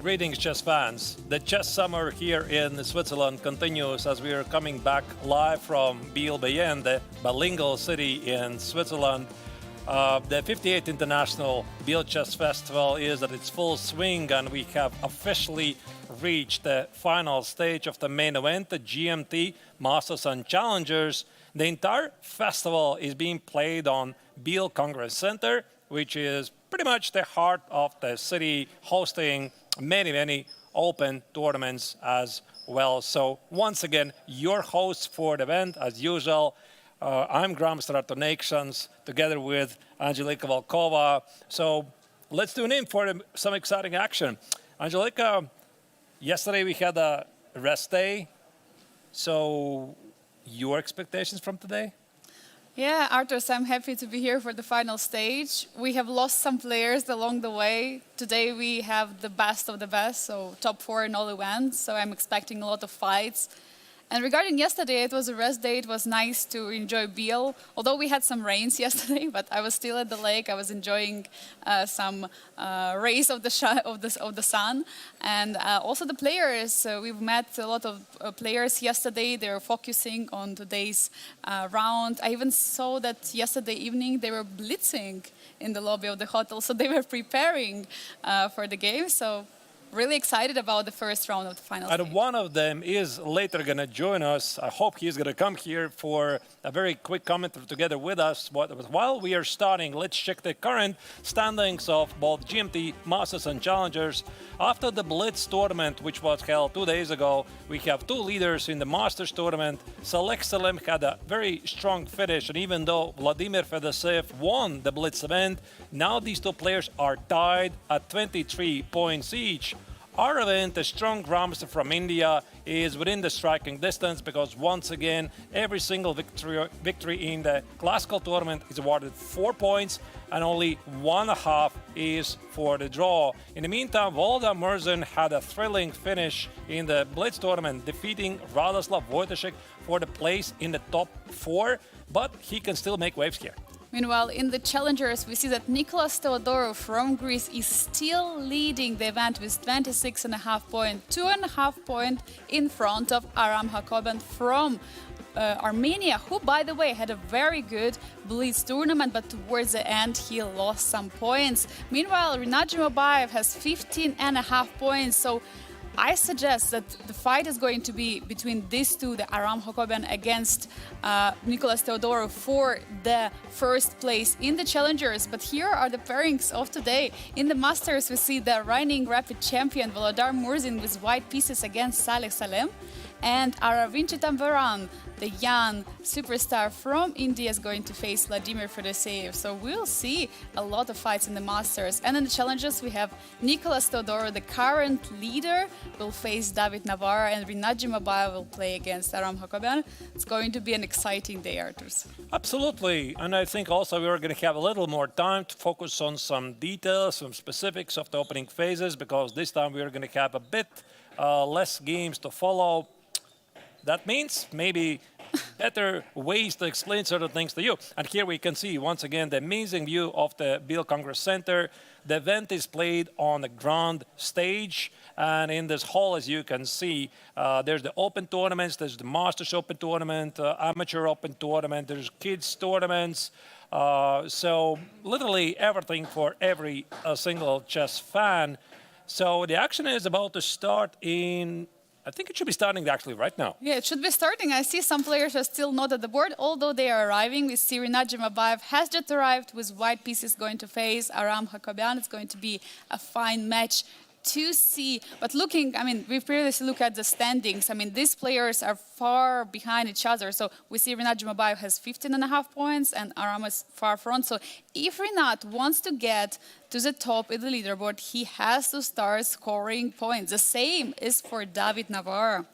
Greetings, chess fans. The chess summer here in Switzerland continues as we are coming back live from Biel, the bilingual city in Switzerland. The 58th International Biel Chess Festival is at its full swing, and we have officially reached the final stage of the main event, the GMT Masters and Challengers. The entire festival is being played on Biel Congress Center, which is pretty much the heart of the city, hosting many open tournaments as well. So once again, your hosts for the event, as usual. I'm Graham Stratonaktions, together with Angelika Volkova. So let's tune in for some exciting action. Angelika, yesterday we had a rest day. So your expectations from today? Yeah, Arthur, I'm happy to be here for the final stage. We have lost some players along the way. Today we have the best of the best, so top 4 in all events. So I'm expecting a lot of fights. And regarding yesterday, it was a rest day. It was nice to enjoy Biel, although we had some rains yesterday, but I was still at the lake. I was enjoying some rays of the sun. And also the players, we've met a lot of players yesterday. They're focusing on today's round. I even saw that yesterday evening they were blitzing in the lobby of the hotel, so they were preparing for the game. So really excited about the first round of the final stage. And one of them is later going to join us. I hope he's going to come here for a very quick comment together with us. While we are starting, let's check the current standings of both GMT Masters and Challengers. After the Blitz tournament, which was held 2 days ago, we have 2 leaders in the Masters tournament. Salem had a very strong finish, and even though Vladimir Fedoseev won the Blitz event, now these 2 players are tied at 23 points each. Aravind, a strong grandmaster from India, is within the striking distance because once again, every single victory in the classical tournament is awarded 4 points and only 1.5 is for the draw. In the meantime, Murzin had a thrilling finish in the Blitz tournament, defeating Radoslav Wojtaszek for the place in the top 4, but he can still make waves here. Meanwhile, in the challengers, we see that Theodorou from Greece is still leading the event with 26.5 points, 2.5 points in front of Hakobyan from Armenia, who, by the way, had a very good Blitz tournament, but towards the end he lost some points. Meanwhile, Jumabayev has 15.5 points, so I suggest that the fight is going to be between these two, the Hakobyan against Theodorou for the first place in the challengers. But here are the pairings of today. In the Masters, we see the reigning rapid champion Murzin with white pieces against Salem, and Aravind, the young superstar from India, is going to face Vladimir Fedoseev. So we'll see a lot of fights in the Masters. And in the challenges, we have Theodorou, the current leader, will face Navara, and Jumabayev will play against Hakobyan. It's going to be an exciting day, Arturs. Absolutely. And I think also we're going to have a little more time to focus on some details, some specifics of the opening phases, because this time we're going to have a bit less games to follow. That means maybe better ways to explain certain things to you. And here we can see, once again, the amazing view of the Biel Congress Center. The event is played on the grand stage. And in this hall, as you can see, there's the open tournaments, there's the Masters Open Tournament, Amateur Open Tournament, there's kids tournaments. So literally everything for every single chess fan. So the action is about to start in... I think it should be starting actually right now. Yeah, it should be starting. I see some players are still not at the board, although they are arriving. We see Jumabayev has just arrived with white pieces going to face Hakobyan. It's going to be a fine match to see. But looking, I mean, we've previously looked at the standings. I mean, these players are far behind each other. So we see Jumabayev has 15.5 points and Aram is far front. So if Rinat wants to get to the top in the leaderboard, he has to start scoring points. The same is for Navara.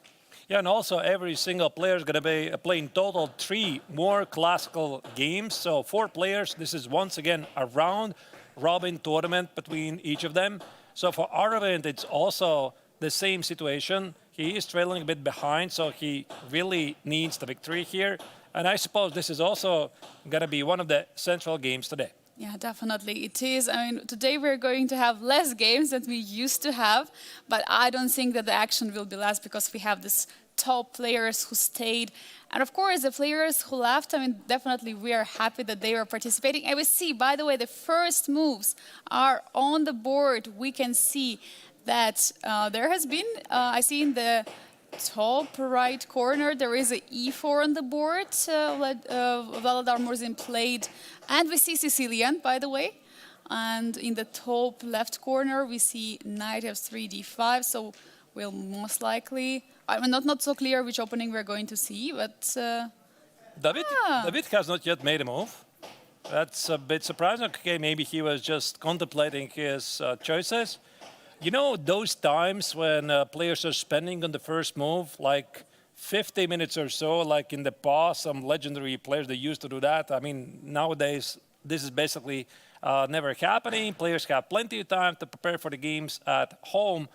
Yeah, and also every single player is going to be playing total 3 more classical games. So 4 players. This is once again a round-robin tournament between each of them. So for Aravind, it's also the same situation. He is trailing a bit behind, so he really needs the victory here. And I suppose this is also going to be one of the central games today. Yeah, definitely it is. I mean, today we're going to have less games than we used to have, but I don't think that the action will be less because we have this top players who stayed. And of course, the players who left, I mean, definitely we are happy that they were participating. And we see, by the way, the first moves are on the board. We can see that there has been, I see in the top right corner, there is a e4 on the board. Vladar Murzin played, and we see Sicilian, by the way. And in the top left corner, we see knight f3, d5. So we'll most likely, I mean, not so clear which opening we're going to see, but David has not yet made a move. That's a bit surprising. Okay, maybe he was just contemplating his choices. You know, those times when players are spending on the first move, like 50 minutes or so, like in the past, some legendary players, they used to do that. I mean, nowadays, this is basically never happening. Players have plenty of time to prepare for the games at home,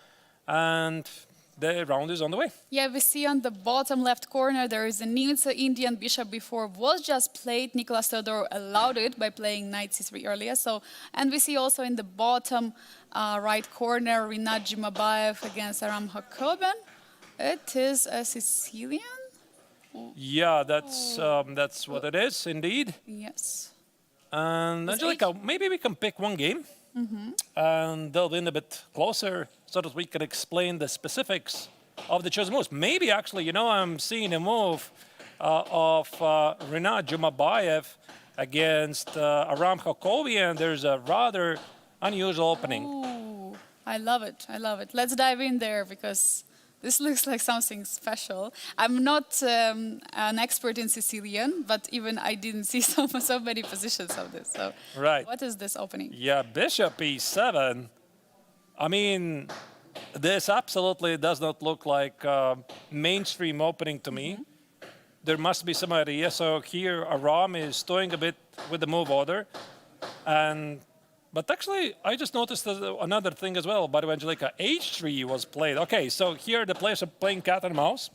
and the round is on the way. yeah, we see on the bottom left corner there is a new Indian bishop before was just played. Nicolas Theodorou allowed it by playing knight c3 earlier. So, and we see also in the bottom right corner Rinat Jumabayev against Aram Hakobyan. It is a Sicilian. Yeah, that's what it is, indeed. Yes. And Angelica, maybe we can pick one game and delve in a bit closer so that we can explain the specifics of the chosen moves. Maybe actually, you know, I'm seeing a move of Rinat Jumabayev against Aram Hakobyan. There's a rather unusual opening. Ooh, I love it. I love it. Let's dive in there because this looks like something special. I'm not an expert in Sicilian, but even I didn't see so many positions of this. So, Right. what is this opening? Yeah, bishop e7. I mean, this absolutely does not look like a mainstream opening to me. There must be some idea. So here, Aram is toying a bit with the move order. But actually, I just noticed another thing as well. By the way, Angelica, h3 was played. Okay, so here the players are playing cat and mouse.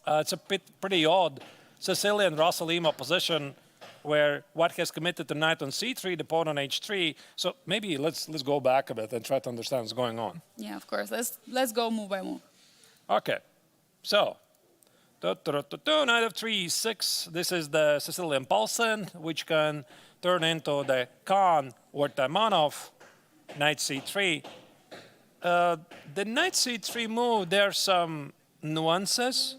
It's a pretty odd Sicilian-Rasalima position where white has committed to knight on c3, the pawn on h3. So maybe let's go back a bit and try to understand what's going on. Yeah, of course. Let's go move by move. Okay, so knight f3, 6. This is the Sicilian Paulsen, which can turn into the Khan or Taimanov, knight c3. The knight c3 move, there are some nuances.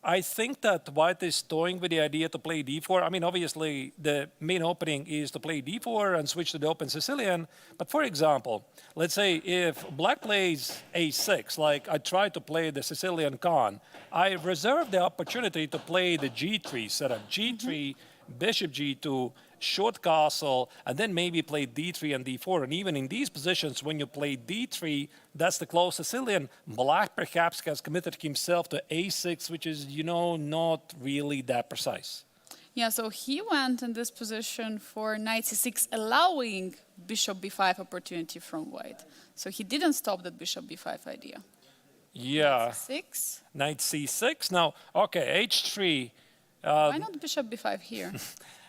I think that white is toying with the idea to play d4. I mean, obviously, the main opening is to play d4 and switch to the open Sicilian. But for example, let's say if black plays a6, like I tried to play the Sicilian Khan, I reserve the opportunity to play the g3 setup. g3, bishop g2, short castle, and then maybe play d3 and d4. And even in these positions, when you play d3, that's the close Sicilian. Black perhaps has committed himself to a6, which is, you know, not really that precise. Yeah, so he went in this position for knight c6, allowing bishop b5 opportunity from white. So he didn't stop that bishop b5 idea. Yeah. Six. Knight c6. Now, okay, h3. Why not bishop b5 here?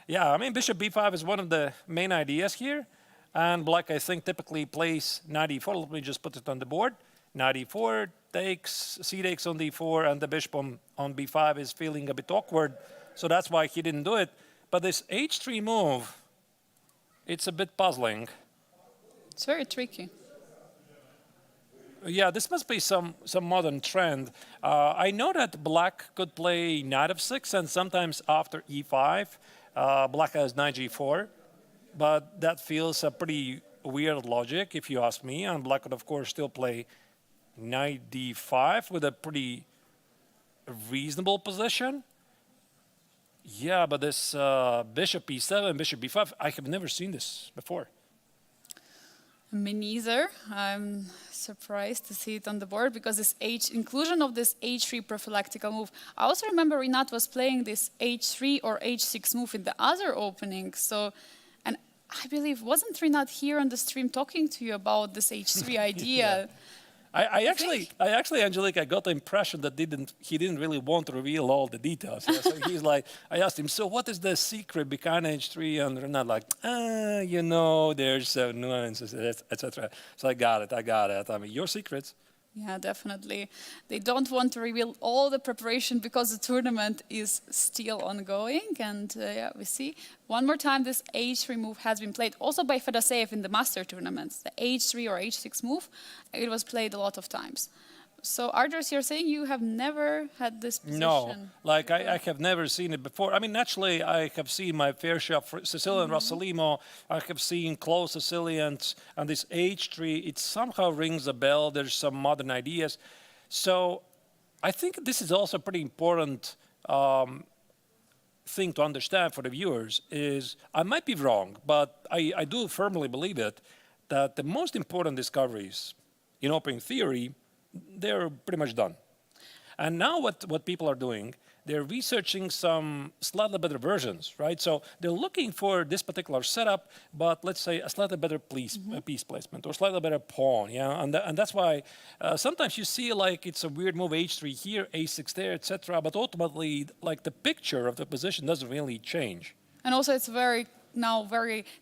Yeah, I mean, bishop b5 is one of the main ideas here. And black, I think, typically plays knight e4. Let me just put it on the board. Knight e4 takes, c takes on d4, and the bishop on b5 is feeling a bit awkward. So that's why he didn't do it. But this h3 move, it's a bit puzzling. It's very tricky. Yeah, this must be some modern trend. I know that black could play knight f6, and sometimes after e5, black has knight g4. But that feels a pretty weird logic, if you ask me. And black could, of course, still play knight d5 with a pretty reasonable position. Yeah, but this bishop e7, bishop b5, I have never seen this before. Me neither. I'm surprised to see it on the board because this inclusion of this h3 prophylactical move. I also remember Rinat was playing this h3 or h6 move in the other opening. So, and I believe, wasn't Rinat here on the stream talking to you about this h3 idea? I actually, Angelique, I got the impression that he didn't really want to reveal all the details. Yeah? So he's like, I asked him, so what is the secret behind H3? And Renat like, there's nuances, etc. So I got it. I mean, your secrets. Yeah, definitely. They don't want to reveal all the preparation because the tournament is still ongoing. And yeah, we see one more time this H3 move has been played also by Fedoseev in the master tournaments. The H3 or H6 move, it was played a lot of times. So, Ardros, you're saying you have never had this position? No, like I have never seen it before. I mean, naturally, I have seen my fair share of Sicilian Rossolimo. I have seen close Sicilians, and this H3, it somehow rings a bell. There's some modern ideas. So, I think this is also a pretty important thing to understand for the viewers. Is I might be wrong, but I do firmly believe it that the most important discoveries in open theory, they're pretty much done. And now what people are doing, they're researching some slightly better versions, right? So they're looking for this particular setup, but let's say a slightly better piece placement or slightly better pawn, yeah? And that's why sometimes you see like it's a weird move, H3 here, A6 there, etc. But ultimately, like the picture of the position doesn't really change. And also it's very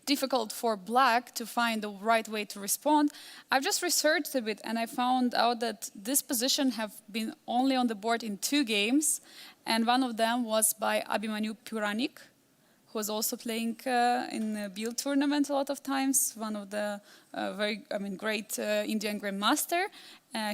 difficult for black to find the right way to respond. I've just researched a bit and I found out that this position have been only on the board in 2 games, and one of them was by Abhimanyu Puranik, who was also playing in the Biel tournament a lot of times, one of the great Indian grandmaster.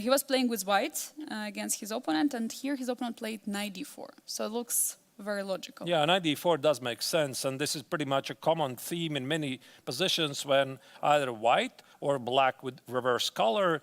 He was playing with white against his opponent, and here his opponent played knight d4. So it looks very logical. Yeah, knight d4 does make sense, and this is pretty much a common theme in many positions when either white or black with reverse color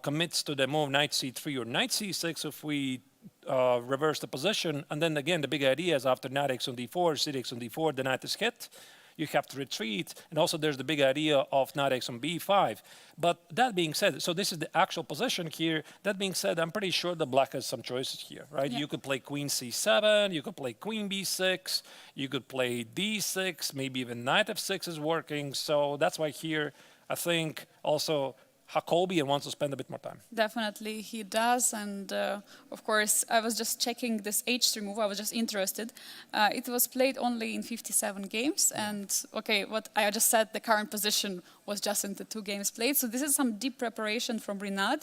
commits to the move knight c3 or knight c6 if we reverse the position. And then again, the big idea is after knight x on d4, c6 on d4, the knight is hit. You have to retreat, and also there's the big idea of knight x on b5. But that being said, so this is the actual position here. That being said, I'm pretty sure that black has some choices here, right? Yeah. You could play queen c7, you could play queen b6, you could play d6, maybe even knight f6 is working. So that's why here, I think also Hakobyan wants to spend a bit more time. Definitely, he does. And of course, I was just checking this H3 move. I was just interested. It was played only in 57 games. And okay, what I just said, the current position was just in the 2 games played. So this is some deep preparation from Rinat.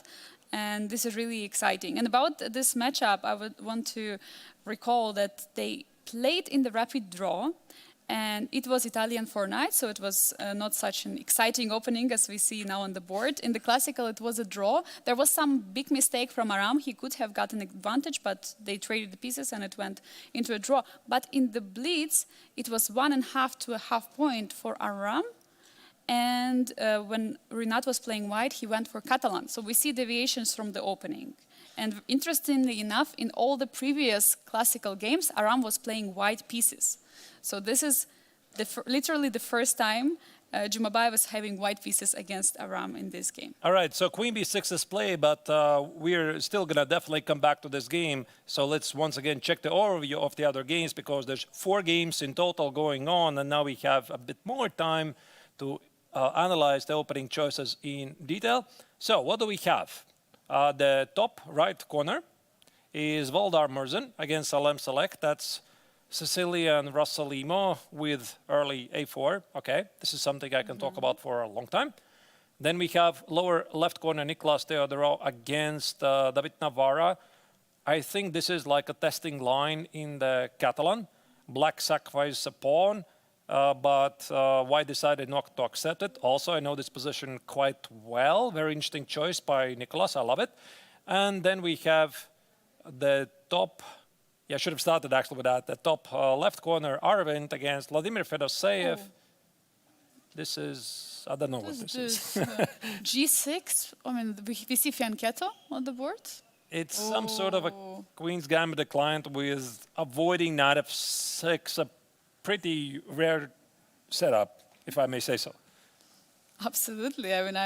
And this is really exciting. And about this matchup, I would want to recall that they played in the rapid draw. And it was Italian for knight, so it was not such an exciting opening as we see now on the board. In the classical, it was a draw. There was some big mistake from Aram. He could have gotten an advantage, but they traded the pieces and it went into a draw. But in the blitz, it was 1.5 to a half point for Aram. And when Rinat was playing white, he went for Catalan. So we see deviations from the opening. And interestingly enough, in all the previous classical games, Aram was playing white pieces. So this is literally the first time Jumabayev is having white pieces against Aram in this game. All right, so queen b6 is played, but we're still going to definitely come back to this game. So let's once again check the overview of the other games, because there's 4 games in total going on, and now we have a bit more time to analyze the opening choices in detail. So what do we have? The top right corner is Voldar Murzin against Salem Select. That's Sicilian Rossolimo with early a4. Okay, this is something I can talk about for a long time. Then we have lower left corner Nicolas Theodorou against David Navara. I think this is like a testing line in the Catalan. Black sacrificed a pawn, but white decided not to accept it. Also, I know this position quite well. Very interesting choice by Nicolas. I love it. And then we have the top... Yeah, I should have started actually with that. The top left corner, Aravind against Vladimir Fedoseev. This is, I don't know what this is. G6, I mean, we see fianchetto on the board. It's some sort of a Queen's Gambit declined with avoiding knight f6, a pretty rare setup, if I may say so. Absolutely. I mean,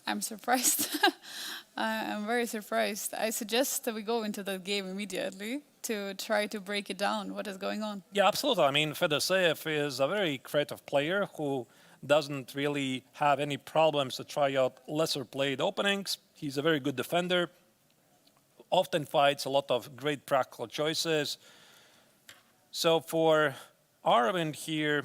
I'm surprised. I'm very surprised. I suggest that we go into the game immediately to try to break it down. What is going on? Yeah, absolutely. I mean, Fedoseev is a very creative player who doesn't really have any problems to try out lesser played openings. He's a very good defender, often fights a lot of great practical choices. So for Aravind here,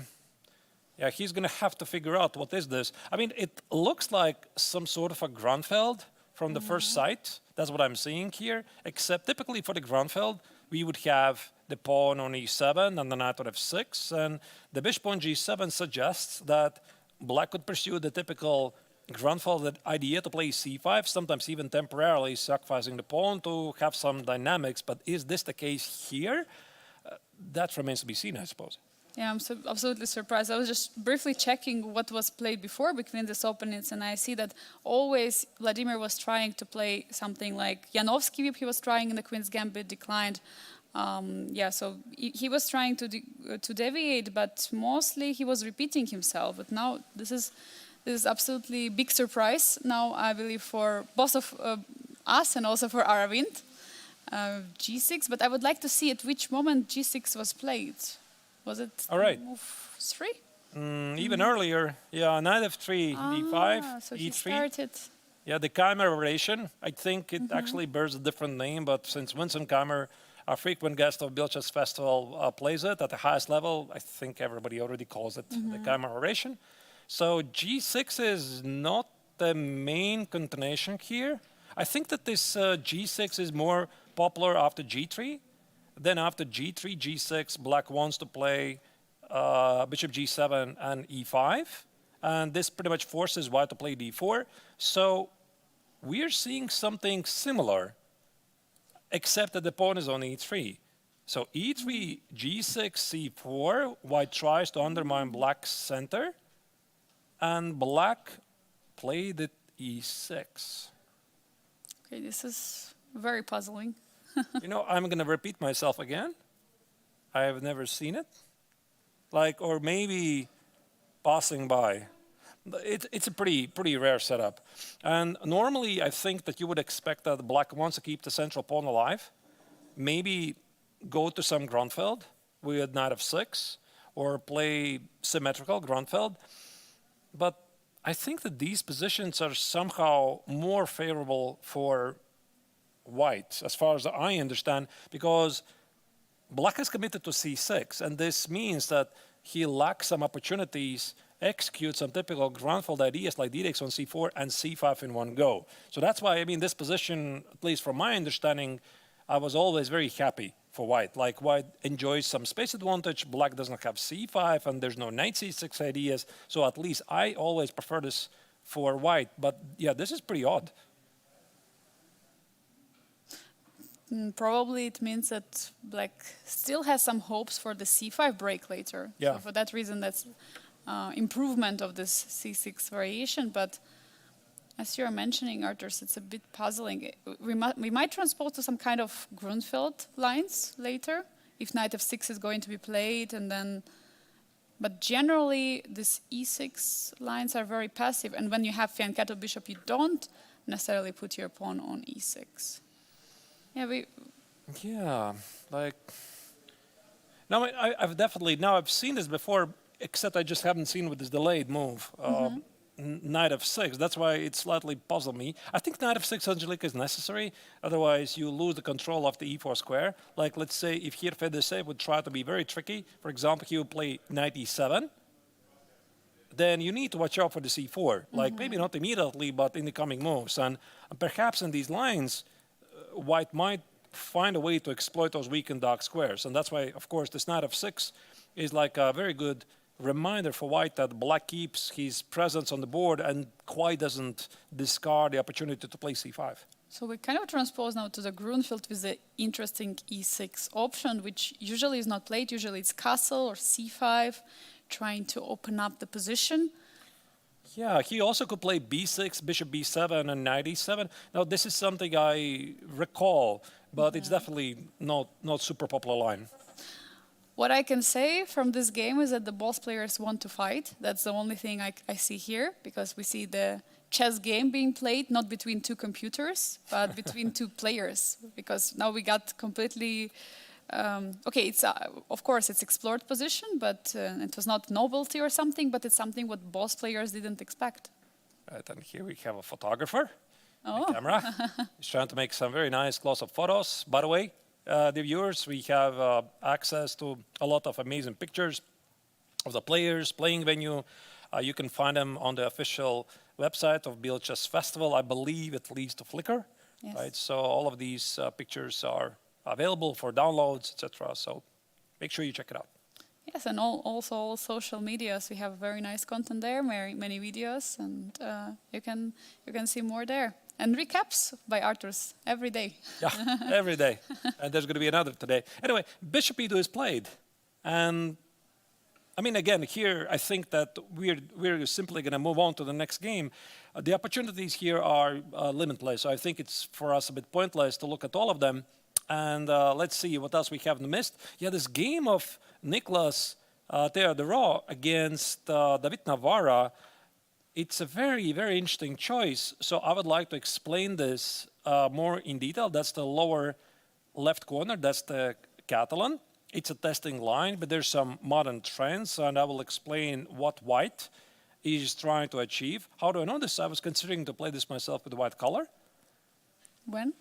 yeah, he's going to have to figure out what is this. I mean, it looks like some sort of a Grunfeld from the first sight. That's what I'm seeing here, except typically for the Grunfeld, we would have the pawn on e7 and the knight on f6, and the bishop on g7 suggests that black could pursue the typical Grunfeld idea to play c5, sometimes even temporarily sacrificing the pawn to have some dynamics. But is this the case here? That remains to be seen, I suppose. Yeah, I'm absolutely surprised. I was just briefly checking what was played before between these openings, and I see that always Vladimir was trying to play something like Janovsky whip. He was trying in the Queen's Gambit, declined. Yeah, so he was trying to deviate, but mostly he was repeating himself. But now this is absolutely big surprise now, I believe, for both of us and also for Aravind. G6, but I would like to see at which moment G6 was played. Was it all right? Move 3? Even earlier, yeah, knight f3, d5, so e3. he started. Yeah, the Khmer variation. I think it actually bears a different name, but since Vincent Khmer, a frequent guest of Biel Chess Festival, plays it at the highest level, I think everybody already calls it the Khmer variation. So G6 is not the main continuation here. I think that this G6 is more popular after G3. Then after G3, G6, black wants to play bishop G7 and E5. And this pretty much forces white to play D4. So we're seeing something similar, except that the pawn is on E3. So E3, G6, C4, white tries to undermine black's center. And black played at E6. Okay, this is very puzzling. You know, I'm going to repeat myself again. I have never seen it. Like, or maybe passing by. It's a pretty rare setup. And normally, I think that you would expect that black wants to keep the central pawn alive. Maybe go to some Grunfeld with knight f6, or play symmetrical Grunfeld. But I think that these positions are somehow more favorable for white, as far as I understand, because black is committed to c6, and this means that he lacks some opportunities, execute some typical Grunfeld ideas like d takes on c4 and c5 in one go. So that's why, I mean, this position, at least from my understanding, I was always very happy for white. Like, white enjoys some space advantage, black doesn't have c5, and there's no knight c6 ideas, so at least I always prefer this for white. But yeah, this is pretty odd. Probably it means that black still has some hopes for the c5 break later. Yeah. So for that reason, that's improvement of this c6 variation. But as you're mentioning, Arthurs, it's a bit puzzling. We might transpose to some kind of Grunfeld lines later, if knight f6 is going to be played, and then. But generally, these e6 lines are very passive, and when you have fianchetto bishop, you don't necessarily put your pawn on e6. Yeah, like, now I've seen this before, except I just haven't seen with this delayed move, knight f6. That's why it slightly puzzled me. I think knight f6 Angelica is necessary, otherwise you lose the control of the e4 square. Like, let's say if here Fedoseev would try to be very tricky, for example, he would play knight e7, then you need to watch out for the c4. Like, maybe not immediately, but in the coming moves. And perhaps in these lines, white might find a way to exploit those weak and dark squares. And that's why, of course, this knight f6 is like a very good reminder for white that black keeps his presence on the board and quite doesn't discard the opportunity to play c5. So we kind of transpose now to the Grunfeld with the interesting e6 option, which usually is not played. Usually it's castle or c5, trying to open up the position. Yeah, he also could play b6, bishop b7, and knight e7. Now, this is something I recall, but it's definitely not super popular line. What I can say from this game is that the both players want to fight. That's the only thing I see here, because we see the chess game being played not between two computers, but between two players. Because now we got completely... okay, it's of course it's explored position, but it was not novelty or something, but it's something what both players didn't expect. Right, and here we have a photographer Oh. camera. He's trying to make some very nice close-up photos. By the way, the viewers, we have access to a lot of amazing pictures of the players, playing venue. You can find them on the official website of Biel Chess Festival. I believe it leads to Flickr, Yes. right? So all of these pictures are available for downloads, etc. So make sure you check it out. Yes, and also all social medias. We have very nice content there, many videos, and you can see more there. And recaps by Arthurs every day. Yeah, every day. And there's going to be another today. Anyway, Bishop E2 is played. And I mean, again, here, I think that we're simply going to move on to the next game. The opportunities here are limitless. So I think it's for us a bit pointless to look at all of them. And let's see what else we haven't missed. Yeah, this game of Nicholas Theodorou against David Navara, it's a very, very interesting choice. So I would like to explain this more in detail. That's the lower left corner. That's the Catalan. It's a testing line, but there's some modern trends, and I will explain what white is trying to achieve. How do I know this? I was considering to play this myself with white color. When?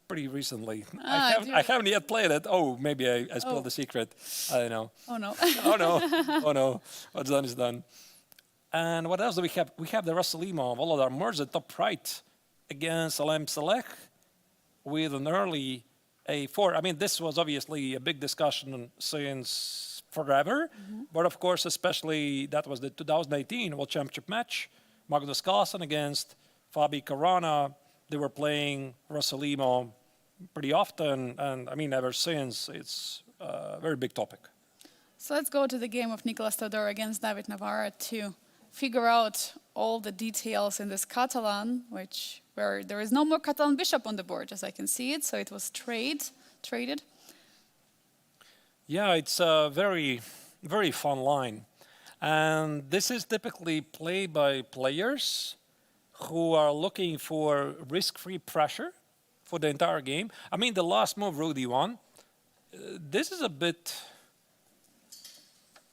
Pretty recently. Ah, I haven't yet played it. Oh, maybe I spilled the secret. I don't know. Oh no. Oh no. Oh no. What's done is done. And what else do we have? We have the Russellimo of Volodar Murzin top right against Salem with an early A4. I mean, this was obviously a big discussion since forever. But of course, especially that was the 2018 World Championship match. Magnus Carlsen against Fabi Caruana. They were playing Russellimo pretty often. And I mean, ever since, it's a very big topic. So let's go to the game of Nicolas Theodorou against David Navara to figure out all the details in this Catalan, where there is no more Catalan bishop on the board, as I can see it. So it was traded. Yeah, it's a very, very fun line. And this is typically played by players who are looking for risk-free pressure for the entire game. I mean, the last move Rudy won. This is a bit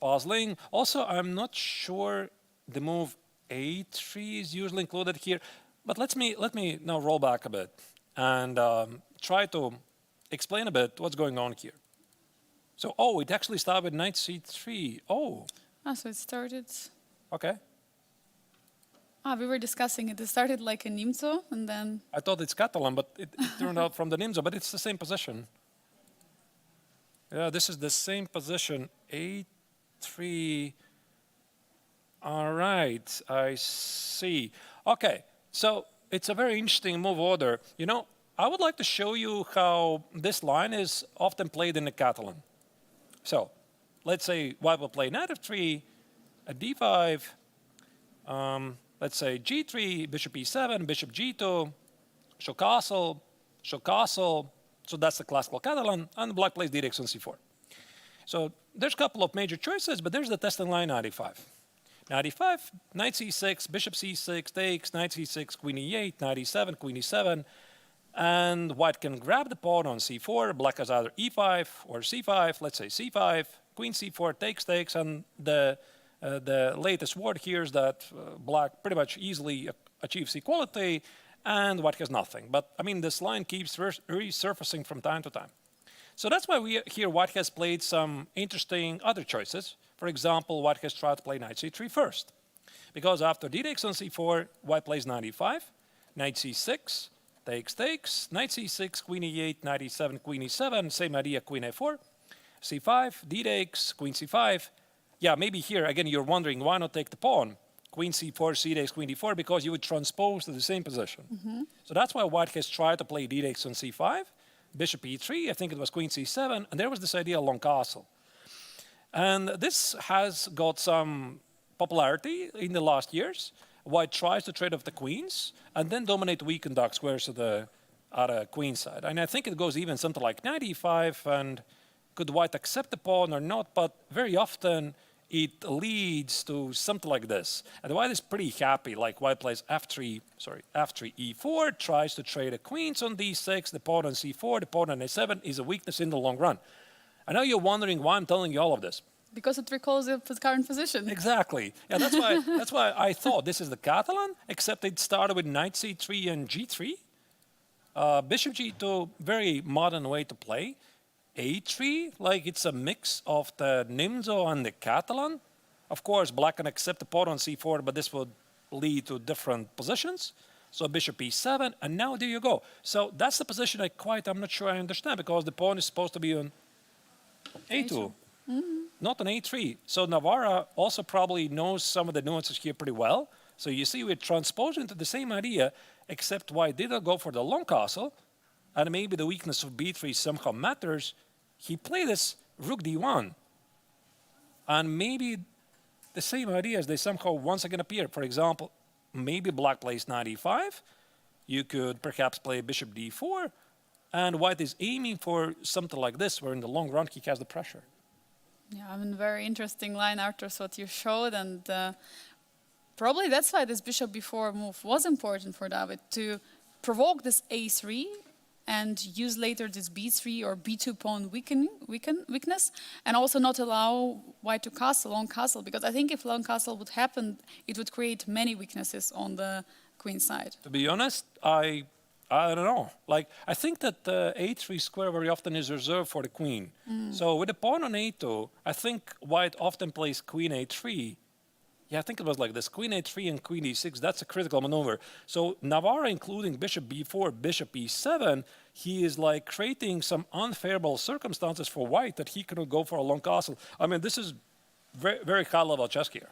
puzzling. Also, I'm not sure the move A3 is usually included here. But let me now roll back a bit and try to explain a bit what's going on here. So, oh, it actually started with knight C3. Oh. Ah, so it started. Okay. We were discussing it. It started like a Nimzo, and then. I thought it's Catalan, but it turned out from the Nimzo, but it's the same position. Yeah, this is the same position. A3. All right, I see. Okay, so it's a very interesting move order. You know, I would like to show you how this line is often played in the Catalan. So, let's say white will play knight f3, a d5, let's say g3, bishop e7, bishop g2, show castle, show castle. So that's the classical Catalan, and black plays d6 on c4. So there's a couple of major choices, but there's the testing line knight e5. Knight e5, knight c6, bishop c6, takes, knight c6, queen e8, knight e7, queen e7, and white can grab the pawn on c4. Black has either e5 or c5, let's say c5, queen c4, takes, and the latest word here is that black pretty much easily achieves equality, and white has nothing. But, I mean, this line keeps resurfacing from time to time. So that's why here white has played some interesting other choices. For example, white has tried to play knight c3 first. Because after d takes on c4, white plays knight e5, knight c6, takes, knight c6, queen e8, knight e7, queen e7, same idea, queen a4, c5, d takes, queen c5. Yeah, maybe here, again, you're wondering, why not take the pawn? Queen c4, c takes, queen d4, because you would transpose to the same position. So that's why white has tried to play d takes on c5, bishop e3, I think it was queen c7, and there was this idea of long castle. And this has got some popularity in the last years. White tries to trade off the queens and then dominate weakened dark squares to the queen side. And I think it goes even something like knight e5, and could white accept the pawn or not, but very often it leads to something like this. And white is pretty happy, like white plays f3 e4, tries to trade the queens on d6, the pawn on c4, the pawn on a7 is a weakness in the long run. I know you're wondering why I'm telling you all of this. Because it recalls the current position. Exactly. Yeah, that's why I thought this is the Catalan, except it started with knight c3 and g3. Bishop g2, very modern way to play. a3, like it's a mix of the Nimzo and the Catalan. Of course, black can accept the pawn on c4, but this would lead to different positions. So bishop e7, and now there you go. So that's the position I'm not sure I understand, because the pawn is supposed to be on a2. Not on a3. So Navara also probably knows some of the nuances here pretty well. So you see, we're transposing into the same idea, except white didn't go for the long castle, and maybe the weakness of b3 somehow matters. He played this rook d1, and maybe the same ideas, they somehow once again appear. For example, maybe black plays knight e5. You could perhaps play bishop d4, and white is aiming for something like this, where in the long run he has the pressure. Yeah, I mean, very interesting line, Artur, what you showed, and probably that's why this bishop b4 move was important for David, to provoke this a3 and use later this b3 or b2 pawn weakness, and also not allow white to castle, long castle, because I think if long castle would happen, it would create many weaknesses on the queen side. To be honest, I don't know. Like, I think that the a3 square very often is reserved for the queen. So with the pawn on a2, I think white often plays queen a3. Yeah, I think it was like this, queen a3 and queen e6, that's a critical maneuver. So Navara, including bishop b4, bishop e7, he is like creating some unfavorable circumstances for white that he cannot go for a long castle. I mean, this is very, very high level chess here.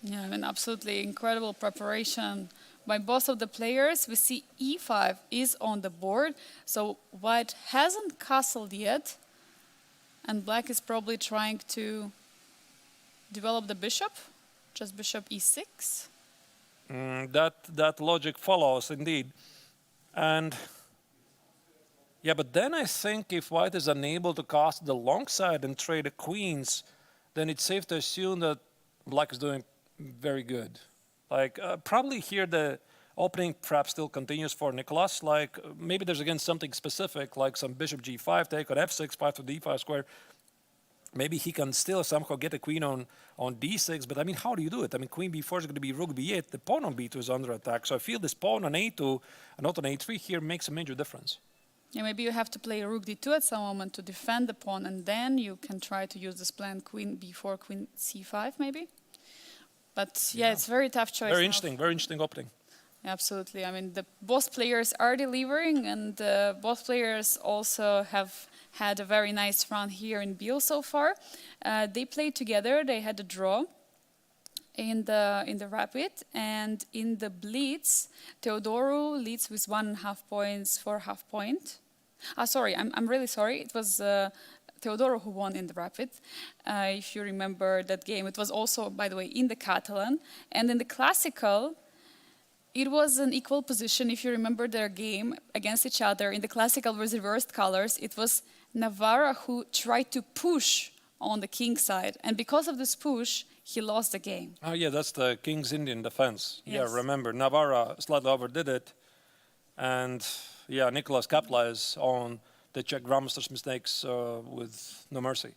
Yeah, I mean, absolutely incredible preparation by both of the players. We see e5 is on the board, so white hasn't castled yet, and black is probably trying to develop the bishop, just bishop e6. That logic follows indeed. And yeah, but then I think if white is unable to castle the long side and trade the queens, then it's safe to assume that black is doing very good. Like, probably here the opening perhaps still continues for Nicolas. Like, maybe there's again something specific, like some bishop g5 take on f6, 5 to d5 square. Maybe he can still somehow get a queen on d6, but I mean, how do you do it? I mean, queen b4 is going to be rook b8. The pawn on b2 is under attack. So I feel this pawn on a2 and not on a3 here makes a major difference. Yeah, maybe you have to play rook d2 at some moment to defend the pawn, and then you can try to use this plan queen b4, queen c5 maybe. But yeah, it's very tough choice. Very interesting opening. Absolutely. I mean, both players are delivering, and both players also have had a very nice run here in Biel so far. They played together. They had a draw in the rapid, and in the blitz, Theodorou leads with 1.5 points for half point. Sorry, I'm really sorry. It was Theodorou who won in the rapid. If you remember that game, it was also, by the way, in the Catalan, and in the classical. It was an equal position. If you remember their game against each other, in the classical with reversed colors, it was Navara who tried to push on the king side. And because of this push, he lost the game. Oh, yeah, that's the King's Indian defense. Yes. Yeah, remember, Navara slightly overdid it. And, yeah, Nicolas capitalized on the Czech grandmaster's mistakes with no mercy.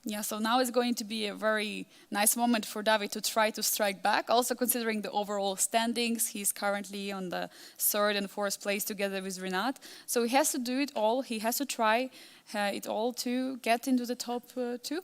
Yeah, so now it's going to be a very nice moment for David to try to strike back. Also considering the overall standings, he's currently on the 3rd and 4th place together with Rinat. So he has to do it all. He has to try it all to get into the top 2.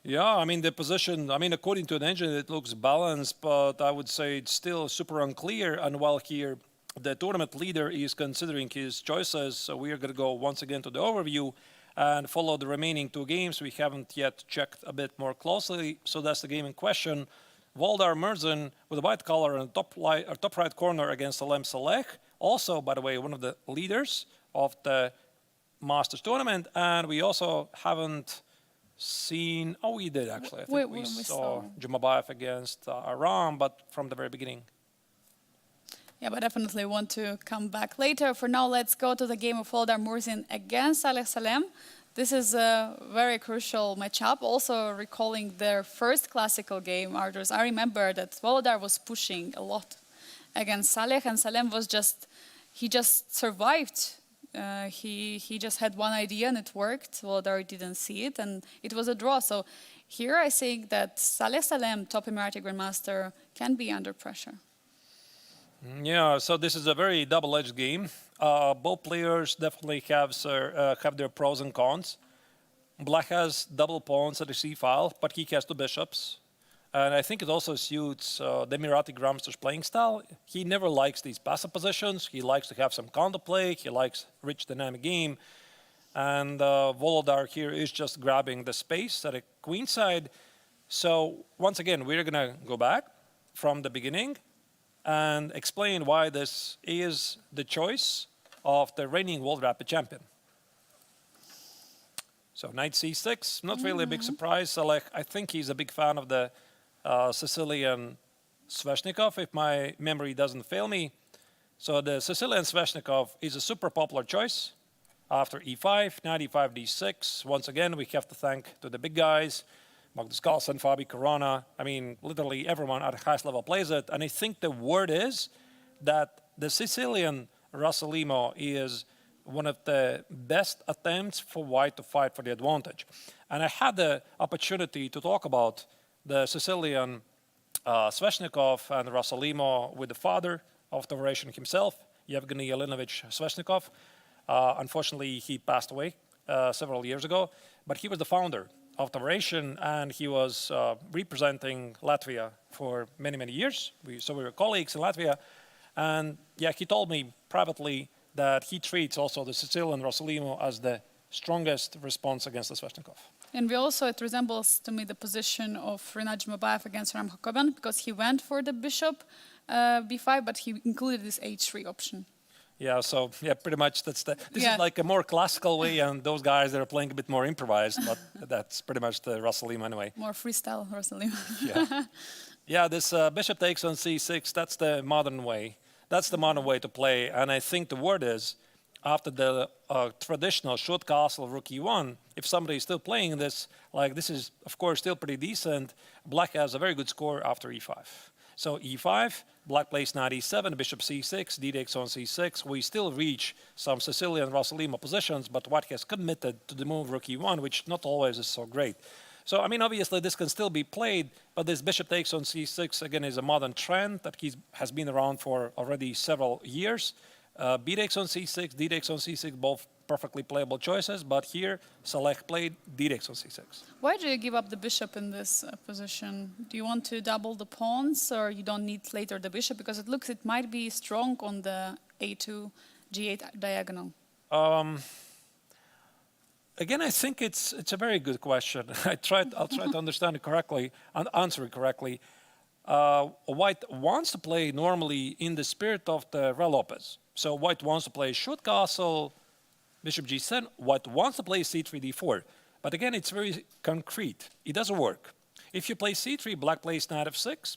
Yeah, I mean, the position, I mean, according to the engine, it looks balanced, but I would say it's still super unclear. And while here, the tournament leader is considering his choices, so we are going to go once again to the overview and follow the remaining 2 games. We haven't yet checked a bit more closely, so that's the game in question. Voldar Murzin with a white collar in the top right corner against Salem Saleh. Also, by the way, one of the leaders of the Masters tournament. And we also haven't seen, we did actually. I think we saw Jumabayev against Aravind, but from the very beginning. Yeah, but definitely want to come back later. For now, let's go to the game of Voldar Murzin against Salem. This is a very crucial matchup. Also recalling their first classical game, Arturs. I remember that Voldar was pushing a lot against Saleh, and Salem was just survived He just had one idea and it worked. Volodar didn't see it, and it was a draw. So here I think that Salem, top Emirati Grandmaster, can be under pressure. Yeah, so this is a very double-edged game. Both players definitely have their pros and cons. Black has double pawns at the c-file, but he has two bishops. And I think it also suits the Emirati Grandmaster's playing style. He never likes these passive positions. He likes to have some counterplay. He likes rich dynamic game. And Volodar here is just grabbing the space at a queen side. So once again, we're going to go back from the beginning and explain why this is the choice of the reigning World Rapid champion. So knight c6, not really a big surprise. Saleh, I think he's a big fan of the Sicilian Sveshnikov, if my memory doesn't fail me. So the Sicilian Sveshnikov is a super popular choice. After e5, knight e5, d6. Once again, we have to thank to the big guys, Magnus Carlsen, Fabi Corona. I mean, literally everyone at the highest level plays it. And I think the word is that the Sicilian Rossolimo is one of the best attempts for white to fight for the advantage. And I had the opportunity to talk about the Sicilian Sveshnikov and Rossolimo with the father of the variation himself, Yevgeny Yelinovich Sveshnikov. Unfortunately, he passed away several years ago, but he was the founder of the variation, and he was representing Latvia for many, many years. So we were colleagues in Latvia. And yeah, he told me privately that he treats also the Sicilian Rossolimo as the strongest response against the Sveshnikov. And we also, it resembles to me the position of Renat Jumabayev against Hakobyan, because he went for the bishop b5, but he included this h3 option. Yeah, so yeah, pretty much this is like a more classical way, and those guys that are playing a bit more improvised, but that's pretty much the Rossolimo anyway. More freestyle Rossolimo. Yeah, yeah. This bishop takes on c6. That's the modern way. That's the modern way to play, and I think the word is, after the traditional short castle rook e1, if somebody is still playing this, like this is of course still pretty decent. Black has a very good score after e5. So e5, black plays knight e7, bishop c6, d takes on c6. We still reach some Sicilian Rossolimo positions, but white has committed to the move rook e1, which not always is so great. So, I mean, obviously this can still be played, but this bishop takes on c6, again, is a modern trend that has been around for already several years. B takes on c6, d takes on c6, both perfectly playable choices, but here Saleh played d takes on c6. Why do you give up the bishop in this position? Do you want to double the pawns, or you don't need later the bishop? Because it looks, it might be strong on the a2, g8 diagonal. Again, I think it's a very good question. I'll try to understand it correctly and answer it correctly. White wants to play normally in the spirit of the Re Lopez. So white wants to play short castle, bishop g7. White wants to play c3, d4. But again, it's very concrete. It doesn't work. If you play c3, black plays knight f6,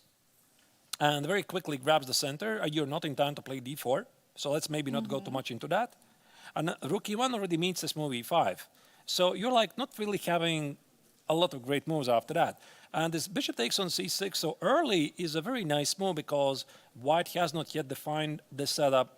and very quickly grabs the center. You're not in time to play d4. So let's maybe not go too much into that. And rook e1 already meets this move e5. So you're like not really having a lot of great moves after that. And this bishop takes on c6 so early is a very nice move because white has not yet defined the setup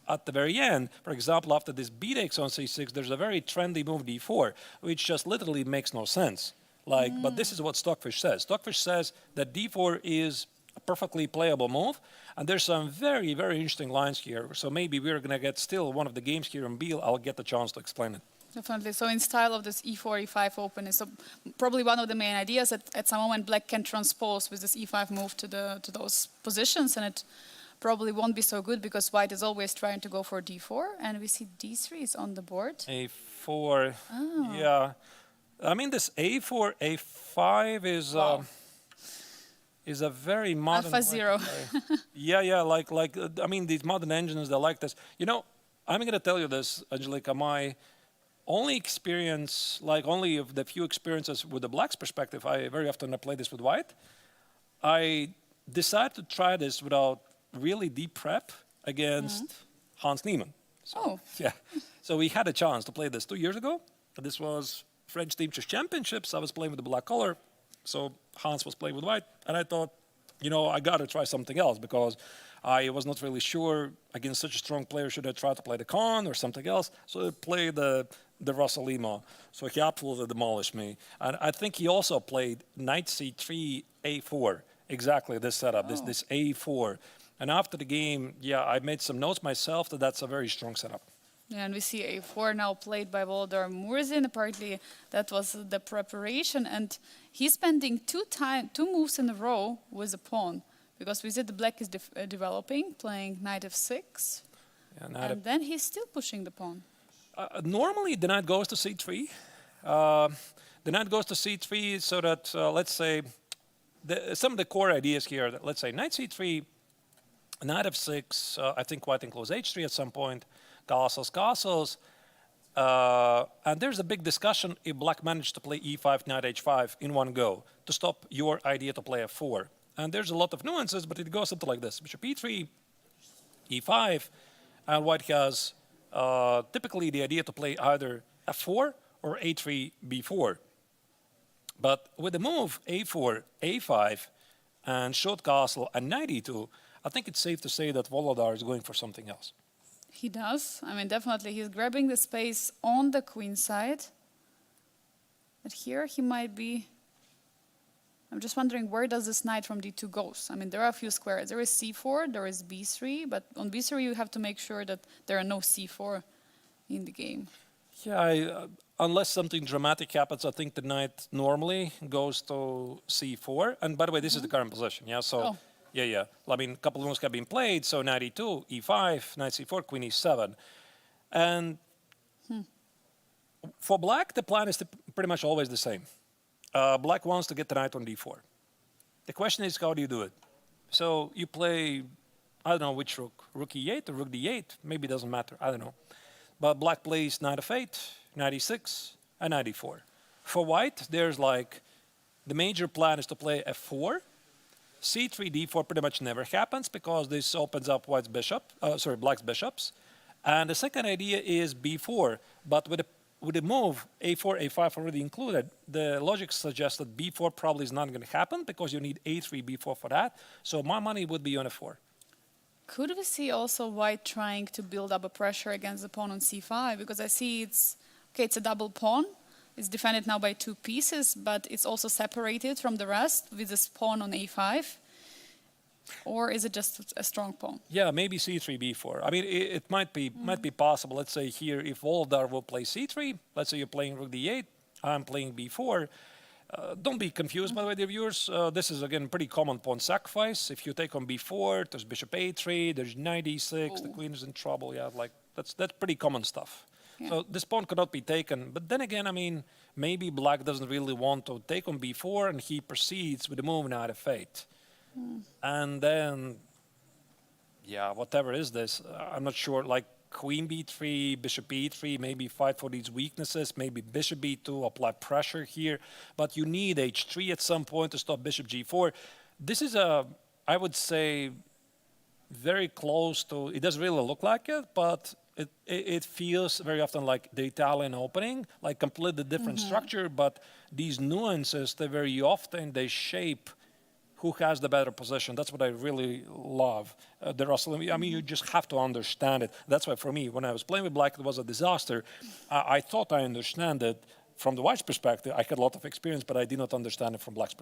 at the very end. For example, after this b takes on c6, there's a very trendy move d4, which just literally makes no sense. But this is what Stockfish says. Stockfish says that d4 is a perfectly playable move, and there's some very, very interesting lines here. So maybe we're going to get still one of the games here in Biel. I'll get the chance to explain it. Definitely. So in style of this e4, e5 open is probably one of the main ideas that at some moment black can transpose with this e5 move to those positions, and it probably won't be so good because white is always trying to go for d4, and we see d3 is on the board. a4, yeah. I mean, this a4, a5 is Wow. Is a very modern Alpha Zero. yeah, I mean, these modern engines, they like this. You know, I'm going to tell you this, Angelika, my only experience, only of the few experiences with the black's perspective, I very often play this with white. I decided to try this without really deep prep against Hans Niemann. So, yeah. So we had a chance to play this 2 years ago. This was French Team Chess Championships. I was playing with the black color. So Hans was playing with white. And I thought, you know, I got to try something else because I was not really sure against such a strong player, should I try to play the con or something else? So I played the Rossalimo. So he absolutely demolished me. And I think he also played knight c3, a4, exactly this setup, this a4. And after the game, yeah, I made some notes myself that that's a very strong setup. Yeah, and we see a4 now played by Volodar Murzin. Apparently, that was the preparation, and he's spending two moves in a row with a pawn, because we see the black is developing, playing knight f6, and then he's still pushing the pawn. Normally, the knight goes to c3. The knight goes to c3 so that, let's say, some of the core ideas here, that, let's say, knight c3, knight f6, I think white enclose h3 at some point, castles. And there's a big discussion if black managed to play e5, knight h5 in one go to stop your idea to play f4. And there's a lot of nuances, but it goes something like this. Bishop e3, e5, and white has typically the idea to play either f4 or a3, b4. But with the move a4, a5, and short castle and knight e2, I think it's safe to say that Volodar is going for something else. He does. I mean, definitely he's grabbing the space on the queen side. But here he might be... I'm just wondering, where does this knight from d2 goes? I mean, there are a few squares. There is c4, there is b3, but on b3 you have to make sure that there are no c4 in the game. Yeah, unless something dramatic happens, I think the knight normally goes to c4. And by the way, this is the current position, yeah? So, yeah. I mean, a couple of moves have been played, so knight e2, e5, knight c4, queen e7. And for black, the plan is pretty much always the same. Black wants to get the knight on d4. The question is, how do you do it? So you play, I don't know which rook, rook e8 or rook d8, maybe it doesn't matter, I don't know. But black plays knight f8, knight e6, and knight e4. For white, there's like, the major plan is to play f4. c3, d4 pretty much never happens because this opens up white's black's bishops. And the second idea is b4, but with the move a4, a5 already included, the logic suggests that b4 probably is not going to happen because you need a3, b4 for that. So my money would be on f4. Could we see also white trying to build up a pressure against the pawn on c5? Because I see it's a double pawn. It's defended now by two pieces, but it's also separated from the rest with this pawn on a5. Or is it just a strong pawn? Yeah, maybe c3, b4. I mean, it might be possible. Let's say here, if Volodar will play c3, let's say you're playing rook d8, I'm playing b4. Don't be confused, by the way, dear viewers. This is, again, pretty common pawn sacrifice. If you take on b4, there's bishop a3, there's knight e6, the queen is in trouble. Yeah, like that's pretty common stuff. Yeah. So this pawn cannot be taken. But then again, I mean, maybe black doesn't really want to take on b4, and he proceeds with the move knight f8. And then, yeah, whatever is this, I'm not sure, like queen b3, bishop e3, maybe fight for these weaknesses, maybe bishop b2, apply pressure here, but you need h3 at some point to stop bishop g4. This is I would say, very close to, it doesn't really look like it, but it feels very often like the Italian opening, like completely different structure, but these nuances, they very often, they shape who has the better position. That's what I really love. The Russell, I mean, you just have to understand it. That's why for me, when I was playing with black, it was a disaster. I thought I understand it from the white's perspective. I had a lot of experience, but I did not understand it from black's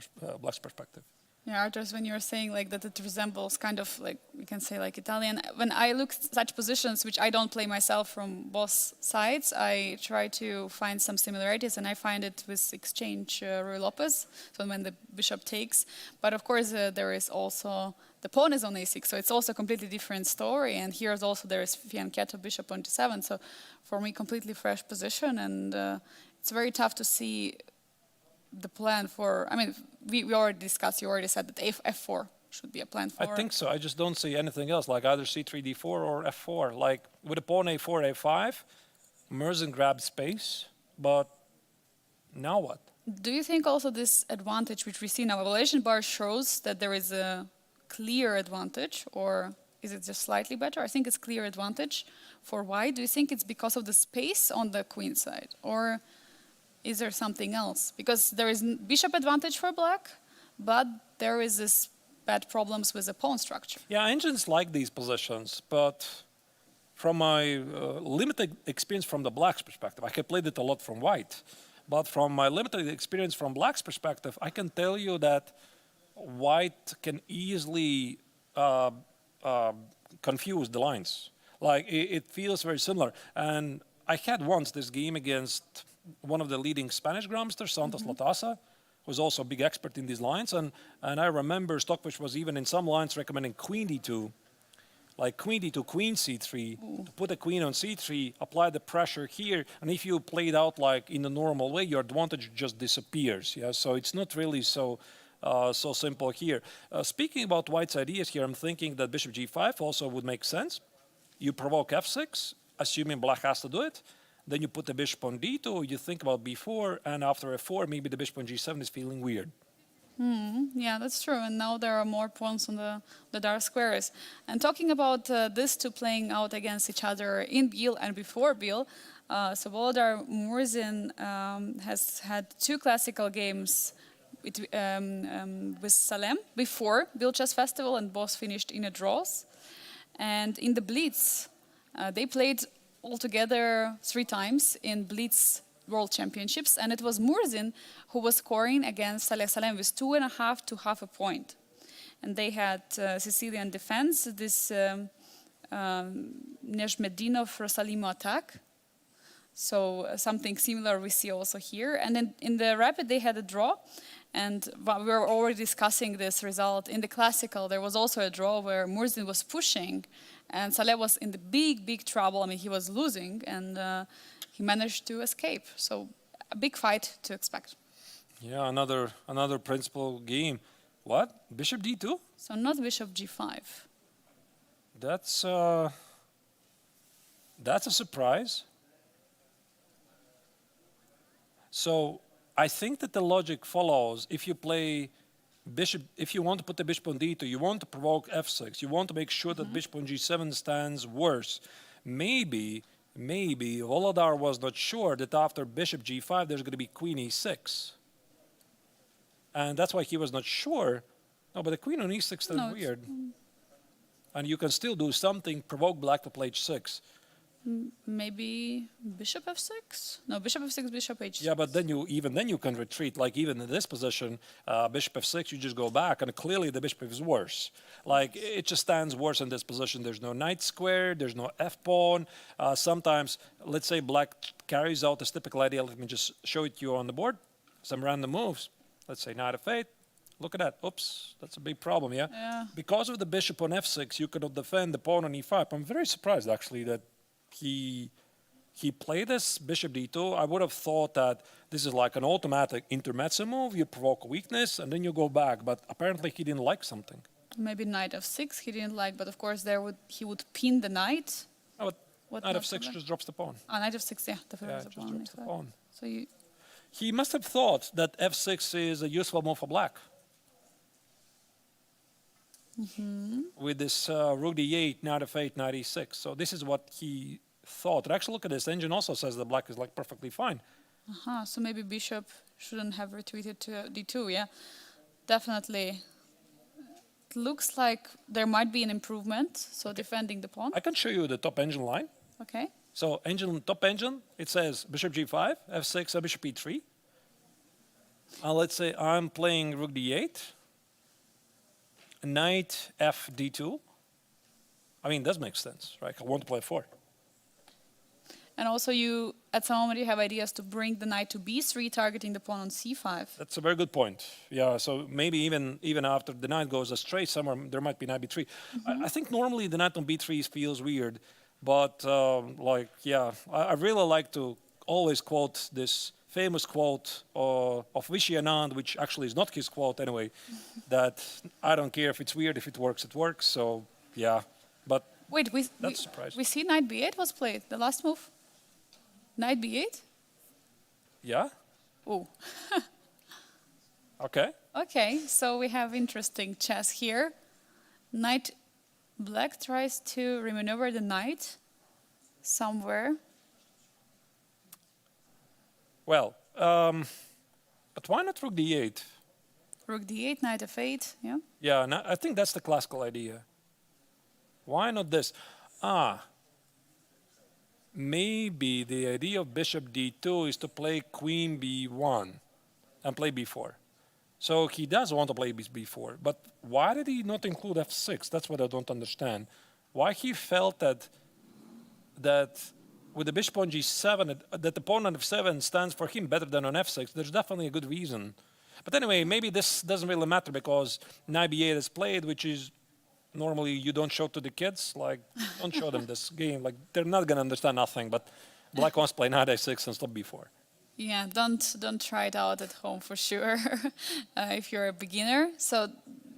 perspective. Yeah, Arturs, when you're saying like that it resembles kind of like, we can say like Italian, when I look at such positions, which I don't play myself from both sides, I try to find some similarities, and I find it with exchange Ruy Lopez, so when the bishop takes. But of course, there is also, the pawn is on a6, so it's also a completely different story, and here's also there is fianchetto bishop on d7, so for me, completely fresh position, and it's very tough to see the plan for, I mean, we already discussed, you already said that f4 should be a plan for. I think so. I just don't see anything else, like either c3, d4 or f4. Like with a pawn a4, a5, Murzin grabbed space, but now what? Do you think also this advantage, which we see now, evaluation bar shows that there is a clear advantage, or is it just slightly better? I think it's clear advantage for white. Do you think it's because of the space on the queen side, or is there something else? Because there is bishop advantage for black, but there is this bad problems with the pawn structure. Yeah, engines like these positions, but from my limited experience from the black's perspective, I have played it a lot from white, but from my limited experience from black's perspective, I can tell you that white can easily confuse the lines. Like it feels very similar. And I had once this game against one of the leading Spanish grandmasters, Santos Latasa, who's also a big expert in these lines. And I remember Stockfish was even in some lines recommending queen d2, like queen d2, queen c3, to put a queen on c3, apply the pressure here. And if you play it out like in the normal way, your advantage just disappears. Yeah, so it's not really so simple here. Speaking about white's ideas here, I'm thinking that bishop g5 also would make sense. You provoke f6, assuming black has to do it. Then you put the bishop on d2, you think about b4, and after f4, maybe the bishop on g7 is feeling weird. Yeah, that's true. And now there are more pawns on the dark squares. And talking about these two playing out against each other in Biel and before Biel, so Volodar Murzin has had two classical games with Salem before Biel Chess Festival, and both finished in a draws. And in the Blitz, they played altogether 3 times in Blitz World Championships, and it was Murzin who was scoring against Salem with 2.5 to half a point. And they had Sicilian defense, this Nejmedinov-Rosalimo attack. So something similar we see also here. And then in the rapid they had a draw, and we were already discussing this result. In the classical there was also a draw where Murzin was pushing, and Salem was in the big trouble. I mean, he was losing, and he managed to escape. So a big fight to expect. Yeah, another principal game. What? Bishop d2? So not bishop g5. That's a surprise. So I think that the logic follows: if you play bishop, if you want to put the bishop on d2, you want to provoke f6, you want to make sure that bishop on g7 stands worse. Maybe Volodar was not sure that after bishop g5 there's going to be queen e6. And that's why he was not sure. No, but the queen on e6 is weird. And you can still do something, provoke black to play h6. Maybe bishop f6? No, bishop f6, bishop h6. Yeah, but then you can retreat. Like even in this position, bishop f6, you just go back, and clearly the bishop is worse. Like it just stands worse in this position. There's no knight square, there's no f pawn. Sometimes, let's say black carries out this typical idea. Let me just show it to you on the board. Some random moves. Let's say knight f8. Look at that. Oops, that's a big problem, yeah? Yeah. Because of the bishop on f6, you cannot defend the pawn on e5. I'm very surprised, actually, that he played this bishop d2. I would have thought that this is like an automatic intermezzo move. You provoke a weakness, and then you go back. But apparently he didn't like something. Maybe knight f6 he didn't like, but of course he would pin the knight. Oh, but knight f6 just drops the pawn. Knight f6, yeah, definitely Yeah, just drops the pawn. So he must have thought that f6 is a useful move for black. With this rook d8, knight f8, knight e6. So this is what he thought. And actually, look at this. The engine also says that black is like perfectly fine. So maybe bishop shouldn't have retreated to d2, yeah? Definitely. It looks like there might be an improvement, so defending the pawn. I can show you the top engine line. Okay. So top engine, it says bishop g5, f6, and bishop e3. Let's say I'm playing rook d8. Knight f d2. I mean, that makes sense, right? I want to play 4. And also you, at some moment, you have ideas to bring the knight to b3, targeting the pawn on c5. That's a very good point. Yeah, so maybe even after the knight goes astray, somewhere there might be knight b3. I think normally the knight on b3 feels weird, but I really like to always quote this famous quote of Vachier-Lagrave, which actually is not his quote anyway, that I don't care if it's weird, if it works, it works. So, yeah, but wait, that's surprising. We see knight b8 was played, the last move. Knight b8? Yeah. Oh. Okay. Okay, so we have interesting chess here. Black tries to remaneuver the knight somewhere. Well, but why not rook d8? Rook d8, knight f8, yeah? Yeah, and I think that's the classical idea. Why not this? Maybe the idea of bishop d2 is to play queen b1 and play b4. So he does want to play b4, but why did he not include f6? That's what I don't understand. Why he felt that with the bishop on g7, that the pawn on f7 stands for him better than on f6. There's definitely a good reason. But anyway, maybe this doesn't really matter because knight b8 is played, which is normally you don't show to the kids. Like, don't show them this game. Like, they're not going to understand nothing. But black wants to play knight a6 and stop b4. Yeah, don't try it out at home for sure if you're a beginner. So,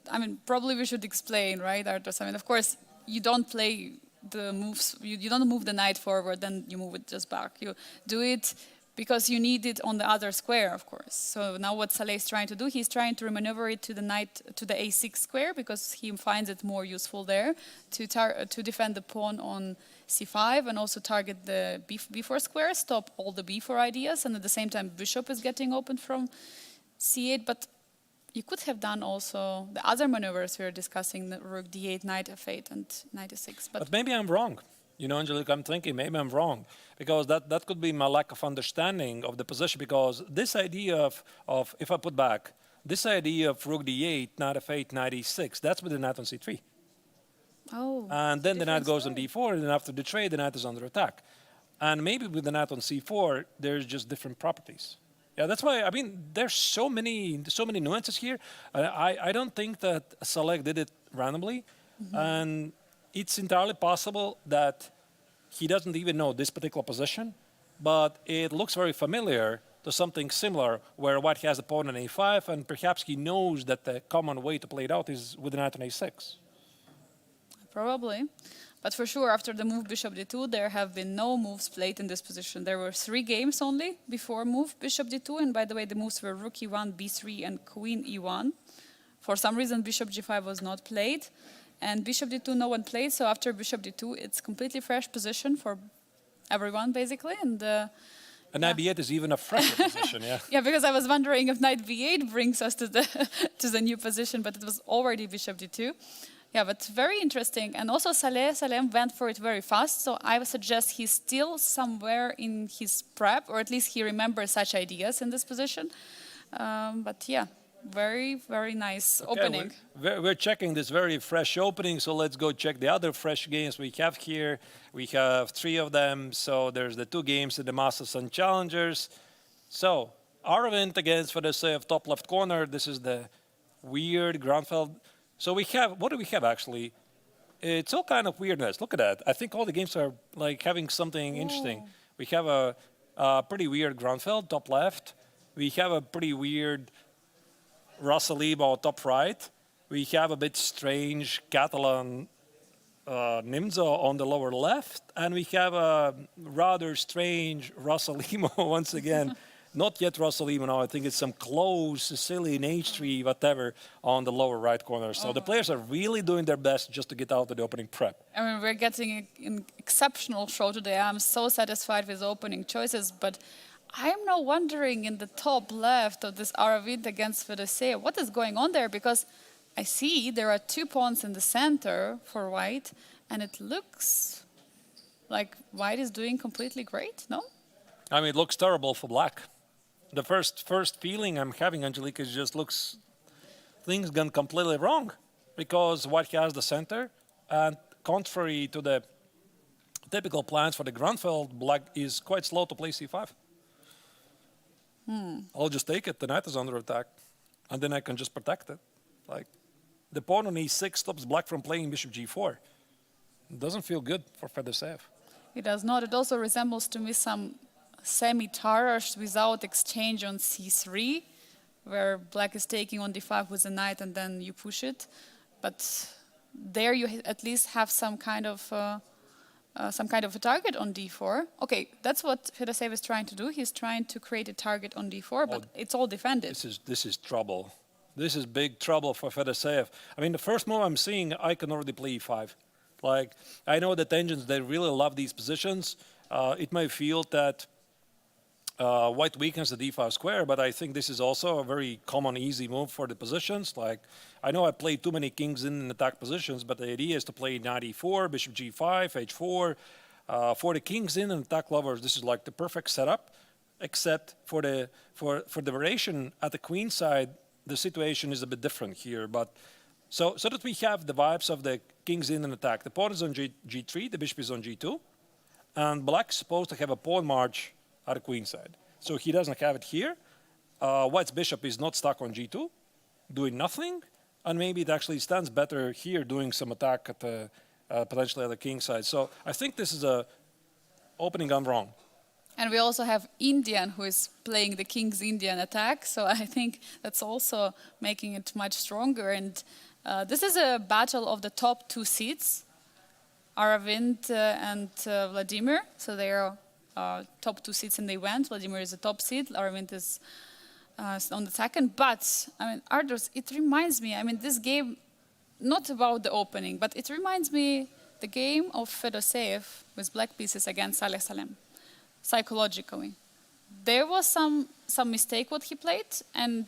I mean, probably we should explain, right, Artos? I mean, of course, you don't play the moves, you don't move the knight forward, then you move it just back. You do it because you need it on the other square, of course. So now what Saleh is trying to do, he's trying to remaneuver it to the knight, to the a6 square, because he finds it more useful there to defend the pawn on c5 and also target the b4 square, stop all the b4 ideas, and at the same time bishop is getting opened from c8. But you could have done also the other maneuvers we were discussing, the rook d8, knight f8, and knight e6. But maybe I'm wrong. You know, Angelique, I'm thinking maybe I'm wrong. Because that could be my lack of understanding of the position. Because this idea of if I put back, this idea of rook d8, knight f8, knight e6, that's with the knight on c3. Oh. And then the knight goes on d4, and then after the trade, the knight is under attack. And maybe with the knight on c4, there's just different properties. Yeah, that's why, I mean, there's so many nuances here. I don't think that Saleh did it randomly. Mm-hmm. And it's entirely possible that he doesn't even know this particular position, but it looks very familiar to something similar where white has a pawn on a5, and perhaps he knows that the common way to play it out is with the knight on a6. Probably. But for sure, after the move bishop d2, there have been no moves played in this position. There were 3 games only before move bishop d2. And by the way, the moves were rook e1, b3, and queen e1. For some reason, bishop g5 was not played. And bishop d2, no one played. So after bishop d2, it's completely fresh position for everyone, basically. And knight b8 is even a fresher position, yeah. Yeah, because I was wondering if knight b8 brings us to the new position, but it was already bishop d2. Yeah, but very interesting. And also Salem went for it very fast, so I would suggest he's still somewhere in his prep, or at least he remembers such ideas in this position. But yeah, very, very nice opening. We're checking this very fresh opening, so let's go check the other fresh games we have here. We have 3 of them, so there's the 2 games in the Masters and Challengers. So, Aravind against Fedoseev, top left corner. This is the weird Grunfeld. So we have, what do we have actually? It's all kind of weirdness. Look at that. I think all the games are like having something interesting. We have a pretty weird Grunfeld, top left. We have a pretty weird Russell-Imo, top right. We have a bit strange Catalan Nimzo on the lower left. And we have a rather strange Russell-Imo once again. Not yet Russell-Imo now. I think it's some close Sicilian H3, whatever, on the lower right corner. So the players are really doing their best just to get out of the opening prep. I mean, we're getting an exceptional show today. I'm so satisfied with opening choices, but I'm now wondering in the top left of this Aravind against Fedoseev, what is going on there? Because I see there are 2 pawns in the center for white, and it looks like white is doing completely great, no? I mean, it looks terrible for black. The first feeling I'm having, Angelique, is just looks things gone completely wrong because white has the center, and contrary to the typical plans for the Grunfeld, black is quite slow to play c5. I'll just take it. The knight is under attack, and then I can just protect it. Like the pawn on e6 stops black from playing bishop g4. It doesn't feel good for Fedoseev. It does not. It also resembles to me some semi-Tarrasch without exchange on c3, where black is taking on d5 with the knight and then you push it. But there you at least have some kind of a target on d4. Okay, that's what Fedoseev is trying to do. He's trying to create a target on d4, but it's all defended. This is trouble. This is big trouble for Fedoseev. I mean, the first move I'm seeing, I can already play e5. Like, I know that Engines, they really love these positions. It may feel that White weakens the d5 square, but I think this is also a very common, easy move for the positions. Like, I know I played too many kings in attack positions, but the idea is to play knight e4, bishop g5, h4. For the kings in and attack lovers, this is like the perfect setup, except for the variation at the queen side, the situation is a bit different here. But so that we have the vibes of the kings in and attack. The pawn is on g3, the bishop is on g2, and black's supposed to have a pawn march at the queen side. So he doesn't have it here. White's bishop is not stuck on g2, doing nothing, and maybe it actually stands better here doing some attack at the potentially at the king side. So I think this is a opening gone wrong. And we also have Indian who is playing the king's Indian attack, so I think that's also making it much stronger. And this is a battle of the top two seeds, Aravind and Vladimir. So they are top two seeds in the event. Vladimir is the top seed, Aravind is on the second. But, I mean, Ardos, it reminds me, I mean, this game, not about the opening, but it reminds me the game of Fedoseev with black pieces against Salem. Psychologically, there was some mistake what he played, and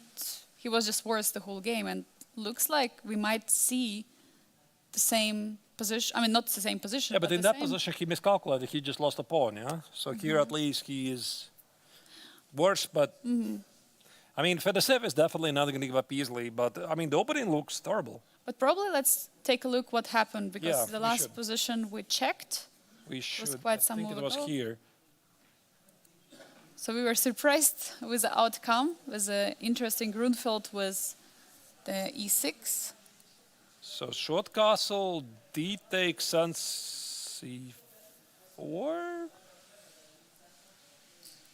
he was just worse the whole game. And looks like we might see the same position. I mean, not the same position. Yeah, but in that position, he miscalculated. He just lost a pawn. Yeah, so here at least he is worse. But I mean, Fedoseev is definitely not going to give up easily. But I mean, the opening looks terrible. But probably let's take a look what happened, because the last position we checked. We should. Was quite some I think it was here. So we were surprised with the outcome. It was an interesting Grunfeld with the e6. So short castle, d takes on c4.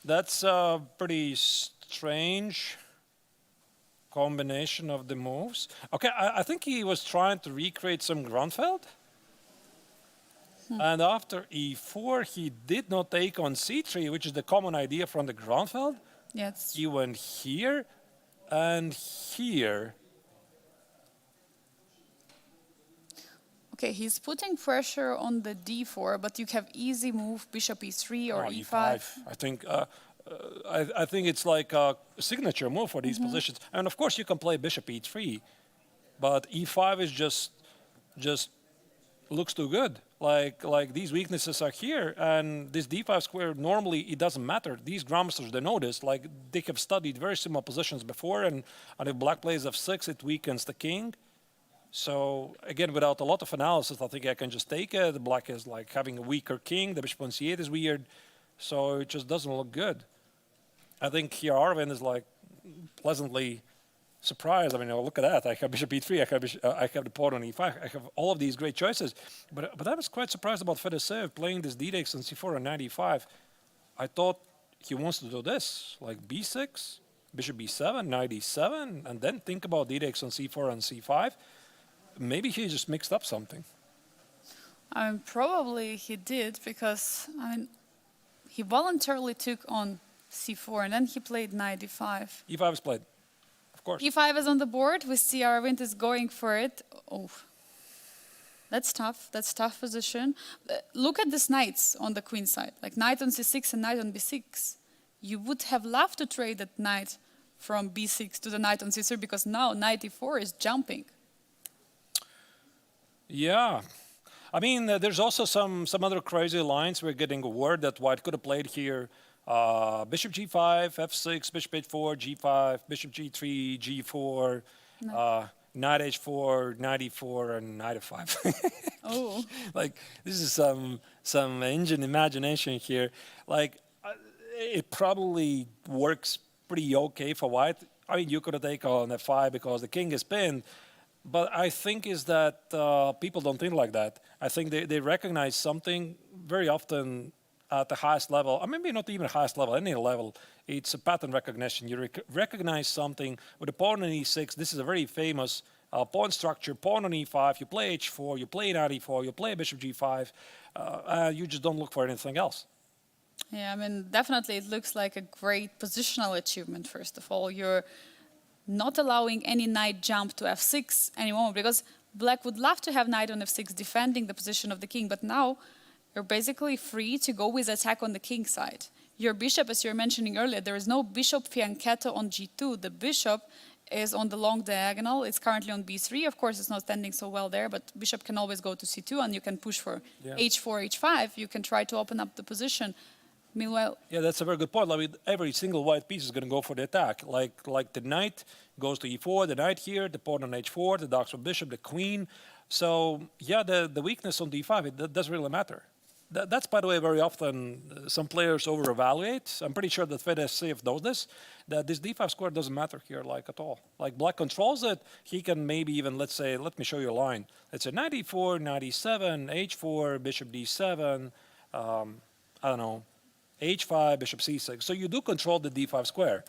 That's a pretty strange combination of the moves. Okay, I think he was trying to recreate some Grunfeld. And after e4, he did not take on c3, which is the common idea from the Grunfeld. Yes. He went here and here. Okay, he's putting pressure on the d4, but you have easy move bishop e3 or e5. I think I think it's like a signature move for these positions. And of course, you can play bishop e3, but e5 is just looks too good. Like these weaknesses are here, and this d5 square, normally it doesn't matter. These grandmasters, they know this. Like, they have studied very similar positions before, and if black plays f6, it weakens the king. So again, without a lot of analysis, I think I can just take it. The black is like having a weaker king. The bishop on c8 is weird, so it just doesn't look good. I think here Aravind is like pleasantly surprised. I mean, look at that. I have bishop e3, I have the pawn on e5. I have all of these great choices. But I was quite surprised about Fedoseev playing this d takes on c4 and knight e5. I thought he wants to do this, like b6, bishop b7, knight e7, and then think about d takes on c4 and c5. Maybe he just mixed up something. I mean, probably he did, because, I mean, he voluntarily took on c4, and then he played knight e5. e5 is played. Of course. e5 is on the board. We see Aravind is going for it. Oh, that's tough. That's tough position. Look at these knights on the queen side, like knight on c6 and knight on b6. You would have loved to trade that knight from b6 to the knight on c3, because now knight e4 is jumping. Yeah. I mean, there's also some other crazy lines. We're getting word that white could have played here. Bishop g5, f6, bishop h4, g5, bishop g3, g4, knight h4, knight e4, and knight f5. Oh. Like, this is some engine imagination here. Like, it probably works pretty okay for white. I mean, you could have taken on f5 because the king is pinned. But I think is that people don't think like that. I think they recognize something very often at the highest level, or maybe not even the highest level, any level. It's a pattern recognition. You recognize something with a pawn on e6. This is a very famous pawn structure. Pawn on e5, you play h4, you play knight e4, you play bishop g5. You just don't look for anything else. Yeah, I mean, definitely it looks like a great positional achievement, first of all. You're not allowing any knight jump to f6 anymore, because black would love to have knight on f6 defending the position of the king, but now you're basically free to go with attack on the king side. your bishop, as you were mentioning earlier, there is no bishop fianchetto on g2. The bishop is on the long diagonal. It's currently on b3. Of course, it's not standing so well there, but bishop can always go to c2, and you can push for h4, h5. You can try to open up the position. Meanwhile... Yeah, that's a very good point. I mean, every single white piece is going to go for the attack. Like the knight goes to e4, the knight here, the pawn on h4, the dark for bishop, the queen. So, yeah, the weakness on d5, it doesn't really matter. That's, by the way, very often some players over-evaluate. I'm pretty sure that Fedoseev knows this, that this d5 square doesn't matter here, at all. Like, black controls it. He can maybe even, let's say, let me show you a line. Let's say knight e4, knight e7, h4, bishop d7, I don't know, h5, bishop c6. So you do control the d5 square,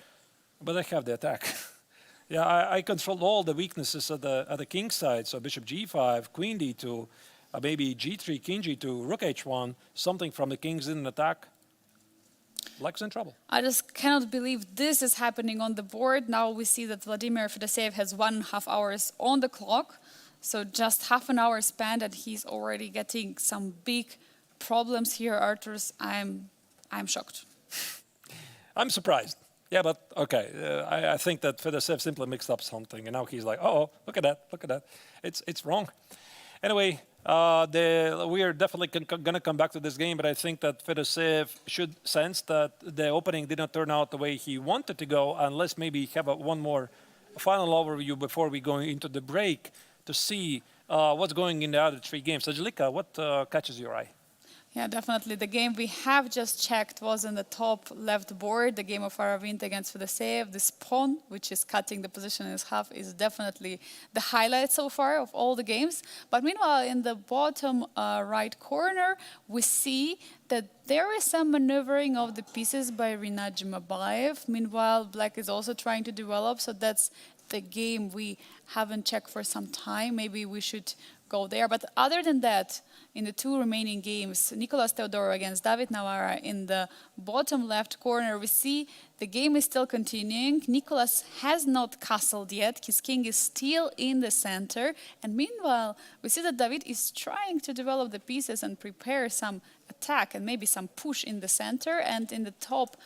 but I have the attack. Yeah, I control all the weaknesses at the king side. So bishop g5, queen d2, maybe g3, king g2, rook h1, something from the kings in attack. Black's in trouble. I just cannot believe this is happening on the board. Now we see that Vladimir Fedoseev has 1.5 hours on the clock. So just half an hour spent, and he's already getting some big problems here, Arturs. I'm shocked. I'm surprised. Yeah, but okay. I think that Fedoseev simply mixed up something, and now he's like, "Oh, look at that! Look at that! It's wrong." Anyway, we are definitely going to come back to this game, but I think that Fedoseev should sense that the opening did not turn out the way he wanted to go, and let's maybe have one more final overview before we go into the break to see what's going in the other 3 games. Angelika, what catches your eye? Yeah, definitely. The game we have just checked was in the top left board, the game of Aravind against Fedoseev. This pawn, which is cutting the position in half, is definitely the highlight so far of all the games. But meanwhile, in the bottom right corner, we see that there is some maneuvering of the pieces by Rinat Jumabayev. Meanwhile, Black is also trying to develop, so that's the game we haven't checked for some time. Maybe we should go there. But other than that, in the 2 remaining games, Nicolas Theodorou against David Navara in the bottom left corner, we see the game is still continuing. Nicolas has not castled yet. His king is still in the center. And meanwhile, we see that David is trying to develop the pieces and prepare some attack and maybe some push in the center. And in the top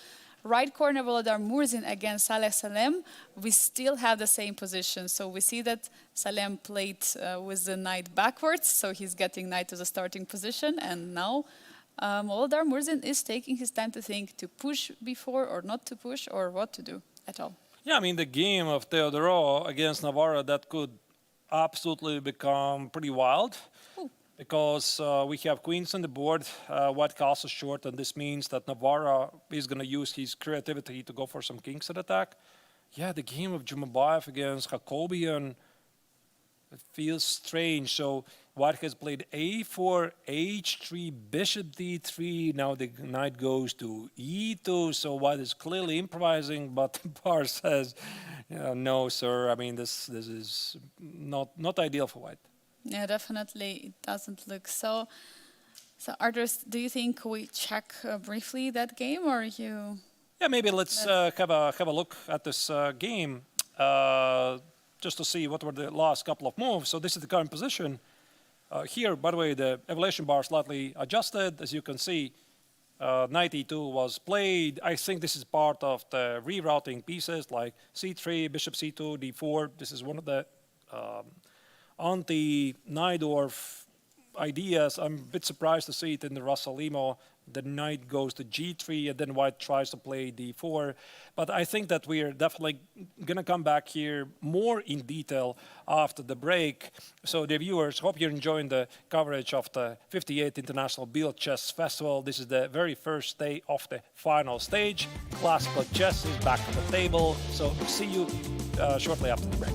right corner, Volodar Murzin against Salem, we still have the same position. So we see that Salem played with the knight backwards, so he's getting knight to the starting position. And now Volodar Murzin is taking his time to think to push before or not to push or what to do at all. Yeah, I mean, the game of Theodorou against Navara, that could absolutely become pretty wild. Ooh. Because we have queens on the board, white castle short, and this means that Navara is going to use his creativity to go for some kings at attack. Yeah, the game of Jumabayev against Hakobyan, it feels strange. So white has played a4, h3, bishop d3. Now the knight goes to e2, so white is clearly improvising, but Bar says, no, sir, I mean, this is not ideal for white. Yeah, definitely it doesn't look so. So, Arturs, do you think we check briefly that game, or you? Yeah, maybe let's have a look at this game just to see what were the last couple of moves. So this is the current position. Here, by the way, the evaluation bar slightly adjusted. As you can see, knight e2 was played. I think this is part of the rerouting pieces like c3, bishop c2, d4. This is one of the anti-Najdorf ideas. I'm a bit surprised to see it in the Rasalimo. The knight goes to g3, and then white tries to play d4. But I think that we are definitely going to come back here more in detail after the break. So the viewers, hope you're enjoying the coverage of the 58th International Biel Chess Festival. This is the very first day of the final stage. Classical chess is back on the table. So see you shortly after the break.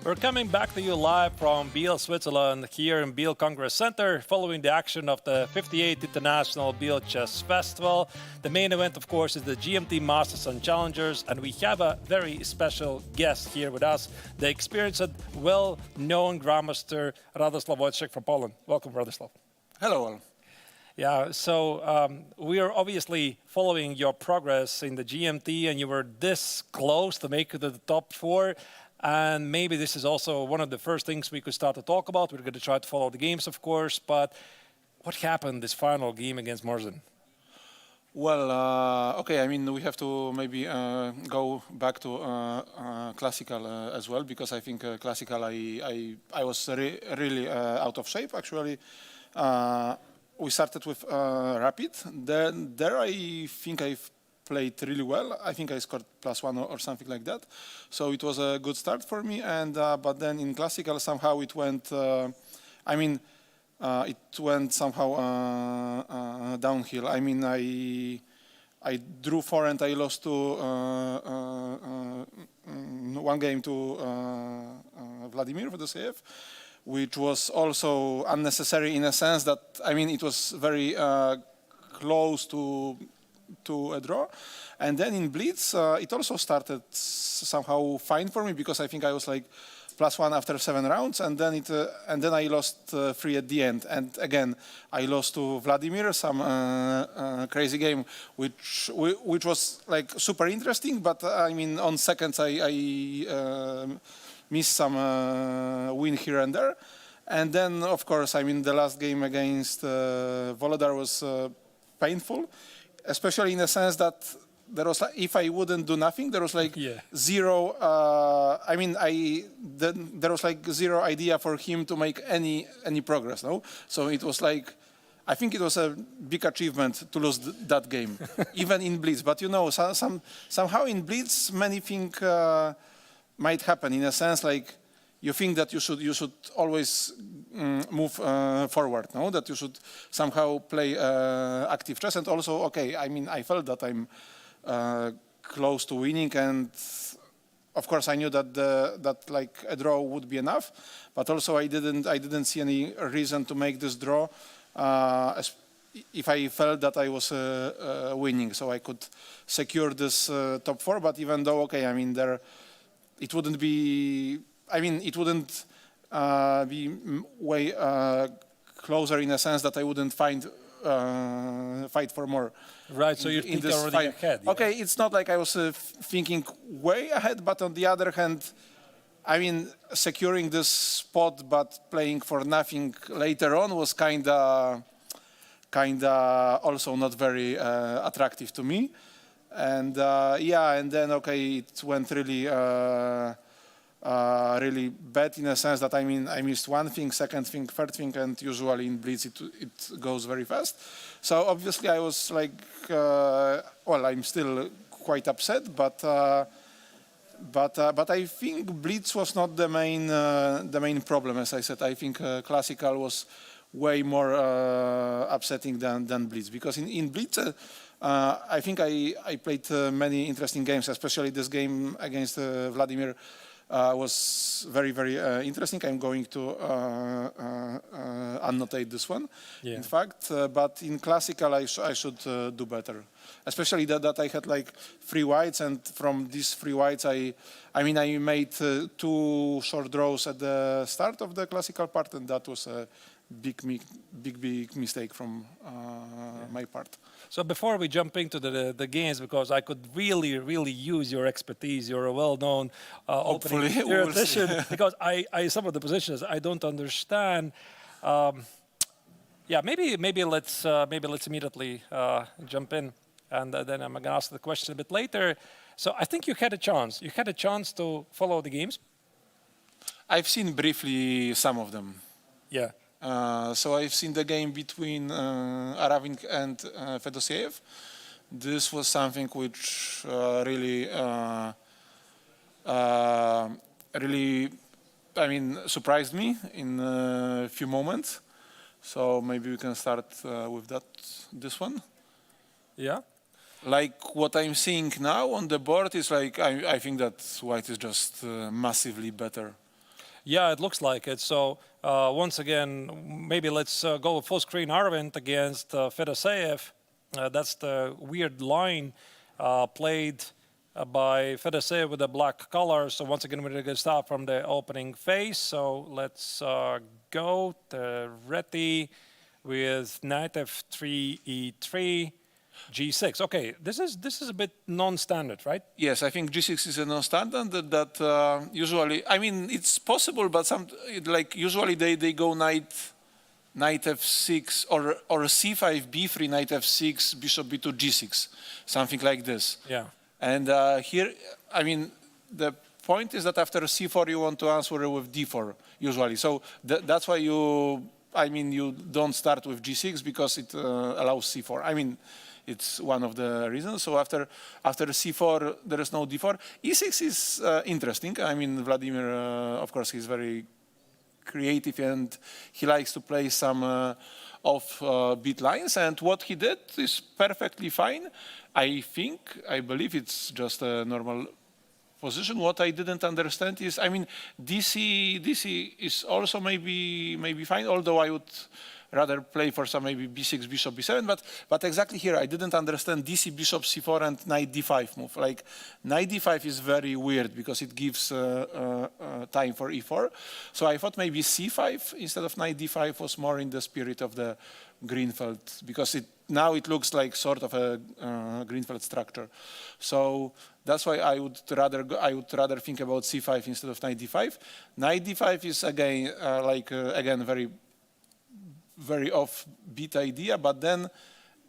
We're coming back to you live from Biel, Switzerland, here in Biel Congress Center, following the action of the 58th International Biel Chess Festival. The main event, of course, is the GMT Masters and Challengers, and we have a very special guest here with us, the experienced, well-known Grandmaster Radoslav Wojciech from Poland. Welcome, Radoslav. Hello all. Yeah, so we are obviously following your progress in the GMT, and you were this close to make it to the top 4. And maybe this is also one of the first things we could start to talk about. We're going to try to follow the games, of course, but what happened this final game against Murzin? Well, okay, I mean, we have to maybe go back to classical as well, because I think classical I was really out of shape, actually. We started with rapid. There I think I've played really well. I think I scored +1 or something like that. So it was a good start for me. And but then in classical somehow it went. It went somehow downhill. I mean, I drew 4 and I lost to 1 game to Vladimir Fedoseev, which was also unnecessary in a sense that, I mean, it was very close to a draw. And then in Blitz, it also started somehow fine for me, because I think I was like +1 after 7 rounds, and then I lost 3 at the end. And again, I lost to Vladimir, some crazy game, which was like super interesting. But I mean, on seconds, I missed some win here and there. And then, of course, I mean, the last game against Volodar was painful, especially in the sense that there was, like, if I wouldn't do nothing, there was like zero. I mean, there was like zero idea for him to make any progress. No, so it was like, I think it was a big achievement to lose that game, even in Blitz. But you know, somehow in Blitz, many things might happen. In a sense, like you think that you should always move forward. No, that you should somehow play active chess. And also, okay, I mean, I felt that I'm close to winning, and of course I knew that like a draw would be enough, but also I didn't see any reason to make this draw if I felt that I was winning, so I could secure this top 4. But even though, okay, I mean, it wouldn't be, I mean, it wouldn't be way closer in a sense that I wouldn't fight for more. Right, so you're already ahead. Okay, it's not like I was thinking way ahead, but on the other hand, I mean, securing this spot but playing for nothing later on was kinda also not very attractive to me. And yeah, and then okay, it went really really bad in a sense that, I mean, I missed 1 thing, 2nd thing, 3rd thing, and usually in Blitz it goes very fast. So obviously I was like, well, I'm still quite upset, but I think Blitz was not the main problem. As I said, I think classical was way more upsetting than Blitz, because in Blitz I think I played many interesting games, especially this game against Vladimir. Was very, very interesting. I'm going to annotate this one, in fact. But in classical, I should do better. Especially that I had like 3 whites, and from these 3 whites, I mean, I made 2 short draws at the start of the classical part, and that was a big mistake from my part. So before we jump into the games, because I could really use your expertise, you're a well-known opening theoretician, because I some of the positions I don't understand. Yeah, maybe let's immediately jump in, and then I'm going to ask the question a bit later. So I think you had a chance. You had a chance to follow the games. I've seen briefly some of them. Yeah. So I've seen the game between Aravind and Fedoseev. This was something which really, I mean, surprised me in a few moments. So maybe we can start with this one. Yeah. Like what I'm seeing now on the board is like, I think that white is just massively better. Yeah, it looks like it. So once again, maybe let's go full screen Aravind against Fedoseev. That's the weird line played by Fedoseev with the black color. So once again, we're going to start from the opening phase. So let's go to ready with knight f3, e3, g6. Okay, this is a bit non-standard, right? Yes, I think G6 is a non-standard that usually, I mean, it's possible, but usually they go knight f6 or c5, b3, knight f6, bishop b2, g6, something like this. Yeah. And here, I mean, the point is that after c4 you want to answer with d4 usually. So that's why you don't start with g6 because it allows c4. I mean, it's one of the reasons. So after c4, there is no d4. e6 is interesting. I mean, Vladimir, of course, he's very creative and he likes to play some off-beat lines. And what he did is perfectly fine. I believe it's just a normal position. What I didn't understand is, I mean, DC is also maybe fine, although I would rather play for some maybe b6, bishop b7, but exactly here I didn't understand DC, bishop c4 and knight d5 move. Like knight d5 is very weird because it gives time for e4. So I thought maybe c5 instead of knight d5 was more in the spirit of the Greenfeld because now it looks like sort of a Greenfeld structure. So that's why I would rather think about c5 instead of knight d5. Knight d5 is again again very off-beat idea, but then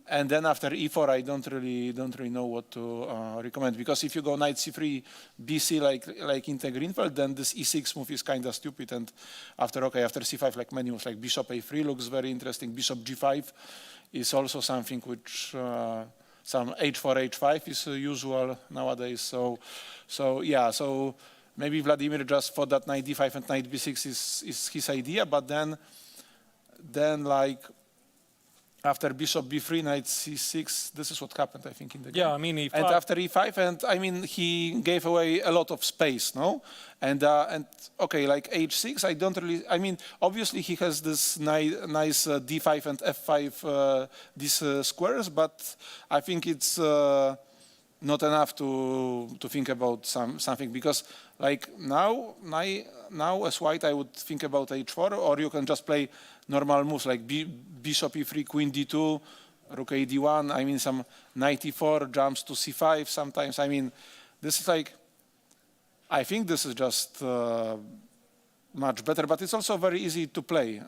after e4 I don't really know what to recommend, because if you go knight c3 bc like in the Greenfeld, then this e6 move is kind of stupid, and after c5 like many moves like bishop a3 looks very interesting. Bishop g5 is also something which some h4 h5 is usual nowadays. So yeah, so maybe Vladimir just thought that knight d5 and knight b6 is his idea, but then like after bishop b3, knight c6, this is what happened, I think, in the game. Yeah, I mean, e5. And after e5, and I mean, he gave away a lot of space, no? And okay, like h6, I don't really, I mean, obviously he has this nice d5 and f5, these squares, but I think it's not enough to think about something, because like now as white, I would think about h4, or you can just play normal moves like bishop e3, queen d2, rook a d1. I mean, some knight e4 jumps to c5 sometimes. I mean, this is like, I think this is just much better, but it's also very easy to play.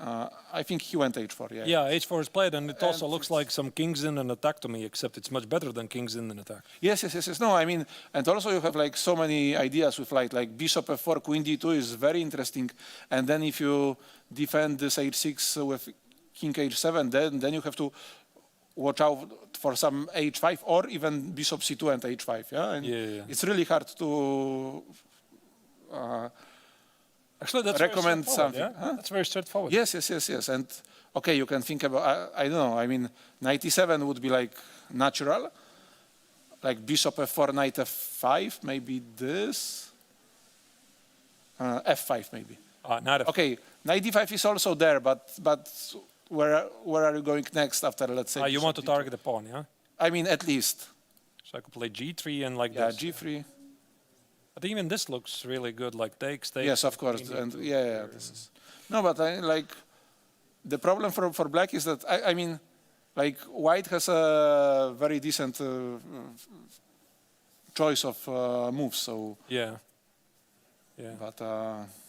I think he went h4, yeah. Yeah, h4 is played, and it also looks like some kings in an attack to me, except it's much better than kings in an attack. Yes. No, I mean, and also you have like so many ideas with like bishop f4, queen d2 is very interesting, and then if you defend this h6 with king h7, then you have to watch out for some h5 or even bishop c2 and h5. Yeah, and it's really hard to actually that's recommend something. Yeah? Huh? That's very straightforward. Yes. And okay, you can think about, I don't know, I mean, knight e7 would be like natural, like bishop f4, knight f5, maybe this, f5 maybe. Okay, knight d5 is also there, but where are you going next after, let's say? You want to target the pawn, yeah? I mean, at least. So I could play g3 and like this. Yeah, g3. But even this looks really good, like takes. Yes, of course, and yeah, this is. No, but like the problem for black is that I mean, like white has a very decent choice of moves, so. Yeah. But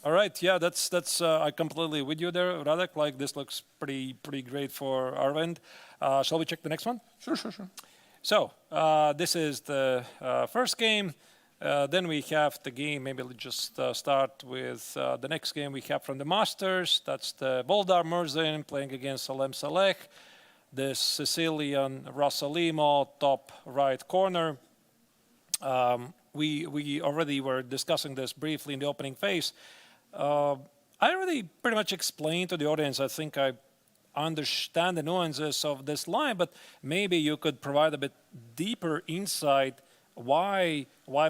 all right, yeah, that's I completely with you there, Radek. Like this looks pretty great for Aravind. Shall we check the next one? Sure. So this is the first game. Then we have the game. Maybe let's just start with the next game we have from the Masters. That's the Boldar Murzin playing against Salem Saleh. The Sicilian Rossalimo, top right corner. We already were discussing this briefly in the opening phase. I already pretty much explained to the audience. I think I understand the nuances of this line, but maybe you could provide a bit deeper insight why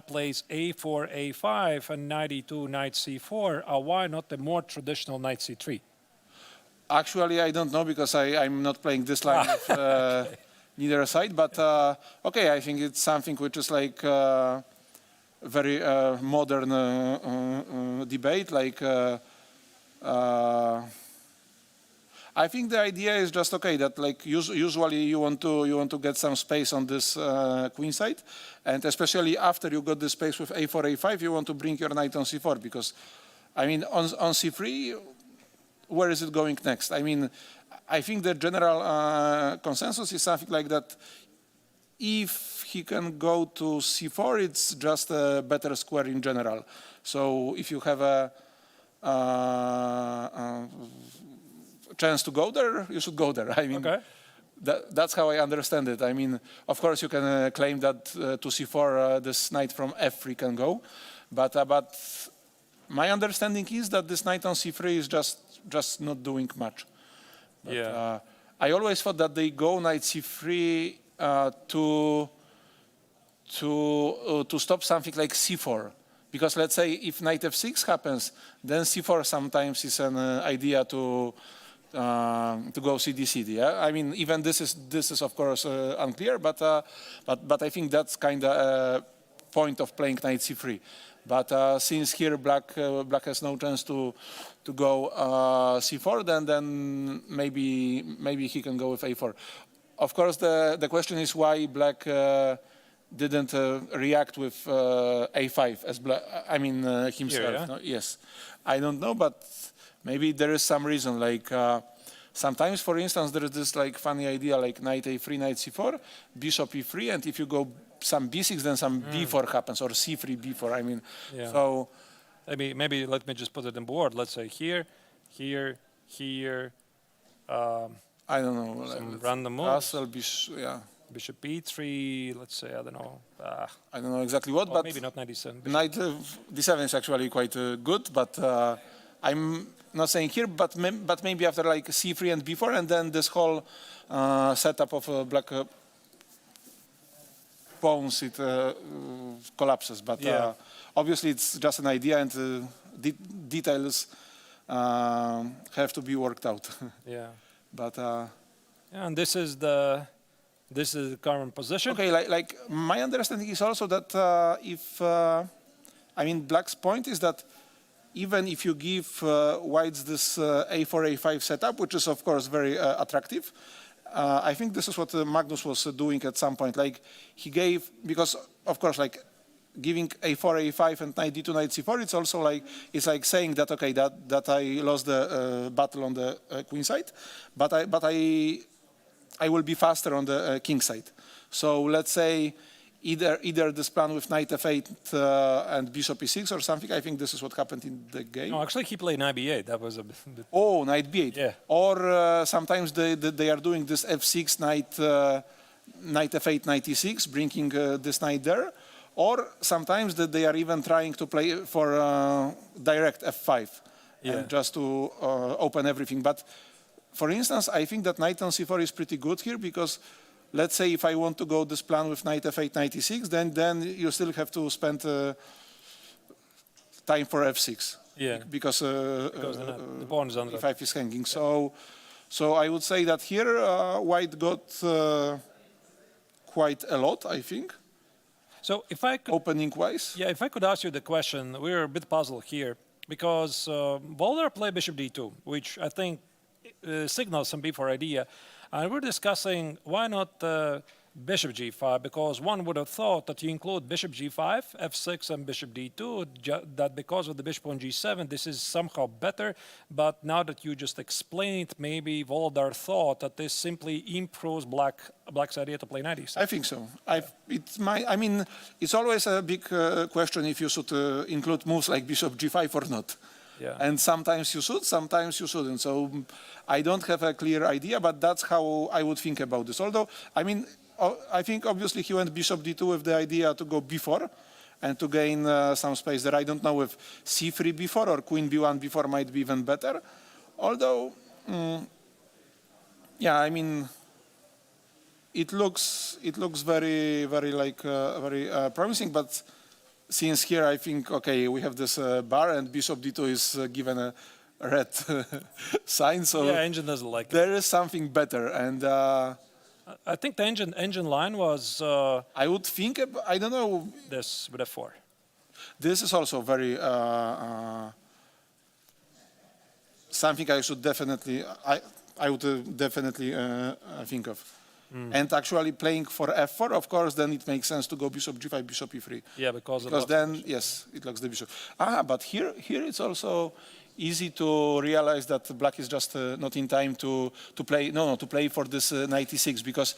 plays a4, a5, and knight e2, knight c4, or why not the more traditional knight c3? Actually, I don't know because I'm not playing this line with neither side. But okay, I think it's something which is like very modern debate. Like I think the idea is just okay that like usually you want to get some space on this queen side, and especially after you got the space with a4, a5, you want to bring your knight on c4 because I mean on c3. Where is it going next? I mean, I think the general consensus is something like that. If he can go to c4, it's just a better square in general. So if you have a chance to go there, you should go there. I mean, Okay. That's how I understand it. I mean, of course, you can claim that to c4 this knight from f3 can go, but my understanding is that this knight on c3 is just not doing much. But, Yeah. I always thought that they go knight c3 to stop something like c4, because let's say if knight f6 happens, then c4 sometimes is an idea to go cd-cd. Yeah? I mean, even this is of course unclear, but I think that's kind of a point of playing knight c3. But since here black has no chance to go c4, then maybe he can go with a4. Of course, the question is why black didn't react with a5 as black. I mean himself. Here, yeah? No? Yes, I don't know, but maybe there is some reason. Like sometimes, for instance, there is this like funny idea like knight a3, knight c4, bishop e3, and if you go some b6, then some b4 happens, or c3, b4. I mean, Yeah. so Maybe let me just put it on board. Let's say here, here, here, I don't know. some random moves. Castle, bishop, yeah. Bishop e3. Let's say I don't know. I don't know exactly what, Well, but maybe not knight d7. knight d7 is actually quite good. But I'm not saying here, but maybe after like c3 and b4, and then this whole setup of black pawns, it collapses. But Yeah. obviously, it's just an idea, and details have to be worked out. Yeah. But Yeah, and this is the current position. okay, like my understanding is also that if I mean black's point is that even if you give whites this a4, a5 setup, which is of course very attractive, I think this is what Magnus was doing at some point. Like he gave, because of course, like giving a4, a5, and knight d2, knight c4, it's also like saying that okay, that I lost the battle on the queen side, but I will be faster on the king side. So let's say either this plan with knight f8 and bishop e6 or something. I think this is what happened in the game. No, actually, he played knight b8. That was a bit. Oh, knight b8. Yeah. Or sometimes they are doing this f6, knight f8, knight e6, bringing this knight there. Or sometimes they are even trying to play for direct f5, Yeah. and just to open everything. But for instance, I think that knight on c4 is pretty good here because let's say if I want to go this plan with knight f8, knight e6, then you still have to spend time for f6. Yeah. Because the pawn is under. e5 is hanging. So I would say that here white got quite a lot, I think, So if I could, opening-wise. yeah, if I could ask you the question, we're a bit puzzled here because Volder played bishop d2, which I think signals some b4 idea, and we're discussing why not bishop g5, because one would have thought that you include bishop g5, f6, and bishop d2, that because of the bishop on g7, this is somehow better. But now that you just explained, maybe Volodar thought that this simply improves black's idea to play knight e6. I think so. I mean, it's always a big question if you should include moves like bishop g5 or not. Yeah. And sometimes you should, sometimes you shouldn't. So I don't have a clear idea, but that's how I would think about this. Although, I mean, I think obviously he went bishop d2 with the idea to go b4 and to gain some space there. I don't know if c3 b4 or queen b1 b4 might be even better. Although, yeah, I mean, it looks very very promising, but since here I think okay we have this bar and bishop d2 is given a red sign, so Yeah, engine doesn't like it. there is something better, and I think the engine line was I would think I don't know. this with f4. This is also very something I should definitely I would definitely think of. And actually playing for f4, of course, then it makes sense to go bishop g5, bishop e3. Yeah, because Then yes, it locks the bishop. But here it's also easy to realize that black is just not in time to play. No, to play for this knight e6 because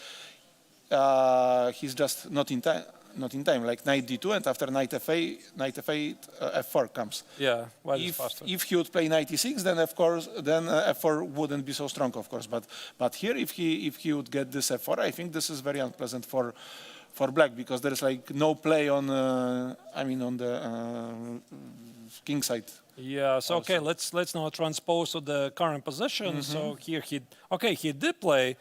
he's just not in time. Not in time, like knight d2, and after knight f8, f4 comes. Yeah, white is faster. If he would play knight e6, then of course, then f4 wouldn't be so strong, of course. But here, if he would get this f4, I think this is very unpleasant for black because there is like no play on on the king side. Yeah. So okay, let's now transpose to the current position. So here he did play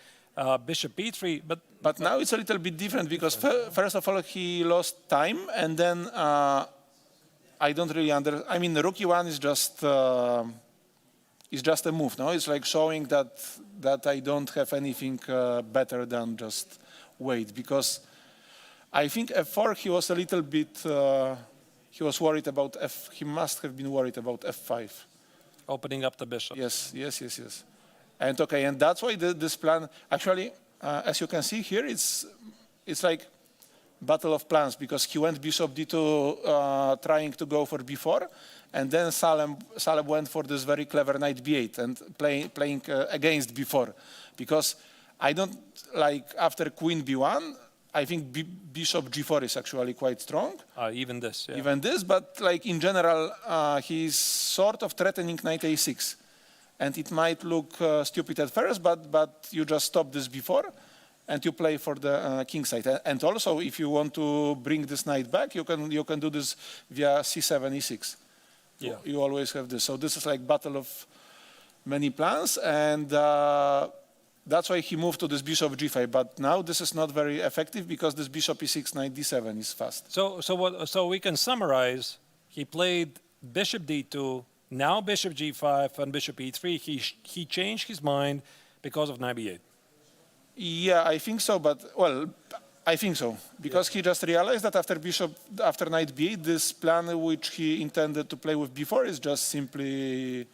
bishop e3, But now it's a little bit different because first of all he lost time, and then I don't really I mean, the rook e1 is just a move. No, it's like showing that I don't have anything better than just wait, because I think f4 he was a little bit he was worried about he must have been worried about f5. opening up the bishop. Yes. And okay, and that's why this plan actually, as you can see here, it's like battle of plans because he went bishop d2 trying to go for b4, and then Salem went for this very clever knight b8 and playing against b4, because I don't like after queen b1. I think bishop g4 is actually quite strong. Even this. Yeah. Even this, but like in general, he's sort of threatening knight a6. And it might look stupid at first, but you just stop this before, and you play for the king side. And also, if you want to bring this knight back, you can do this via c7, e6. Yeah. You always have this. So this is like battle of many plans, and that's why he moved to this bishop g5. But now this is not very effective because this bishop e6, knight d7 is fast. So we can summarize. He played bishop d2. Now bishop g5 and bishop e3, he changed his mind because of knight b8. Yeah, I think so, but well, I think so because he just realized that after knight b8, this plan which he intended to play with before is just simply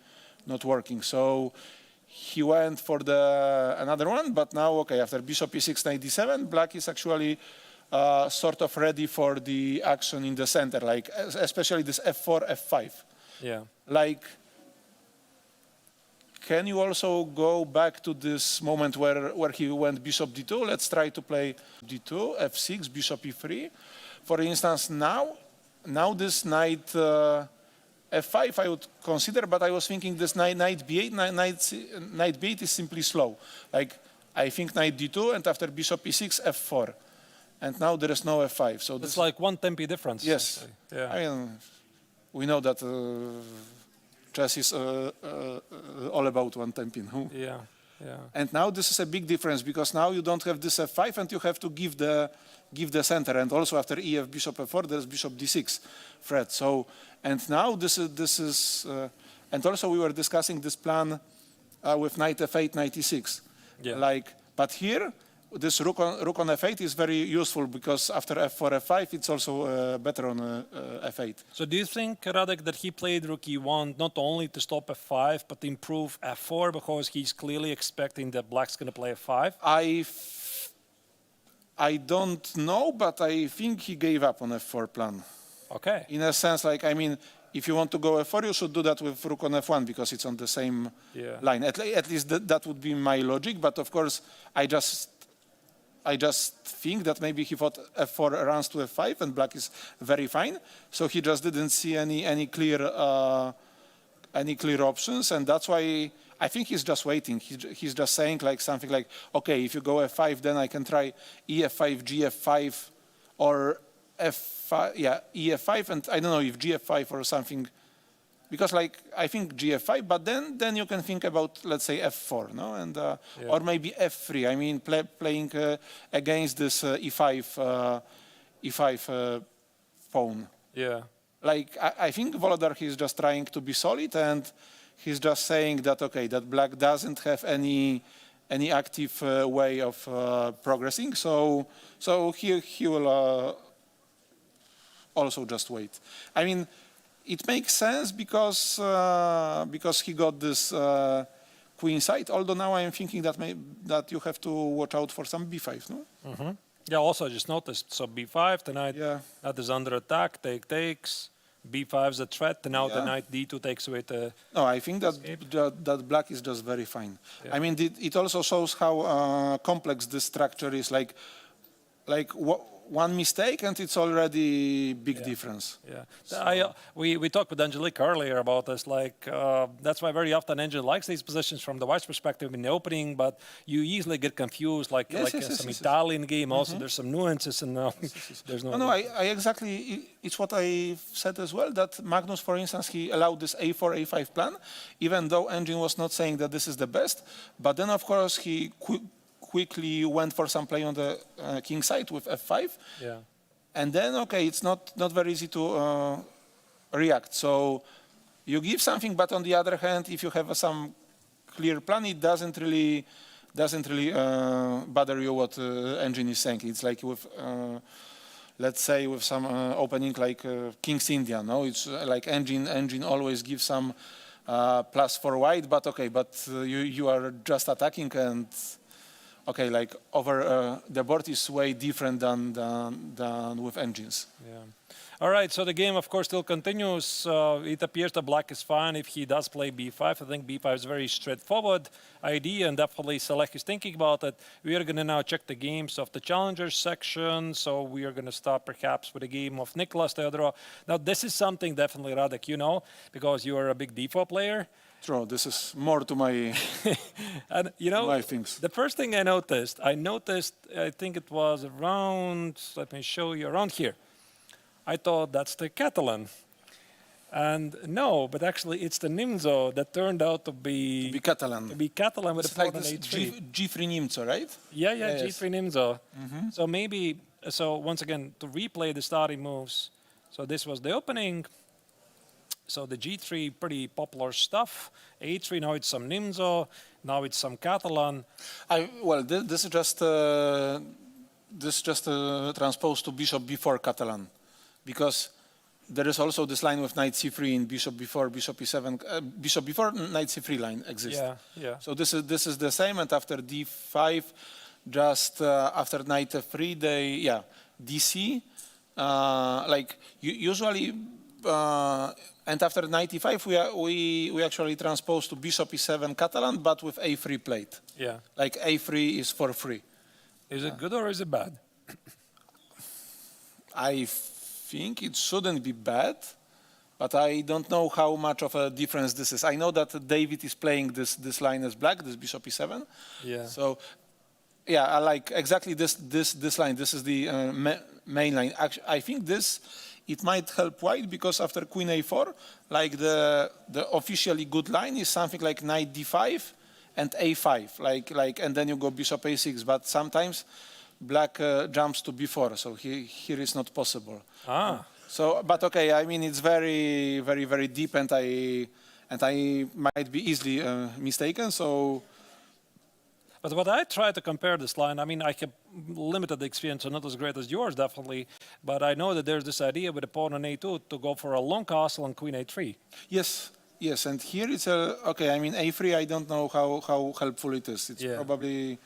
not working. So he went for another one, but now okay, after bishop e6, knight d7, black is actually sort of ready for the action in the center, like especially this f4, f5. Yeah. Like, can you also go back to this moment where he went bishop d2? Let's try to play d2, f6, bishop e3. For instance, now this knight f5 I would consider, but I was thinking this knight b8, knight b8 is simply slow. Like, I think knight d2 and after bishop e6, f4. And now there is no f5. So it's like one tempi difference. Yes. Yeah. I mean, we know that chess is all about one tempi. No? Yeah. And now this is a big difference because now you don't have this f5 and you have to give the center. And also after ef bishop f4, there's bishop d6 threat. So and now this is and also we were discussing this plan with knight f8, knight e6. Yeah. Like, but here this rook on f8 is very useful because after f4, f5, it's also better on f8. So do you think, Radek, that he played rook e1 not only to stop f5, but to improve f4 because he's clearly expecting that black's going to play f5? I don't know, but I think he gave up on f4 plan. Okay. In a sense, like, I mean, if you want to go f4, you should do that with rook on f1 because it's on the same line. At least that would be my logic. But of course, I just think that maybe he thought f4 runs to f5 and black is very fine. So he just didn't see any clear options, and that's why I think he's just waiting. He's just saying like something like, okay, if you go f5, then I can try ef5, gf5, or f5, yeah, ef5, and I don't know if gf5 or something because like I think gf5, but then you can think about, let's say, f4, no, and or maybe f3. I mean, playing against this e5 pawn. Yeah. Like I think Volodar, he's just trying to be solid, and he's just saying that okay, that black doesn't have any active way of progressing, so he will also just wait. I mean, it makes sense because he got this queen side. Although now I am thinking that you have to watch out for some b5, no? Mm-hmm. Yeah. Also, I just noticed. So b5 tonight. Yeah. That is under attack. Takes. b5 is a threat. And now the knight d2 takes away the. No, I think that black is just very fine. Yeah. I mean, it also shows how complex this structure is. Like one mistake and it's already big difference. Yeah, So. we talked with Angelique earlier about this. Like that's why very often Angel likes these positions from the white's perspective in the opening, but you easily get confused. Like some Italian game. Also, there's some nuances, and there's no. No, I exactly. It's what I said as well. That Magnus, for instance, he allowed this a4 a5 plan, even though Engine was not saying that this is the best. But then, of course, he quickly went for some play on the king side with f5. Yeah. And then, okay, it's not very easy to react. So you give something, but on the other hand, if you have some clear plan, it doesn't really bother you what Engine is saying. It's like with, let's say, with some opening like King's India. No, it's like Engine always gives some plus for white, but okay, but you are just attacking and. Okay, like over the board is way different than with Engines. Yeah. All right, so the game, of course, still continues. It appears that black is fine if he does play b5. I think b5 is a very straightforward idea, and definitely Saleh is thinking about it. We are going to now check the games of the challengers section. So we are going to start perhaps with a game of Nicholas Theodorou. Now, this is something definitely, Radek, you know, because you are a big d4 player. True, this is more to my and you know, my things. The first thing I noticed, I think it was around, let me show you, around here. I thought that's the Catalan. And no, but actually it's the Nimzo that turned out to be Catalan. To be Catalan with it's a pawn like on this a3. G3 Nimzo, right? Yeah, yes. G3 Nimzo. So maybe, so once again, to replay the starting moves. So this was the opening. So the G3, pretty popular stuff. A3, now it's some Nimzo. Now it's some Catalan. Well, this is just transposed to bishop b4 Catalan, because there is also this line with knight c3 in bishop b4, bishop e7, bishop b4, knight c3 line exists. Yeah. So this is the same, and after d5, just after knight f3, dc, like usually. And after knight e5, we actually transpose to bishop e7 Catalan, but with a3 plate. Yeah. Like a3 is for free. Is it good or is it bad? I think it shouldn't be bad, but I don't know how much of a difference this is. I know that David is playing this line as black, this bishop e7. Yeah. So, yeah, I like exactly this line. This is the main line. Actually, I think this. It might help white because after queen a4, like the officially good line is something like knight d5 and a5, like and then you go bishop a6. But sometimes black jumps to b4, so here is not possible. So, but okay, I mean it's very, very, very deep, and I might be easily mistaken. So. But what I try to compare this line, I mean, I have limited experience, so not as great as yours, definitely. But I know that there's this idea with a pawn on a2 to go for a long castle on queen a3. Yes, and here it's okay. I mean, a3. I don't know how helpful it is. It's probably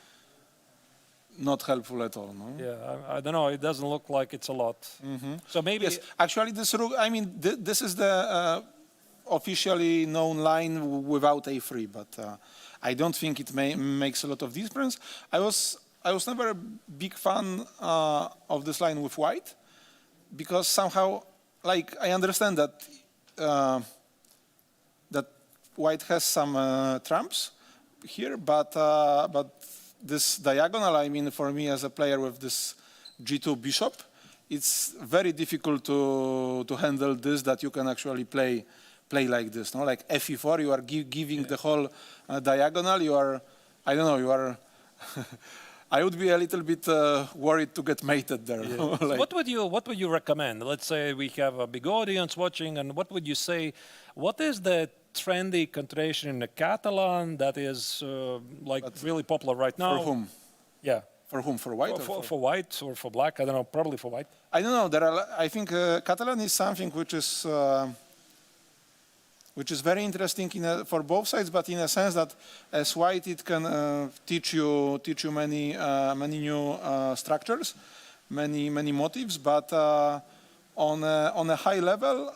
not helpful at all. No? Yeah, I don't know. It doesn't look like it's a lot. So maybe. Yes, actually, this rook. I mean, this is the officially known line without a3, but. I don't think it makes a lot of difference. I was never a big fan of this line with white, because somehow, like, I understand that that white has some trumps here, but this diagonal, I mean, for me as a player with this g2 bishop, it's very difficult to handle this, that you can actually play play like this. No, like fe4, you are giving the whole diagonal. You are, I don't know, you are. I would be a little bit worried to get mated there. Yeah. Like, So what would you recommend? Let's say we have a big audience watching, and what would you say? What is the trendy continuation in the Catalan that is really popular right now? for whom? Yeah. For whom? For white? For white or for black? I don't know. Probably for white. I don't know. There are. I think Catalan is something which is very interesting for both sides, but in a sense that as white it can teach you many new structures, many motifs, but on a high level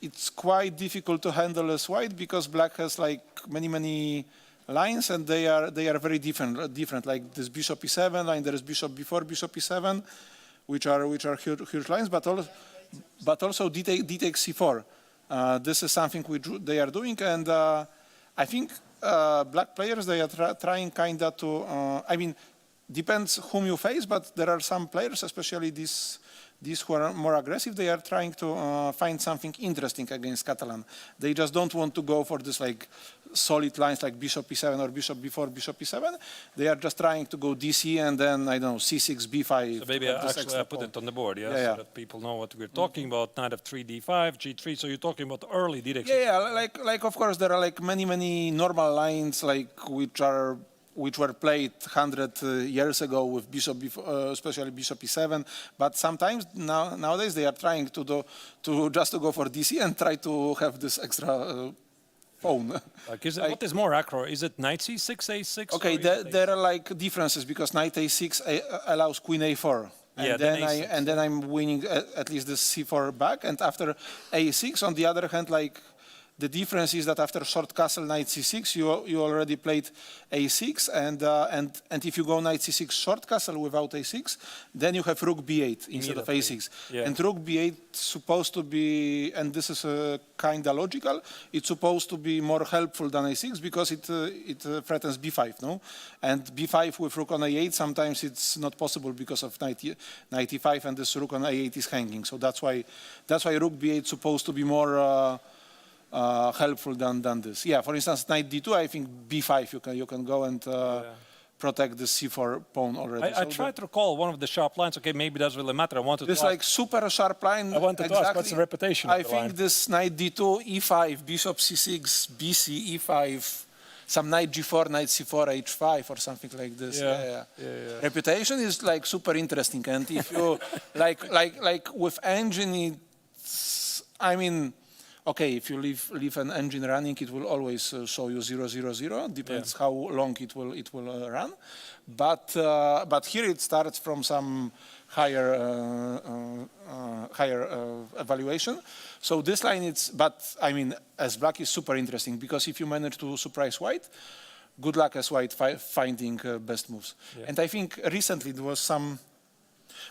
it's quite difficult to handle as white because black has like many lines and they are very different. Like this bishop e7 line, there is bishop b4, bishop e7, which are huge lines, but also d takes c4. This is something which they are doing, and I think black players, they are trying kinda to. I mean, depends whom you face, but there are some players, especially these who are more aggressive. They are trying to find something interesting against Catalan. They just don't want to go for this like solid lines like bishop e7 or bishop b4, bishop e7. They are just trying to go dc and then I don't know c6, b5. So maybe I put it on the board, yeah, so that people know what we're talking about. Knight f3, d5, g3. So you're talking about early directions. Yeah, like of course there are like many normal lines like which were played 100 years ago with bishop, especially bishop e7. But sometimes nowadays they are trying to go for dc and try to have this extra pawn. What is more accurate? Is it knight c6, a6? Okay, there are like differences because knight a6 allows queen a4. And then I'm winning at least the c4 back. And after a6, on the other hand, like the difference is that after short castle knight c6, you already played a6, and if you go knight c6 short castle without a6, then you have rook b8 instead of a6. Yeah. And rook b8 supposed to be, and this is kinda logical, it's supposed to be more helpful than a6 because it threatens b5, no? And b5 with rook on a8 sometimes it's not possible because of knight e5, and this rook on a8 is hanging. So that's why rook b8 is supposed to be more helpful than this. Yeah, for instance, knight d2, I think b5 you can go and protect the c4 pawn already. I tried to recall one of the sharp lines. Okay, maybe it doesn't really matter. I wanted this to like super sharp line. I wanted to ask what's the reputation of I the think line? this knight d2, e5, bishop c6, bc, e5, some knight g4, knight c4, h5 or something like this. Yeah. Reputation is like super interesting, and if you like with engine, it's, I mean. Okay, if you leave an engine running, it will always show you 0, 0, 0. Depends how long it will run. But here it starts from some higher evaluation. So this line, but I mean, as black is super interesting because if you manage to surprise white, good luck as white finding best moves. Yeah. And I think recently there was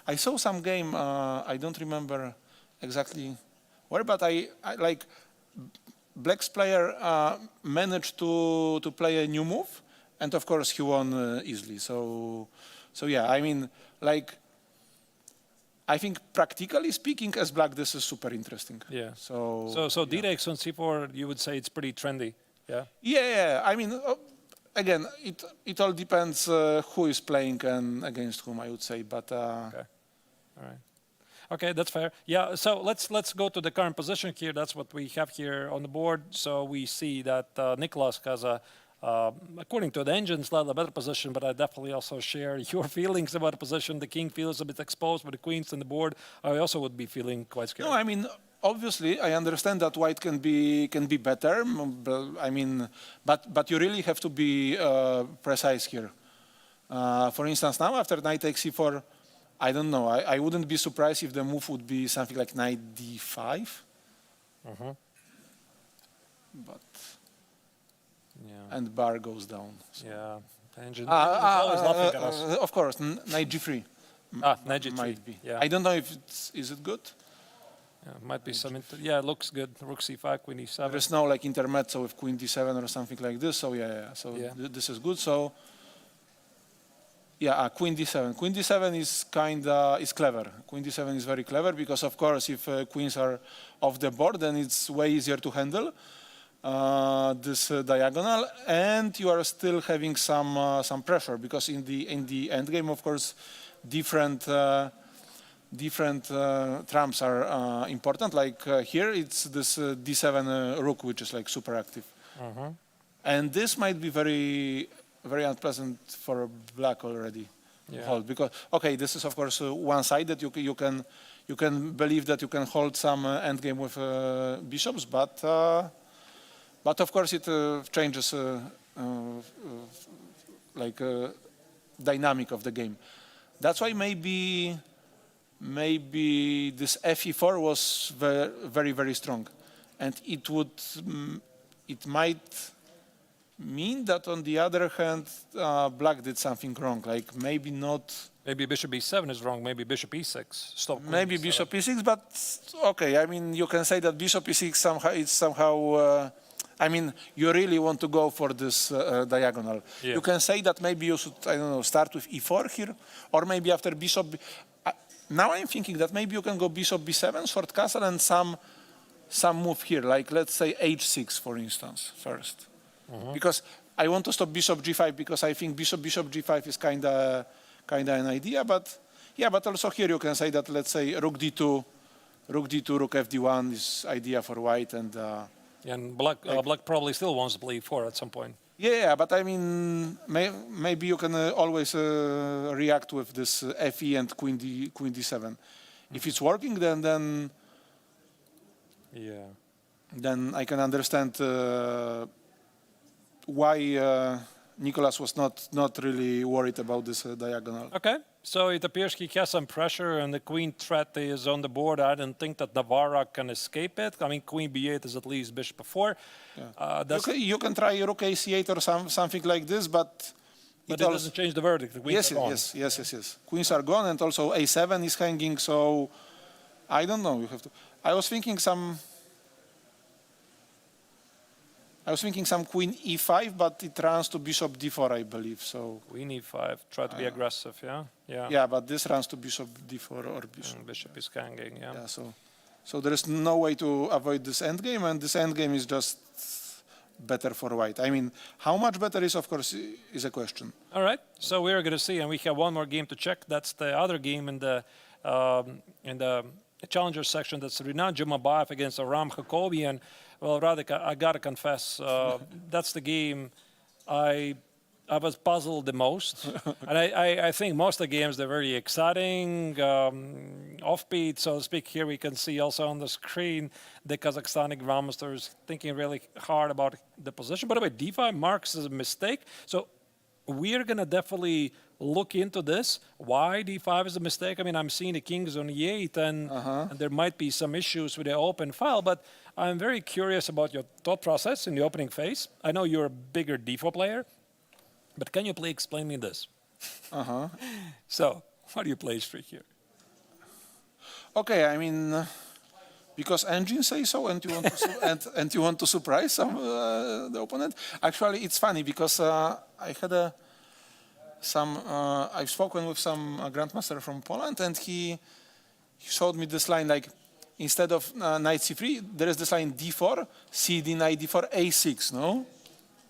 I saw some game. I don't remember exactly. But I like black's player managed to play a new move, and of course he won easily. So yeah, I mean, like I think practically speaking, as black, this is super interesting. Yeah. So d takes on c4, you would say it's pretty trendy. Yeah. Yeah. I mean, again, it all depends who is playing and against whom, I would say. But okay. All right. Okay, that's fair. Yeah, so let's go to the current position here. That's what we have here on the board. So we see that Nicholas has according to the engine, slightly better position, but I definitely also share your feelings about the position. The king feels a bit exposed with the queens on the board. I also would be feeling quite scared. No, I mean, obviously, I understand that white can be better. I mean, but you really have to be precise here. For instance, now after knight takes c4, I don't know. I wouldn't be surprised if the move would be something like knight d5. But and bar goes down. So. Yeah, engine is always laughing at us. Of course, knight g3. Knight g3. Might be. Yeah. I don't know if is it good. Yeah, might be some. Yeah, it looks good. Rook c5, queen e7. There's no like intermezzo with queen d7 or something like this. So yeah. So this is good. So Yeah, queen d7. Queen d7 is clever. Queen d7 is very clever because, of course, if queens are off the board, then it's way easier to handle this diagonal, and you are still having some pressure because in the endgame, of course, different trumps are important. Like here, it's this d7 rook, which is like super active, and this might be very unpleasant for black already. Yeah. Hold, because okay, this is of course one side that you can believe that you can hold some endgame with bishops, but of course it changes like dynamic of the game. That's why maybe this fe4 was very strong, and it might mean that on the other hand, black did something wrong. Like maybe not. Maybe bishop e7 is wrong. Maybe bishop e6. Stop. Maybe bishop e6, but okay. I mean, you can say that bishop e6 somehow. I mean, you really want to go for this diagonal. Yeah. You can say that maybe you should, I don't know, start with e4 here, or maybe after bishop. Now I'm thinking that maybe you can go bishop b7, short castle, and some move here, like let's say h6, for instance, first. Because I want to stop bishop g5 because I think bishop g5 is kinda an idea, but yeah, but also here you can say that let's say rook d2, rook fd1 is idea for white, and And black probably still wants to play e4 at some point. yeah, but I mean maybe you can always react with this fe and queen d7. If it's working, then Yeah. then I can understand why Nicolas was not really worried about this diagonal. Okay, so it appears he has some pressure and the queen threat is on the board. I don't think that Navara can escape it. I mean, queen b8 is at least bishop before. Yeah. You can try rook ac8 or something like this, but it doesn't change the verdict. The queens are gone. Yes. Queens are gone, and also a7 is hanging, so I don't know. You have to. I was thinking some queen e5, but it runs to bishop d4, I believe. So Queen e5, try to be aggressive, yeah? Yeah, but this runs to bishop d4 or bishop. And bishop is hanging, yeah. Yeah, so there is no way to avoid this endgame, and this endgame is just better for white. I mean, how much better is, of course, is a question. All right, so we're going to see, and we have one more game to check. That's the other game in the challenger section. That's renowned Jumabayev against Aram Hakobyan. Well, Radek, I gotta confess, that's the game I was puzzled the most. And I think most of the games, they're very exciting, offbeat, so to speak. Here we can see also on the screen the Kazakhstani grandmasters thinking really hard about the position. By the way, d5 marks as a mistake. So we're gonna definitely look into this. Why d5 is a mistake? I mean, I'm seeing the kings on e8, and there might be some issues with the open file, but I'm very curious about your thought process in the opening phase. I know you're a bigger d4 player, but can you please explain me this? So, why do you play h3 here? Okay, I mean, because engine say so, and you want to and you want to surprise the opponent. Actually, it's funny because I had I've spoken with some grandmaster from Poland, and he showed me this line, like instead of knight c3, there is this line d4, cd, knight d4, a6. No.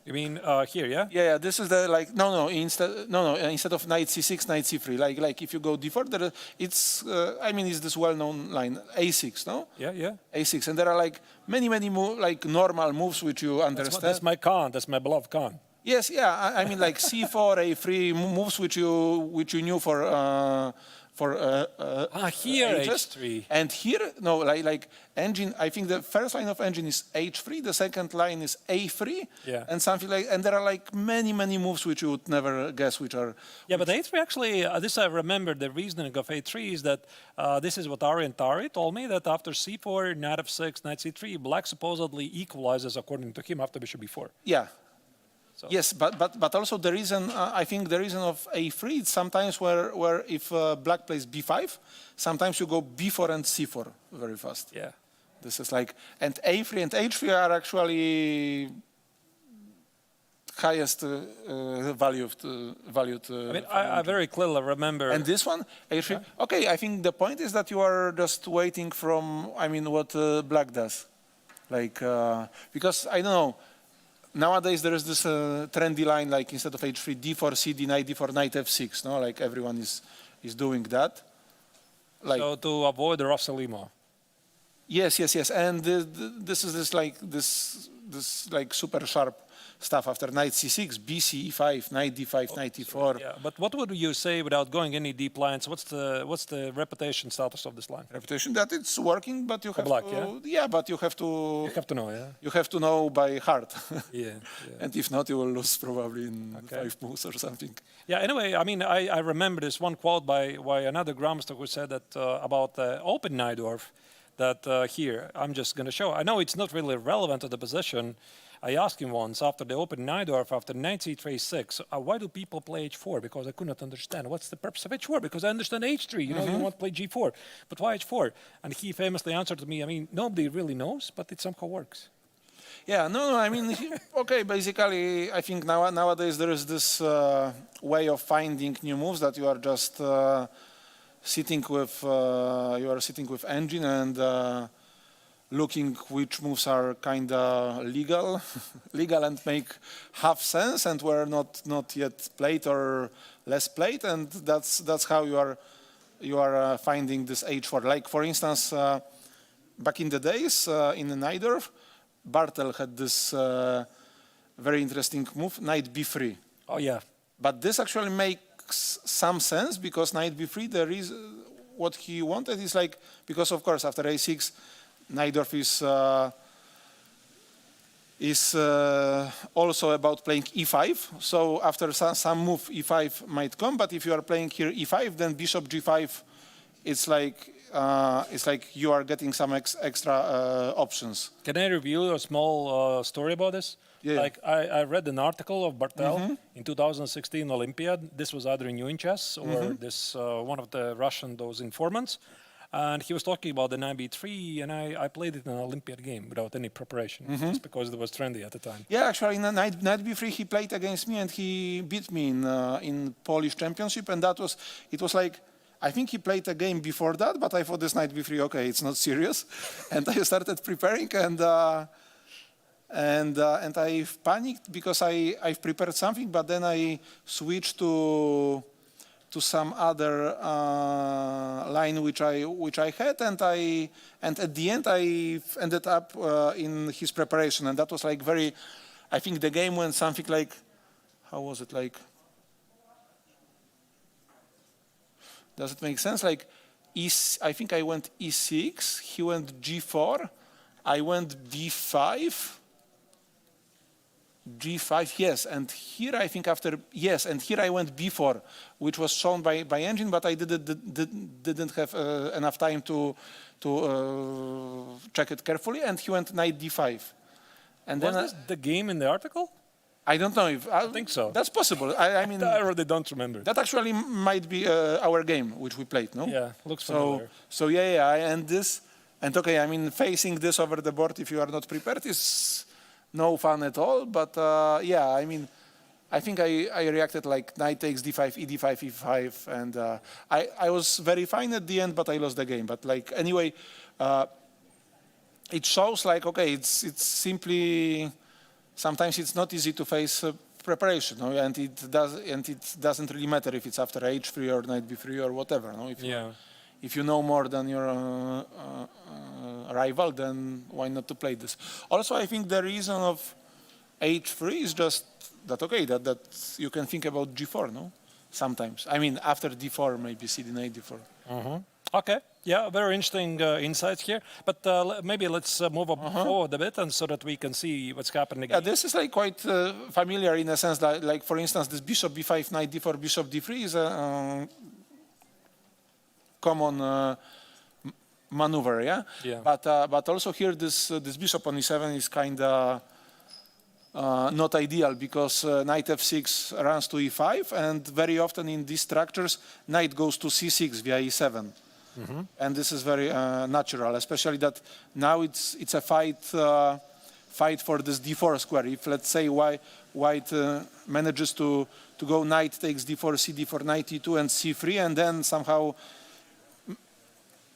You mean here, yeah? Yeah. This is the like instead of knight c6, knight c3. Like if you go d4, it's I mean it's this well-known line a6. No. Yeah. a6, and there are like many like normal moves which you understand. That's my Khan. That's my beloved Khan. Yes, yeah. I mean, like c4, a3 moves which you knew for here ages. h3. And here, no, like engine. I think the first line of engine is h3. The second line is a3. Yeah. And something like, and there are like many moves which you would never guess which are. Yeah, but a3 actually, this I remember. The reasoning of a3 is that this is what Aravind told me, that after c4, knight f6, knight c3, black supposedly equalizes according to him after bishop b4. Yeah. So. Yes, but also the reason I think the reason of a3 is sometimes where if black plays b5, sometimes you go b4 and c4 very fast. Yeah. This is like, and a3 and h3 are actually highest valued. I mean, I very clearly remember. And this one, actually, okay, I think the point is that you are just waiting from, I mean, what black does. Like, because, I don't know, nowadays there is this trendy line, like instead of h3, d4, cd, knight d4, knight f6, no? Like everyone is doing that. Like, so to avoid the Rossalimo. yes. And this is this like super sharp stuff after knight c6, bc, e5, knight d5, knight e4. Yeah, but what would you say without going any deep lines? What's the reputation status of this line? Reputation that it's working, but you have black, to, yeah, but you have to. You have to know, yeah. You have to know by heart. Yeah. And if not, you will lose probably in 5 moves or something. Yeah. Anyway, I mean, I remember this one quote by another grandmaster who said that about open Najdorf. That here I'm just going to show. I know it's not really relevant to the position. I asked him once after the open Najdorf, after knight c3 6, why do people play h4? Because I could not understand what's the purpose of h4. Because I understand h3, you know, you want to play g4, but why h4? And he famously answered to me, I mean, nobody really knows, but it somehow works. Yeah, no, I mean, okay, basically, I think nowadays there is this way of finding new moves that you are just sitting with engine and looking which moves are kind of legal and make half sense and were not yet played or less played, and that's how you are finding this h4. Like for instance, back in the days in the Najdorf, Bartel had this very interesting move, knight b3. Oh yeah, but this actually makes some sense because knight b3, there is what he wanted is like, because of course after a6 Najdorf is also about playing e5. So after some move, e5 might come. But if you are playing here e5, then bishop g5, it's like you are getting some extra options. Can I reveal a small story about this? Yeah. Like I read an article of Bartel in 2016 Olympiad. This was either in New in Chess or this one of the Russian those informants. And he was talking about the knight b3, and I played it in an Olympiad game without any preparation, just because it was trendy at the time. Yeah, actually, in the knight b3, he played against me, and he beat me in Polish championship, and it was like, I think he played a game before that, but I thought this knight b3, okay, it's not serious, and I started preparing, and I panicked because I've prepared something, but then I switched to some other line which I had, and at the end I ended up in his preparation, and that was like very. I think the game went something like, how was it like? Does it make sense? Like, I think I went e6, he went g4, I went b5. G5, yes, and here I think after, yes, and here I went b4, which was shown by engine, but I didn't have enough time to check it carefully, and he went knight d5. And was then this the game in the article? I don't know if I think so. That's possible. I mean, I really don't remember. that actually might be our game which we played, no? Yeah, looks familiar. So yeah, and okay, I mean, facing this over the board if you are not prepared is no fun at all, but yeah, I mean, I think I reacted like knight takes d5, e d5, e5, and I was very fine at the end, but I lost the game. But like anyway, it shows like, okay, it's simply sometimes it's not easy to face preparation, no? And it doesn't really matter if it's after h3 or knight b3 or whatever, no? If you know more than your rival, then why not to play this? Also, I think the reason of h3 is just that, okay, that you can think about g4, no? Sometimes. I mean, after d4, maybe cd knight d4. Okay. Yeah, very interesting insights here. But maybe let's move up forward a bit, and so that we can see what's happening. Yeah, this is like quite familiar in a sense that, like, for instance, this bishop b5, knight d4, bishop d3 is a common maneuver, yeah? But also here this bishop on e7 is kind of not ideal because knight f6 runs to e5, and very often in these structures knight goes to c6 via e7. And this is very natural, especially that now it's a fight for this d4 square. If let's say white manages to go knight takes d4, c4, knight e2, and c3, and then somehow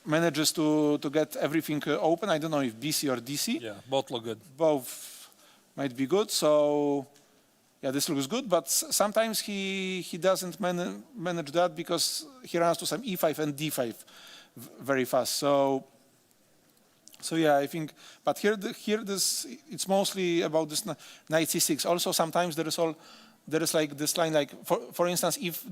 manages to get everything open. I don't know if bc or dc. Yeah, both look good. Both might be good. So yeah, this looks good, but sometimes he doesn't manage that because he runs to some e5 and d5 very fast. So yeah, I think, but here this it's mostly about this knight c6. Also, sometimes there is like this line, like for instance, if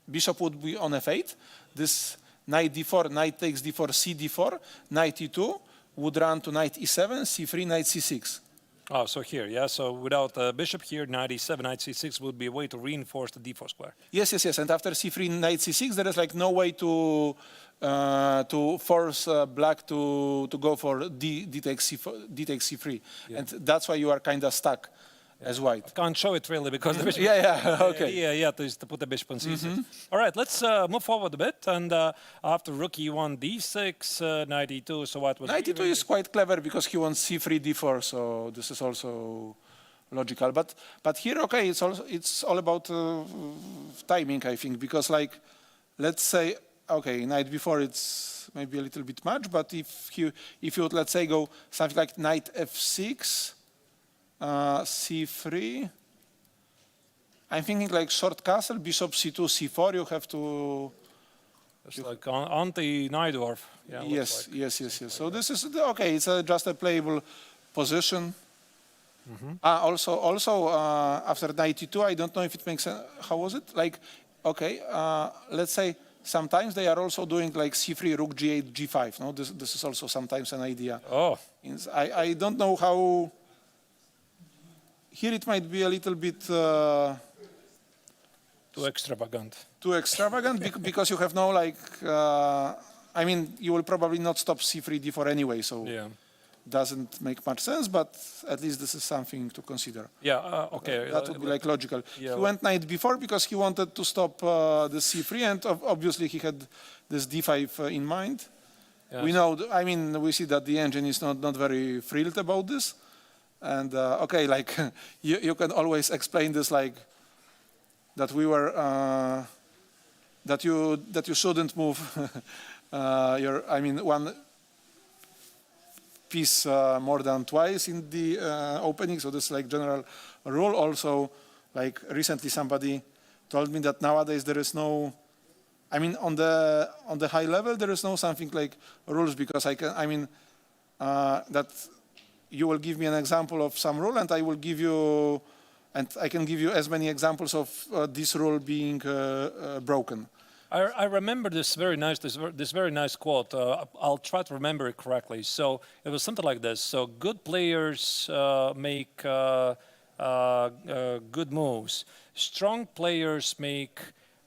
bishop would be on f8, this knight d4, knight takes d4, c d4, knight e2 would run to knight e7, c3, knight c6. Oh, so here, yeah. So without bishop here, knight e7, knight c6 would be a way to reinforce the d4 square. Yes. And after c3, knight c6, there is like no way to force black to go for d takes c3, yeah. And that's why you are kind of stuck as white. I can't show it really because the bishop. Okay. Yeah, to put the bishop on c6. All right, let's move forward a bit. And after rook e1, d6, knight e2. So what was knight e2 is quite clever because he wants c3, d4. So this is also logical. But here, okay, it's all about timing, I think, because like, let's say, okay, knight b4, it's maybe a little bit much. But if you would, let's say, go something like knight f6. c3. I'm thinking like short castle, bishop c2, c4. You have to. It's like anti-Najdorf. Yeah. Yes. So this is okay. It's just a playable position. Also, after knight e2, I don't know if it makes sense. How was it? Like, okay, let's say sometimes they are also doing like c3, rook g8, g5. No, this is also sometimes an idea. Oh. I don't know how. Here it might be a little bit too extravagant. Because you have no like. I mean, you will probably not stop c3, d4 anyway, so doesn't make much sense. But at least this is something to consider. Yeah. Okay. That would be like logical. Yeah, he went knight b4 because he wanted to stop the c3, and obviously he had this d5 in mind. Yes. We know. I mean, we see that the engine is not very thrilled about this. And okay, like you can always explain this like that we were that you shouldn't move one piece more than twice in the opening. So this is like general rule. Also, like recently somebody told me that nowadays there is no. I mean, on the high level there is no something like rules because that. You will give me an example of some rule, and I will give you, and I can give you as many examples of this rule being broken. I remember this very nice quote. I'll try to remember it correctly. So it was something like this. So good players make good moves. Strong players make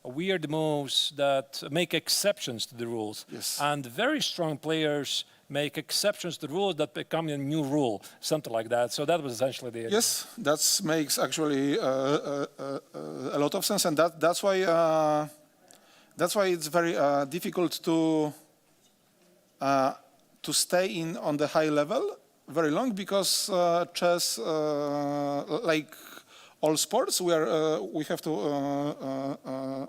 weird moves that make exceptions to the rules. Yes. And very strong players make exceptions to rules that become a new rule, something like that. So that was essentially the idea. Yes, that makes actually a lot of sense, and that's why it's very difficult to stay on the high level very long because chess, like all sports, we have to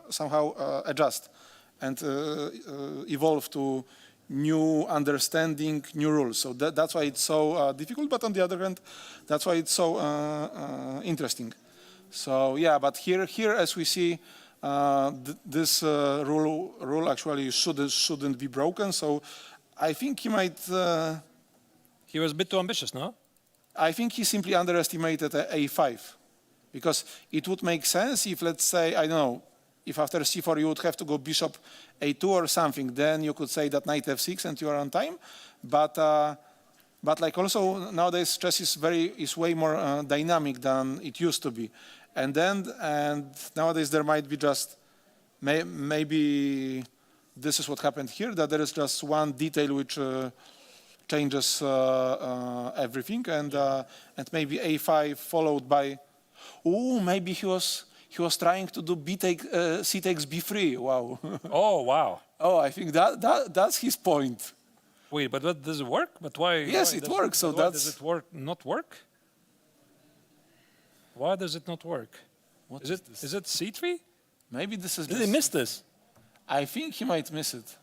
somehow adjust and evolve to new understanding, new rules. So that's why it's so difficult. But on the other hand, that's why it's so interesting. So yeah, but here as we see, this rule actually shouldn't be broken. So I think he might. He was a bit too ambitious, no? I think he simply underestimated a5, because it would make sense if, let's say, I don't know, if after c4 you would have to go bishop a2 or something, then you could say that knight f6 and you are on time. But like also nowadays chess is way more dynamic than it used to be, and nowadays there might be just maybe this is what happened here, that there is just one detail which changes everything, and maybe a5 followed by maybe he was trying to do c takes b3. Wow. Oh, wow. Oh, I think that's his point. Wait, but does it work? But why? Yes, why it works. So does it not work? Why does it not work? What Is it this? is it C3? Maybe this is. Did he miss this? I think he might miss it.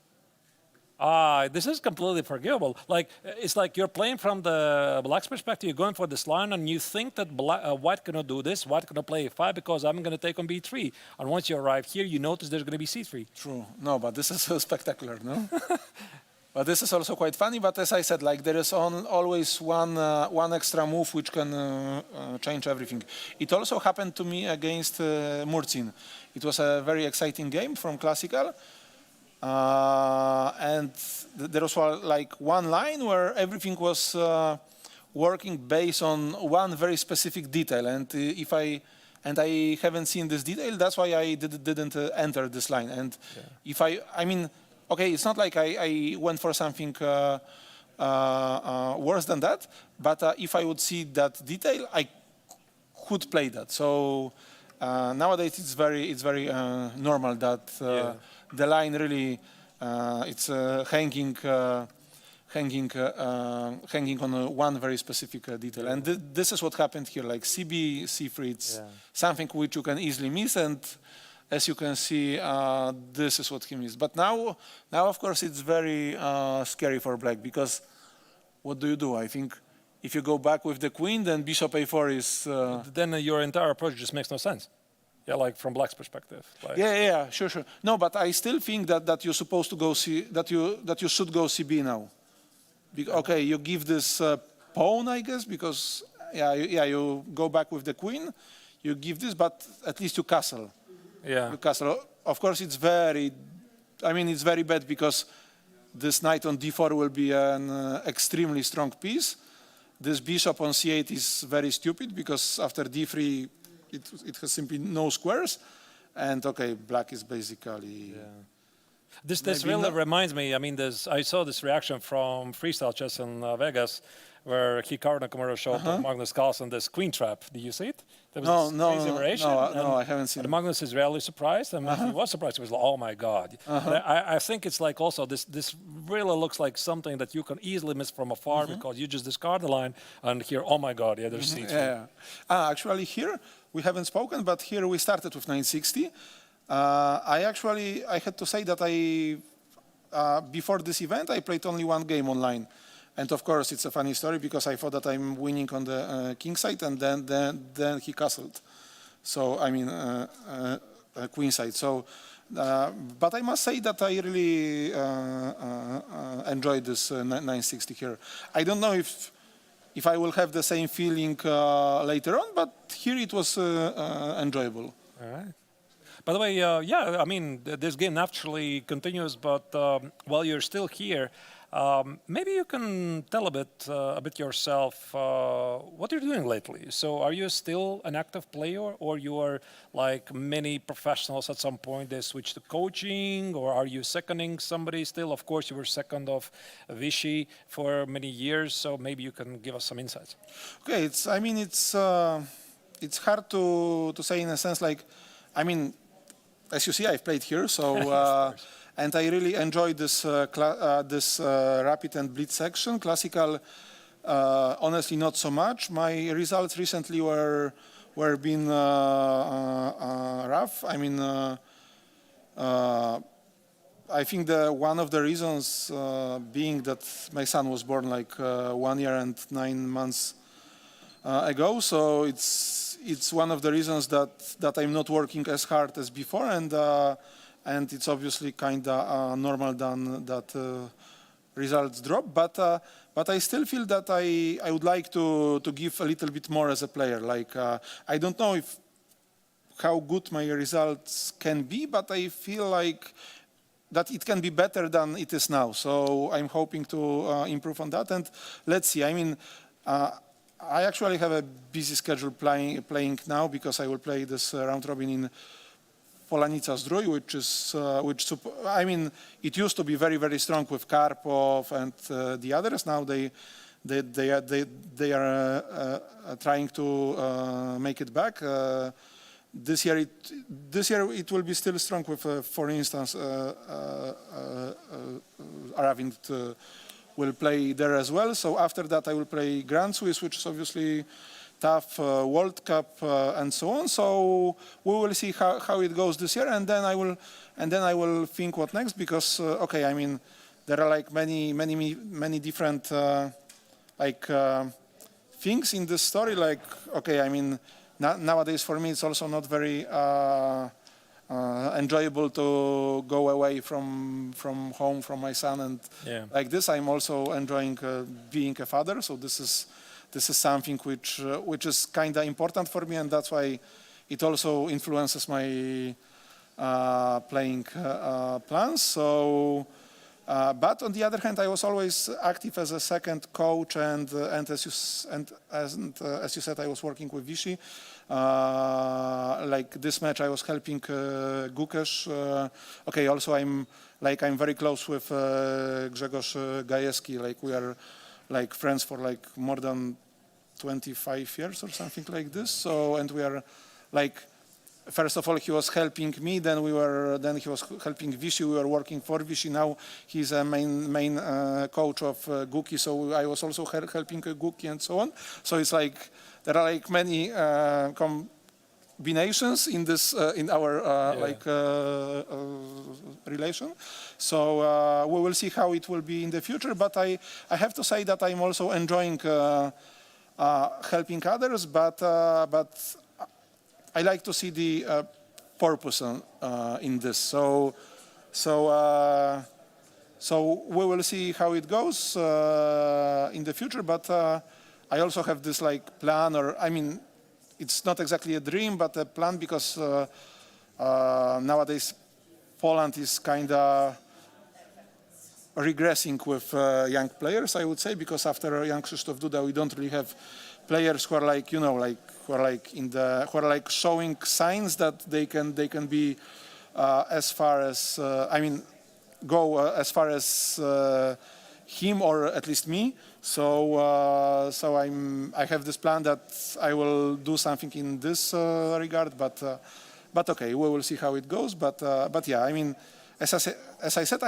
This is completely forgivable. Like it's like you're playing from the black's perspective. You're going for this line, and you think that white cannot do this. White cannot play a5 because I'm going to take on b3. And once you arrive here, you notice there's going to be c3. True. No, but this is spectacular, no? But this is also quite funny. But as I said, like there is always one extra move which can change everything. It also happened to me against Murzin. It was a very exciting game from Classical. And there was like one line where everything was working based on one very specific detail. And I haven't seen this detail, that's why I didn't enter this line. And if I mean, okay, it's not like I went for something worse than that, but if I would see that detail, I could play that. So nowadays it's very normal that the line really it's hanging on one very specific detail. And this is what happened here, like CB, C3, it's something which you can easily miss, and as you can see, this is what he missed. But now of course, it's very scary for black, because what do? I think if you go back with the queen, then bishop a4 is... Then your entire approach just makes no sense. Yeah, like from black's perspective. Like. Yeah, sure. No, but I still think that you're supposed to go that you should go CB now. Okay, you give this pawn, I guess, because you go back with the queen, you give this, but at least you castle. Yeah. You castle. Of course, it's very bad because this knight on d4 will be an extremely strong piece. This bishop on c8 is very stupid because after d3. It has simply no squares, and okay, black is basically. Yeah. This really reminds me. I mean, I saw this reaction from Freestyle Chess in Vegas, where Hikaru Nakamura showed Magnus Carlsen this queen trap. Did you see it? There was this crazy variation. No, I haven't seen it. Magnus is really surprised, and he was surprised. He was like, "Oh my god!" I think it's like also this really looks like something that you can easily miss from afar because you just discard the line, and here, oh my god, there's C3. Yeah. Actually, here we haven't spoken, but here we started with 960. I had to say that before this event, I played only one game online. And of course, it's a funny story because I thought that I'm winning on the king side, and then he castled. So, I mean, queen side. So, but I must say that I really enjoyed this 960 here. I don't know if I will have the same feeling later on, but here it was enjoyable. All right. By the way, I mean, this game naturally continues, but while you're still here, maybe you can tell a bit yourself what you're doing lately. So are you still an active player, or you are like many professionals at some point, they switch to coaching, or are you seconding somebody still? Of course, you were second of Vichy for many years, so maybe you can give us some insights. Okay, it's hard to say in a sense, like, I mean, as you see, I've played here, so and I really enjoyed this rapid and blitz section. Classical, honestly, not so much. My results recently were being rough. I mean, I think one of the reasons being that my son was born like 1 year and 9 months ago, so it's one of the reasons that I'm not working as hard as before, and it's obviously kind of normal that results drop. But I still feel that I would like to give a little bit more as a player. Like I don't know how good my results can be, but I feel like that it can be better than it is now. So I'm hoping to improve on that, and let's see. I mean. I actually have a busy schedule playing now because I will play this round robin in Polanica Zdrój, I mean, it used to be very, very strong with Karpov and the others. Now they are trying to make it back. This year it will be still strong with, for instance, Aravind will play there as well. So after that, I will play Grand Swiss, which is obviously tough World Cup and so on. So we will see how it goes this year, and then I will think what next, because okay, I mean, there are like many different things in this story. Like, okay, I mean, nowadays for me it's also not very enjoyable to go away from home, from my son, and like this. I'm also enjoying being a father. So this is something which is kind of important for me, and that's why it also influences my playing plans. So, but on the other hand, I was always active as a second coach, and as you said, I was working with Vichy. Like this match, I was helping Gukesh. Okay, also I'm very close with Grzegorz Gajewski. Like we are like friends for like more than 25 years or something like this. So, and we are like, first of all, he was helping me. Then he was helping Vichy. We were working for Vichy. Now he's a main coach of Guki. So I was also helping Guki and so on. So it's like there are like many combinations in this in our relation. So we will see how it will be in the future. But I have to say that I'm also enjoying helping others. But I like to see the purpose in this. So we will see how it goes in the future. But I also have this like plan, or I mean, it's not exactly a dream, but a plan, because nowadays Poland is kind of regressing with young players, I would say, because after young Krzysztof Duda, we don't really have players who are like, you know, like who are like showing signs that they can be as far as go as far as him, or at least me. So I have this plan that I will do something in this regard, but okay, we will see how it goes. But yeah, I mean, as I said,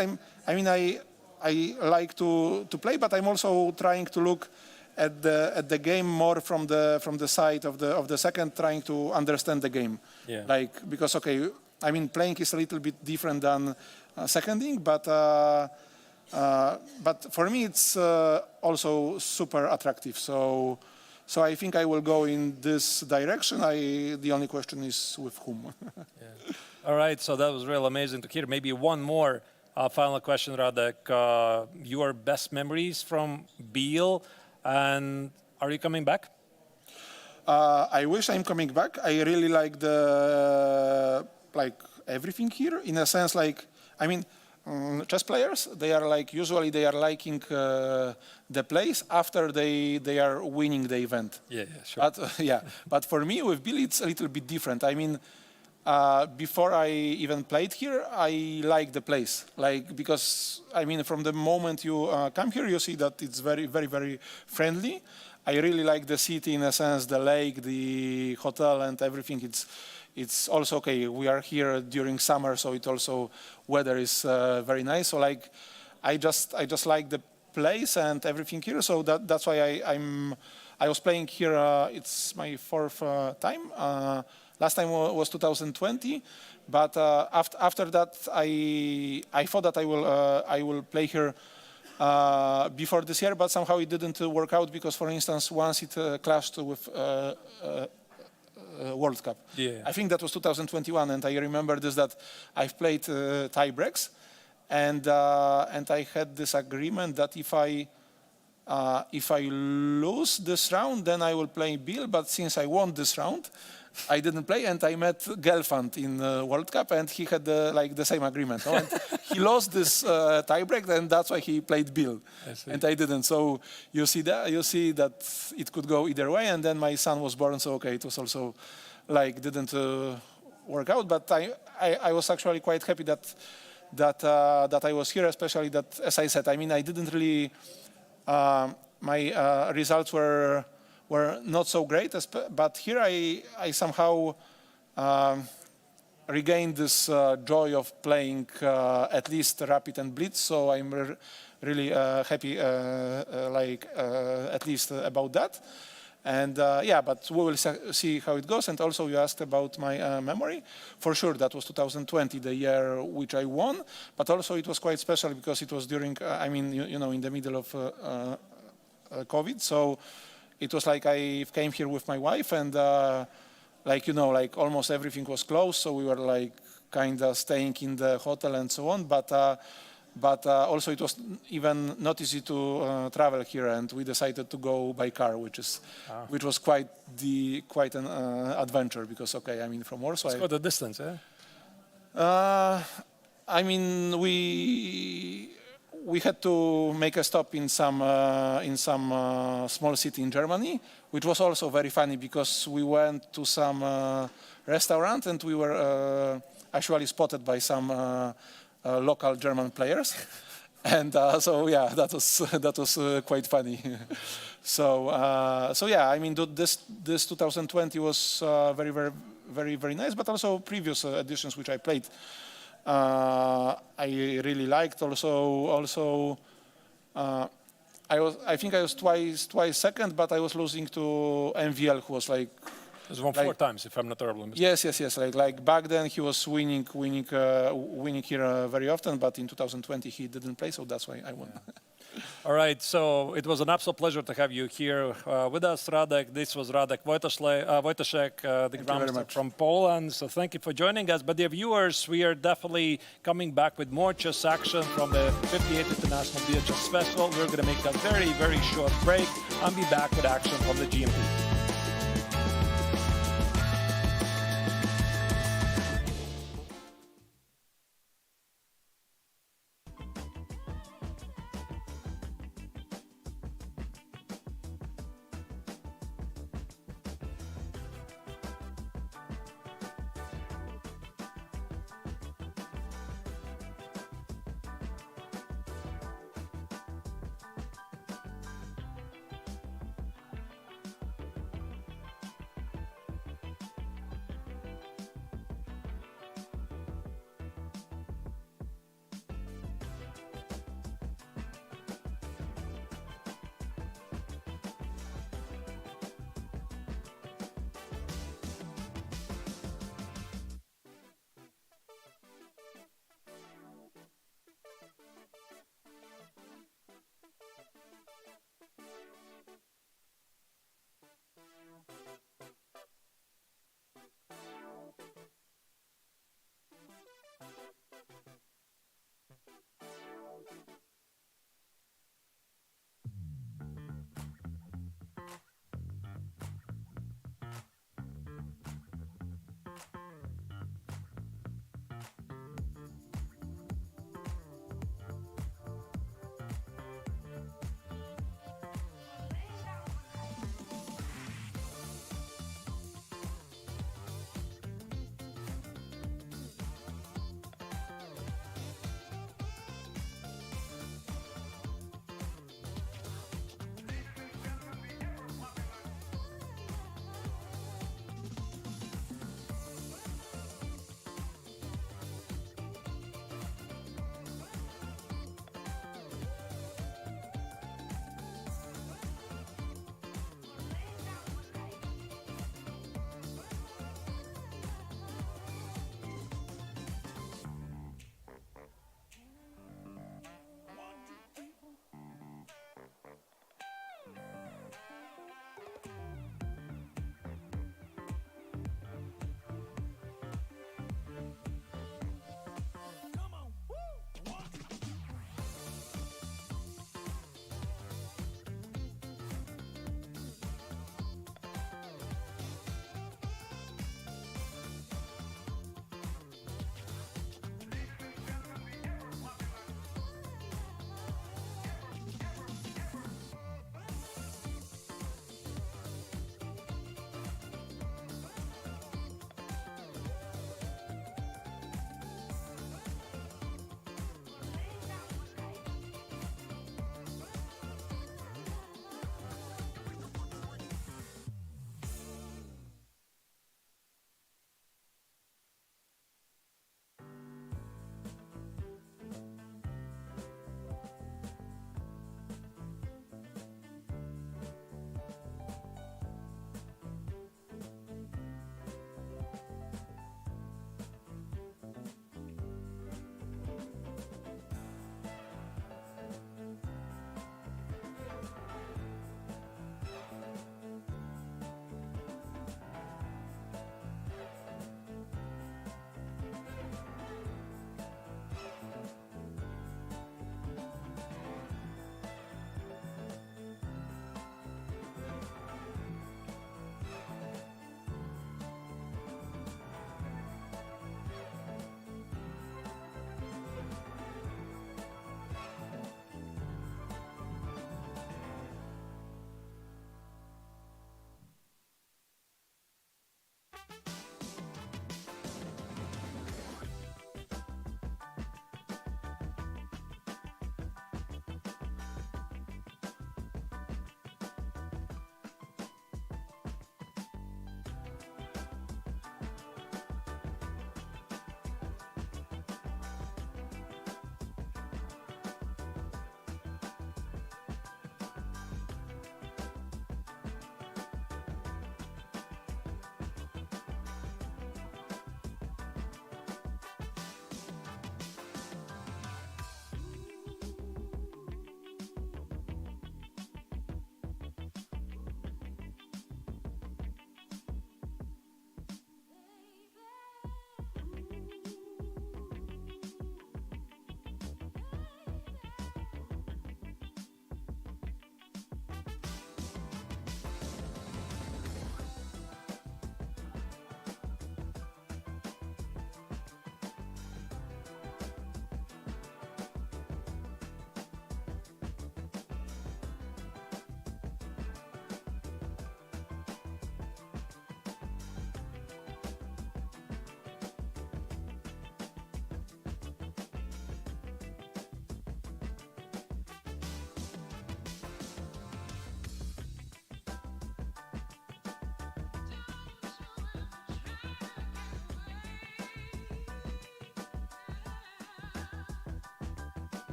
I like to play, but I'm also trying to look at the game more from the side of the second, trying to understand the game. Yeah. Like, because okay, I mean, playing is a little bit different than seconding, but for me it's also super attractive. So I think I will go in this direction. The only question is with whom. Yeah. All right, so that was real amazing to hear. Maybe one more final question, Radek. Your best memories from Biel, and are you coming back? I wish I'm coming back. I really like everything here, in a sense. Like, I mean, chess players, they are like, usually they are liking the place after they are winning the event. Yeah, sure. But but for me with Biel, it's a little bit different. I mean, before I even played here, I like the place, like, because I mean, from the moment you come here, you see that it's very, very, very friendly. I really like the city, in a sense, the lake, the hotel, and everything. It's also okay. We are here during summer, so it also weather is very nice. So like, I just like the place and everything here. So that's why I was playing here. It's my fourth time. Last time was 2020, but after that I thought that I will play here before this year, but somehow it didn't work out, because, for instance, once it clashed with World Cup. Yeah. I think that was 2021, and I remember this, that I've played tie breaks, and I had this agreement that if I lose this round, then I will play Biel. But since I won this round, I didn't play, and I met Gelfand in World Cup, and he had the same agreement. No? And he lost this tiebreak, and that's why he played Biel, and I didn't. So you see that it could go either way. And then my son was born, so okay, it was also like didn't work out. But I was actually quite happy that I was here, especially that, as I said, I mean, I didn't really my results were not so great, but here I somehow regained this joy of playing at least Rapid and Blitz. So I'm really happy, at least about that. And yeah, but we will see how it goes. And also you asked about my memory. For sure, that was 2020, the year which I won. But also it was quite special because it was during, I mean, you know, in the middle of COVID. So it was like I came here with my wife and like, you know, like almost everything was closed. So we were like kind of staying in the hotel and so on. But also it was even not easy to travel here, and we decided to go by car, which was quite an adventure because I mean from Warsaw. It's quite a distance, eh? I mean we had to make a stop in some small city in Germany, which was also very funny because we went to some restaurant and we were actually spotted by some local German players, and so yeah, that was quite funny. So yeah, I mean this 2020 was very nice, but also previous editions which I played, I really liked. Also, I think I was twice second, but I was losing to MVL, who was like. He's won 4 times, if I'm not terribly mistaken. Yes. Like back then, he was winning here very often, but in 2020 he didn't play, so that's why I won. Yeah. All right, so it was an absolute pleasure to have you here with us, Radek. This was Radek Wojtaszek, the grandmaster from Poland. So thank you for joining us. But dear viewers, we are definitely coming back with more chess action from the 58th International Biel Chess Festival. We're going to make a very short break and be back with action from the GMP.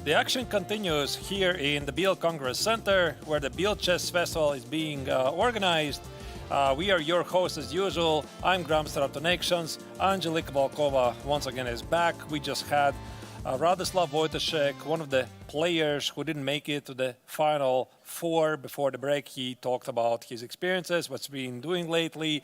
The action continues here in the Biel Congress Center, where the Biel Chess Festival is being organized. We are your hosts as usual. I'm Graham Stratonaktions. Angelika Volkova once again is back. We just had Radoslav Wojtaszek, one of the players who didn't make it to the final four before the break. He talked about his experiences, what's been doing lately.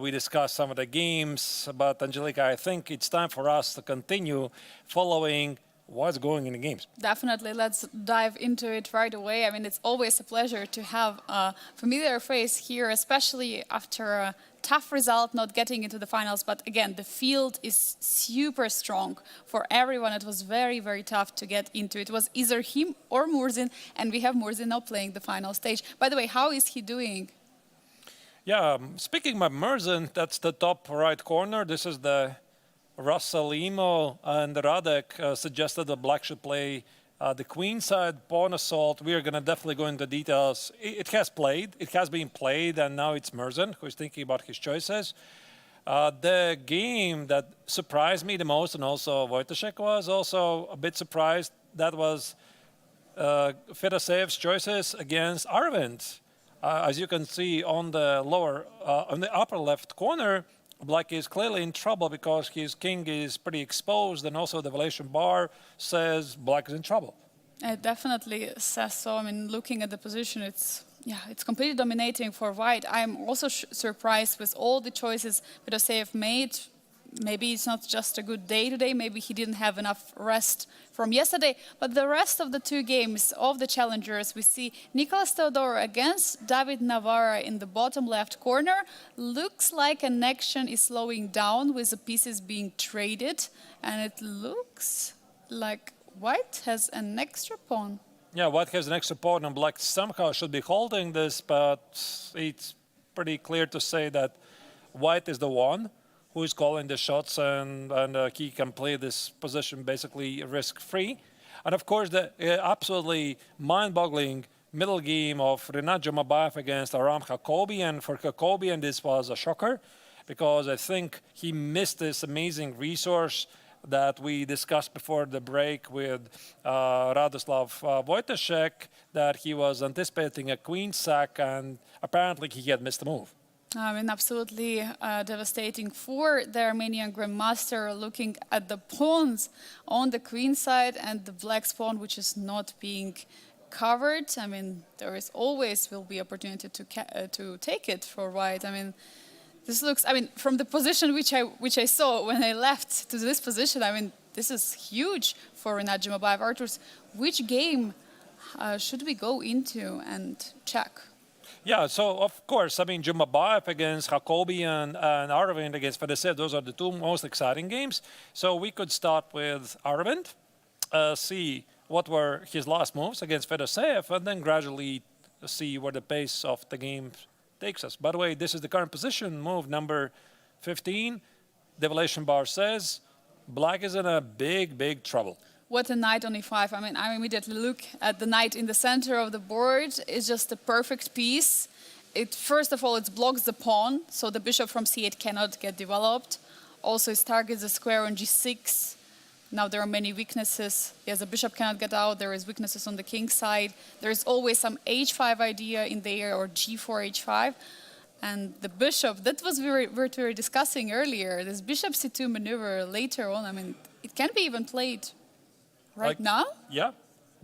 We discussed some of the games, but Angelika, I think it's time for us to continue following what's going in the games. Definitely, let's dive into it right away. I mean, it's always a pleasure to have a familiar face here, especially after a tough result, not getting into the finals. But again, the field is super strong for everyone. It was very, very tough to get into it. It was either him or Murzin, and we have Murzin now playing the final stage. By the way, how is he doing? Yeah, speaking of Murzin, that's the top right corner. This is the Salem, and Radek suggested that Black should play the queen side pawn assault. We are going to definitely go into details. It has been played, and now it's Murzin who is thinking about his choices. The game that surprised me the most, and also Wojtaszek was also a bit surprised, that was Fedoseev's choices against Aravind. As you can see on the upper left corner, Black is clearly in trouble because his king is pretty exposed, and also the evaluation bar says Black is in trouble. It definitely says so. I mean, looking at the position, it's completely dominating for White. I'm also surprised with all the choices Fedoseev made. Maybe it's not just a good day today. Maybe he didn't have enough rest from yesterday. But the rest of the two games of the challengers, we see Nicolas Theodorou against David Navara in the bottom left corner. Looks like an action is slowing down with the pieces being traded. And it looks like White has an extra pawn. Yeah, White has an extra pawn, and Black somehow should be holding this, but it's pretty clear to say that White is the one who is calling the shots, and he can play this position basically risk-free. And of course, the absolutely mind-boggling middle game of Rinat Jumabayev against Aram Hakobyan. For Hakobyan, this was a shocker, because I think he missed this amazing resource that we discussed before the break with Radoslav Wojtaszek, that he was anticipating a queen sack, and apparently he had missed the move. I mean, absolutely devastating for the Armenian Grandmaster, looking at the pawns on the queen side and the black pawn, which is not being covered. I mean, there is always will be opportunity to take it for White. I mean, this looks. I mean, from the position which I saw when I left to this position, I mean, this is huge for Rinat Jumabayev. Arturs, which game should we go into and check? Yeah, so of course, I mean, Jumabayev against Hakobyan and Aravind against Fedoseev, those are the two most exciting games. So we could start with Aravind, see what were his last moves against Fedoseev, and then gradually see where the pace of the game takes us. By the way, this is the current position, move number 15. The evaluation bar says Black is in a big trouble. What a knight on e5. I mean, I immediately look at the knight in the center of the board. It's just a perfect piece. First of all, it blocks the pawn, so the bishop from c8 cannot get developed. Also, it targets the square on g6. Now there are many weaknesses. Yes, the bishop cannot get out. There is weaknesses on the king side. There is always some h5 idea in there, or g4, h5. And the bishop, that was what we were discussing earlier. This bishop c2 maneuver later on, I mean, it can be even played right now? Yeah,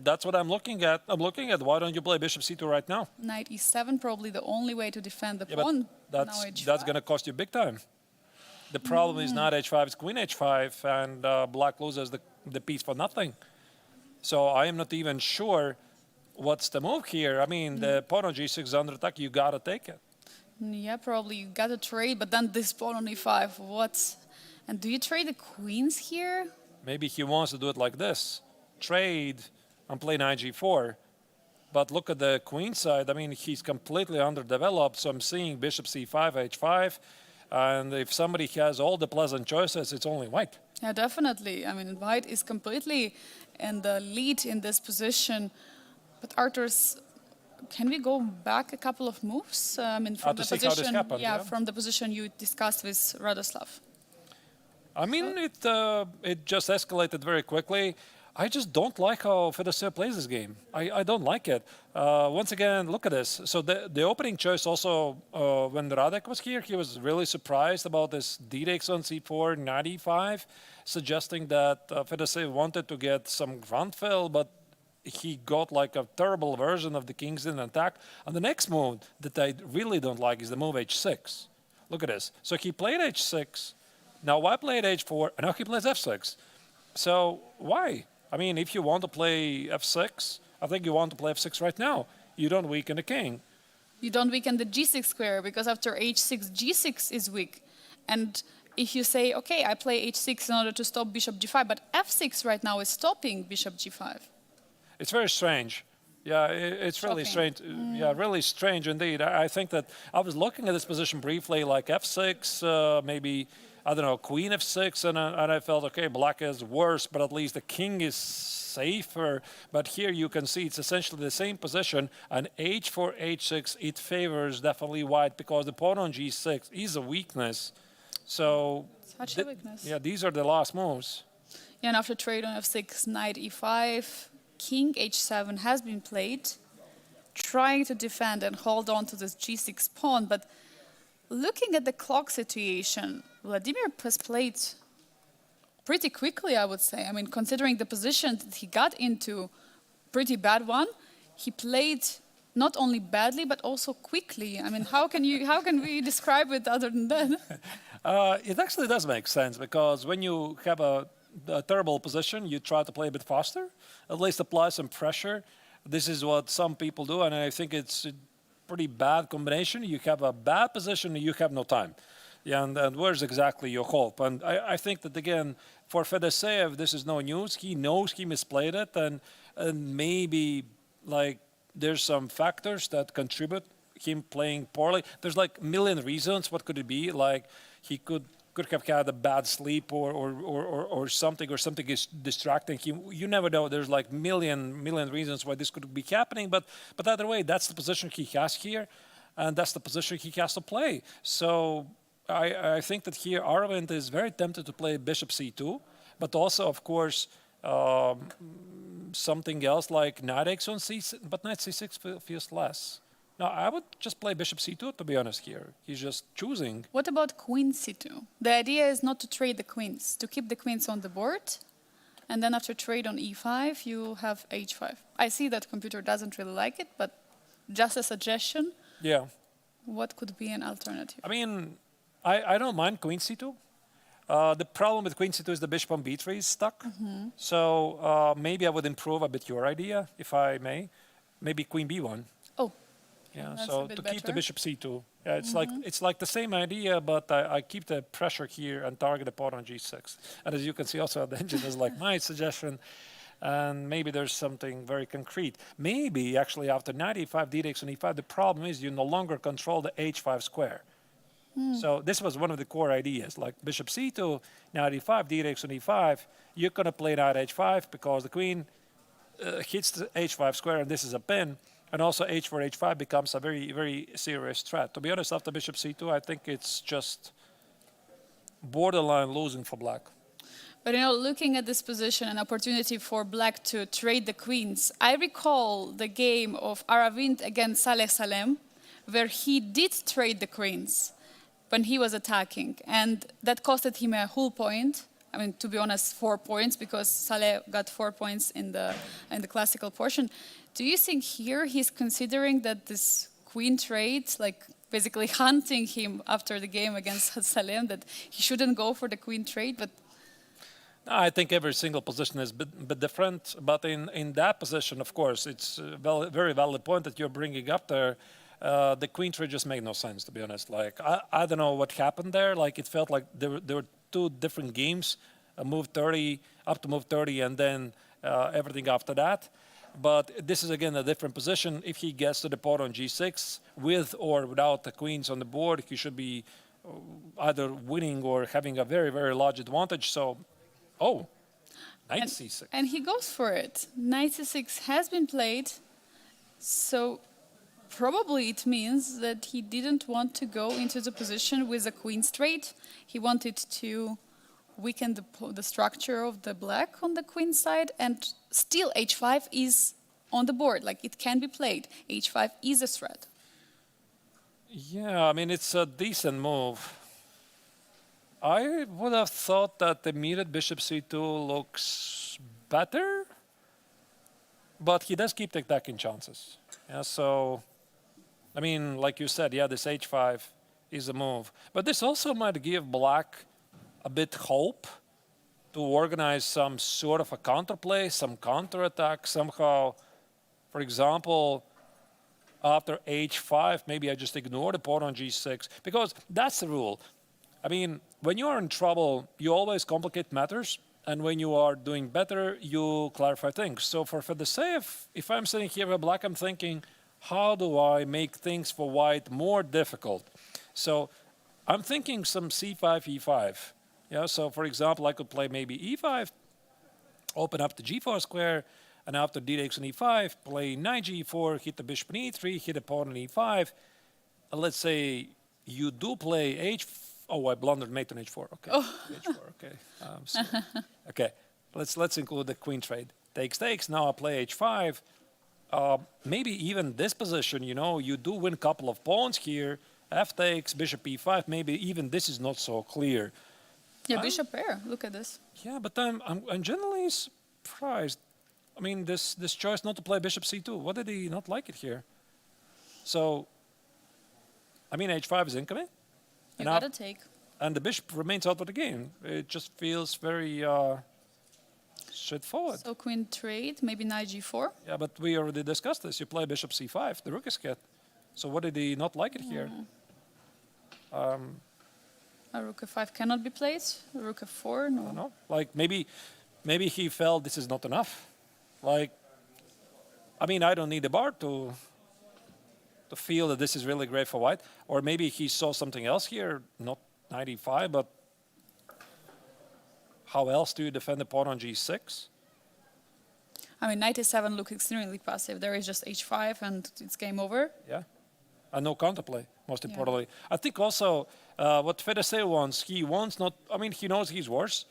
that's what I'm looking at. I'm looking at why don't you play bishop c2 right now? Knight e7, probably the only way to defend the pawn. But that's going to cost you big time. The problem is not h5, it's queen h5, and Black loses the piece for nothing. So I am not even sure what's the move here. I mean, the pawn on g6 is under attack, you got to take it. Yeah, probably you got to trade, but then this pawn on e5, what? And do you trade the queens here? Maybe he wants to do it like this. Trade and play knight g4. But look at the queen side. I mean, he's completely underdeveloped. So I'm seeing bishop c5, h5. And if somebody has all the pleasant choices, it's only White. Yeah, definitely. I mean, White is completely in the lead in this position. But Arturs, can we go back a couple of moves? I mean, from the position, from the position you discussed with Radoslav. I mean, it just escalated very quickly. I just don't like how Fedoseev plays this game. I don't like it. Once again, look at this. So the opening choice also, when Radek was here, he was really surprised about this d takes on c4, knight e5, suggesting that Fedoseev wanted to get some ground fill, but he got like a terrible version of the king's in attack. And the next move that I really don't like is the move h6. Look at this. So he played h6. Now I played h4, and now he plays f6. So why? I mean, if you want to play f6, I think you want to play f6 right now. You don't weaken the king. You don't weaken the g6 square, because after h6, g6 is weak. And if you say, okay, I play h6 in order to stop bishop g5, but f6 right now is stopping bishop g5. It's very strange. Yeah, it's really strange. Yeah, really strange indeed. I think that I was looking at this position briefly, like f6, maybe, I don't know, queen f6, and I felt, okay, black is worse, but at least the king is safer. But here you can see it's essentially the same position, and h4, h6, it favors definitely white, because the pawn on g6 is a weakness. So, Such a weakness. yeah, these are the last moves. Yeah, and after trade on f6, knight e5, king h7 has been played, trying to defend and hold on to this g6 pawn, but looking at the clock situation, Vladimir has played pretty quickly, I would say. I mean, considering the position that he got into, pretty bad one, he played not only badly, but also quickly. I mean, how can we describe it other than that? It actually does make sense, because when you have a terrible position, you try to play a bit faster, at least apply some pressure. This is what some people do, and I think it's a pretty bad combination. You have a bad position, you have no time. Yeah, and where's exactly your hope? And I think that, again, for Fedoseev, this is no news. He knows he misplayed it, and maybe, like, there's some factors that contribute him playing poorly. There's, like, a million reasons. What could it be? Like, he could have had a bad sleep or something is distracting him. You never know. There's like million reasons why this could be happening. But either way, that's the position he has here, and that's the position he has to play. So I think that here Aravind is very tempted to play bishop c2, but also, of course, something else like knight x on c6, but knight c6 feels less. No, I would just play bishop c2, to be honest here. He's just choosing. What about queen c2? The idea is not to trade the queens, to keep the queens on the board, and then after trade on e5, you have h5. I see that computer doesn't really like it, but just a suggestion. Yeah. What could be an alternative? I mean, I don't mind queen c2. The problem with queen c2 is the bishop on b3 is stuck. So maybe I would improve a bit your idea, if I may. Maybe queen b1. Oh. Yeah, That's so a bit to keep the better. bishop c2. Yeah, it's like the same idea, but I keep the pressure here and target the pawn on g6. And as you can see also, the engine is like my suggestion. And maybe there's something very concrete. Maybe actually after knight e5, d takes on e5, the problem is you no longer control the h5 square. So this was one of the core ideas, like bishop c2, knight e5, d takes on e5. You're going to play knight h5 because the queen hits the h5 square, and this is a pin. And also h4, h5 becomes a very, very serious threat. To be honest, after bishop c2, I think it's just borderline losing for black. But you know, looking at this position, an opportunity for black to trade the queens, I recall the game of Aravind against Salem, where he did trade the queens when he was attacking. And that costed him a whole point. I mean, to be honest, 4 points, because Saleh got 4 points in the classical portion. Do you think here he's considering that this queen trade, like basically hunting him after the game against Salem, that he shouldn't go for the queen trade? But I think every single position is a bit different. But in that position, of course, it's a very valid point that you're bringing up there. The queen trade just made no sense, to be honest. Like, I don't know what happened there. Like, it felt like there were two different games, move 30, up to move 30, and then everything after that. But this is, again, a different position. If he gets to the pawn on g6, with or without the queens on the board, he should be either winning or having a very, very large advantage. So, knight c6. And he goes for it. Knight c6 has been played, so probably it means that he didn't want to go into the position with a queen straight. He wanted to weaken the structure of the black on the queen side, and still h5 is on the board. Like, it can be played. h5 is a threat. Yeah, I mean, it's a decent move. I would have thought that the muted bishop c2 looks better, but he does keep taking chances. Yeah, so, I mean, like you said, yeah, this h5 is a move. But this also might give black a bit hope to organize some sort of a counterplay, some counterattack somehow. For example, after h5, maybe I just ignore the pawn on g6, because that's the rule. I mean, when you are in trouble, you always complicate matters, and when you are doing better, you clarify things. So for Fedoseev, if I'm sitting here with black, I'm thinking, how do I make things for white more difficult? So I'm thinking some c5, e5. Yeah, so for example, I could play maybe e5, open up the g4 square, and after d takes on e5, play knight g4, hit the bishop on e3, hit a pawn on e5. And let's say you do play h4. Oh, I blundered mate on h4. Okay. Oh. h4. Okay. Okay. Let's include the queen trade. Takes. Now I play h5. Maybe even this position, you know, you do win a couple of pawns here. F takes, bishop e5. Maybe even this is not so clear. Yeah, bishop pair. Look at this. Yeah, but I'm generally surprised. I mean, this choice not to play bishop c2. What did he not like it here? So, I mean, h5 is incoming. You gotta take. And the bishop remains out of the game. It just feels very straightforward. So queen trade, maybe knight g4. Yeah, but we already discussed this. You play bishop c5, the rook is hit. So what did he not like it here? A rook f5 cannot be played. Rook f4, no. I don't know. Like maybe he felt this is not enough. Like, I mean, I don't need a bar to feel that this is really great for white. Or maybe he saw something else here, not 95, but how else do you defend the pawn on g6? I mean, knight a7 looks extremely passive. There is just h5 and it's game over. Yeah. And no counterplay, most importantly. I think also what Fedoseev wants, he wants not, I mean, he knows he's worse,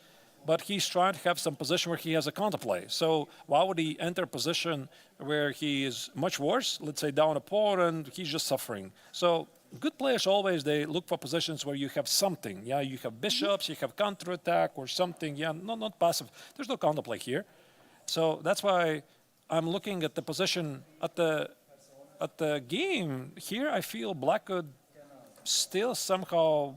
but he's trying to have some position where he has a counterplay. So why would he enter a position where he is much worse, let's say down a pawn, and he's just suffering? So good players always, they look for positions where you have something. Yeah, you have bishops, you have counterattack or something. Yeah, not passive. There's no counterplay here. So that's why I'm looking at the position at the game here. I feel black could still somehow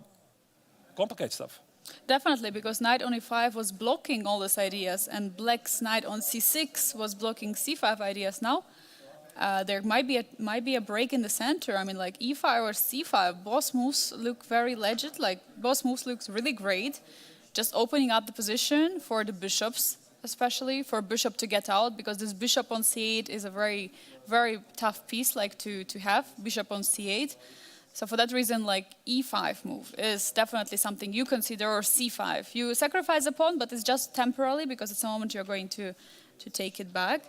complicate stuff. Definitely, because knight on e5 was blocking all these ideas, and black's knight on c6 was blocking c5 ideas. Now there might be a break in the center. I mean, like e5 or c5, both moves look very legit. Like both moves looks really great. Just opening up the position for the bishops, especially for bishop to get out, because this bishop on c8 is a very, very tough piece, like to have bishop on c8. So for that reason, like e5 move is definitely something you consider, or c5. You sacrifice a pawn, but it's just temporarily because it's the moment you're going to take it back.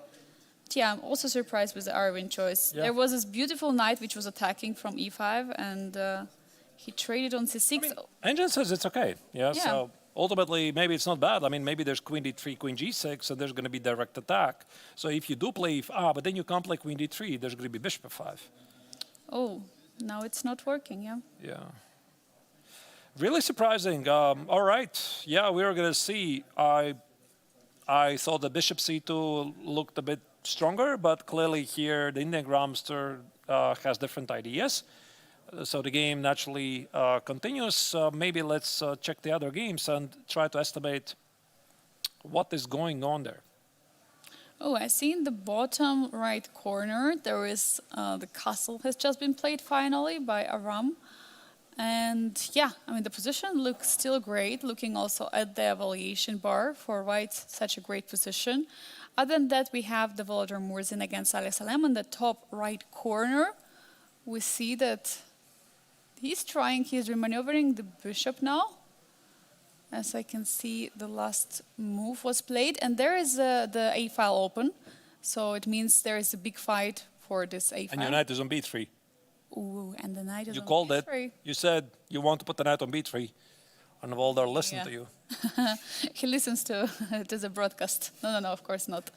But yeah, I'm also surprised with the Aravind choice. Yeah. There was this beautiful knight which was attacking from e5, and he traded on c6. I mean, Engine says it's okay. Yeah, so ultimately, maybe it's not bad. I mean, maybe there's queen d3, queen g6, so there's going to be direct attack. So if you do play but then you can't play queen d3, there's going to be bishop f5. Oh. Now it's not working, yeah? Yeah. Really surprising. All right. Yeah, we were going to see. I thought the bishop c2 looked a bit stronger, but clearly here the Indian grandmaster has different ideas. So the game naturally continues. Maybe let's check the other games and try to estimate what is going on there. Oh, I see in the bottom right corner, there is the castle has just been played finally by Aram. And yeah, I mean, the position looks still great, looking also at the evaluation bar for white, such a great position. Other than that, we have the Volodymyr Murzin against Salem in the top right corner. We see that he's remaneuvering the bishop now. As I can see, the last move was played, and there is the A file open, so it means there is a big fight for this A file. And your knight is on b3. Ooh, and the knight is on b3. You called it. You said you want to put the knight on b3. And Voldar listened Yeah. to you. He listens to the broadcast. No, of course not.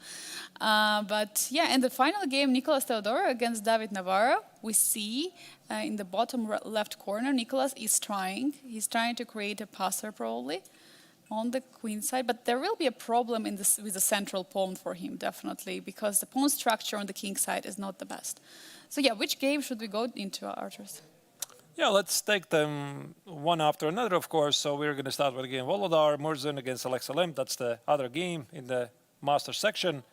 But yeah, in the final game, Nicolas Theodorou against David Navara, we see in the bottom left corner, Nicolas is trying. He's trying to create a passer probably on the queen side, but there will be a problem in this with the central pawn for him, definitely, because the pawn structure on the king side is not the best. So yeah, which game should we go into, Arturs? Yeah, let's take them one after another, of course. So we're going to start with again Volodar, Murzin against Salem. That's the other game in the master section.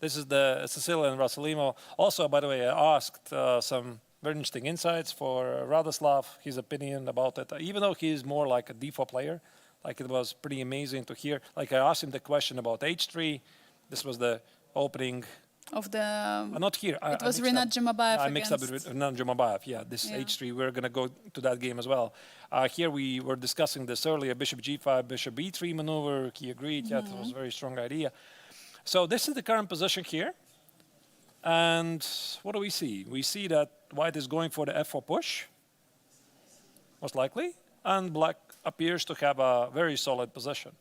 This is the Sicilian Rasalimo. Also, by the way, I asked some very interesting insights for Radoslav, his opinion about it. Even though he's more like a d4 player, like it was pretty amazing to hear. Like I asked him the question about h3. This was the opening. Of the Not here. It was Rinat Jumabayev. I mixed up with Rinat Jumabayev. Yeah, this h3. We're going to go to that game as well. Here we were discussing this earlier. Bishop g5, bishop b3 maneuver. He agreed. Yeah, it was a very strong idea. So this is the current position here. And what do we see? We see that white is going for the f4 push, most likely. And black appears to have a very solid position.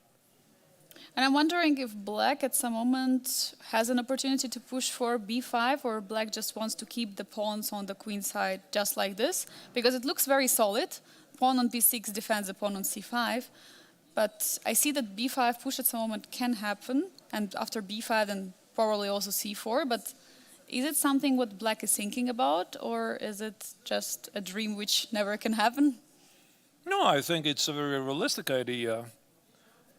And I'm wondering if black at some moment has an opportunity to push for b5, or black just wants to keep the pawns on the queen side just like this, because it looks very solid. Pawn on b6 defends the pawn on c5, but I see that b5 push at some moment can happen, and after b5 then probably also c4, but is it something what black is thinking about, or is it just a dream which never can happen? No, I think it's a very realistic idea.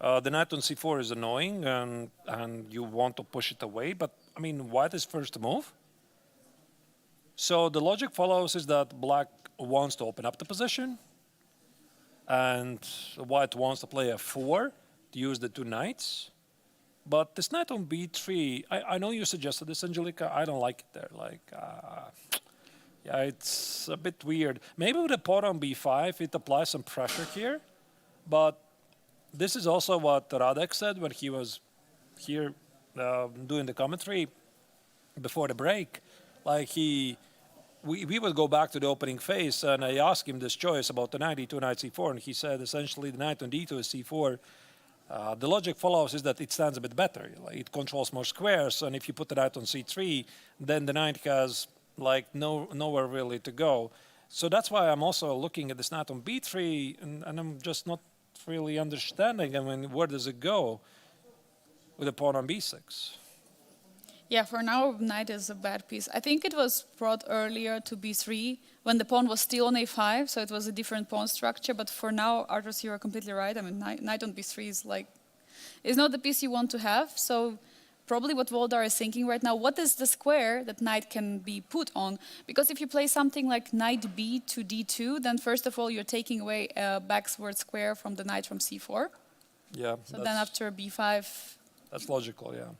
The knight on c4 is annoying, and you want to push it away. But, I mean, white is first to move. So the logic follows is that black wants to open up the position, and white wants to play f4 to use the two knights. But this knight on b3, I know you suggested this, Angelica. I don't like it there. Yeah, it's a bit weird. Maybe with a pawn on b5, it applies some pressure here. But this is also what Radek said when he was here doing the commentary before the break. Like we would go back to the opening phase, and I asked him this choice about the knight e2, knight c4, and he said essentially the knight on d2 is c4. The logic follows is that it stands a bit better. Like, it controls more squares, and if you put the knight on c3, then the knight has nowhere really to go. So that's why I'm also looking at this knight on b3, and I'm just not really understanding. I mean, where does it go with the pawn on b6? Yeah, for now, knight is a bad piece. I think it was brought earlier to b3 when the pawn was still on a5, so it was a different pawn structure. But for now, Arturs, you are completely right. I mean, knight on b3 is not the piece you want to have. So probably what Voldar is thinking right now, what is the square that knight can be put on? Because if you play something like knight b to d2, then first of all, you're taking away a backward square from the knight from c4. Yeah. So then after b5... That's logical, yeah.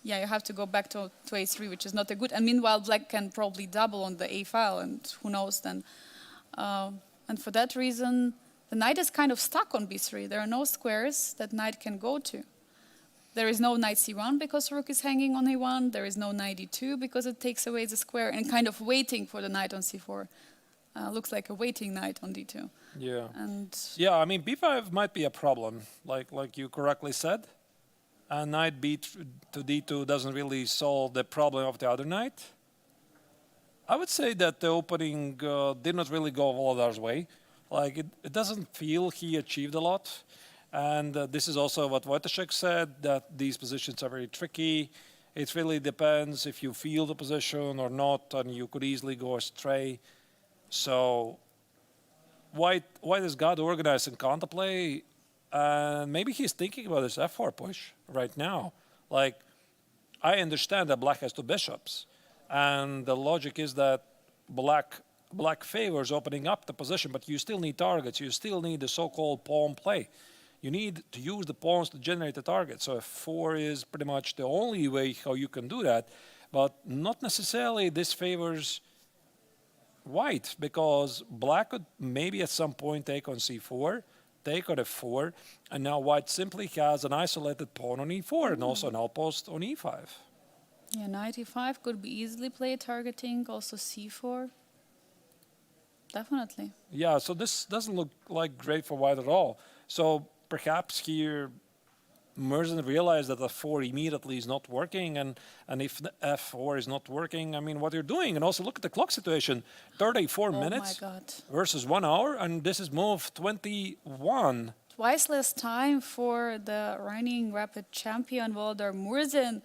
Yeah, you have to go back to a3, which is not a good. And meanwhile, black can probably double on the a file, and who knows then. And for that reason, the knight is kind of stuck on b3. There are no squares that knight can go to. There is no knight c1 because rook is hanging on a1. There is no knight d2 because it takes away the square, and kind of waiting for the knight on c4. Looks like a waiting knight on d2. Yeah. And yeah, I mean, b5 might be a problem, like you correctly said. And knight b to d2 doesn't really solve the problem of the other knight. I would say that the opening did not really go Volodar's way. Like, it doesn't feel he achieved a lot. And this is also what Wojciech said, that these positions are very tricky. It really depends if you feel the position or not, and you could easily go astray. So white has got to organize and counterplay. And maybe he's thinking about his f4 push right now. Like, I understand that black has two bishops, and the logic is that black favors opening up the position, but you still need targets. You still need the so-called pawn play. You need to use the pawns to generate the target. So f4 is pretty much the only way how you can do that, but not necessarily this favors white, because black could maybe at some point take on c4, take on f4, and now white simply has an isolated pawn on e4 and also an outpost on e5. yeah, knight e5 could be easily played, targeting also c4. Definitely. Yeah, so this doesn't look like great for white at all. So perhaps here Murzin realized that the 4 immediately is not working, and if the F4 is not working, I mean, what you're doing. And also look at the clock situation, 34 Oh minutes my God. versus 1 hour, and this is move 21. Twice less time for the reigning rapid champion Volodymyr Murzin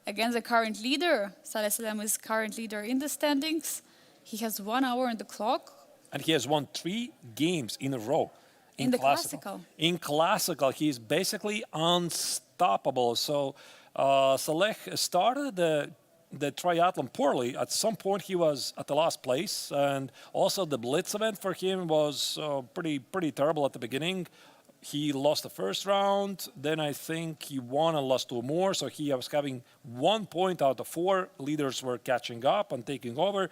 against the current leader. Salem is current leader in the standings. He has 1 hour on the clock. And he has won 3 games in a row. In the classical. In classical, he's basically unstoppable. So Saleh started the triathlon poorly. At some point, he was at the last place, and also the Blitz event for him was pretty terrible at the beginning. He lost the first round, then I think he won and lost 2 more, so he was having 1 point out of 4. Leaders were catching up and taking over.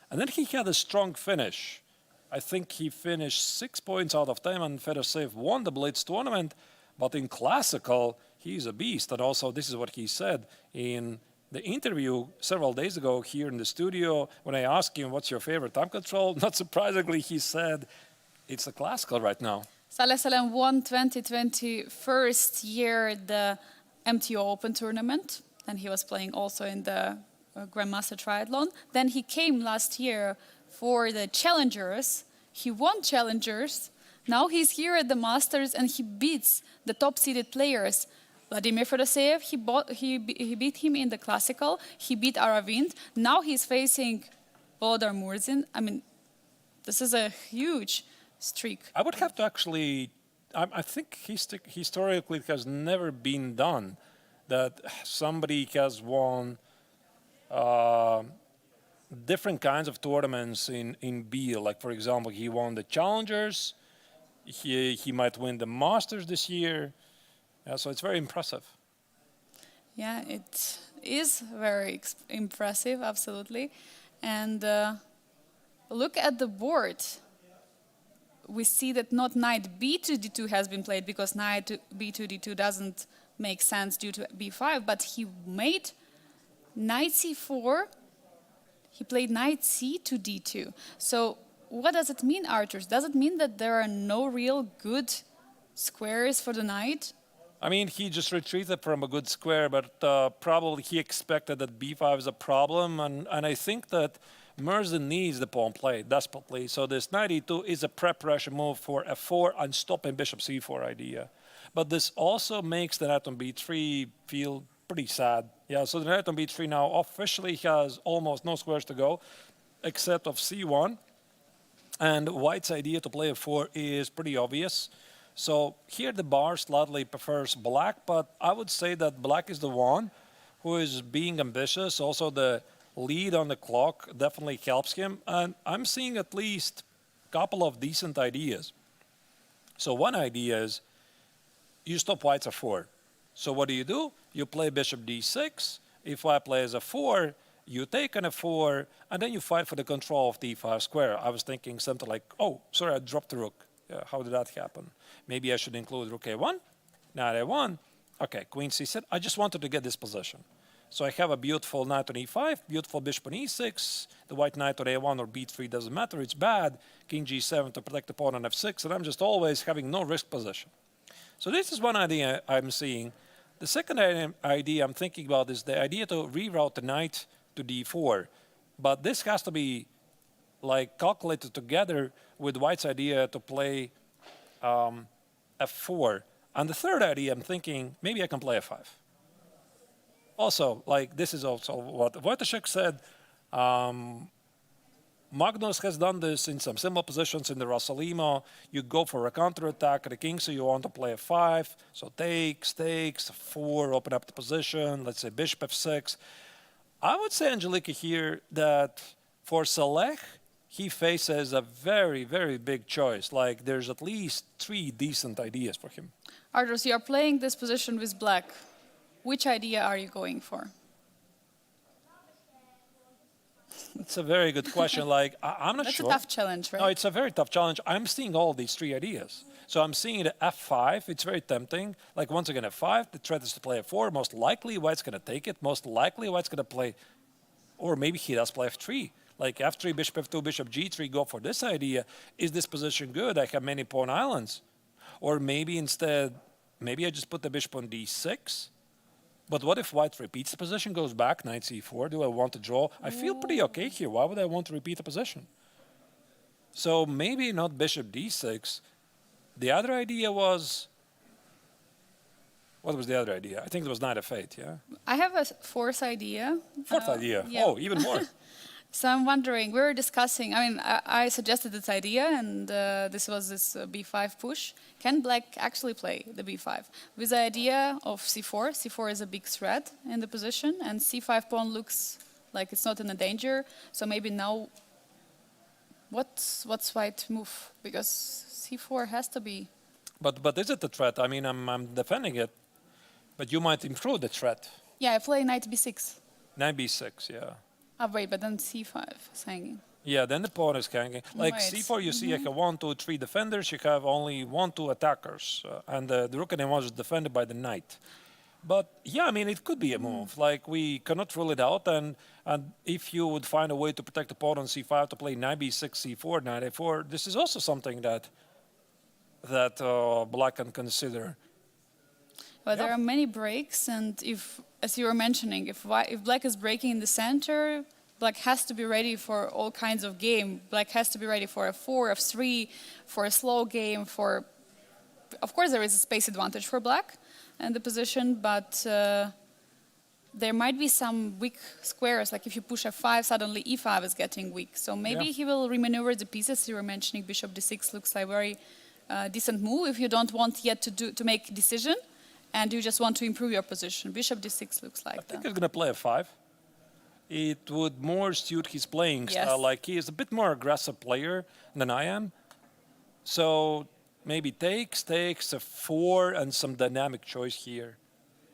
And then he had a strong finish. I think he finished 6 points out of 10, and Fedoseev won the Blitz tournament. But in classical, he's a beast. And also, this is what he said in the interview several days ago here in the studio. When I asked him, what's your favorite time control? Not surprisingly, he said, it's the classical right now. Salem won 2020 first year the MTO Open tournament. And he was playing also in the Grandmaster Triathlon. Then he came last year for the Challengers. He won Challengers. Now he's here at the Masters and he beats the top-seeded players. Vladimir Fedoseev, he beat him in the Classical. He beat Aravind. Now he's facing Volodymyr Murzin. I mean, this is a huge streak. I would have to actually, I think historically it has never been done that somebody has won different kinds of tournaments in Biel. Like, for example, he won the Challengers. He might win the Masters this year. So it's very impressive. Yeah, it is very impressive, absolutely. And look at the board. We see that not knight b2d2 has been played because knight b2d2 doesn't make sense due to b5, but he made knight c4. He played knight c to d2. So what does it mean, Arthur? Does it mean that there are no real good squares for the knight? I mean, he just retreated from a good square, but probably he expected that b5 is a problem. And I think that Murzin needs the pawn play desperately. So this knight e2 is a preparation move for f4 and stopping bishop c4 idea. But this also makes the knight on b3 feel pretty sad. Yeah, so the knight on b3 now officially has almost no squares to go, except of c1. And white's idea to play f4 is pretty obvious. So here the bar slightly prefers black, but I would say that black is the one who is being ambitious. Also the lead on the clock definitely helps him. And I'm seeing at least a couple of decent ideas. So one idea is you stop white's f4. So what do? You play bishop d6. If white plays f4, you take an f4, and then you fight for the control of the e5 square. I was thinking something like, oh, sorry, I dropped the rook. How did that happen? Maybe I should include rook a1, knight a1. Okay, queen c6. I just wanted to get this position. So I have a beautiful knight on e5, beautiful bishop on e6. The white knight on a1 or b3 doesn't matter. It's bad. King g7 to protect the pawn on f6, and I'm just always having no risk position. So this is one idea I'm seeing. The second idea I'm thinking about is the idea to reroute the knight to d4. But this has to be like calculated together with white's idea to play f4. And the third idea I'm thinking, maybe I can play f5. Also, like this is also what Wojciech said. Magnus has done this in some similar positions in the Rosalimo. You go for a counterattack at the king, so you want to play f5. So takes, 4, open up the position. Let's say bishop f6. I would say, Angelika, here that for Saleh, he faces a very, very big choice. Like there's at least 3 decent ideas for him. Arthur, so you're playing this position with black. Which idea are you going for? It's a very good question. Like I'm not sure. That's a tough challenge, right? No, it's a very tough challenge. I'm seeing all these 3 ideas. So I'm seeing the f5. It's very tempting. Like once again, f5. The threat is to play f4. Most likely, white's going to take it. Most likely, white's going to play, or maybe he does play f3. like f3, bishop f2, bishop g3, go for this idea. Is this position good? I have many pawn islands. Or maybe instead, maybe I just put the bishop on d6. But what if white repeats the position, goes back, knight c4? Do I want to draw? I feel pretty okay here. Why would I want to repeat the position? So maybe not bishop d6. The other idea was... What was the other idea? I think it was knight f8, yeah? I have a fourth idea. Fourth idea. Yeah. Oh, even more. So I'm wondering, we were discussing, I suggested this idea, and this was this b5 push. Can black actually play the b5? With the idea of c4, c4 is a big threat in the position, and c5 pawn looks like it's not in a danger. So maybe now, what's white move? Because c4 has to be... But is it a threat? I mean, I'm defending it, but you might improve the threat. Yeah, I play knight b6. Knight b6, yeah. Ah, wait, but then c5 is hanging. Yeah, then the pawn is hanging. Like Right. c4, you see, you have 1, 2, 3 defenders. You have only 1, 2 attackers, and the rook and a1 is defended by the knight. But yeah, I mean, it could be a move. Like we cannot rule it out. And if you would find a way to protect the pawn on c5 to play knight b6, c4, knight a4, this is also something that black can consider. But there Yeah. are many breaks, and if, as you were mentioning, if black is breaking in the center, black has to be ready for all kinds of game. Black has to be ready for f4, f3, for a slow game, for... Of course, there is a space advantage for black in the position, but there might be some weak squares. Like if you push f5, suddenly e5 is getting weak. So maybe Yeah. he will remaneuver the pieces. You were mentioning bishop d6 looks like very decent move if you don't want yet to make decision. And you just want to improve your position. Bishop d6 looks like I think that. he's going to play a5. It would more suit his playing style. Yes. Like he is a bit more aggressive player than I am. So maybe takes a 4 and some dynamic choice here.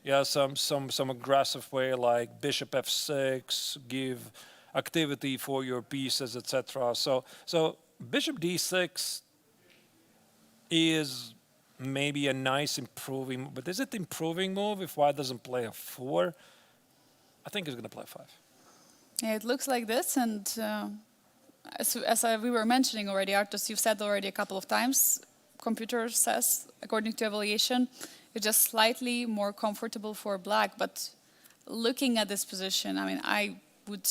Yeah, some aggressive way like bishop f6, give activity for your pieces, etc. So bishop d6 is maybe a nice improving, but is it improving move if white doesn't play a 4? I think he's going to play 5. Yeah, it looks like this. And we were mentioning already, Artus, you've said already a couple of times, computer says, according to evaluation, it's just slightly more comfortable for black. But looking at this position, I mean, I would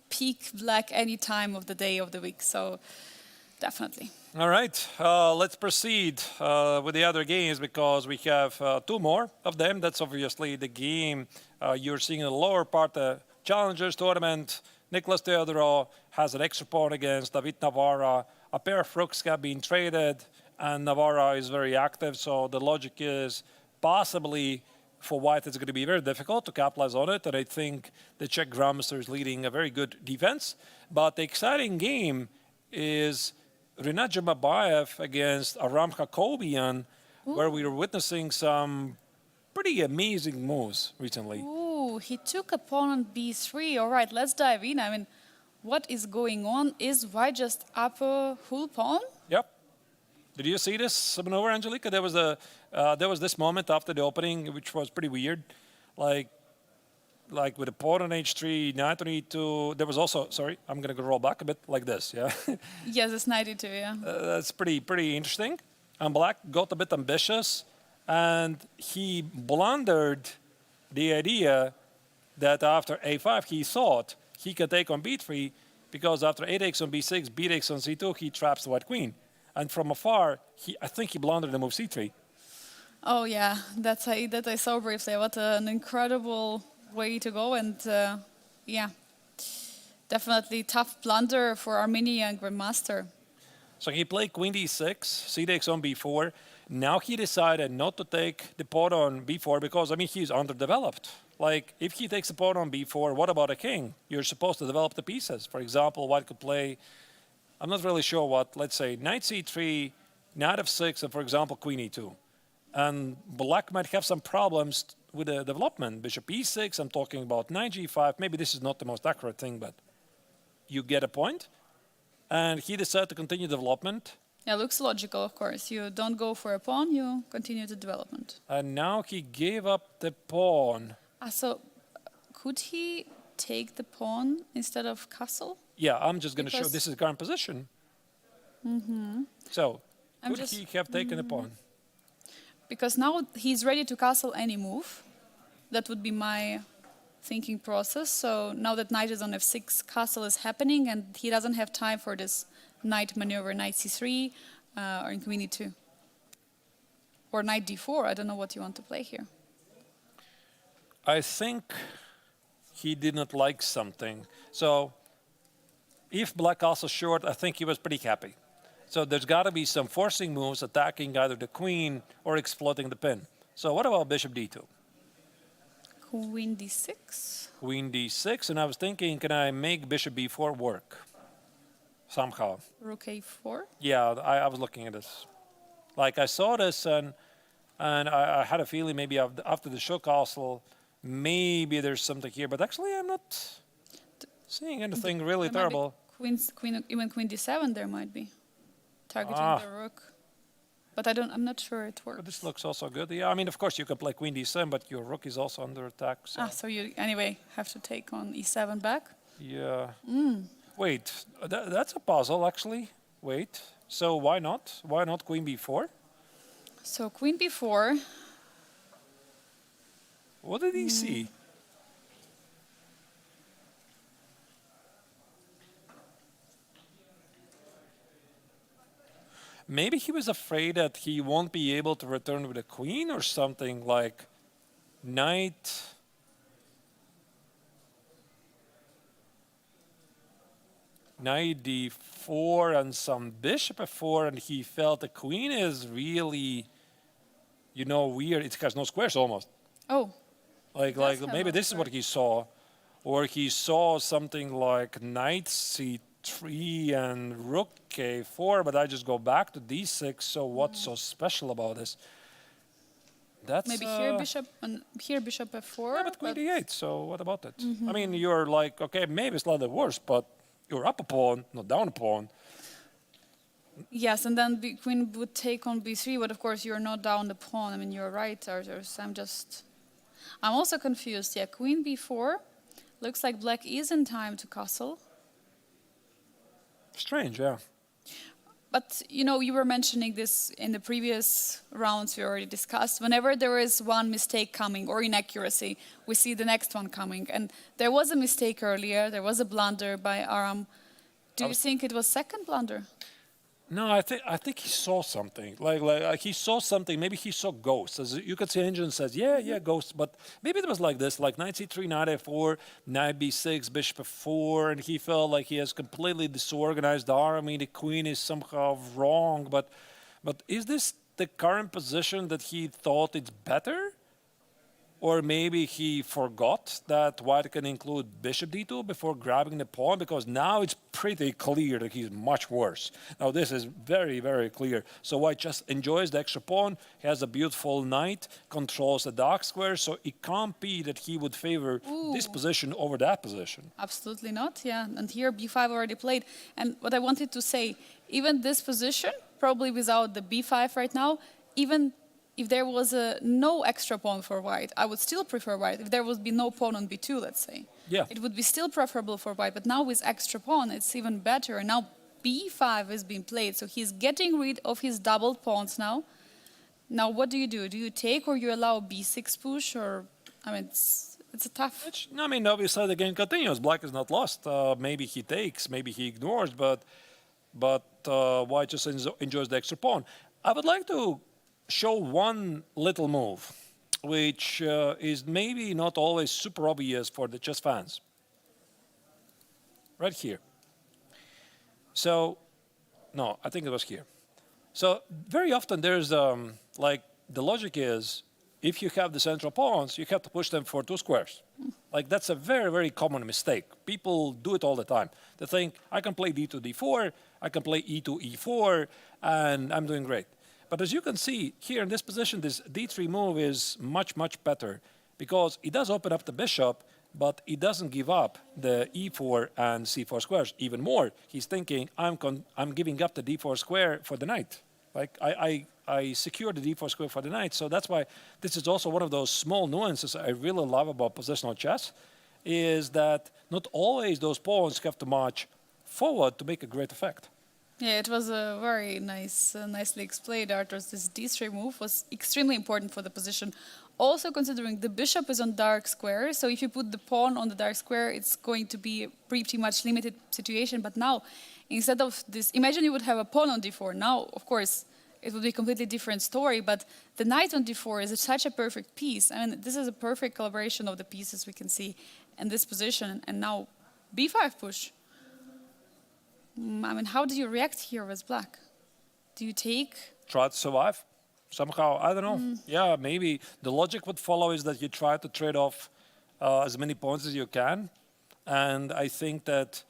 pick black any time of the day of the week. So definitely. All right, let's proceed with the other games because we have 2 more of them. That's obviously the game you're seeing in the lower part, the Challengers Tournament. Nicholas Theodorou has an extra pawn against David Navara. A pair of rooks have been traded, and Navara is very active. So the logic is possibly for white it's going to be very difficult to capitalize on it. And I think the Czech Grandmaster is leading a very good defense. But the exciting game is Jumabayev against Hakobyan, where we are witnessing some pretty amazing moves recently. Ooh, he took a pawn on b3. All right, let's dive in. I mean, what is going on? Is white just up a full pawn? Yep. Did you see this maneuver, Angelica? There was this moment after the opening, which was pretty weird. Like with a pawn on h3, knight on e2. There was also, sorry, I'm going to roll back a bit like this, yeah? Yes, it's knight e2, yeah. That's pretty interesting. And black got a bit ambitious, and he blundered the idea that after a5 he thought he could take on b3, because after a takes on b6, b takes on c2, he traps the white queen. And from afar, I think he blundered the move c3. Oh yeah, that I saw briefly. What an incredible way to go, and yeah, definitely tough blunder for Armenian Grandmaster. So he played queen d6, c takes on b4. Now he decided not to take the pawn on b4 because, I mean, he's underdeveloped. Like, if he takes the pawn on b4, what about a king? You're supposed to develop the pieces. For example, white could play, I'm not really sure what, let's say knight c3, knight f6, and for example, queen e2. And black might have some problems with the development. Bishop e6, I'm talking about knight g5. Maybe this is not the most accurate thing, but you get a point. And he decided to continue development. Yeah, looks logical, of course. You don't go for a pawn, you continue the development. And now he gave up the pawn. So could he take the pawn instead of castle? Yeah, I'm just going to show Because- this is current position. So, I'm could just- he have taken the pawn? Because now he's ready to castle any move. That would be my thinking process. So now that knight is on f6, castle is happening, and he doesn't have time for this knight maneuver, knight c3, or in queen e2. Or knight d4, I don't know what you want to play here. I think he didn't like something. So, if black castles short, I think he was pretty happy. So there's got to be some forcing moves, attacking either the queen or exploiting the pin. So what about bishop d2? Queen d6. Queen d6, and I was thinking, can I make bishop b4 work? Somehow. Rook a4. Yeah, I was looking at this. Like I saw this, and I had a feeling maybe after the show castle, maybe there's something here. But actually, I'm not seeing anything really There might be terrible. Even queen d7 there might be. Targeting Ah. the rook. But I'm not sure it works. But this looks also good. Yeah, I mean, of course, you can play queen d7, but your rook is also under attack. So. So you anyway have to take on e7 back. Yeah. Wait, that's a puzzle, actually. Wait. So why not? Why not queen b4? So queen b4. What did he see? Maybe he was afraid that he won't be able to return with a queen or something like knight. Knight d4 and some bishop f4, and he felt the queen is really, weird. It has no squares almost. Oh, Like have maybe no this is what he saw, or he saw something like knight c3 and rook a4, but I just go back to d6. So what's so special about this? That's maybe here bishop and here bishop f4. yeah, but queen d8. So what about it? I mean, you're like, okay, maybe it's slightly worse, but you're up a pawn, not down a pawn. Yes, and then queen would take on b3, but of course you're not down the pawn. I mean, you're right, Arthur. I'm also confused. Yeah, queen b4. Looks like black is in time to castle. Strange, yeah. But, you were mentioning this in the previous rounds we already discussed. Whenever there is one mistake coming or inaccuracy, we see the next one coming. And there was a mistake earlier. There was a blunder by Aram. Do you think it was second blunder? No, I think he saw something. Like he saw something. Maybe he saw ghosts. As you could see, engine says, yeah, ghosts. But maybe it was like this, like knight c3, knight a4, knight b6, bishop f4, and he felt like he has completely disorganized the army. The queen is somehow wrong. But is this the current position that he thought it's better? Or maybe he forgot that white can include bishop d2 before grabbing the pawn, because now it's pretty clear that he's much worse. Now this is very, very clear. So white just enjoys the extra pawn, he has a beautiful knight, controls the dark square, so it can't be that he would favor this position over that position. Absolutely not, yeah. And here b5 already played. And what I wanted to say, even this position, probably without the b5 right now, even if there was no extra pawn for white, I would still prefer white. If there would be no pawn on b2, let's say, Yeah. it would be still preferable for white. But now with extra pawn, it's even better. And now b5 is being played, so he's getting rid of his doubled pawns now. Now, what do? Do you take or you allow b6 push? Or I mean, it's a tough. I mean, obviously the game continues. Black is not lost. Maybe he takes, maybe he ignores, but white just enjoys the extra pawn. I would like to show one little move, which is maybe not always super obvious for the chess fans. Right here. So, no, I think it was here. So very often there's like the logic is if you have the central pawns, you have to push them for two squares. Like that's a very, very common mistake. People do it all the time. They think I can play d2, d4, I can play e2, e4, and I'm doing great. But as you can see here in this position, this d3 move is much, much better because it does open up the bishop, but it doesn't give up the e4 and c4 squares. Even more, he's thinking, I'm giving up the d4 square for the knight. Like I secure the d4 square for the knight. So that's why this is also one of those small nuances I really love about positional chess. is that not always those pawns have to march forward to make a great effect. Yeah, it was a very nicely explained, Arthurs. This d3 move was extremely important for the position. Also considering the bishop is on dark square, so if you put the pawn on the dark square, it's going to be a pretty much limited situation. But now, instead of this, imagine you would have a pawn on d4. Now, of course, it would be a completely different story, but the knight on d4 is such a perfect piece. I mean, this is a perfect collaboration of the pieces we can see in this position. And now, b5 push. I mean, how do you react here with black? Do you take? Try to survive somehow. I don't know. Yeah, maybe the logic would follow is that you try to trade off as many pawns as you can. And I think that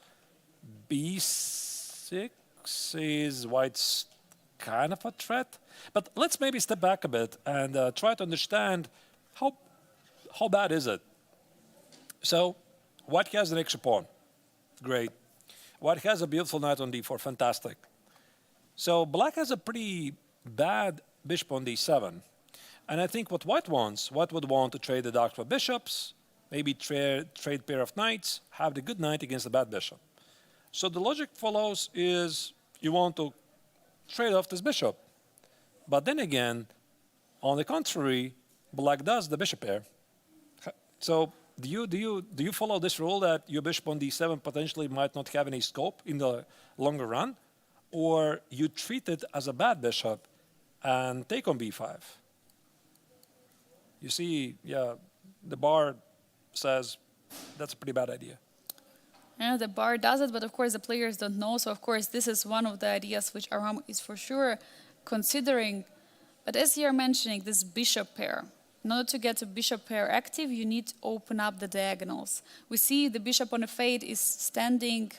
b6 is white's kind of a threat. But let's maybe step back a bit and try to understand how bad is it. So white has an extra pawn. Great. White has a beautiful knight on d4, fantastic. So black has a pretty bad bishop on d7. And I think what white would want to trade the dark for bishops, maybe trade pair of knights, have the good knight against the bad bishop. So the logic follows is you want to trade off this bishop. But then again, on the contrary, black does the bishop pair. So do you follow this rule that your bishop on d7 potentially might not have any scope in the longer run, or you treat it as a bad bishop and take on b5? You see, yeah, the bar says that's a pretty bad idea. Yeah, the bar does it, but of course the players don't know. So of course this is one of the ideas which Aram is for sure considering. But as you're mentioning, this bishop pair. In order to get a bishop pair active, you need to open up the diagonals. We see the bishop on a fade is standing.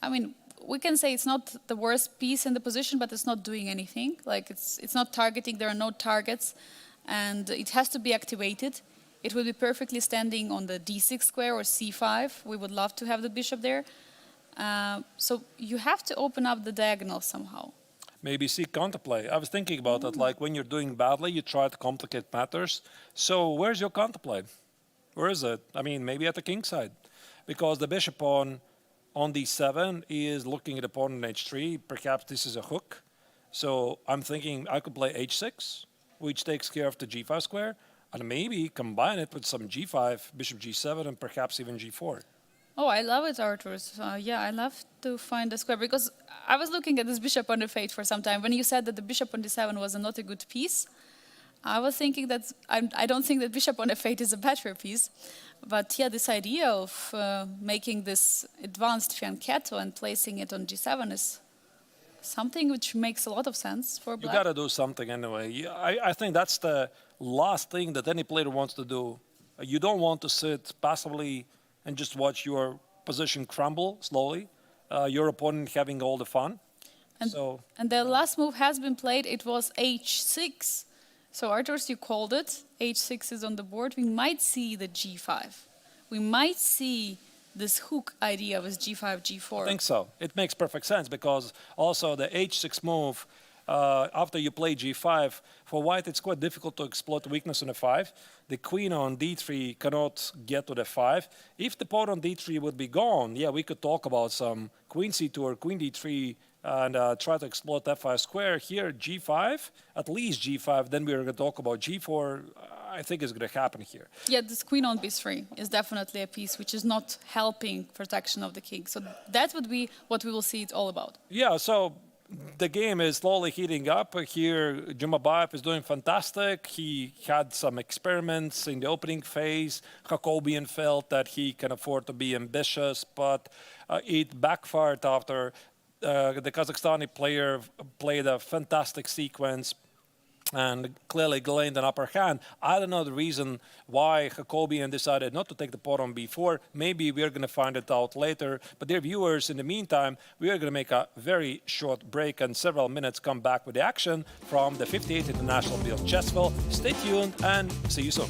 I mean, we can say it's not the worst piece in the position, but it's not doing anything. Like it's not targeting. There are no targets, and it has to be activated. It will be perfectly standing on the d6 square or c5. We would love to have the bishop there. So you have to open up the diagonal somehow. Maybe see counterplay. I was thinking about that, like when you're doing badly, you try to complicate matters. So where's your counterplay? Where is it? I mean, maybe at the king side. Because the bishop on d7 is looking at the pawn on h3. Perhaps this is a hook. So I'm thinking I could play h6, which takes care of the g5 square, and maybe combine it with some g5, bishop g7, and perhaps even g4. Oh, I love it, Arthurs. Yeah, I love to find the square, because I was looking at this bishop on the fade for some time. When you said that the bishop on d7 was not a good piece, I was thinking that I don't think that bishop on f8 is a better piece. But yeah, this idea of making this advanced fianchetto and placing it on g7 is something which makes a lot of sense for black. You got to do something anyway. I think that's the last thing that any player wants to do. You don't want to sit passively and just watch your position crumble slowly, your opponent having all the fun. And the last move has been played. It was h6. So Arthurs, you called it. h6 is on the board. We might see the g5. We might see this hook idea with g5, g4. I think so. It makes perfect sense, because also the h6 move, after you play g5, for white it's quite difficult to exploit weakness on f5. The queen on d3 cannot get to the 5. If the pawn on d3 would be gone, yeah, we could talk about some queen c2 or queen d3 and try to exploit f5 square. Here, g5, at least g5, then we're going to talk about g4. I think is going to happen here. Yeah, this queen on b3 is definitely a piece which is not helping protection of the king. So that would be what we will see it all about. Yeah, so the game is slowly heating up. Here, Jumabayev is doing fantastic. He had some experiments in the opening phase. Hakobyan felt that he can afford to be ambitious, but it backfired after the Kazakhstani player played a fantastic sequence and clearly gained an upper hand. I don't know the reason why Hakobyan decided not to take the pawn on b4. Maybe we're going to find it out later. But dear viewers, in the meantime, we are going to make a very short break and several minutes come back with the action from the 58th International Biel Chessville. Stay tuned and see you soon.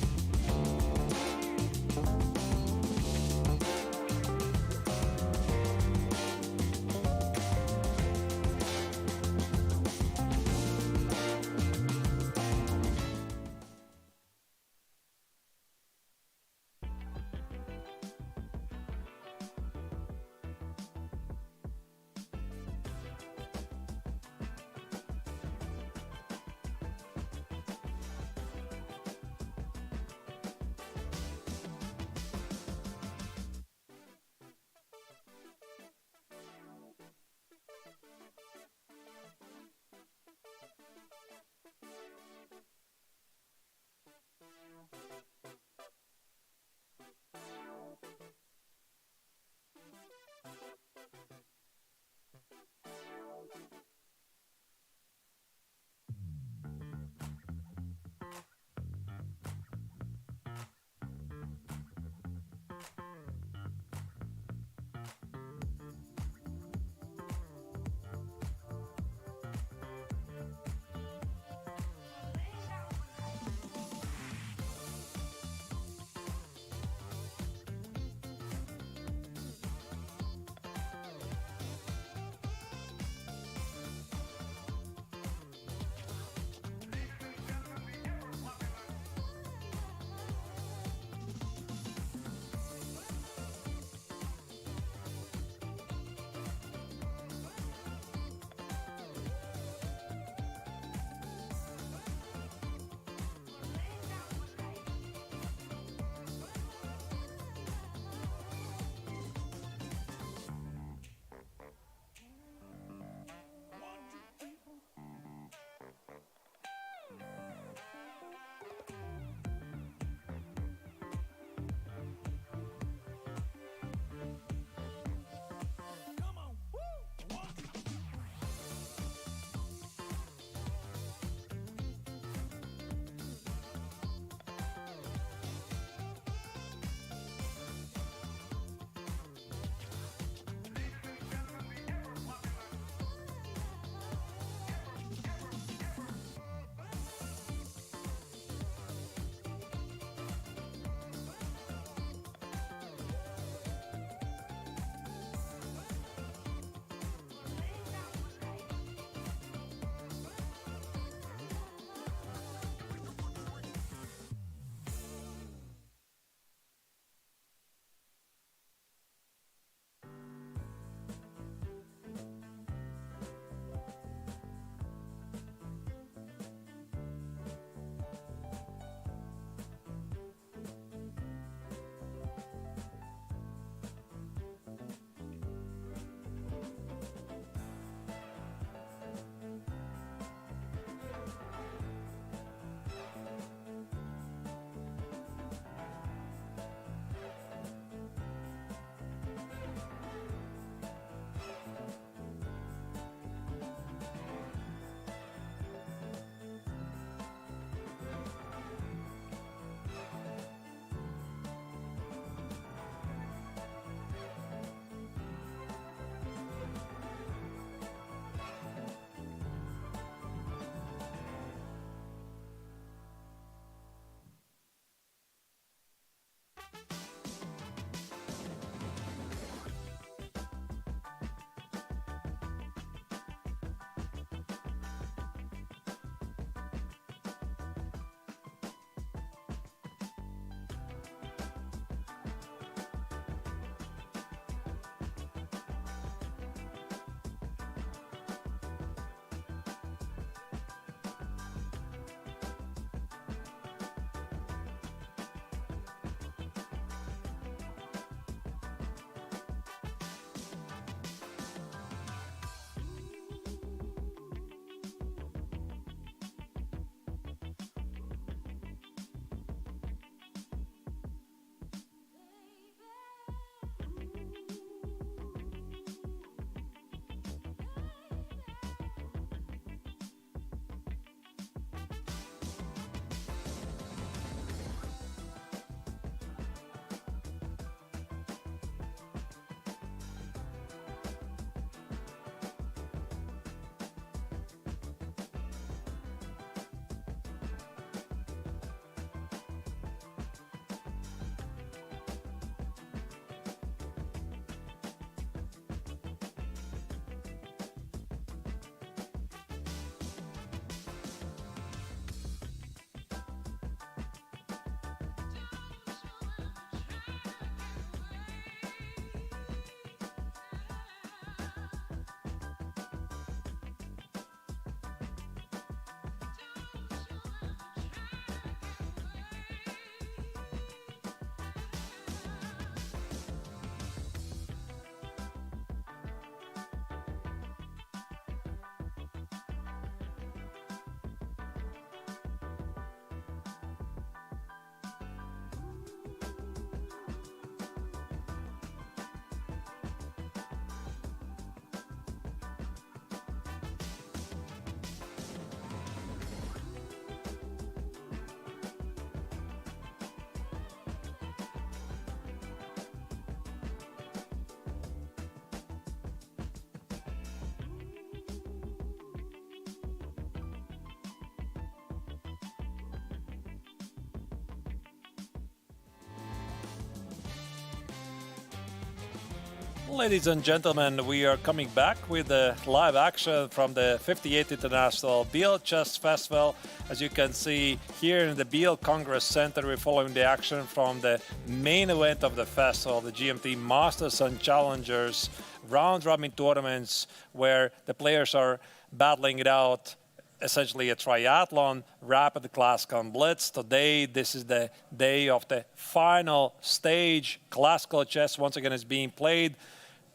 Ladies and gentlemen, we are coming back with the live action from the 58th International Biel Chess Festival. As you can see here in the Biel Congress Center, we're following the action from the main event of the festival, the GMT Masters and Challengers round-robin tournaments, where the players are battling it out. Essentially a triathlon, rapid classical blitz. Today, this is the day of the final stage. Classical chess once again is being played.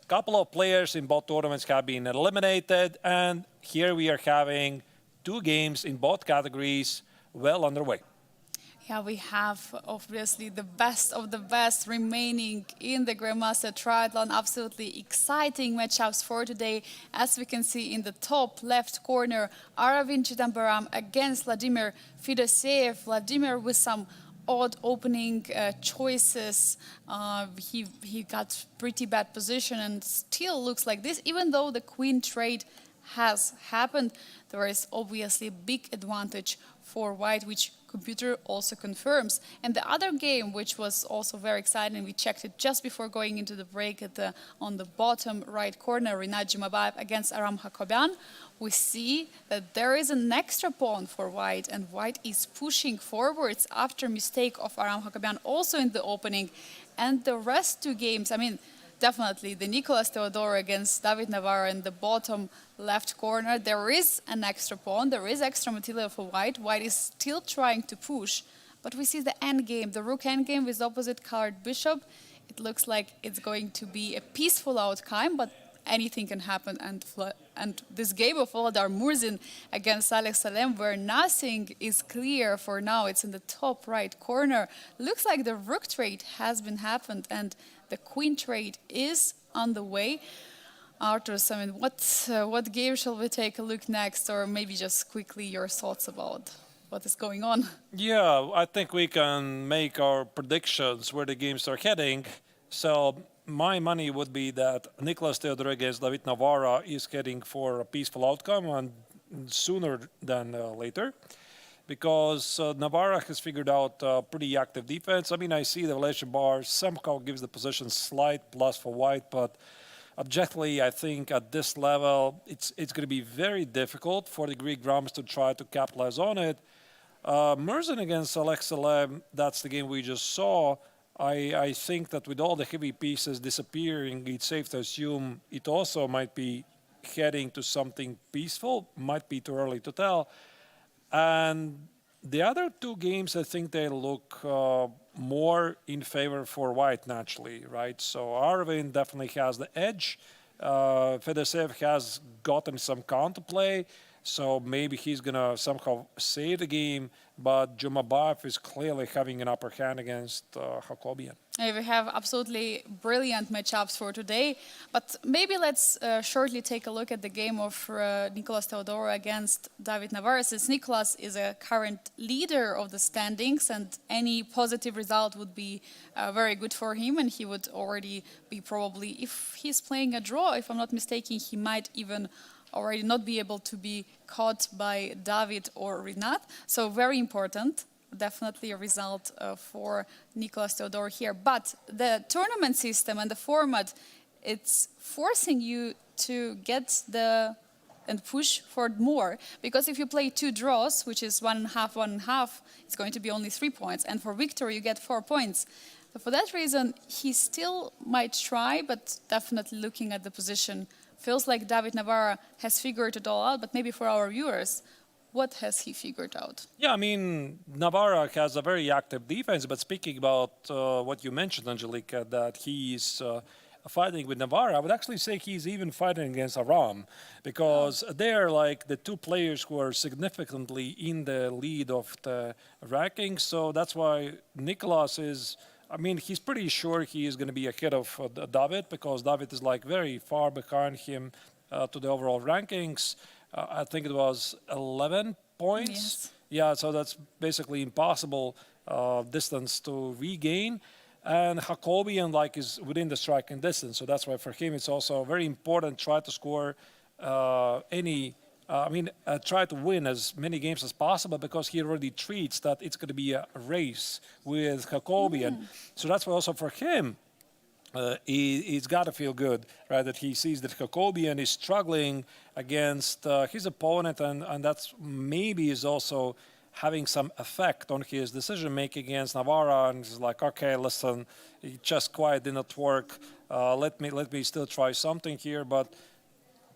A couple of players in both tournaments have been eliminated, and here we are having two games in both categories well underway. Yeah, we have obviously the best of the best remaining in the Grandmaster Triathlon. Absolutely exciting matchups for today. As we can see in the top left corner, Aravind against Vladimir Fedoseev. Vladimir with some odd opening choices. He got pretty bad position and still looks like this. Even though the queen trade has happened, there is obviously a big advantage for white, which computer also confirms. And the other game, which was also very exciting, we checked it just before going into the break on the bottom right corner, Jumabayev against Hakobyan. We see that there is an extra pawn for white, and white is pushing forwards after mistake of Hakobyan also in the opening. And the rest two games, I mean, definitely the Theodorou against David Navara in the bottom left corner. There is an extra pawn, there is extra material for white. White is still trying to push, but we see the endgame, the rook endgame with opposite colored bishop. It looks like it's going to be a peaceful outcome, but anything can happen. And this game of Volodar Murzin against Salem, where nothing is clear for now, it's in the top right corner. Looks like the rook trade has been happened, and the queen trade is on the way. Arturs, I mean, what game shall we take a look next, or maybe just quickly your thoughts about what is going on? Yeah, I think we can make our predictions where the games are heading. So my money would be that Theodorou against David Navara is heading for a peaceful outcome, and sooner than later, because Navara has figured out pretty active defense. I mean, I see the relation bar somehow gives the position slight plus for white, but objectively, I think at this level, it's going to be very difficult for the Greek Grams to try to capitalize on it. Murzin against Salem, that's the game we just saw. I think that with all the heavy pieces disappearing, it's safe to assume it also might be heading to something peaceful. Might be too early to tell. And the other two games, I think they look more in favor for white naturally, right? So Aravind definitely has the edge. Fedoseev has gotten some counterplay, so maybe he's going to somehow save the game, but Jumabayev is clearly having an upper hand against Hakobyan. We have absolutely brilliant matchups for today, but maybe let's shortly take a look at the game of Theodorou against David Navara, since Nicolas is a current leader of the standings, and any positive result would be very good for him, and he would already be probably, if he's playing a draw, if I'm not mistaken, he might even already not be able to be caught by David or Rinat. So very important, definitely a result for Theodorou here. But the tournament system and the format, it's forcing you to get and push for more. Because if you play two draws, which is 1.5, 1.5, it's going to be only 3 points. And for victory, you get 4 points. So for that reason, he still might try, but definitely looking at the position, feels like David Navara has figured it all out, but maybe for our viewers, what has he figured out? Yeah, I mean, Navara has a very active defense, but speaking about what you mentioned, Angelica, that he's fighting with Navara, I would actually say he's even fighting against Aram, because they're like the two players who are significantly in the lead of the rankings, so that's why Nicolas is... I mean, he's pretty sure he is going to be ahead of David, because David is like very far behind him to the overall rankings. I think it was 11 points. Yes. Yeah, so that's basically impossible distance to regain. And Hakobyan like is within the striking distance, so that's why for him it's also very important to try to score try to win as many games as possible, because he already treats that it's going to be a race with Hakobyan. So that's why also for him, he's got to feel good, right? That he sees that Hakobyan is struggling against his opponent, and that's maybe is also having some effect on his decision making against Navara. And he's like, okay, listen, it just quite did not work. Let me still try something here. But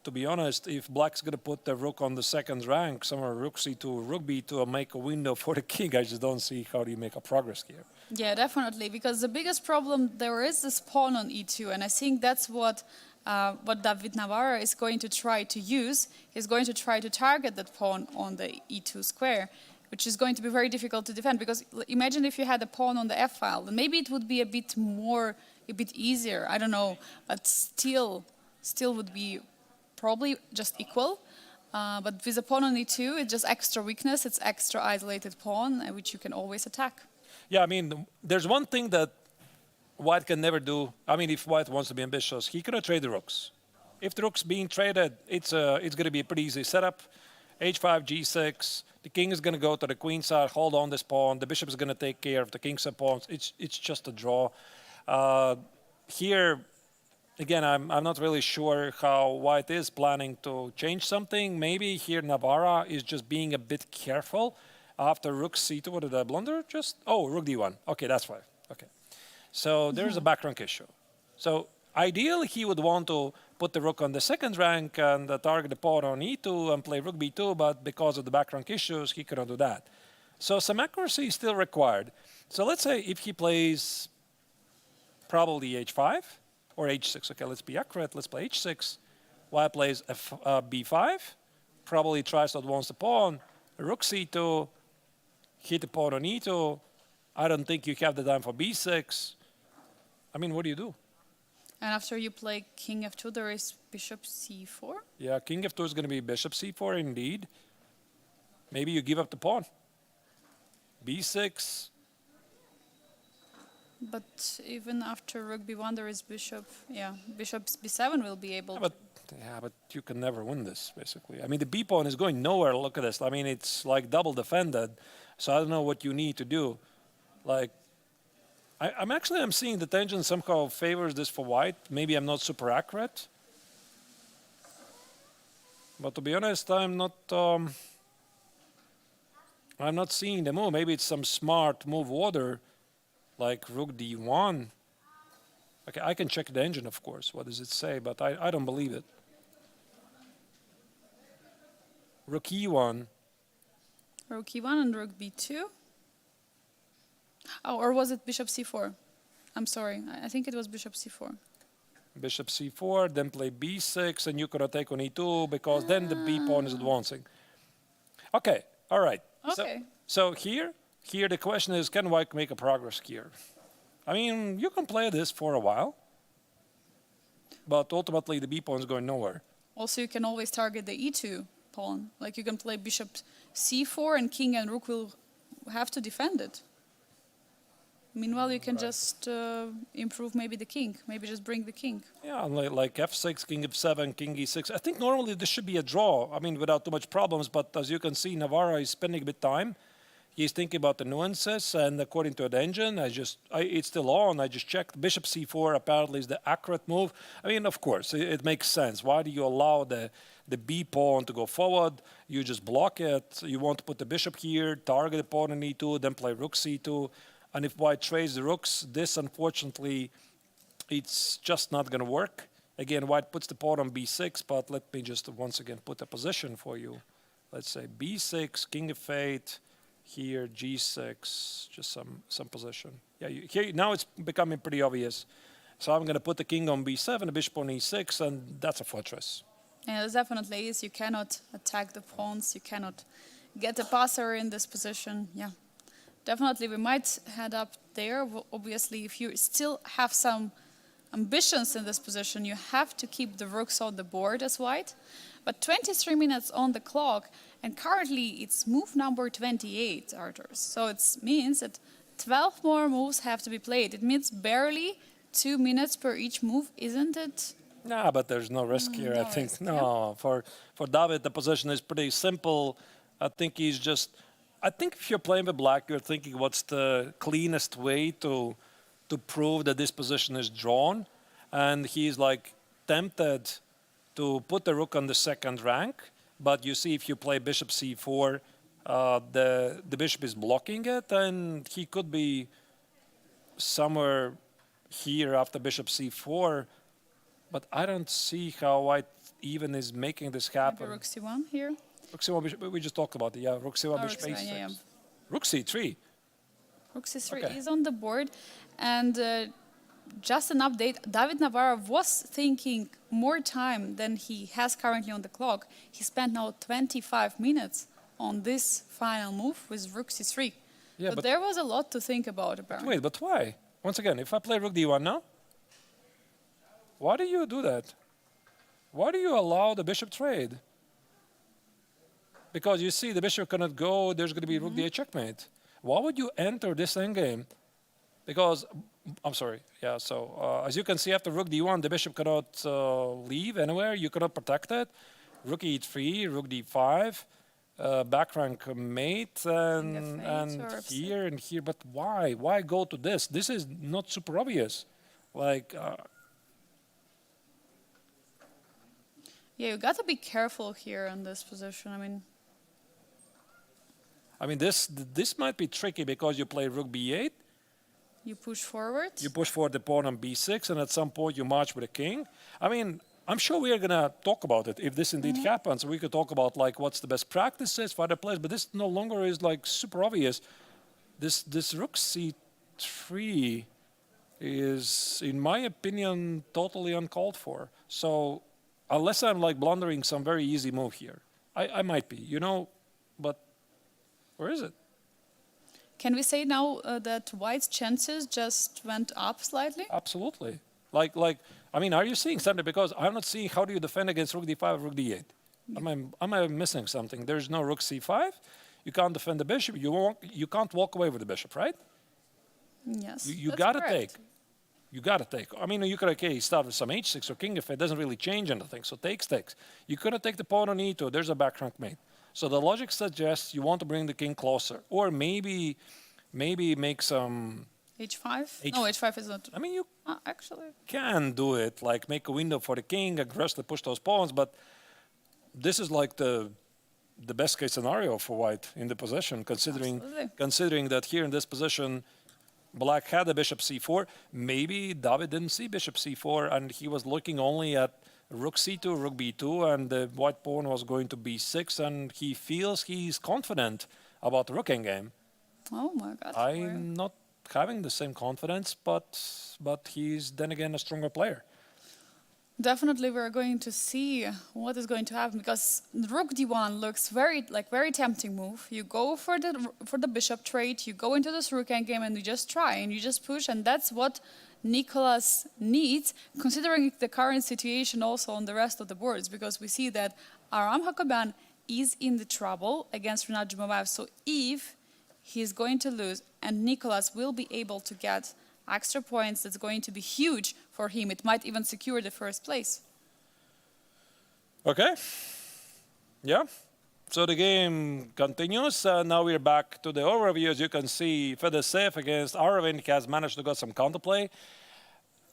to be honest, if Black's going to put the rook on the second rank, somewhere rook c2, rook b2, and make a window for the king, I just don't see how do you make a progress here. Yeah, definitely, because the biggest problem there is this pawn on e2, and I think that's what David Navara is going to try to use. He's going to try to target that pawn on the e2 square, which is going to be very difficult to defend, because imagine if you had a pawn on the f file, then maybe it would be a bit easier, I don't know, but still would be probably just equal. But with a pawn on e2, it's just extra weakness, it's extra isolated pawn, which you can always attack. Yeah, I mean, there's one thing that White can never do. I mean, if White wants to be ambitious, he cannot trade the rooks. If the rook's being traded, it's going to be a pretty easy setup. h5, g6, the king is going to go to the queen side, hold on this pawn, the bishop is going to take care of the king's pawns. It's just a draw. Here, again, I'm not really sure how White is planning to change something. Maybe here Navara is just being a bit careful. After rook c2, what did I blunder? Rook d1. Okay, that's why. Okay. So there's a back rank issue. So ideally, he would want to put the rook on the second rank and target the pawn on e2 and play rook b2, but because of the back rank issues, he cannot do that. So some accuracy is still required. So let's say if he plays probably h5 or h6. Okay, let's be accurate. Let's play h6. White plays b5. Probably tries to advance the pawn. Rook c2. Hit the pawn on e2. I don't think you have the time for b6. I mean, what do you do? And after you play king f2, there is bishop c4? Yeah, king f2 is going to be bishop c4 indeed. Maybe you give up the pawn. b6. But even after rook b1, there is bishop b7 will be able to... But you can never win this, basically. I mean, the b pawn is going nowhere. Look at this. I mean, it's like double defended. So I don't know what you need to do. Like, I'm seeing the tension somehow favors this for White. Maybe I'm not super accurate. But to be honest, I'm not seeing the move. Maybe it's some smart move order, like rook d1. Okay, I can check the engine, of course. What does it say? But I don't believe it. Rook e1. Rook e1 and rook b2. Oh, or was it bishop c4? I'm sorry, I think it was bishop c4. Bishop c4, then play b6, and you could take on e2, because then the b pawn is advancing. Okay, all right. Okay. So here the question is, can White make a progress here? I mean, you can play this for a while, but ultimately the b pawn is going nowhere. Also, you can always target the e2 pawn. Like you can play bishop c4 and king and rook will have to defend it. Meanwhile, you can just improve maybe the king, maybe just bring the king. Yeah, like f6, king f7, king e6. I think normally this should be a draw, I mean, without too much problems, but as you can see, Navara is spending a bit of time. He's thinking about the nuances, and according to the engine, it's still on. I just checked. Bishop c4 apparently is the accurate move. I mean, of course, it makes sense. Why do you allow the b pawn to go forward? You just block it. You want to put the bishop here, target the pawn on e2, then play rook c2. And if White trades the rooks, this, unfortunately, it's just not going to work. Again, White puts the pawn on b6, but let me just once again put a position for you. Let's say b6, king f8, here g6, just some position. Yeah, here now it's becoming pretty obvious. So I'm going to put the king on b7, the bishop on e6, and that's a fortress. Yeah, it definitely is. You cannot attack the pawns. You cannot get a passer in this position. Yeah. Definitely, we might head up there. Obviously, if you still have some ambitions in this position, you have to keep the rooks on the board as White. But 23 minutes on the clock, and currently it's move number 28, Artur. So it means that 12 more moves have to be played. It means barely 2 minutes per each move, isn't it? No, but there's no risk here, I think. Risk, no, yeah. For David, the position is pretty simple. I think he's just... I think if you're playing with Black, you're thinking what's the cleanest way to to prove that this position is drawn, and he's like tempted to put the rook on the second rank. But you see, if you play bishop c4, the bishop is blocking it, and he could be somewhere here after bishop c4. But I don't see how white even is making this happen. Maybe rook c1 here. Rook c1, bishop, we just talked about it. Yeah, rook c1, Oh, bishop rook a6. c1, yeah. Rook c3. Rook c3 Okay. is on the board. And just an update, David Navara was thinking more time than he has currently on the clock. He spent now 25 minutes on this final move with rook c3. Yeah, but but there was a lot to think about, apparently. wait, but why? Once again, if I play rook d1 now, why do you do that? Why do you allow the bishop trade? Because you see, the bishop cannot go, there's going to be rook d8 checkmate. Why would you enter this endgame? Because, I'm sorry, yeah, so as you can see, after rook d1, the bishop cannot leave anywhere, you cannot protect it. Rook e3, rook d5, back rank mate, and here and here, but why? Why go to this? This is not super obvious. Like, yeah, you got to be careful here in this position. I mean, this might be tricky because you play rook b8. You push forward. You push forward the pawn on b6, and at some point you march with a king. I mean, I'm sure we are going to talk about it if this indeed happens. We could talk about like what's the best practices for other players, but this no longer is like super obvious. This rook c3 is, in my opinion, totally uncalled for. So unless I'm like blundering some very easy move here, I might be, you know, but where is it? Can we say now that white's chances just went up slightly? Absolutely. Like, I mean, are you seeing something? Because I'm not seeing how do you defend against rook d5 or rook d8. Am I missing something? There's no rook c5. You can't defend the bishop. You can't walk away with the bishop, right? Yes. You that's gotta correct. take. You gotta take. I mean, you could start with some h6 or king if it doesn't really change anything. So takes. You couldn't take the pawn on e2. There's a back rank mate. So the logic suggests you want to bring the king closer, or maybe make some h5? No, h5 is not. I mean, you Actually. can do it, like make a window for the king, aggressively push those pawns, but this is like the best case scenario for white in the position, considering that here in this position, black had a bishop c4. Maybe David didn't see bishop c4, and he was looking only at rook c2, rook b2, and the white pawn was going to b6, and he feels he's confident about the rook endgame. Oh my God. I'm not having the same confidence, but he's then again a stronger player. Definitely, we're going to see what is going to happen because rook d1 looks very tempting move. You go for the bishop trade, you go into this rook endgame, and you just try and you just push, and that's what Nicolas needs, considering the current situation also on the rest of the boards, because we see that Hakobyan is in the trouble against Rinat Jumabayev. So if he's going to lose and Nicolas will be able to get extra points, that's going to be huge for him. It might even secure the first place. Okay. Yeah. So the game continues. Now we're back to the overview. As you can see, Fedoseev against Aravind has managed to get some counterplay.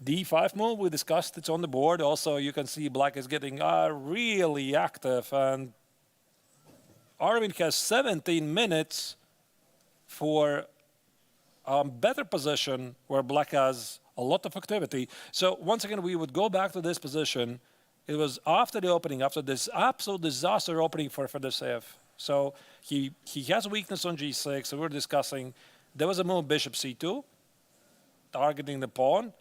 The e5 move, we discussed, it's on the board. Also, you can see black is getting really active. And Aravind has 17 minutes for a better position where black has a lot of activity. So once again, we would go back to this position. It was after the opening, after this absolute disaster opening for Fedoseev. So he has weakness on g6, so we're discussing. There was a move bishop c2, targeting the pawn,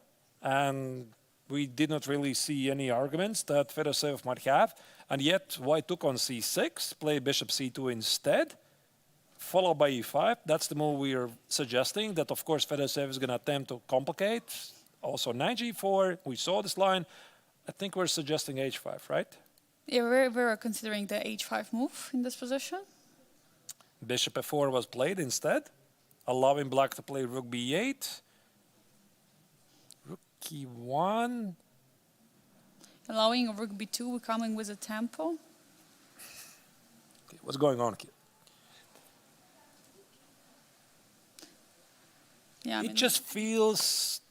and we did not really see any arguments that Fedoseev might have. And yet white took on c6, played bishop c2 instead, followed by e5. That's the move we are suggesting, that of course Fedoseev is going to attempt to complicate. Also knight g4, we saw this line. I think we're suggesting h5, right? Yeah, we're considering the h5 move in this position. Bishop f4 was played instead, allowing black to play rook b8. Rook e1. Allowing a rook b2, coming with a tempo. Okay, what's going on here? Yeah, It just feels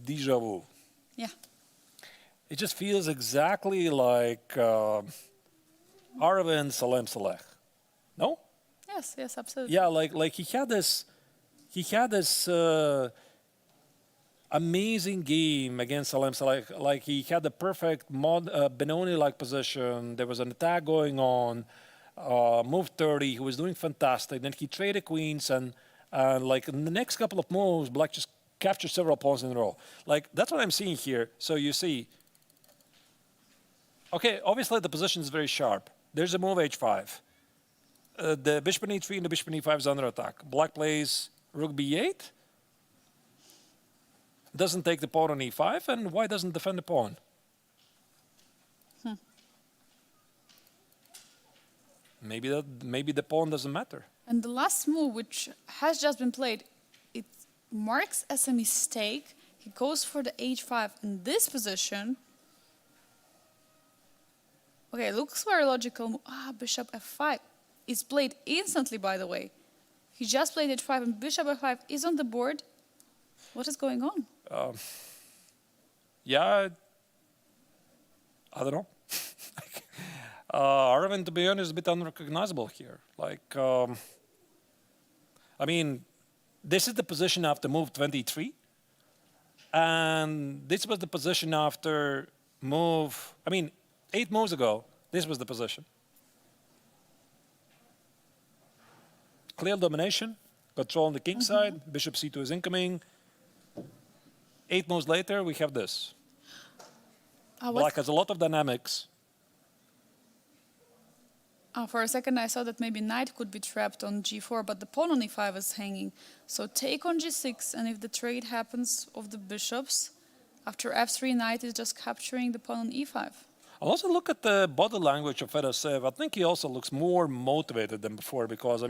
deja vu. Yeah. It just feels exactly like Aravind Salem Saleh. No? Yes, yes, absolutely. Yeah, like he had this amazing game against Salem Saleh. Like he had the perfect Benoni-like position. There was an attack going on. Move 30. He was doing fantastic. Then he traded queens and like in the next couple of moves, Black just captured several pawns in a row. Like that's what I'm seeing here. So you see. Okay, obviously the position is very sharp. There's a move h5. The bishop on e3 and the bishop on e5 is under attack. Black plays rook b8. Doesn't take the pawn on e5, and white doesn't defend the pawn. Maybe the pawn doesn't matter. And the last move, which has just been played, it marks as a mistake. He goes for the h5 in this position. Okay, looks very logical. Bishop f5 is played instantly, by the way. He just played h5 and bishop f5 is on the board. What is going on? Yeah, I don't know. Aravind, to be honest, is a bit unrecognizable here. Like, I mean, this is the position after move 23. And this was the position after move, 8 moves ago, this was the position. Clear domination, control on the king side, bishop c2 is incoming. 8 moves later, we have this. Black has a lot of dynamics. For a second, I thought that maybe knight could be trapped on g4, but the pawn on e5 is hanging. So take on g6, and if the trade happens of the bishops, after f3, knight is just capturing the pawn on e5. I'll also look at the body language of Fedoseev. I think he also looks more motivated than before because,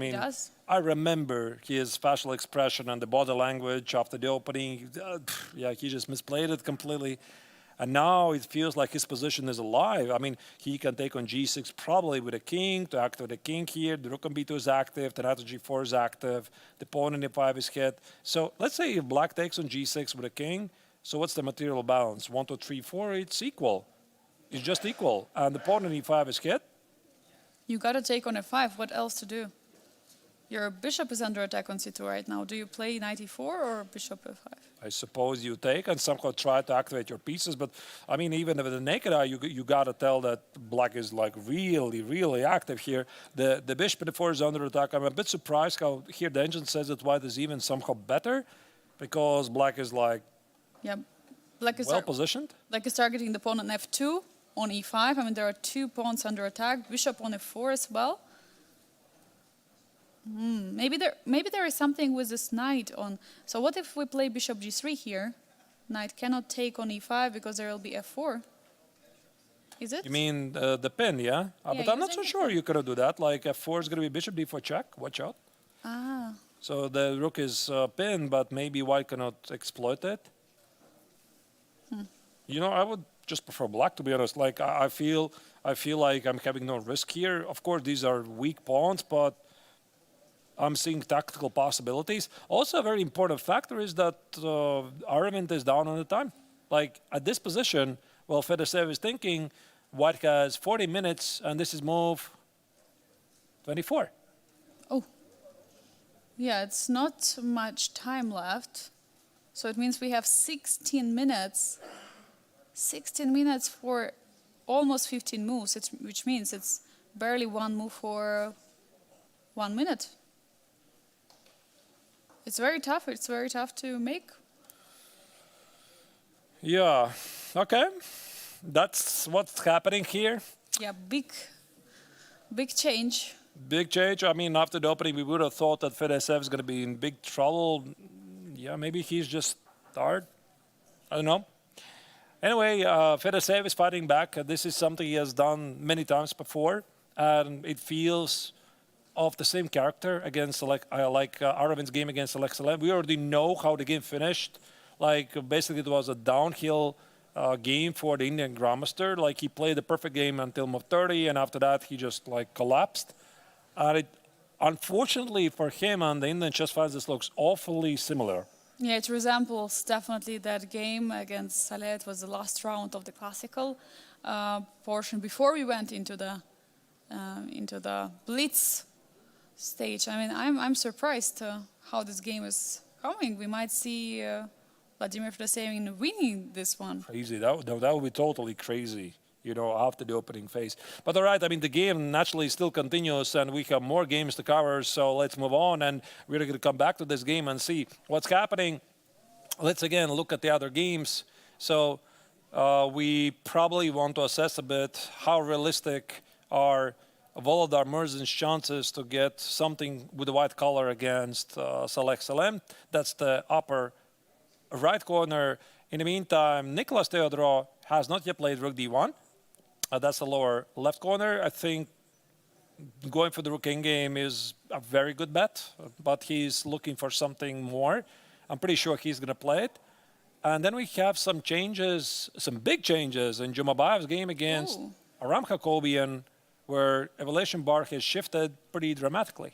I remember his facial expression and the body language after the opening. Yeah, he just misplayed it completely. And now it feels like his position is alive. He can take on g6 probably with a king to activate the king here. The rook on b2 is active. The knight on g4 is active. The pawn on e5 is hit. So let's say if black takes on g6 with a king, so what's the material balance? 1, 2, 3, 4, it's equal. It's just equal. And the pawn on e5 is hit. You got to take on f5. What else to do? Your bishop is under attack on c2 right now. Do you play knight e4 or bishop f5? I suppose you take and somehow try to activate your pieces. But, even with the naked eye, you got to tell that black is, like, really, really active here. The bishop e4 is under attack. I'm a bit surprised how here the engine says that white is even somehow better because black is, like, Black is well-positioned. Black is targeting the pawn on f2, on e5. There are 2 pawns under attack. Bishop on f4 as well. Maybe there is something with this knight on. So what if we play bishop g3 here? Knight cannot take on e5 because there will be f4. Is it? You mean the pin, yeah? But I'm not so sure you could do that. Like f4 is going to be bishop d4 check. Watch out. So the rook is pinned, but maybe white cannot exploit it. I would just prefer black, to be honest. Like I feel like I'm having no risk here. Of course, these are weak pawns, but I'm seeing tactical possibilities. Also, a very important factor is that Aravind is down on the time. Like at this position, Fedoseev is thinking white has 40 minutes, and this is move 24. Oh, yeah, it's not much time left. So it means we have 16 minutes. 16 minutes for almost 15 moves, which means it's barely one move for 1 minute. It's very tough. It's very tough to make. Yeah. Okay. That's what's happening here. Yeah, big change. Big change. After the opening, we would have thought that Fedoseev is going to be in big trouble. Yeah, maybe he's just tired. I don't know. Anyway, Fedoseev is fighting back. This is something he has done many times before, and it feels of the same character against Aravind's game against Salem. We already know how the game finished. Like basically, it was a downhill game for the Indian Grandmaster. Like he played the perfect game until move 30, and after that he just collapsed. And unfortunately for him and the Indian chess fans, this looks awfully similar. Yeah, it resembles definitely that game against Salem. It was the last round of the classical portion before we went into the blitz stage. I mean, I'm surprised how this game is going. We might see Vladimir Fedoseev winning this one. Crazy. That would be totally crazy, you know, after the opening phase. But all right, I mean, the game naturally still continues, and we have more games to cover, so let's move on, and we're going to come back to this game and see what's happening. Let's again look at the other games. So we probably want to assess a bit how realistic are Volodar Murzin's chances to get something with the white color against Salem. That's the upper right corner. In the meantime, Nicolas Theodorou has not yet played Rook D1. That's the lower left corner. I think going for the Rook Endgame is a very good bet, but he's looking for something more. I'm pretty sure he's going to play it. And then we have some changes, some big changes in Jumabayev's game against Aram Hakobyan, where evaluation bar has shifted pretty dramatically.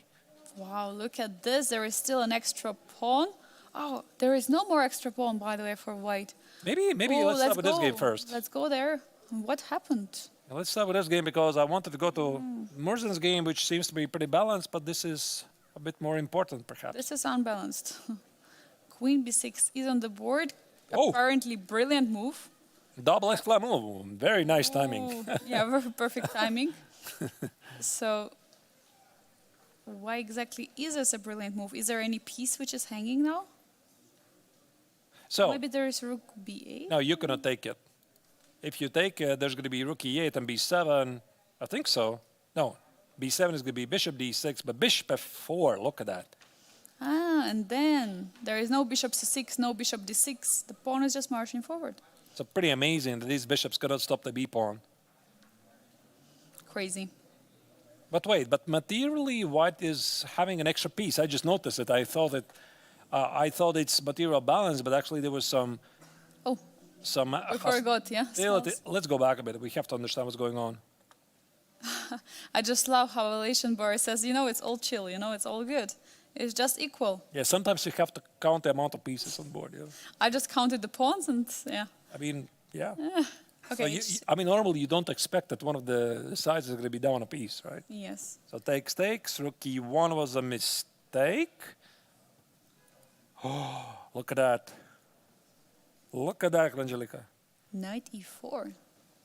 Wow, look at this. There is still an extra pawn. Oh, there is no more extra pawn, by the way, for white. Maybe let's start with this game first. Let's go there. What happened? Let's start with this game because I wanted to go to Murzin's game, which seems to be pretty balanced, but this is a bit more important, perhaps. This is unbalanced. Queen b6 is on the board. Oh. Apparently brilliant move. Double exclam move. Very nice timing. Yeah, perfect timing. So why exactly is this a brilliant move? Is there any piece which is hanging now? So maybe there is rook b8? no, you cannot take it. If you take it, there's going to be rook e8 and b7. I think so. No, b7 is going to be bishop d6, but bishop f4, look at that. Ah, and then there is no bishop c6, no bishop d6. The pawn is just marching forward. So pretty amazing that these bishops cannot stop the b pawn. Crazy. But wait, but materially, white is having an extra piece. I just noticed it. I thought it's material balance, but actually there was some. Oh, we forgot, yeah. Let's go back a bit. We have to understand what's going on. I just love how evaluation bar says, you know, it's all chill, you know, it's all good. It's just equal. Yeah, sometimes you have to count the amount of pieces on board. Yeah. I just counted the pawns and yeah. I mean, yeah. Okay. So I mean, normally you don't expect that one of the sides is going to be down a piece, right? Yes. So takes. Rook e1 was a mistake. Oh, look at that. Look at that, Angelica. Knight e4.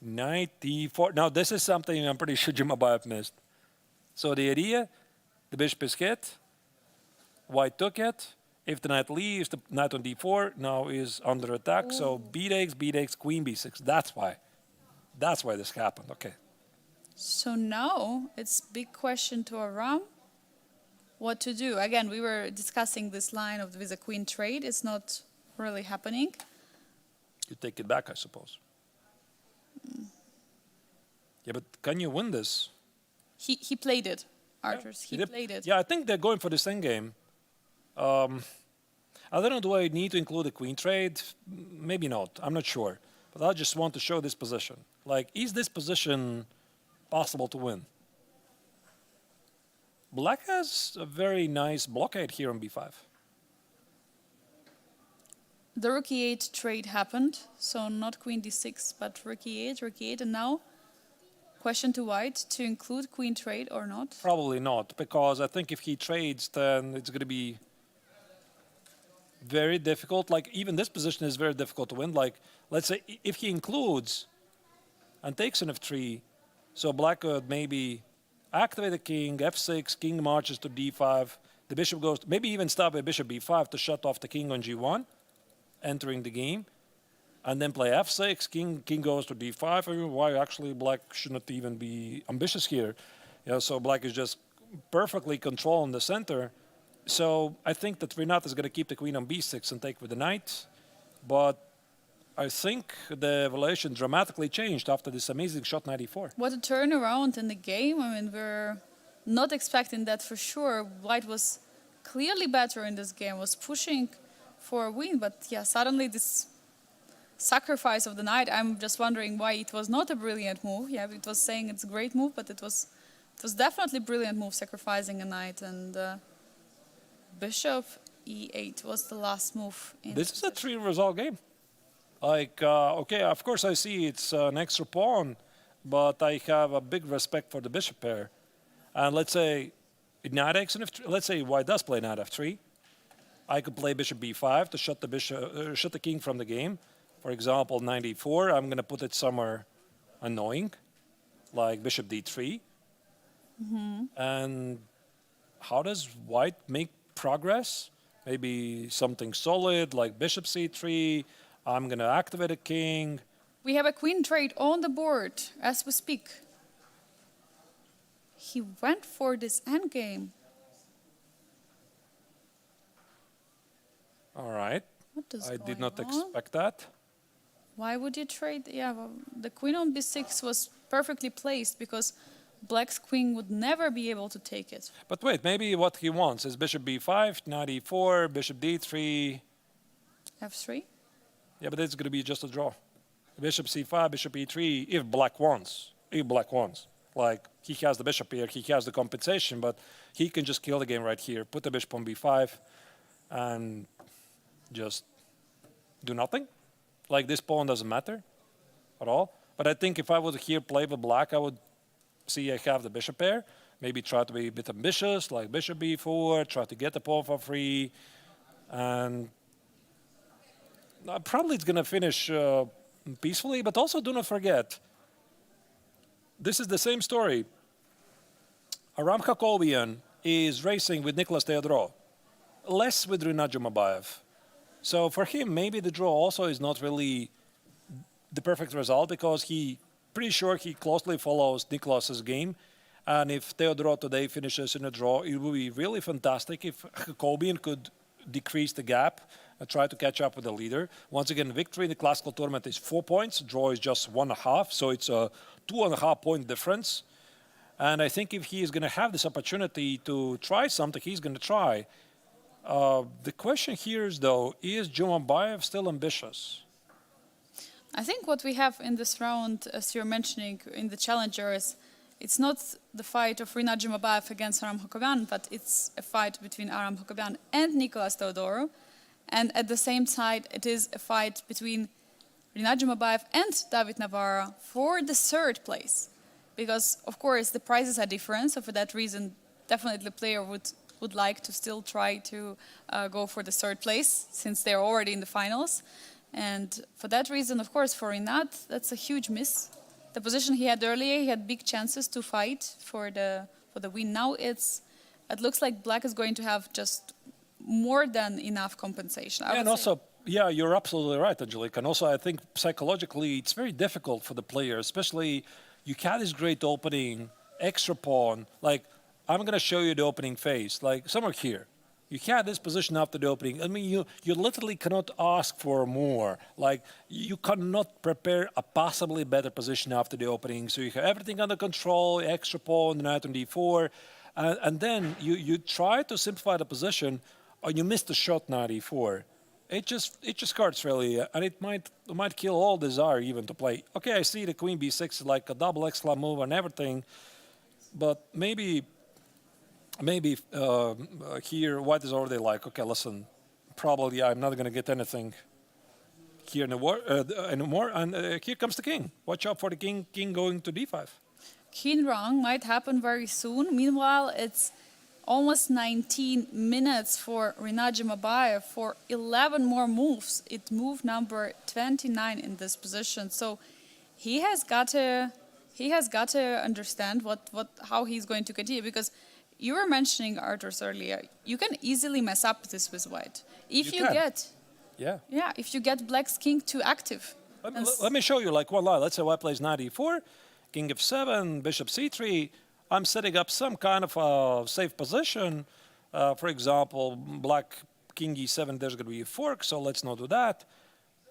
Knight e4. Now, this is something I'm pretty sure Jumabayev missed. So the idea, the bishop is hit. White took it. If the knight leaves, the knight on d4 now is under attack. Ooh. So b takes, queen b6. That's why. That's why this happened. Okay. So now it's big question to Aram what to do. Again, we were discussing this line of with a queen trade. It's not really happening. You take it back, I suppose. Yeah, but can you win this? He played it, Arthurs. He played it. Yeah, I think they're going for this endgame. I don't know, do I need to include a queen trade? Maybe not. I'm not sure. But I just want to show this position. Like, is this position possible to win? Black has a very nice blockade here on b5. The rook e8 trade happened, so not queen d6, but rook e8, and now question to white to include queen trade or not? Probably not, because I think if he trades, then it's going to be very difficult. Like, even this position is very difficult to win. Like, let's say if he includes and takes an f3, so black could maybe activate the king, f6, king marches to d5, the bishop goes, maybe even stop at bishop b5 to shut off the king on g1, entering the game, and then play f6, king goes to d5. Why actually black should not even be ambitious here? You know, so black is just perfectly controlling the center. So I think that Renat is going to keep the queen on b6 and take with the knight. But I think the evaluation dramatically changed after this amazing shot knight e4. What a turnaround in the game. I mean, we're not expecting that for sure. White was clearly better in this game, was pushing for a win. But yeah, suddenly this sacrifice of the knight, I'm just wondering why it was not a brilliant move. Yeah, it was saying it's a great move, but it was definitely a brilliant move, sacrificing a knight. And bishop e8 was the last move. In This is a position. 3-result game. Like, okay, of course I see it's an extra pawn, but I have a big respect for the bishop pair. And let's say knight x and f3. Let's say white does play knight f3. I could play bishop b5 to shut the shut the king from the game. For example, knight e4. I'm going to put it somewhere annoying, like bishop d3. And how does white make progress? Maybe something solid like bishop c3. I'm going to activate a king. We have a queen trade on the board as we speak. He went for this endgame. All right. What is I did going not on? expect that. Why would you trade? Yeah, well, the queen on b6 was perfectly placed because black's queen would never be able to take it. But wait, maybe what he wants is bishop b5, knight e4, bishop d3. f3? Yeah, but it's going to be just a draw. Bishop c5, bishop e3, if black wants. If black wants. Like, he has the bishop here, he has the compensation, but he can just kill the game right here. Put the bishop on b5 and just do nothing. Like, this pawn doesn't matter at all. But I think if I would here play with black, I would see I have the bishop pair. Maybe try to be a bit ambitious, like bishop b4, try to get the pawn for free. And probably it's going to finish peacefully, but also do not forget, this is the same story. Aram Hakobyan is racing with Nicholas Theodorou, less with Rinat Jumabayev. So for him, maybe the draw also is not really the perfect result because he pretty sure he closely follows Nicholas's game. And if Theodorou today finishes in a draw, it would be really fantastic if Hakobyan could decrease the gap and try to catch up with the leader. Once again, victory in the classical tournament is 4 points. Draw is just 1.5, so it's a 2.5 point difference. And I think if he is going to have this opportunity to try something, he's going to try. The question here is, though, is Jumabayev still ambitious? I think what we have in this round, as you're mentioning in the challengers, it's not the fight of Rinat Jumabayev against Aram Hakobyan, but it's a fight between Aram Hakobyan and Nicholas Theodorou. And at the same time, it is a fight between Rinat Jumabayev and David Navara for the third place. Because, of course, the prizes are different, so for that reason, definitely the player would like to still try to go for the third place, since they're already in the finals. And for that reason, of course, for Rinat, that's a huge miss. The position he had earlier, he had big chances to fight for the win. Now it looks like black is going to have just more than enough compensation. And also, yeah, you're absolutely right, Angelique. And also, I think psychologically, it's very difficult for the player, especially you had this great opening, extra pawn. Like, I'm going to show you the opening phase, like somewhere here. You had this position after the opening. I mean, you literally cannot ask for more. Like, you cannot prepare a possibly better position after the opening. So you have everything under control, extra pawn, knight on d4. And then you try to simplify the position, or you miss the shot, knight e4. It just hurts, really. And it might kill all desire even to play. Okay, I see the queen b6 is like a double exclam move and everything. But maybe here white is already like, okay, listen, probably I'm not going to get anything here anymore. And here comes the king. Watch out for the king going to d5. King wrong might happen very soon. Meanwhile, it's almost 19 minutes for Rinat Jumabayev for 11 more moves. It's move number 29 in this position. So he has got to understand how he's going to continue, because you were mentioning, Arturs, earlier, you can easily mess up this with white. If you get black's king too active. Let me show you like one line. Let's say white plays knight e4, king f7, bishop c3. I'm setting up some kind of a safe position. For example, black king e7, there's going to be a fork, so let's not do that.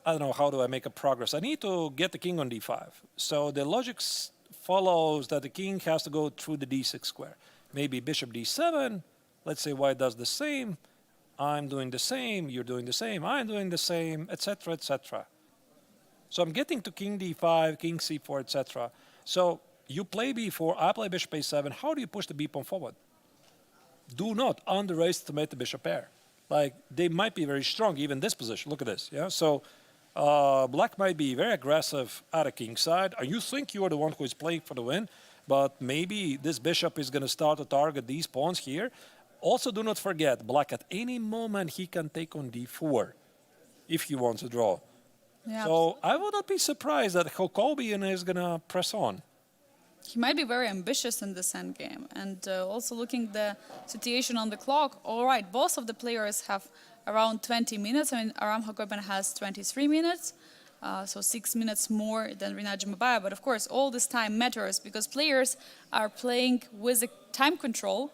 I don't know, how do I make a progress? I need to get the king on d5. So the logic follows that the king has to go through the d6 square. Maybe bishop d7, let's say white does the same, I'm doing the same, you're doing the same, I'm doing the same, etc., etc. So I'm getting to king d5, king c4, etc. So you play b4, I play bishop a7, how do you push the b pawn forward? Do not underestimate the bishop pair. like they might be very strong, even this position. Look at this, yeah? So black might be very aggressive at a king side. You think you are the one who is playing for the win, but maybe this bishop is going to start to target these pawns here. Also, do not forget, black at any moment he can take on d4 if he wants to draw. Yeah. So I would not be surprised that Hakobyan is going to press on. He might be very ambitious in this endgame. And also looking the situation on the clock, all right, both of the players have around 20 minutes. I mean, Aram Hakobyan has 23 minutes, so 6 minutes more than Rinat Jumabayev. But of course, all this time matters because players are playing with a time control,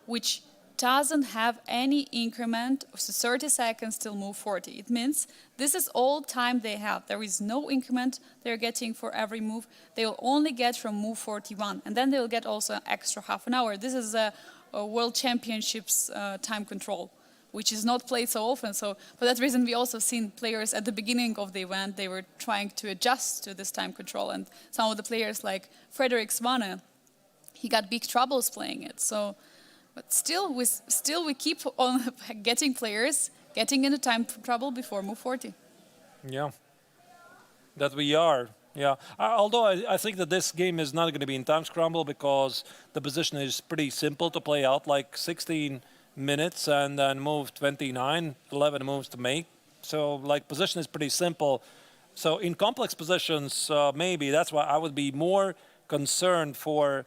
which doesn't have any increment of 30 seconds till move 40. It means this is all time they have. There is no increment they're getting for every move. They will only get from move 41, and then they'll get also an extra half an hour. This is a World Championships time control, which is not played so often. So for that reason, we also seen players at the beginning of the event, they were trying to adjust to this time control. And some of the players like Bienne, he got big troubles playing it. So. But still we keep on getting players getting into time trouble before move 40. Yeah, that we are. Yeah, although I think that this game is not going to be in time scramble because the position is pretty simple to play out, like 16 minutes and then move 29, 11 moves to make. So like position is pretty simple. So in complex positions, maybe that's why I would be more concerned for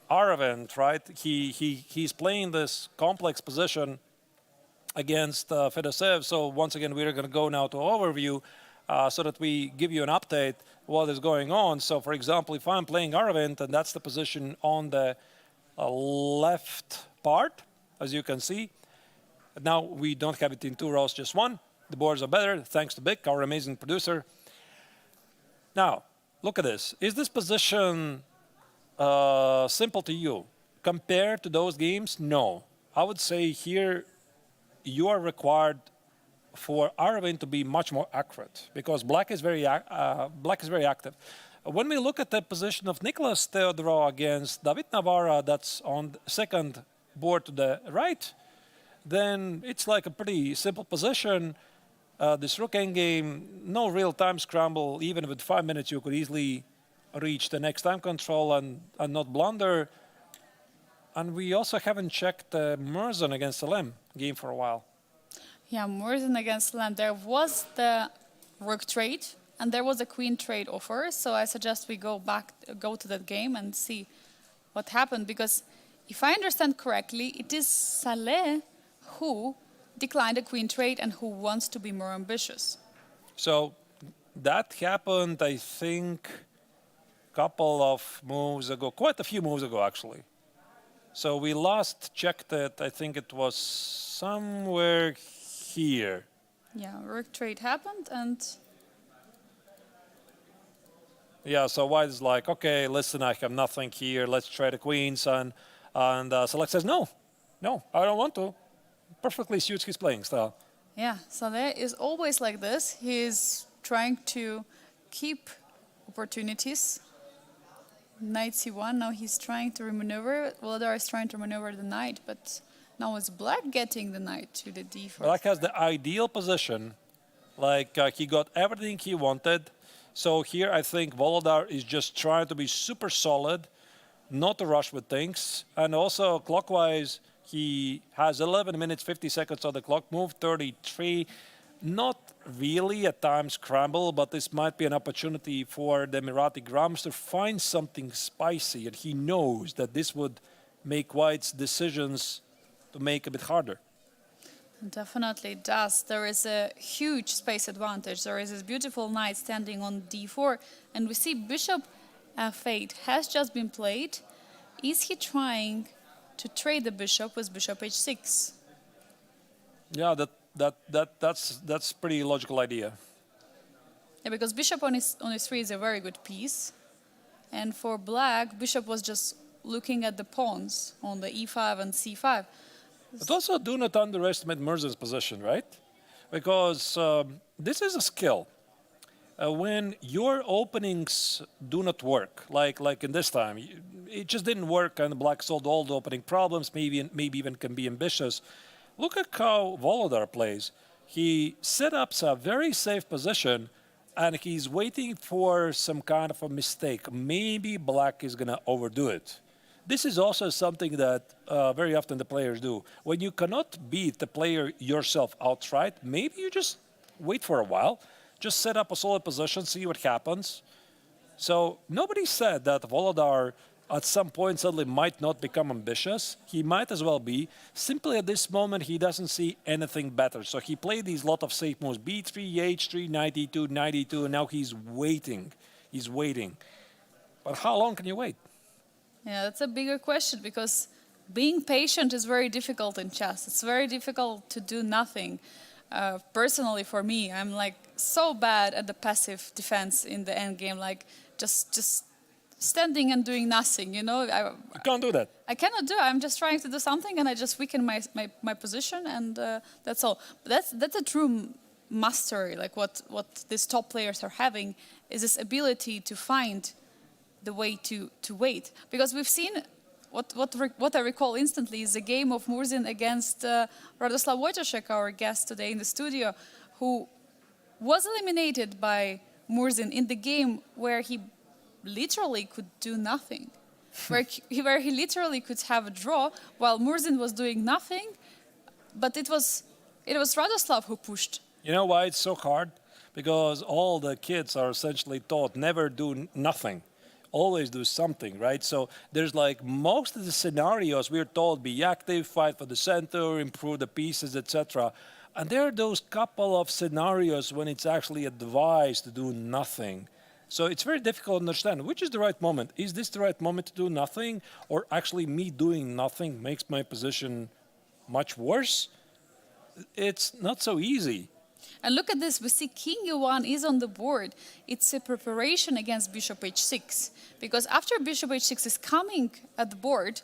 Aravind, right? He's playing this complex position against Fedoseev. So once again, we're going to go now to overview so that we give you an update what is going on. So for example, if I'm playing Aravind, and that's the position on the left part, as you can see. Now we don't have it in 2 rows, just 1. The boards are better, thanks to Bic, our amazing producer. Now, look at this. Is this position simple to you? Compared to those games, no. I would say here you are required for Aravind to be much more accurate because black is very active. When we look at the position of Nicholas Theodorou against David Navara, that's on the second board to the right, then it's like a pretty simple position. This rook endgame, no real time scramble. Even with 5 minutes, you could easily reach the next time control and not blunder. And we also haven't checked Murzin against Salem game for a while. Yeah, Murzin against Salem. There was the rook trade and there was a queen trade offer. So I suggest we go to that game and see what happened. Because if I understand correctly, it is Saleh who declined a queen trade and who wants to be more ambitious. So that happened, I think, couple of moves ago, quite a few moves ago, actually. So we last checked it, I think it was somewhere here. Yeah, rook trade happened and... Yeah, so white is like, okay, listen, I have nothing here, let's try the queens. And Select says, no, I don't want to. Perfectly suits his playing style. Yeah, Saleh is always like this. He's trying to keep opportunities. Knight c1, now he's trying to remaneuver. Vladar is trying to maneuver the knight, but now it's black getting the knight to the d4. Black has the ideal position. Like, he got everything he wanted. So here I think Volodar is just trying to be super solid, not to rush with things. And also clockwise, he has 11 minutes, 50 seconds on the clock, move 33. Not really a time scramble, but this might be an opportunity for the Emirati Grams to find something spicy. And he knows that this would make White's decisions to make a bit harder. Definitely it does. There is a huge space advantage. There is this beautiful knight standing on d4. And we see bishop f8 has just been played. Is he trying to trade the bishop with bishop h6? Yeah, that's pretty logical idea. Yeah, because bishop on e3 is a very good piece. And for black, bishop was just looking at the pawns on the e5 and c5. But also do not underestimate Murzin's position, right? Because this is a skill. When your openings do not work, like in this time, it just didn't work and black solved all the opening problems, maybe even can be ambitious. Look at how Volodar plays. He set up a very safe position, and he's waiting for some kind of a mistake. Maybe black is going to overdo it. This is also something that very often the players do. When you cannot beat the player yourself outright, maybe you just wait for a while, just set up a solid position, see what happens. So nobody said that Volodar at some point suddenly might not become ambitious. He might as well be. Simply at this moment, he doesn't see anything better. So he played these lot of safe moves, B3, H3, 92, 92, and now he's waiting. He's waiting. But how long can you wait? Yeah, that's a bigger question because being patient is very difficult in chess. It's very difficult to do nothing. Personally, for me, I'm like so bad at the passive defense in the endgame, like just standing and doing nothing. You know, You can't do that. I cannot do it. I'm just trying to do something, and I just weaken my position, and that's all. But that's a true mastery. Like what these top players are having is this ability to find the way to wait, because we've seen what I recall instantly is the game of Murzin against Radoslav Wojciech, our guest today in the studio, who was eliminated by Murzin in the game where he literally could do nothing, where he literally could have a draw while Murzin was doing nothing, but it was Radoslav who pushed. You know why it's so hard? Because all the kids are essentially taught never do nothing. Always do something, right? So there's like most of the scenarios we're told be active, fight for the center, improve the pieces, etc. And there are those couple of scenarios when it's actually advised to do nothing. So it's very difficult to understand which is the right moment. Is this the right moment to do nothing? Or actually me doing nothing makes my position much worse? It's not so easy. And look at this, we see King E1 is on the board. It's a preparation against Bishop H6. Because after Bishop H6 is coming at the board,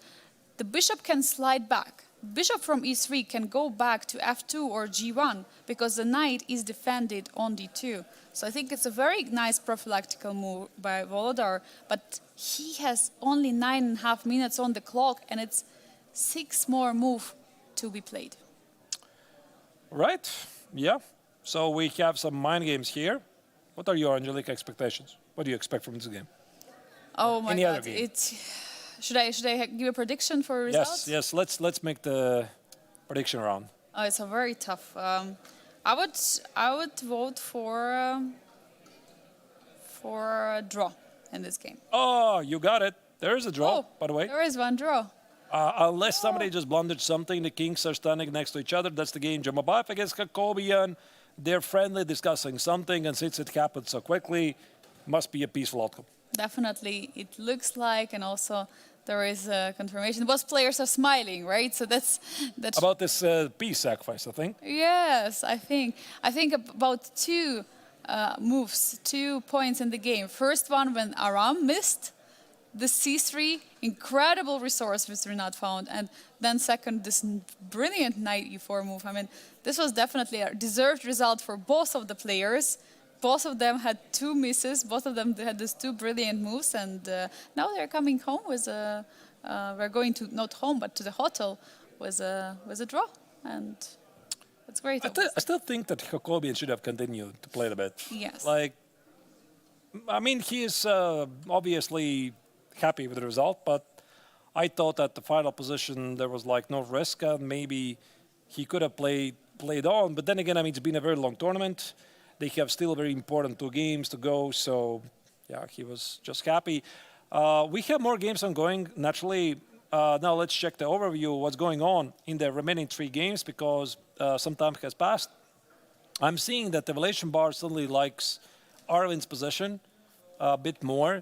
the bishop can slide back. Bishop from E3 can go back to F2 or G1 because the knight is defended on D2. So I think it's a very nice prophylactical move by Volodar, but he has only 9.5 minutes on the clock and it's 6 more moves to be played. Right, yeah. So we have some mind games here. What are your, Angelica, expectations? What do you expect from this game? Oh my Any other God! game? Should I give a prediction for results? Yes. Let's make the prediction round. Oh, it's a very tough. I would vote for a draw in this game. Oh, you got it. There is a draw, by the way. There is one draw. Unless somebody just blundered something, the kings are standing next to each other. That's the game. Jumabayev against Hakobyan. They're friendly, discussing something, and since it happened so quickly, must be a peaceful outcome. Definitely, it looks like, and also there is a confirmation. Both players are smiling, right? So that's about this peace sacrifice, I think. Yes, I think about two moves, 2 points in the game. First one when Aram missed the C3, incredible resource which we not found, and then second, this brilliant knight E4 move. I mean, this was definitely a deserved result for both of the players. Both of them had 2 misses. Both of them had these 2 brilliant moves, and now they're coming home with a. We're going to not home, but to the hotel with a draw, and it's great. I still think that Hakobyan should have continued to play a bit. Yes. Like, I mean, he is obviously happy with the result, but I thought at the final position there was like no risk, and maybe he could have played on. But then again, I mean, it's been a very long tournament. They have still very important 2 games to go, so yeah, he was just happy. We have more games ongoing, naturally. Now let's check the overview, what's going on in the remaining 3 games, because some time has passed. I'm seeing that the evaluation bar suddenly likes Aravind's position a bit more.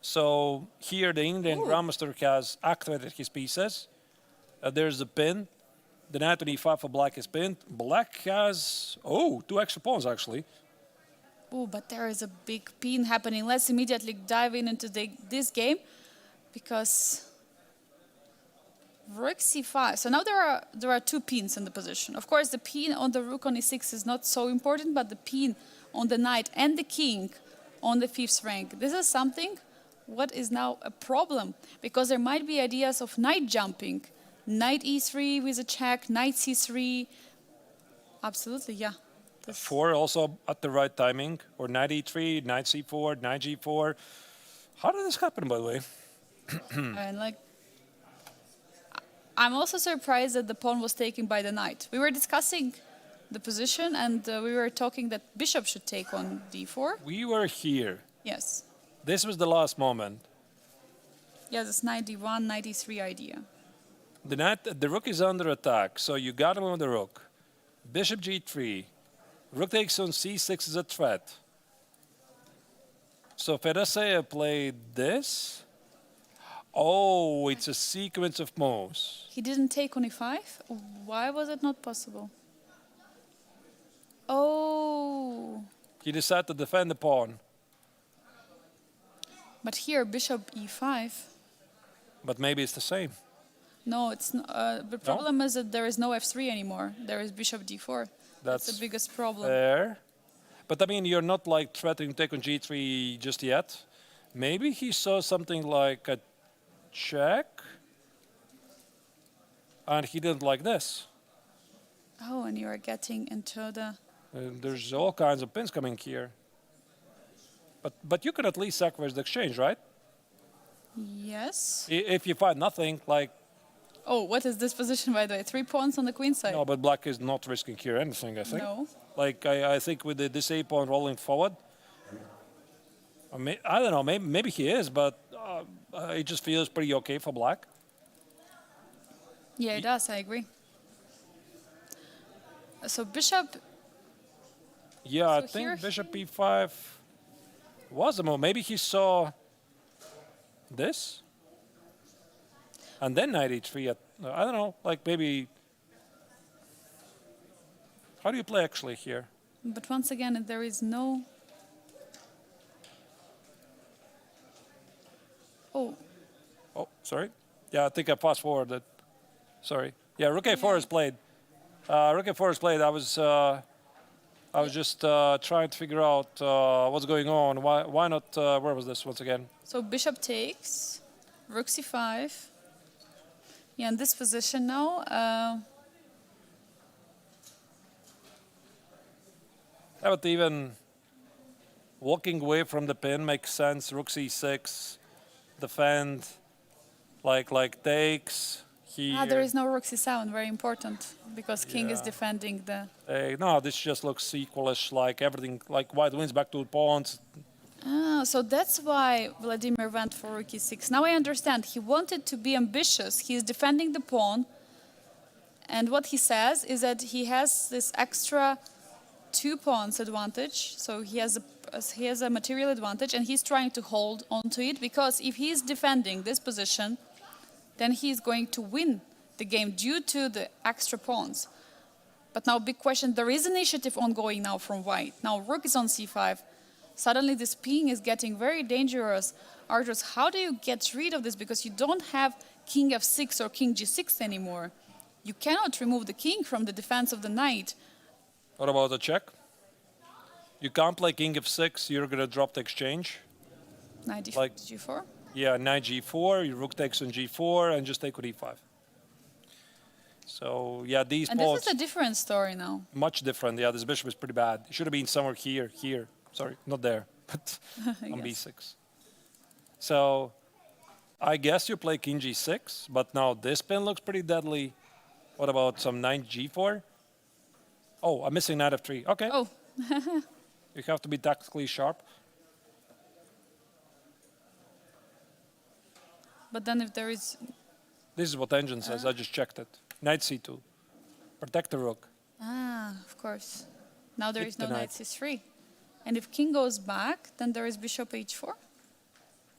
So here the Indian Grandmaster has activated his pieces. There's a pin. The knight on e5 for black is pinned. Black has, 2 extra pawns actually. Oh, but there is a big pin happening. Let's immediately dive into this game because rook c5. So now there are 2 pins in the position. Of course, the pin on the rook on e6 is not so important, but the pin on the knight and the king on the 5th rank. This is something what is now a problem because there might be ideas of knight jumping Knight e3 with a check, knight c3. Absolutely, yeah. That's- 4 also at the right timing, or knight e3, knight c4, knight g4. How did this happen, by the way? And like, I'm also surprised that the pawn was taken by the knight. We were discussing the position, and we were talking that bishop should take on d4. We were here. Yes. This was the last moment. Yeah, this knight d1, knight e3 idea. The rook is under attack, so you got to move the rook. Bishop g3. Rook takes on c6 is a threat. So Fedoseev played this. Oh, it's a sequence of moves. He didn't take on e5? Why was it not possible? Oh, He decided to defend the pawn, but here bishop e5. but maybe it's the same. No, it's not. The problem is that there is no f3 anymore. There is bishop d4. That's the biggest problem. Fair. But I mean, you're not like threatening to take on g3 just yet. Maybe he saw something like a check, and he didn't like this. Oh, and you are getting into the... There's all kinds of pins coming here. But you could at least sacrifice the exchange, right? Yes. If you find nothing, like... Oh, what is this position, by the way? 3 pawns on the queen side. No, but black is not risking here anything, I think. No. Like, I think with this a pawn rolling forward, I don't know, maybe he is, but it just feels pretty okay for black. Yeah, it does, I agree. So bishop... Yeah, I So think here bishop e5 was the move. Maybe he saw this, and then knight e3. I don't know, like maybe... How do you play actually here? But once again, there is no... Oh, Oh, sorry. Yeah, I think I fast forwarded. Sorry. Yeah, rook a4 is played. Rook a4 is played. I was just trying to figure out what's going on. Why not? Where was this once again? so bishop takes, rook c5. Yeah, in this position now. Yeah, but even walking away from the pin makes sense. Rook c6, defend, like takes. Here. There is no rook c7, very important, because king is defending the... No, this just looks equalish, like everything, like white wins back to the pawns. So that's why Vladimir went for rook e6. Now I understand. He wanted to be ambitious. He is defending the pawn. And what he says is that he has this extra 2 pawns advantage. So he has a material advantage, and he's trying to hold onto it, because if he's defending this position, then he is going to win the game due to the extra pawns. But now, big question, there is initiative ongoing now from white. Now rook is on c5. Suddenly this ping is getting very dangerous. Arturs, how do you get rid of this? Because you don't have king f6 or king g6 anymore. You cannot remove the king from the defense of the knight. What about a check? You can't play king f6, you're going to drop the exchange. Knight d4, Like- g4. Yeah, knight g4, your rook takes on g4, and just take with e5. So, yeah, these And pawns, this is a different story now. much different. Yeah, this bishop is pretty bad. It should have been somewhere here. Sorry, not there, but on Yes. b6. So, I guess you play king g6, but now this pin looks pretty deadly. What about some knight g4? Oh, I'm missing knight f3. Okay, Oh, you have to be tactically sharp. but then if there is... This is what engine says. I just checked it. Knight c2. Protect the rook. of course. Now there Hit is no the knight knight. c3. And if king goes back, then there is bishop h4.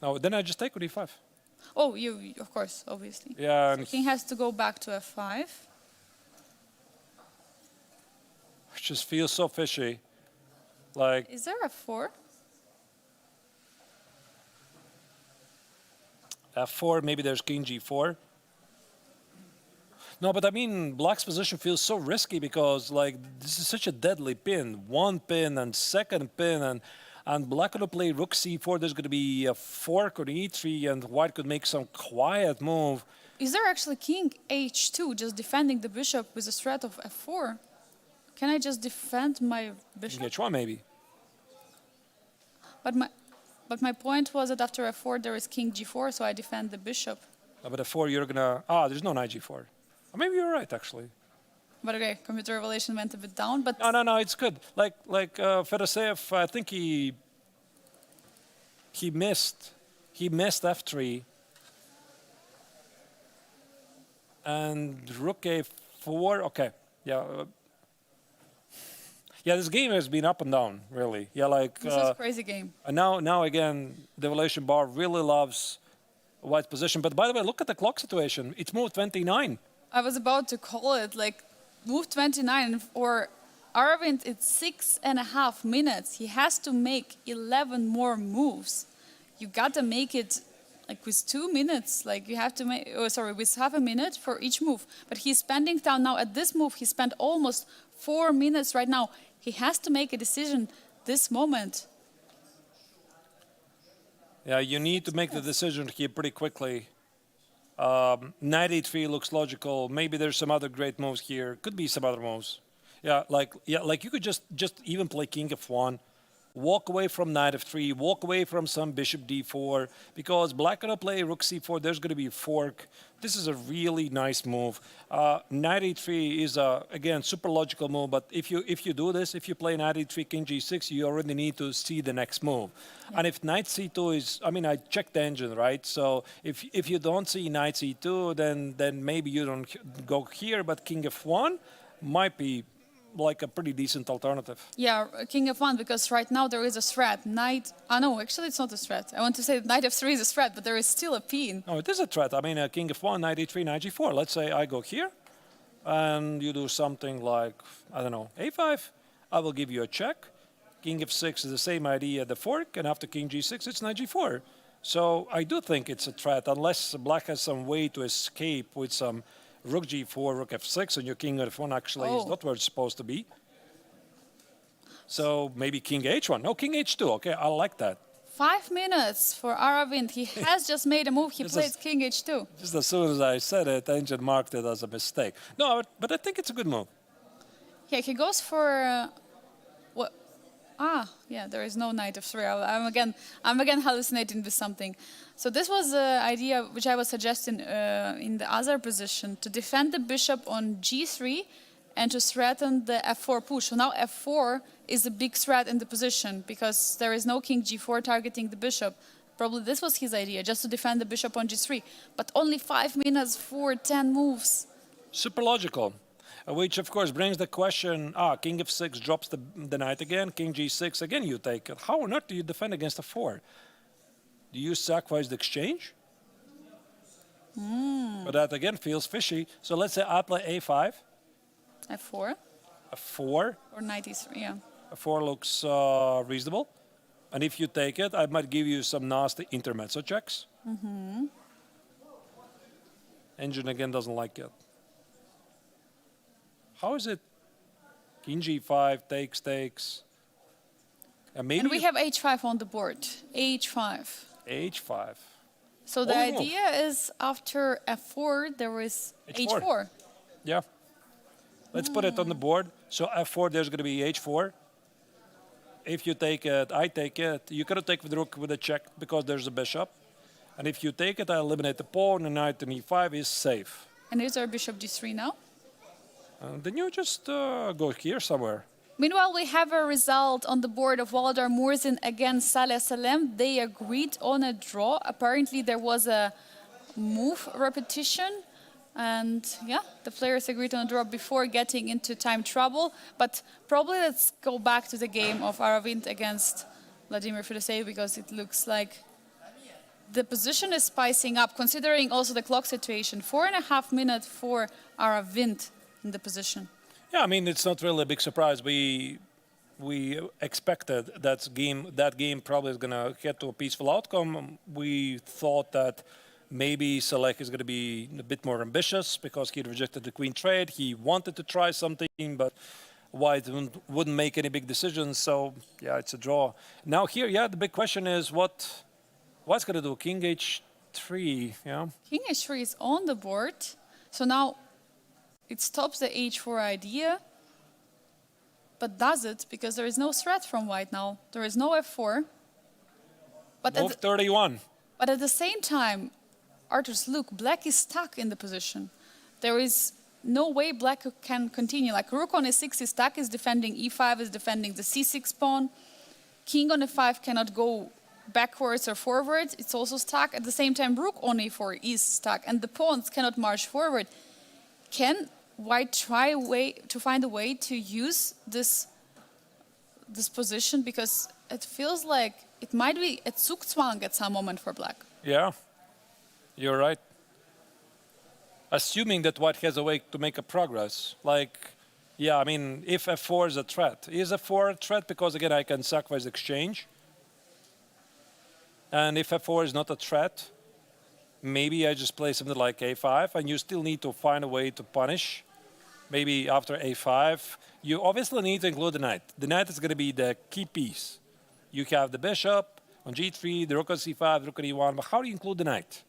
No, then I just take with e5. Oh, you of course, obviously. Yeah, and King has to go back to f5. it just feels so fishy. Like, Is there a 4? f4, maybe there's king g4. No, but I mean, black's position feels so risky because, like, this is such a deadly pin. One pin and second pin, and black could play rook c4. There's going to be a fork on e3, and white could make some quiet move. Is there actually king h2 just defending the bishop with a threat of f4? Can I just defend my bishop? King h1 maybe. But my point was that after f4 there is king g4, so I defend the bishop. But f4 you're gonna there's no knight g4. Maybe you're right actually. But okay, computer revelation went a bit down. But No, it's good. Like Fedoseev, I think he missed f3 and rook a4. Okay, yeah. Yeah, this game has been up and down, really. Yeah, like this is a crazy game. and now again, the evaluation bar really loves white's position. But by the way, look at the clock situation. It's moved 29. I was about to call it like move 29 or Aravind. It's 6.5 minutes. He has to make 11 more moves. You gotta make it like with 2 minutes. Like you have to make, with half a minute for each move. But he's spending down now at this move. He spent almost 4 minutes right now. He has to make a decision this moment. Yeah, you need to make the decision here pretty quickly. Knight a3 looks logical. Maybe there's some other great moves here. Could be some other moves. Yeah, like you could just even play king f1, walk away from knight f3, walk away from some bishop d4, because black gonna play rook c4. There's gonna be a fork. This is a really nice move. Knight e3 is again super logical move. But if you do this, if you play knight e3, king g6, you already need to see the next move. Yeah. And if knight c2 is, I mean, I checked the engine, right? So if you don't see knight c2, then maybe you don't go here. But king f1 might be like a pretty decent alternative. Yeah, king f1, because right now there is a threat. Knight, no, actually it's not a threat. I want to say that knight f3 is a threat, but there is still a pin. No, it is a threat. I mean, king f1, knight e3, knight g4. Let's say I go here, and you do something like, I don't know, a5. I will give you a check. King f6 is the same idea, the fork, and after king g6, it's knight g4. So I do think it's a threat, unless black has some way to escape with some rook g4, rook f6, and your king f1 actually is not where it's supposed to be. So maybe king h1. No, king h2. Okay, I like that. 5 minutes for Aravind. He has just made a move. He plays king h2. Just as soon as I said it, engine marked it as a mistake. No, but I think it's a good move. Yeah, he goes for what? Yeah, there is no knight f3. I'm again hallucinating with something. So this was the idea which I was suggesting in the other position, to defend the bishop on g3 and to threaten the f4 push. So now f4 is a big threat in the position because there is no king g4 targeting the bishop. Probably this was his idea, just to defend the bishop on g3. But only 5 minutes for 10 moves. Super logical. Which, of course, brings the question, king f6 drops the knight again, king g6, again you take it. How on earth do you defend against a 4? Do you sacrifice the exchange? But that, again, feels fishy. So let's say I play a5. f4. f4. Or knight e3, yeah. f4 looks reasonable. And if you take it, I might give you some nasty intermezzo checks. Engine, again, doesn't like it. How is it? King g5, takes. And we have h5 on the board. h5. h5. So the idea is after f4, there is h4. Yeah. Let's put it on the board. So f4, there's going to be h4. If you take it, I take it. You cannot take the rook with a check because there's a bishop. And if you take it, I eliminate the pawn, and knight and e5 is safe. And is there bishop d3 now? Then you just go here somewhere. Meanwhile, we have a result on the board of Volodar Murzin against Salem. They agreed on a draw. Apparently, there was a move repetition. And yeah, the players agreed on a draw before getting into time trouble. But probably let's go back to the game of Aravind against Vladimir Fedoseev, because it looks like the position is spicing up, considering also the clock situation. 4.5 minutes for Aravind in the position. Yeah, I mean, it's not really a big surprise. We expected that game probably is going to get to a peaceful outcome. We thought that maybe Salek is going to be a bit more ambitious because he rejected the queen trade. He wanted to try something, but White wouldn't make any big decisions. So, yeah, it's a draw. Now here, yeah, the big question is what's going to do? King h3, yeah. King h3 is on the board. So now it stops the h4 idea. But does it? Because there is no threat from white now. There is no f4. But Move 31. but at the same time, Arthurs, look, black is stuck in the position. There is no way black can continue. Like rook on e6 is stuck, is defending e5, is defending the c6 pawn. King on e5 cannot go backwards or forwards. It's also stuck. At the same time, rook on e4 is stuck, and the pawns cannot march forward. Can white try to find a way to use this position? Because it feels like it might be a Zugzwang at some moment for black. Yeah, you're right. Assuming that white has a way to make a progress, like, yeah, I mean, if f4 is a threat. Is f4 a threat? Because, again, I can sacrifice exchange. And if f4 is not a threat, maybe I just play something like a5, and you still need to find a way to punish. Maybe after a5, you obviously need to include the knight. The knight is going to be the key piece. You have the bishop on g3, the rook on c5, rook on e1, but how do you include the knight?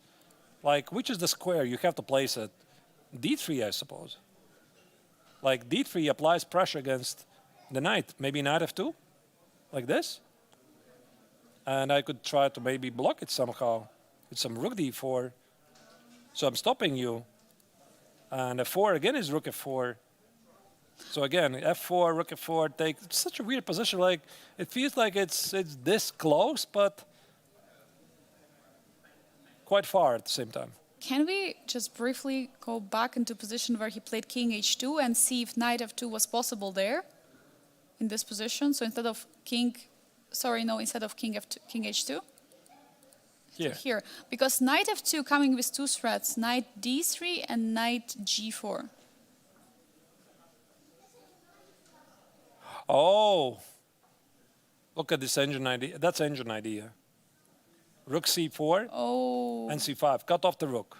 Like, which is the square? You have to place it. d3, I suppose. Like, d3 applies pressure against the knight. Maybe knight f2, like this. And I could try to maybe block it somehow with some rook d4. So I'm stopping you. And f4 again is rook f4. So again, f4, rook f4, take such a weird position. Like, it feels like it's this close, but quite far at the same time. Can we just briefly go back into position where he played king h2 and see if knight f2 was possible there in this position? So instead of king f2, king h2? Here. Here. Because knight f2 coming with two threats, knight d3 and knight g4. Oh, look at this engine idea. That's engine idea. Rook c4 and c5. Cut off the rook.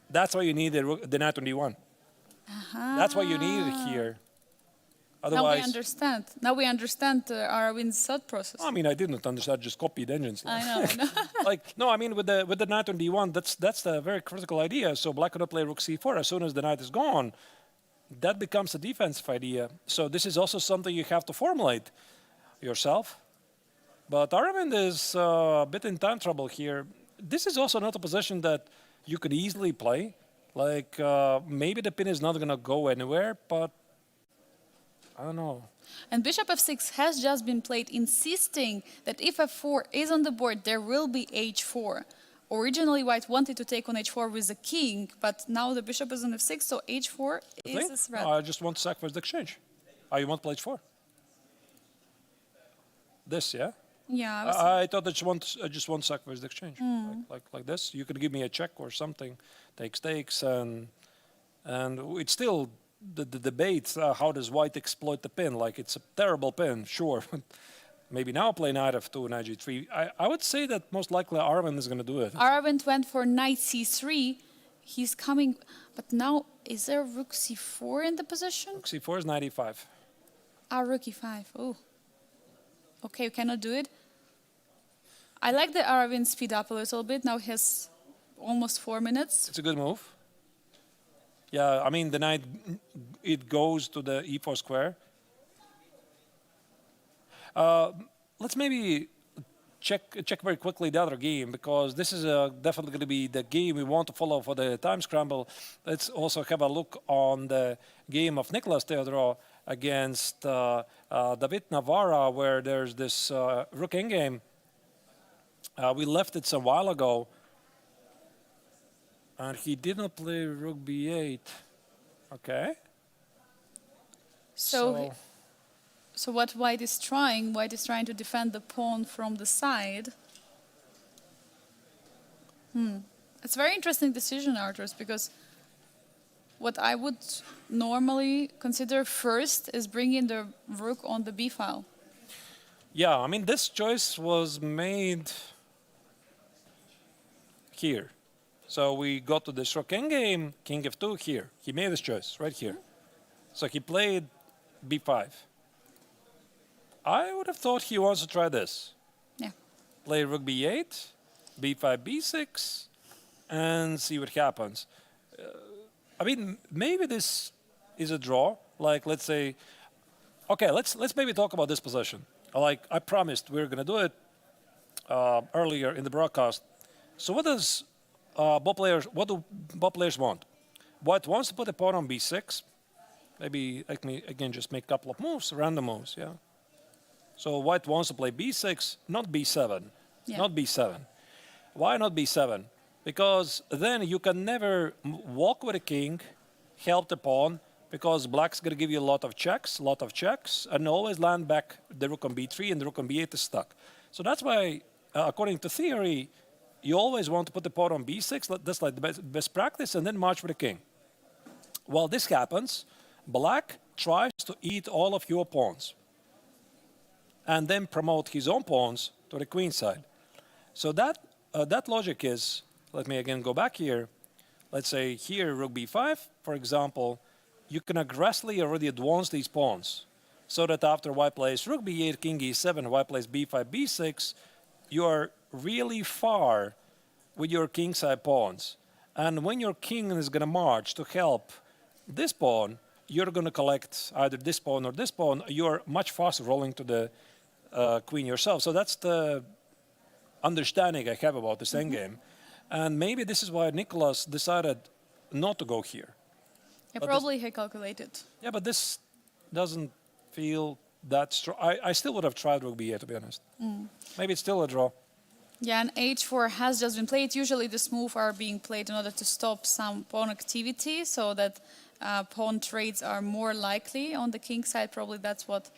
That's why you need the knight on d1. That's why you need it here. Otherwise, now we understand. Now we understand Aravind's thought process. I mean, I didn't understand. I just copied engines. I know. Like, no, I mean, with the knight on d1, that's a very critical idea. So black cannot play rook c4 as soon as the knight is gone. That becomes a defensive idea. So this is also something you have to formulate yourself. But Aravind is a bit in time trouble here. This is also not a position that you could easily play. Like, maybe the pin is not going to go anywhere, but I don't know. And bishop f6 has just been played, insisting that if f4 is on the board, there will be h4. Originally, white wanted to take on h4 with the king, but now the bishop is on f6, so h4 is a threat. I just want to sacrifice the exchange. You want to play h4? This, yeah? Yeah. I thought that I just want to sacrifice the exchange. Like this. You could give me a check or something, takes, and it's still the debate, how does white exploit the pin? Like, it's a terrible pin, sure. Maybe now play knight f2, knight g3. I would say that most likely Aravind is going to do it. Aravind went for knight c3. He's coming, but now is there rook c4 in the position? Rook c4 is knight e5. Rook e5. Oh. Okay, you cannot do it. I like the Aravind speed up a little bit. Now he has almost 4 minutes. It's a good move. Yeah, I mean, the knight, it goes to the e4 square. Let's maybe check very quickly the other game, because this is definitely going to be the game we want to follow for the time scramble. Let's also have a look on the game of Nicholas Theodorou against David Navara, where there's this rook endgame. We left it some while ago, and he did not play rook b8. Okay. So what white is trying to defend the pawn from the side. It's a very interesting decision, Arthurs, because what I would normally consider first is bringing the rook on the b file. Yeah, I mean, this choice was made here. So we got to this rook endgame, king f2 here. He made this choice right here. So he played b5. I would have thought he wants to try this. Yeah. Play rook b8. b5, b6, and see what happens. I mean, maybe this is a draw. Like, let's say, okay, let's maybe talk about this position. Like I promised, we're gonna do it earlier in the broadcast. So what does what do both players want? White wants to put a pawn on b6. Maybe let me again just make a couple of moves, random moves, yeah. So white wants to play b6, not b7, not b7. Why not b7? Because then you can never walk with a king, help the pawn, because black's going to give you a lot of checks, and always land back the rook on b3 and the rook on b8 is stuck. So that's why, according to theory, you always want to put the pawn on b6, that's like the best practice, and then march with the king. While this happens, black tries to eat all of your pawns and then promote his own pawns to the queen side. So that logic is, let me again go back here. Let's say here, rook b5, for example, you can aggressively already advance these pawns so that after white plays rook b8, king e7, white plays b5, b6, you are really far with your king side pawns. And when your king is going to march to help this pawn, you're going to collect either this pawn or this pawn. You're much faster rolling to the queen yourself. So that's the understanding I have about this endgame. And maybe this is why Nicholas decided not to go here. Yeah, probably he calculated. Yeah, but this doesn't feel that strong. I still would have tried rook b8, to be honest. Maybe it's still a draw. Yeah, and h4 has just been played. Usually this move are being played in order to stop some pawn activity so that pawn trades are more likely on the king side. Probably that's what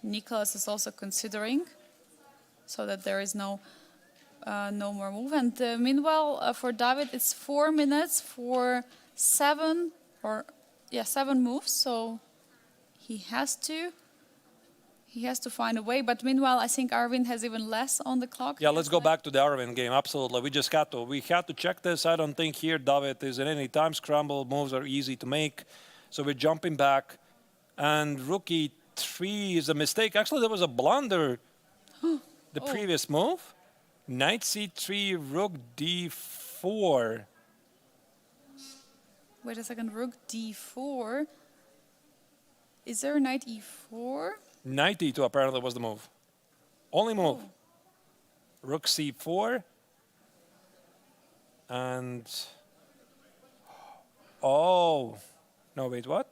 Nicholas is also considering, so that there is no more move. And meanwhile, for David, it's 4 minutes for 7 moves. So he has to find a way. But meanwhile, I think Aravind has even less on the clock. Yeah, let's go back to the Aravind game. Absolutely, we had to check this. I don't think here David is in any time scramble. Moves are easy to make, so we're jumping back. And rook e3 is a mistake. Actually, there was a blunder. The previous move. Knight c3, rook d4. Wait a second, rook d4. Is there a knight e4? Knight e2 apparently was the move. Only move. Rook c4. And... oh. No, wait, what?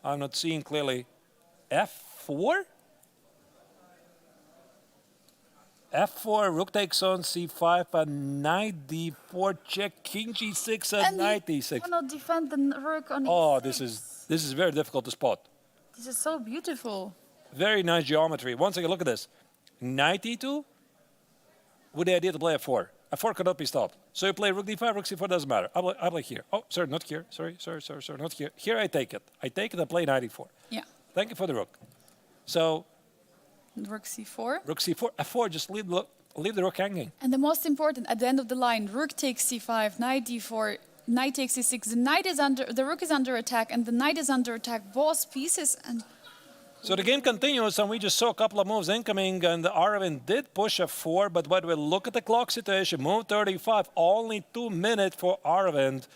I'm not seeing clearly. f4? f4, rook takes on c5, and knight d4 check, king g6, and knight d6. You cannot defend the rook on oh, e6. this is very difficult to spot. This is so beautiful. Very nice geometry. Once again, look at this. Knight e2 with the idea to play f4. f4 cannot be stopped. So you play rook d5, rook c4, doesn't matter. I play here. Oh, sorry, not here. Sorry, not here. Here I take it. I play knight e4. Yeah. Thank you for the rook. So... rook c4. Rook c4, f4, just leave the rook hanging. And the most important, at the end of the line, rook takes c5, knight d4, knight takes c6. The rook is under attack, and the knight is under attack. Both pieces and... So the game continues, and we just saw a couple of moves incoming, and Aravind did push f4, but when we look at the clock situation, move 35, only 2 minutes for Aravind.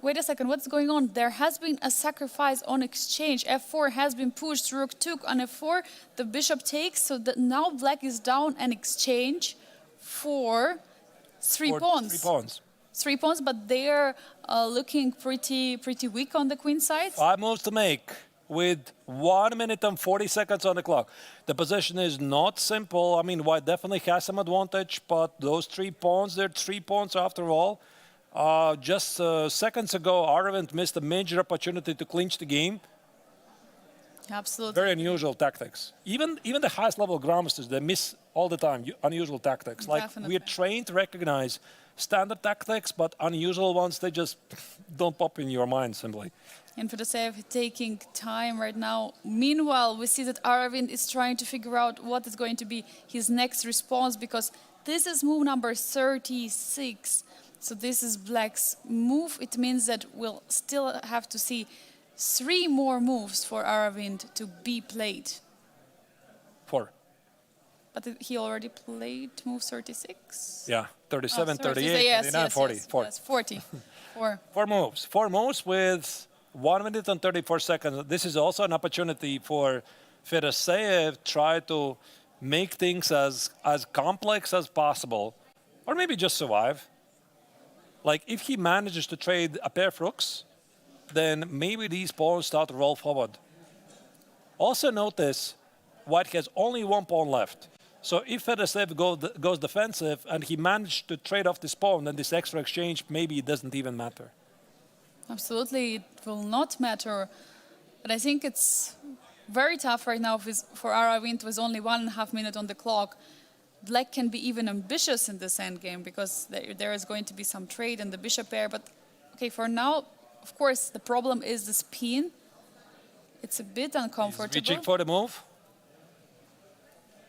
Wait a second, what's going on? There has been a sacrifice on exchange. f4 has been pushed, rook took on f4, the bishop takes, so that now black is down an exchange for 3 pawns. 3 pawns. 3 pawns, but they're looking pretty weak on the queen side. 5 moves to make with 1 minute and 40 seconds on the clock. The position is not simple. I mean, white definitely has some advantage, but those 3 pawns, they're 3 pawns after all. Just seconds ago, Aravind missed a major opportunity to clinch the game. Absolutely. Very unusual tactics. Even the highest level grandmasters, they miss all the time unusual tactics. Like, Definitely. we're trained to recognize standard tactics, but unusual ones, they just don't pop in your mind simply. And Fedoseev taking time right now. Meanwhile, we see that Aravind is trying to figure out what is going to be his next response, because this is move number 36. So this is black's move. It means that we'll still have to see 3 more moves for Aravind to be played. 4. But he already played move 36. Yeah, 37, Oh, sorry, 38, yes, 39, yes, 40. yes, 40. yes, 40. Four. Four moves with 1 minute and 34 seconds. This is also an opportunity for Fedoseev try to make things as complex as possible, or maybe just survive. Like if he manages to trade a pair of rooks, then maybe these pawns start to roll forward. Also notice White has only one pawn left. So if Fedoseev goes defensive and he managed to trade off this pawn, then this extra exchange, maybe it doesn't even matter. Absolutely, it will not matter. But I think it's very tough right now for Aravind with only 1.5 minutes on the clock. Black can be even ambitious in this endgame because there is going to be some trade in the bishop pair. But okay, for now, of course, the problem is the spin. It's a bit uncomfortable. He's reaching for the move.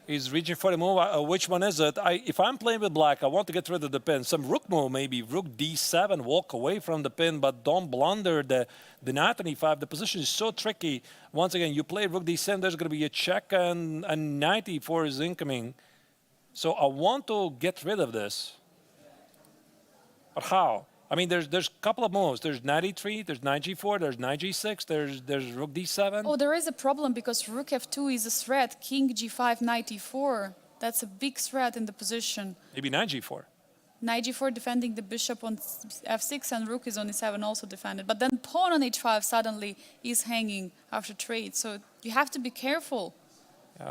He's reaching for the move. Which one is it? If I'm playing with black, I want to get rid of the pin. Some rook move, maybe rook d7, walk away from the pin, but don't blunder the knight on e5. The position is so tricky. Once again, you play rook d7, there's going to be a check, and knight e4 is incoming. So I want to get rid of this. But how? I mean, there's a couple of moves. There's knight e3, there's knight g4, there's knight g6, there's rook d7. Oh, there is a problem because rook f2 is a threat. King g5, knight e4. That's a big threat in the position. Maybe knight g4. Knight g4 defending the bishop on f6 and rook is on e7 also defended. But then pawn on h5 suddenly is hanging after trade. So you have to be careful.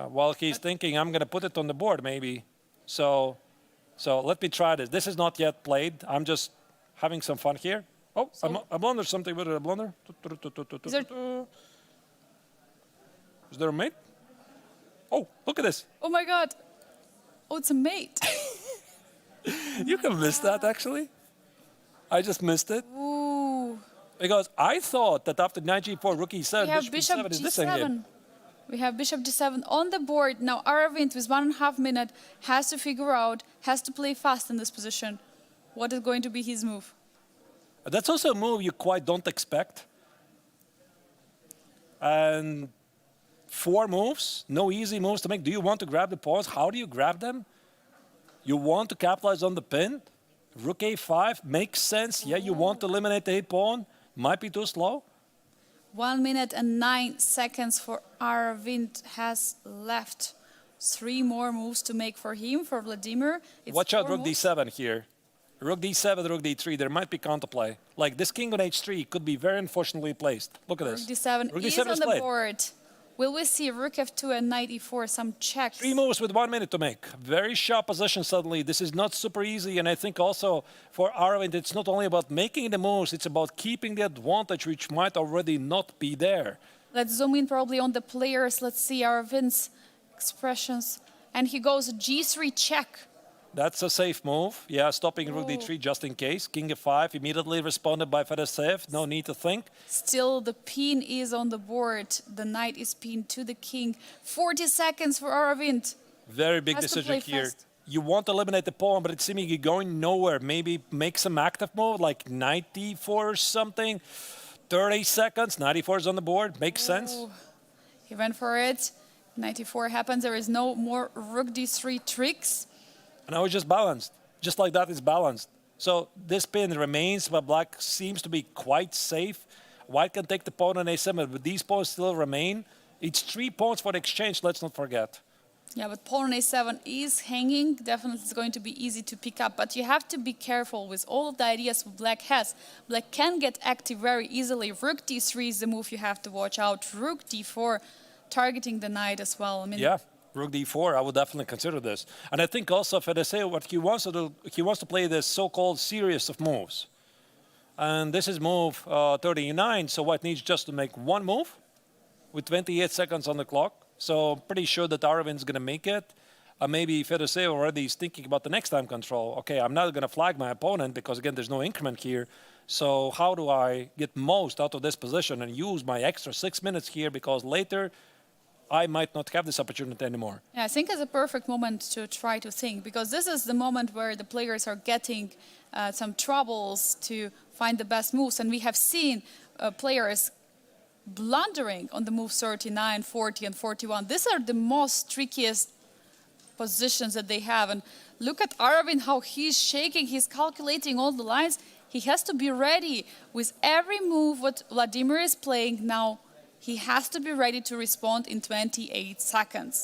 Well, he's thinking, I'm going to put it on the board, maybe. So let me try this. This is not yet played. I'm just having some fun here. Oh, I blundered something. What did I blunder? Is there a mate? Oh, look at this. Oh my god. Oh, it's a mate. You can miss that, actually. I just missed it. Ooh. Because I thought that after knight g4, rook e7, We have bishop bishop e7 is this endgame. g7. We have bishop g7 on the board. Now Aravind with 1.5 minutes has to figure out, has to play fast in this position. What is going to be his move? That's also a move you quite don't expect. And 4 moves, no easy moves to make. Do you want to grab the pawns? How do you grab them? You want to capitalize on the pin? Rook a5 makes sense. Yeah, you want to eliminate the a-pawn. Might be too slow. 1 minute and 9 seconds for Aravind has left. 3 more moves to make for him, for Vladimir. It's Watch out, 4 rook moves. d7 here. Rook d7, rook d3. There might be counterplay. Like this king on h3 could be very unfortunately placed. Look at Rook this. d7 Rook is d7 on the played. board. Will we see rook f2 and knight e4, some checks? 3 moves with 1 minute to make. Very sharp position suddenly. This is not super easy. And I think also for Aravind, it's not only about making the moves, it's about keeping the advantage which might already not be there. Let's zoom in probably on the players. Let's see Aravind's expressions. And he goes g3 check. That's a safe move. Yeah, stopping rook d3 just in case. King f5 immediately responded by Fedoseev. No need to think. Still, the pin is on the board. The knight is pinned to the king. 40 seconds for Aravind. Very big Has to decision play here. fast. You want to eliminate the pawn, but it's seemingly going nowhere. Maybe make some active move like knight d4 or something. 30 seconds. Knight e4 is on the board. Makes sense. Ooh. He went for it. Knight e4 happens. There is no more rook d3 tricks. And now it's just balanced. Just like that, it's balanced. So this pin remains, but black seems to be quite safe. White can take the pawn on a7, but these pawns still remain. It's 3 pawns for the exchange, let's not forget. Yeah, but pawn on a7 is hanging. Definitely it's going to be easy to pick up. But you have to be careful with all of the ideas black has. Black can get active very easily. Rook d3 is the move you have to watch out. Rook d4, targeting the knight as well. I mean, Yeah, rook d4, I would definitely consider this. And I think also Fedoseev, what he wants to do, he wants to play this so-called series of moves. And this is move 39, so White needs just to make 1 move with 28 seconds on the clock. So pretty sure that Aravind's going to make it. Maybe Fedoseev already is thinking about the next time control. Okay, I'm not going to flag my opponent because, again, there's no increment here. So how do I get most out of this position and use my extra 6 minutes here because later I might not have this opportunity anymore. Yeah, I think it's a perfect moment to try to think because this is the moment where the players are getting some troubles to find the best moves. And we have seen players blundering on the moves 39, 40, and 41. These are the most trickiest positions that they have. And look at Aravind, how he's shaking, he's calculating all the lines. He has to be ready with every move what Vladimir is playing now. He has to be ready to respond in 28 seconds.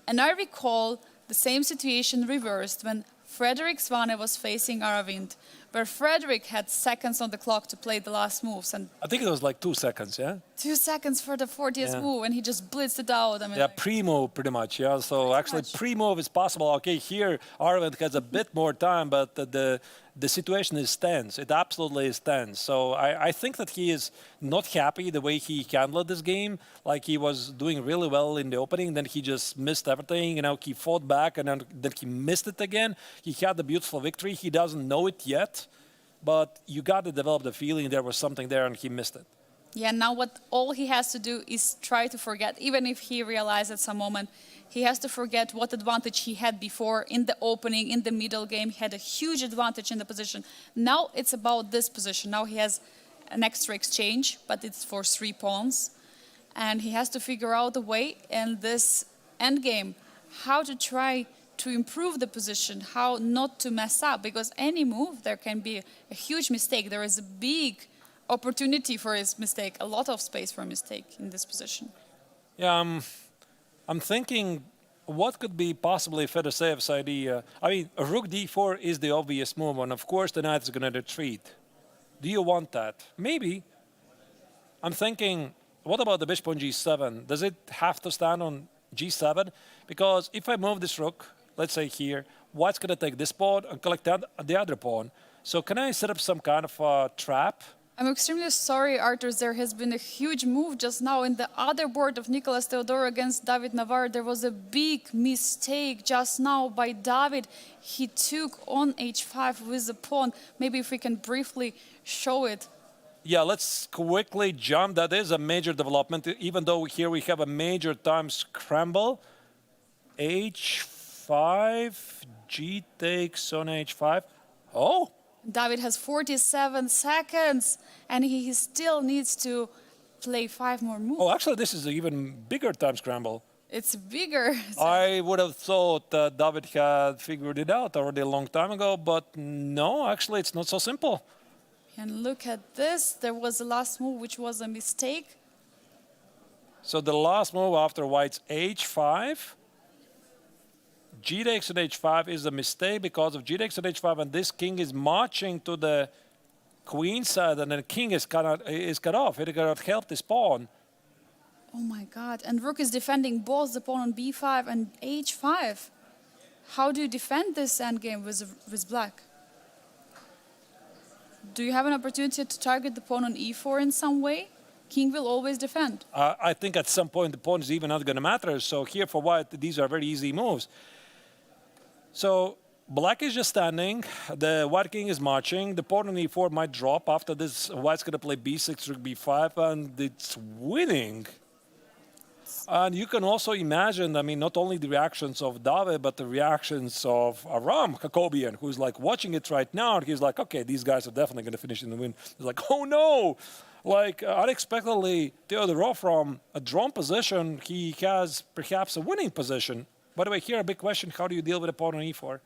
And I recall the same situation reversed when Frederick Svane was facing Aravind, where Frederick had seconds on the clock to play the last moves. And I think it was like 2 seconds, yeah? 2 seconds for the 40th Yeah. move, and he just blitzed it out. I mean, Yeah, pre-move pretty much, yeah. So actually much. pre-move is possible. Okay, here Aravind has a bit more time, but the situation is tense. It absolutely is tense. So I think that he is not happy the way he handled this game. Like he was doing really well in the opening, then he just missed everything. You know, he fought back and then he missed it again. He had a beautiful victory. He doesn't know it yet, but you got to develop the feeling there was something there and he missed it. yeah, now what all he has to do is try to forget, even if he realized at some moment, he has to forget what advantage he had before in the opening, in the middle game. He had a huge advantage in the position. Now it's about this position. Now he has an extra exchange, but it's for 3 pawns. And he has to figure out a way in this endgame how to try to improve the position, how not to mess up. Because any move, there can be a huge mistake. There is a big opportunity for his mistake, a lot of space for a mistake in this position. Yeah, I'm thinking what could be possibly Fedoseev's idea. I mean, rook d4 is the obvious move, and of course the knight is going to retreat. Do you want that? Maybe. I'm thinking, what about the bishop on g7? Does it have to stand on g7? Because if I move this rook, let's say here, white's going to take this pawn and collect the other pawn. So can I set up some kind of a trap? I'm extremely sorry, Artur. There has been a huge move just now in the other board of Nicolas Theodorou against David Navara. There was a big mistake just now by David. He took on h5 with the pawn. Maybe if we can briefly show it. Yeah, let's quickly jump. That is a major development, even though here we have a major time scramble. h5, g takes on h5. Oh! David has 47 seconds, and he still needs to play 5 more moves. Oh, actually, this is an even bigger time scramble. It's bigger. I would have thought that David had figured it out already a long time ago, but no, actually, it's not so simple. And look at this. There was the last move, which was a mistake. So the last move after white's h5, g takes on h5 is a mistake because of g takes on h5, and this king is marching to the queen side, and the king is cut off. It cannot help this pawn. Oh my God. And rook is defending both the pawn on b5 and h5. How do you defend this endgame with black? Do you have an opportunity to target the pawn on e4 in some way? King will always defend. I think at some point the pawn is even not going to matter. So here for white, these are very easy moves. So black is just standing. The white king is marching. The pawn on e4 might drop. After this, white's going to play b6, rook b5, and it's winning. And you can also imagine, I mean, not only the reactions of David, but the reactions of Aram Hakobyan, who's like watching it right now. And he's like, okay, these guys are definitely going to finish in the win. He's like, oh no! Like, unexpectedly, Theodorou from a drawn position, he has perhaps a winning position. By the way, here a big question, how do you deal with a pawn on e4?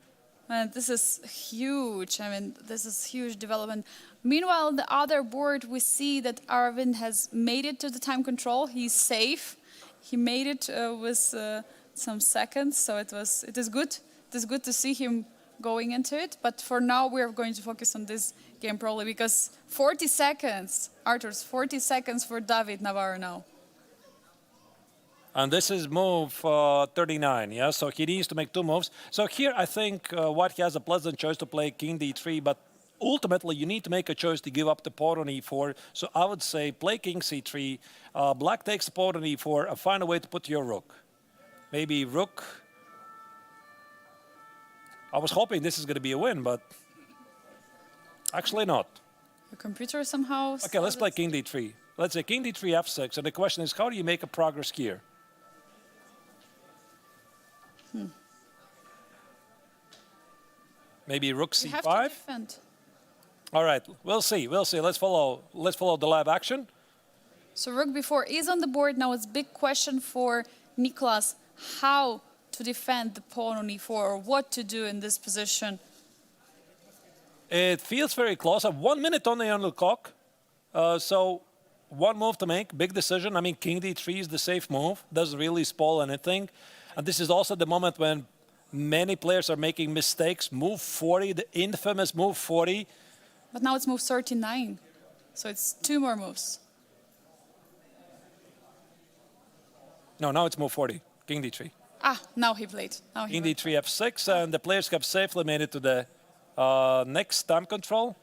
Man, this is huge. I mean, this is huge development. Meanwhile, on the other board, we see that Aravind has made it to the time control. He's safe. He made it with some seconds, so it is good. It is good to see him going into it. But for now, we are going to focus on this game probably because 40 seconds, Artur's 40 seconds for David Navara now. And this is move 39, yeah? So he needs to make 2 moves. So here I think white has a pleasant choice to play king d3, but ultimately you need to make a choice to give up the pawn on e4. So I would say play king c3, black takes the pawn on e4, and find a way to put your rook. Maybe rook. I was hoping this is going to be a win, but actually not. The computer somehow... Okay, let's play king d3. Let's say king d3, f6, and the question is, how do you make a progress here? Maybe rook c5? You have to defend. All right, we'll see. We'll see. Let's follow the live action. So rook b4 is on the board. Now it's big question for Nicolas how to defend the pawn on e4, or what to do in this position? It feels very close. 1 minute only on the clock. So one move to make, big decision. I mean, king d3 is the safe move. Doesn't really spoil anything. And this is also the moment when many players are making mistakes. Move 40, the infamous move 40. But now it's move 39. So it's 2 more moves. No, now it's move 40, king d3. Ah, now he played. Now he King went. d3, f6, and the players have safely made it to the next time control.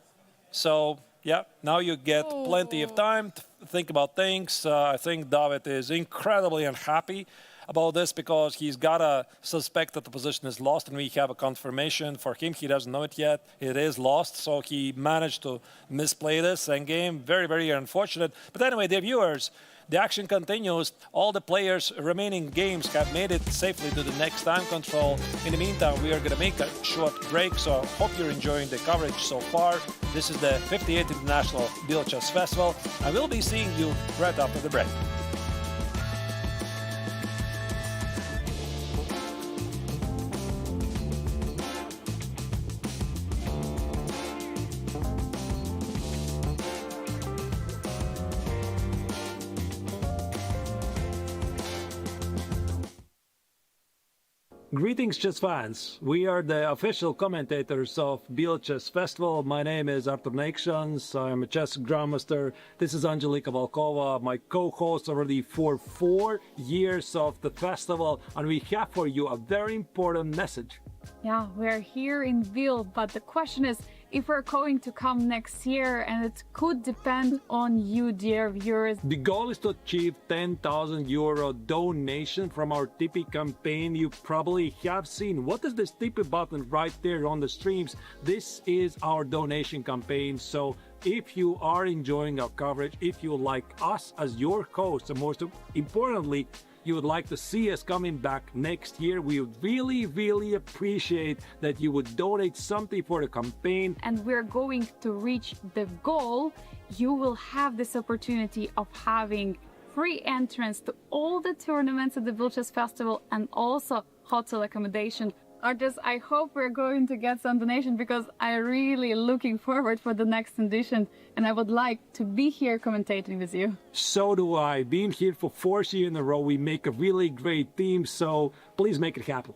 So, yeah, now you get plenty of time to think about things. I think David is incredibly unhappy about this because he's got to suspect that the position is lost, and we have a confirmation for him. He doesn't know it yet. It is lost, so he managed to misplay this endgame. Very, very unfortunate. But anyway, dear viewers, the action continues. All the players remaining games have made it safely to the next time control. In the meantime, we are going to make a short break, so hope you're enjoying the coverage so far. This is the 58th International Biel Chess Festival, and we'll be seeing you right after the break. Greetings, chess fans. We are the official commentators of Biel Chess Festival. My name is Artur Nations. I'm a chess grandmaster. This is Angelika Volkova, my co-host already for 4 years of the festival. And we have for you a very important message. Yeah, we're here in Biel, but the question is if we're going to come next year, and it could depend on you, dear viewers. The goal is to achieve €10,000 donation from our Tippy campaign. You probably have seen what is this Tippy button right there on the streams. This is our donation campaign. So if you are enjoying our coverage, if you like us as your hosts, and most importantly, you would like to see us coming back next year, we would really, really appreciate that you would donate something for the campaign. And we're going to reach the goal. You will have this opportunity of having free entrance to all the tournaments at the Biel Chess Festival and also hotel accommodation. Artists, I hope we're going to get some donation because I'm really looking forward for the next edition, and I would like to be here commentating with you. So do I. Being here for 4 years in a row, we make a really great team, so please make it happen.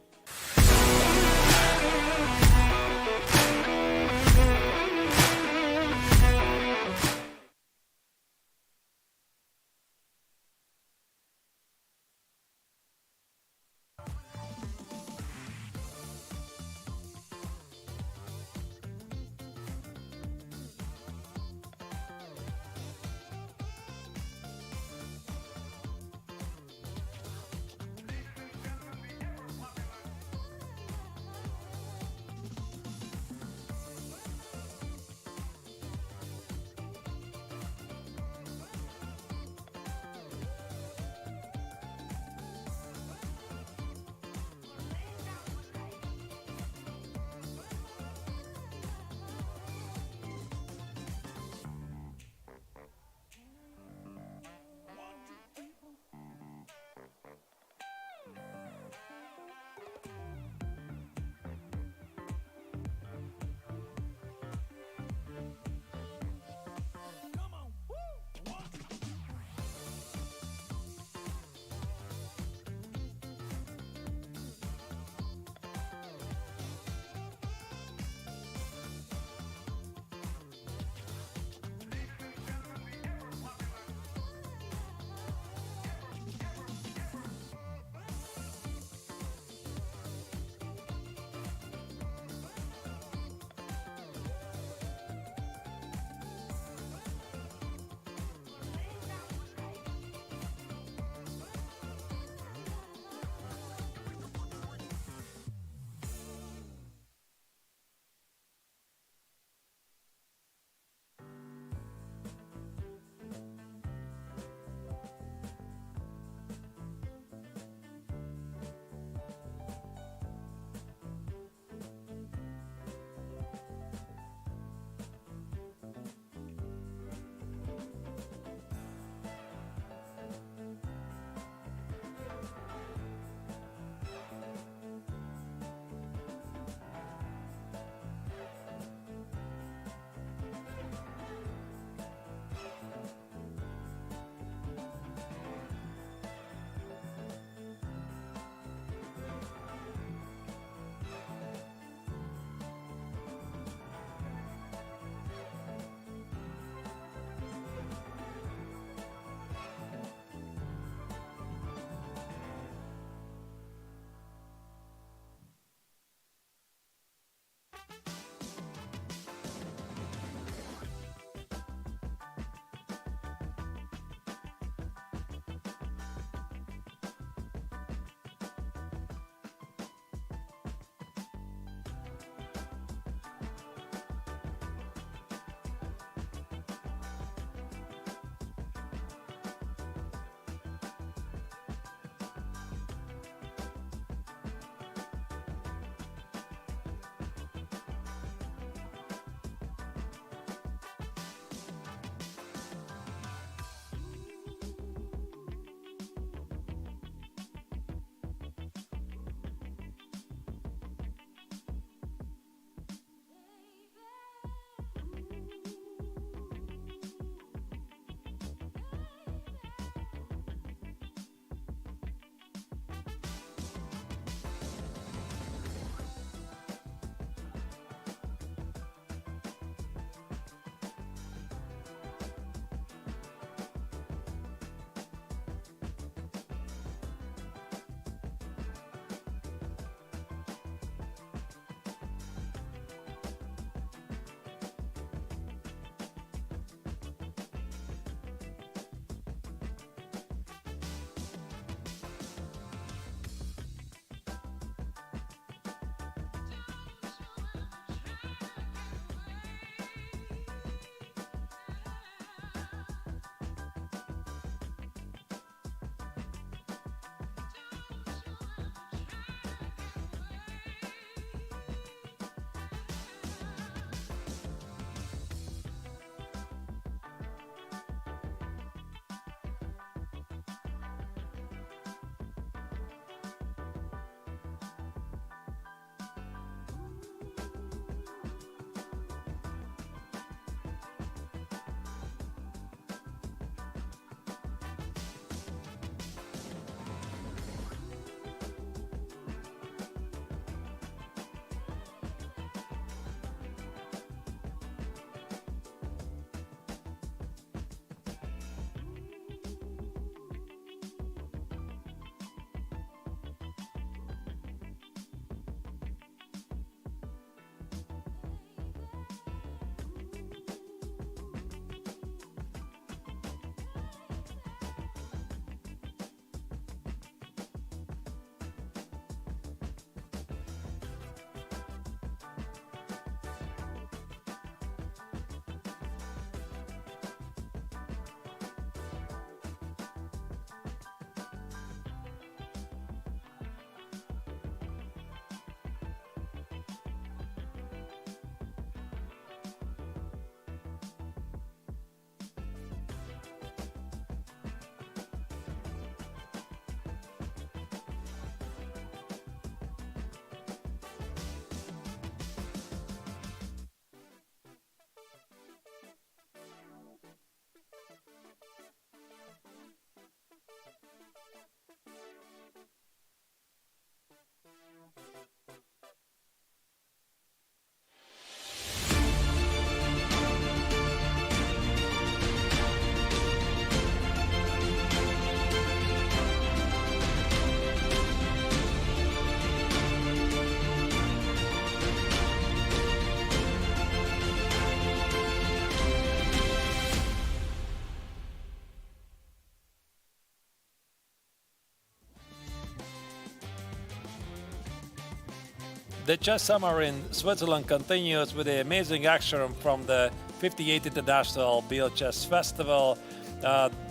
The chess summer in Switzerland continues with the amazing action from the 58th International Biel Chess Festival.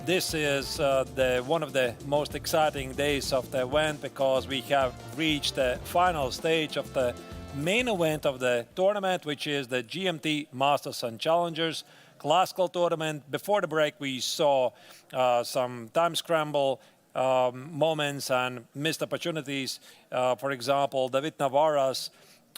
This is one of the most exciting days of the event because we have reached the final stage of the main event of the tournament, which is the GMT Masters and Challengers Classical Tournament. Before the break, we saw some time scramble moments and missed opportunities. For example, David Navara's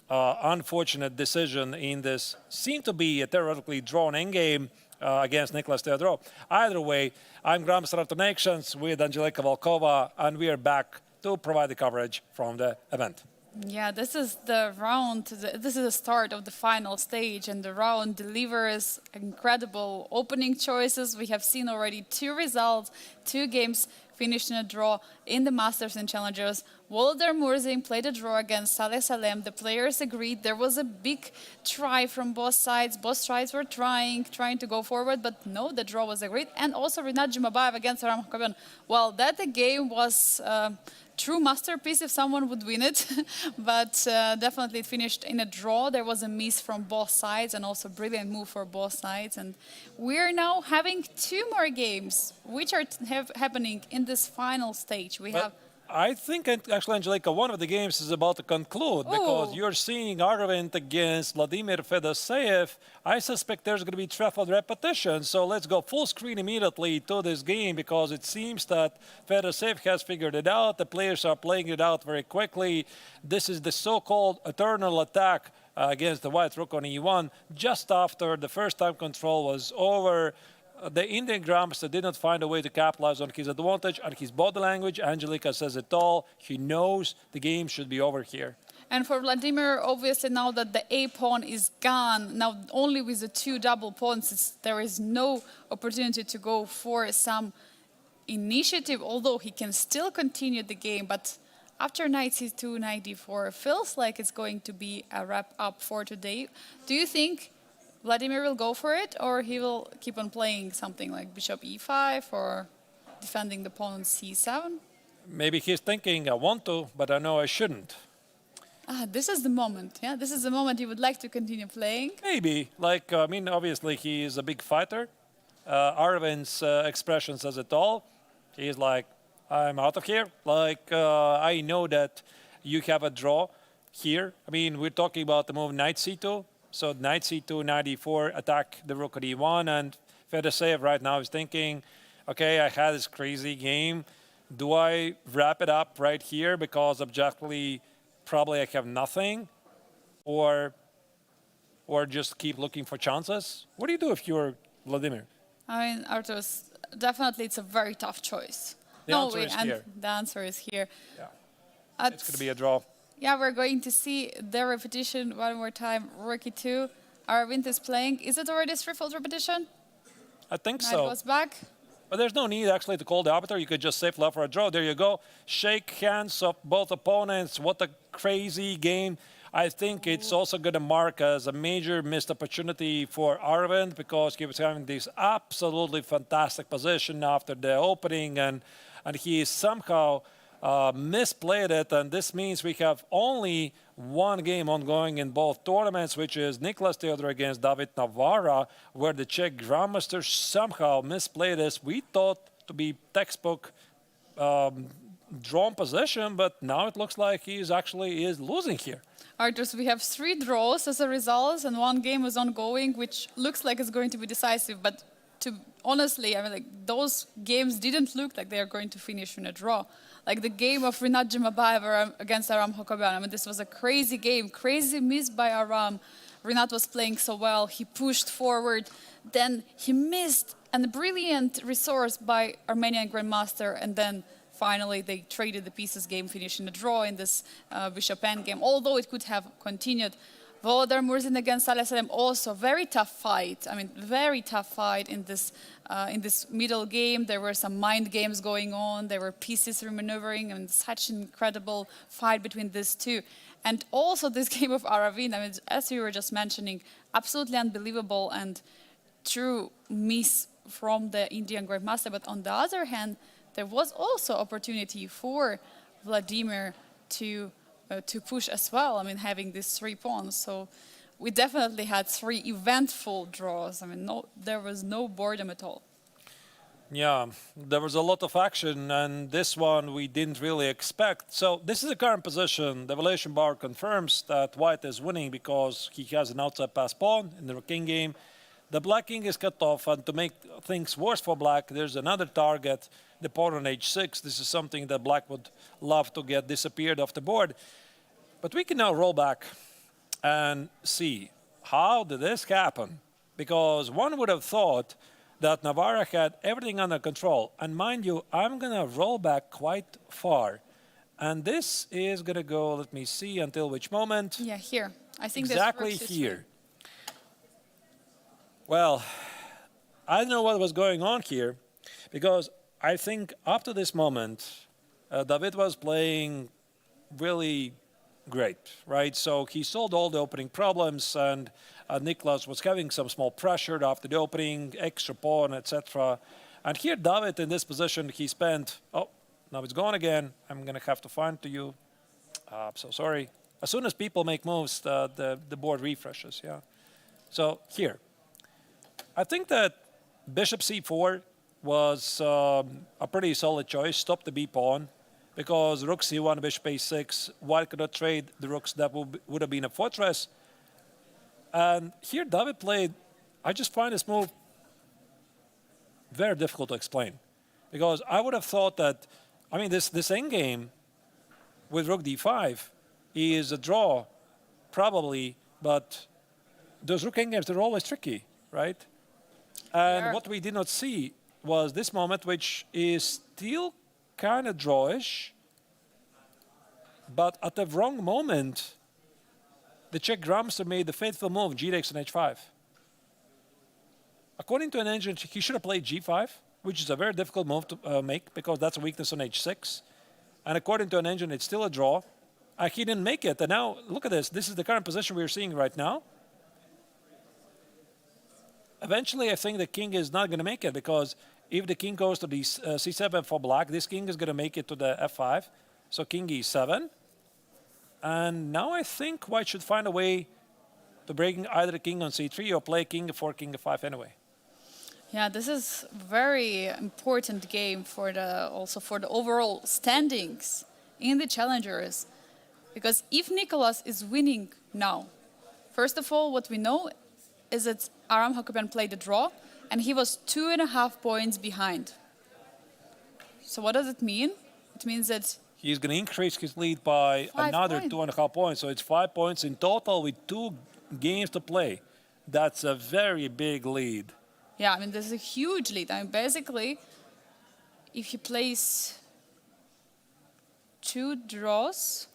unfortunate decision in this seemed to be a theoretically drawn endgame against Nicholas Theodorou. Either way, I'm Graham Stratonactions with Angelika Volkova, and we are back to provide the coverage from the event. Yeah, this is the round, this is the start of the final stage, and the round delivers incredible opening choices. We have seen already 2 results, 2 games finished in a draw in the Masters and Challengers. Volodymyr Murzin played a draw against Salem. The players agreed. There was a big try from both sides. Both sides were trying to go forward, but no, the draw was agreed. And also Jumabayev against Hakobyan. Well, that game was true masterpiece if someone would win it, but definitely it finished in a draw. There was a miss from both sides and also brilliant move for both sides. And we're now having 2 more games, which are happening in this final stage. I think, actually, Angelika, one of the games is about to conclude because you're seeing Aravind against Vladimir Fedoseev. I suspect there's going to be triple repetition. So let's go full screen immediately to this game because it seems that Fedoseev has figured it out. The players are playing it out very quickly. This is the so-called eternal attack against the white rook on e1 just after the first time control was over. The Indian grandmaster did not find a way to capitalize on his advantage, and his body language, Angelika says it all. He knows the game should be over here. And for Vladimir, obviously now that the A-pawn is gone, now only with the 2 double pawns, there is no opportunity to go for some initiative, although he can still continue the game. But after knight c2, knight d4, feels like it's going to be a wrap-up for today. Do you think Vladimir will go for it, or he will keep on playing something like bishop e5 or defending the pawn on c7? Maybe he's thinking, I want to, but I know I shouldn't. This is the moment, yeah? This is the moment you would like to continue playing? Maybe. Obviously he is a big fighter. Aravind's expression says it all. He's like, I'm out of here. I know that you have a draw here. We're talking about the move knight c2. So knight c2, knight e4, attack the rook at e1, and Fedoseev right now is thinking, okay, I had this crazy game. Do I wrap it up right here because objectively probably I have nothing, or just keep looking for chances? What do you do if you're Vladimir? Arturs, definitely it's a very tough choice. The answer is here. The answer is here. Yeah. It's going to be a draw. Yeah, we're going to see the repetition one more time. Rook e2. Aravind is playing. Is it already 3-fold repetition? I think Knight so. goes back. But there's no need actually to call the arbiter. You could just save love for a draw. There you go. Shake hands of both opponents. What a crazy game. I think it's also going to mark as a major missed opportunity for Aravind because he was having this absolutely fantastic position after the opening, and he somehow misplayed it, and this means we have only 1 game ongoing in both tournaments, which is Nicholas Theodorou against David Navara, where the Czech grandmaster somehow misplayed this. We thought to be textbook drawn position, but now it looks like he is losing here. Arturs, we have 3 draws as a result, and 1 game is ongoing, which looks like it's going to be decisive. But honestly, those games didn't look like they are going to finish in a draw. Like the game of Jumabayev against Hakobyan. This was a crazy game, crazy miss by Aram. Rinat was playing so well. He pushed forward. Then he missed a brilliant resource by Armenian grandmaster, and then finally they traded the pieces, game finishing the draw in this bishop endgame, although it could have continued. Volodymyr Murzin against Salem, also very tough fight. Very tough fight in this middle game. There were some mind games going on. There were pieces remaneuvering, such an incredible fight between these 2. And also this game of Aravind, as you were just mentioning, absolutely unbelievable and true miss from the Indian grandmaster. But on the other hand, there was also opportunity for Vladimir to to push as well. I mean, having these 3 pawns. So we definitely had 3 eventful draws. I mean, there was no boredom at all. Yeah, there was a lot of action, and this one we didn't really expect. So this is the current position. The evaluation bar confirms that white is winning because he has an outside pass pawn in the king game. The black king is cut off, and to make things worse for black, there's another target, the pawn on h6. This is something that black would love to get disappeared off the board. But we can now roll back and see, how did this happen? Because one would have thought that Navara had everything under control. And mind you, I'm going to roll back quite far. And this is going to go, let me see, until which moment? Yeah, here. I think exactly here. Well, I don't know what was going on here, because I think up to this moment, David was playing really great, right? So he solved all the opening problems, and Nicholas was having some small pressure after the opening, extra pawn, etc. And here David in this position, he spent, oh, now it's gone again. I'm going to have to find to you. I'm so sorry. As soon as people make moves, the board refreshes, yeah. So here, I think that bishop c4 was a pretty solid choice. Stop the b pawn, because rook c1, bishop a6, white could not trade the rooks. That would have been a fortress. And here David played, I just find this move very difficult to explain. Because I would have thought that, I mean, this endgame with rook d5 is a draw, probably, but those rook endgames, they're always tricky, right? And what we did not see was this moment, which is still kind of drawish, but at the wrong moment, the Czech grandmaster made the fateful move, g takes on h5. According to an engine, he should have played g5, which is a very difficult move to make, because that's a weakness on h6. And according to an engine, it's still a draw. He didn't make it. And now, look at this. This is the current position we're seeing right now. Eventually, I think the king is not going to make it, because if the king goes to the c7 for black, this king is going to make it to the f5. So king e7. And now I think white should find a way to break either the king on c3 or play king for king f5 anyway. Yeah, this is very important game for also for the overall standings in the challengers. Because if Nicholas is winning now, first of all, what we know is that Hakobyan played a draw, and he was 2.5 points behind. So what does it mean? It means that he's going to increase his lead by another 2.5 points. So it's 5 points in total with 2 games to play. That's a very big lead. Yeah, I mean, this is a huge lead. I mean, basically, if he plays 2 draws.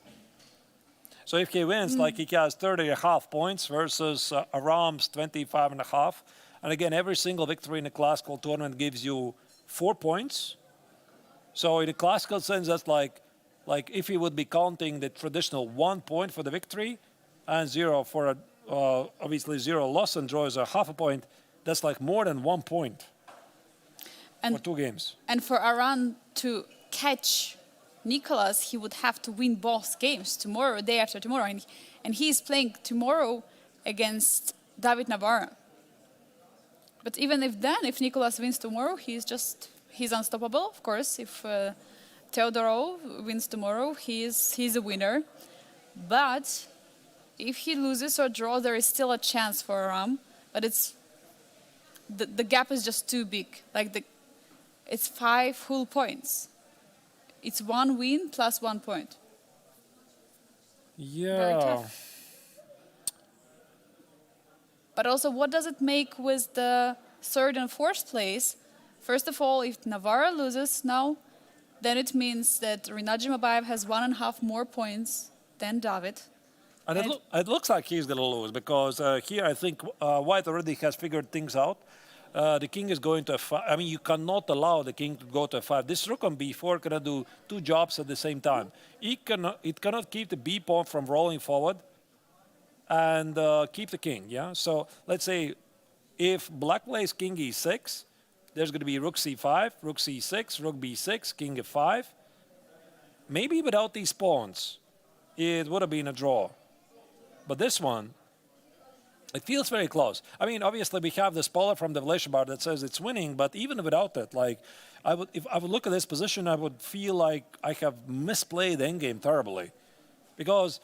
So if he wins, like he has 30.5 points versus Aram's 25.5. And again, every single victory in a classical tournament gives you 4 points. So in a classical sense, that's like if he would be counting the traditional 1 point for the victory and 0 for obviously 0 loss and draw is a half a point, that's like more than 1 point for 2 games. And for Aravind to catch Nicholas, he would have to win both games tomorrow, day after tomorrow. And he's playing tomorrow against David Navara. But even if Nicholas wins tomorrow, he's unstoppable, of course. If Theodorou wins tomorrow, he's a winner. But if he loses or draws, there is still a chance for Aram. But the gap is just too big. Like it's 5 full points. It's 1 win plus 1 point. Yeah. Very tough. But also, what does it make with the 3rd and 4th place? First of all, if Navara loses now, then it means that Jumabayev has 1.5 more points than David. And it looks like he's going to lose, because here I think white already has figured things out. The king is going to f5. I mean, you cannot allow the king to go to f5. This rook on b4 cannot do 2 jobs at the same time. It cannot keep the b pawn from rolling forward and keep the king, yeah? So let's say if black plays king e6, there's going to be rook c5, rook c6, rook b6, king f5. Maybe without these pawns, it would have been a draw. But this one, it feels very close. I mean, obviously we have the spoiler from the Vleisha bar that says it's winning, but even without it, like, if I would look at this position, I would feel like I have misplayed the endgame terribly. Because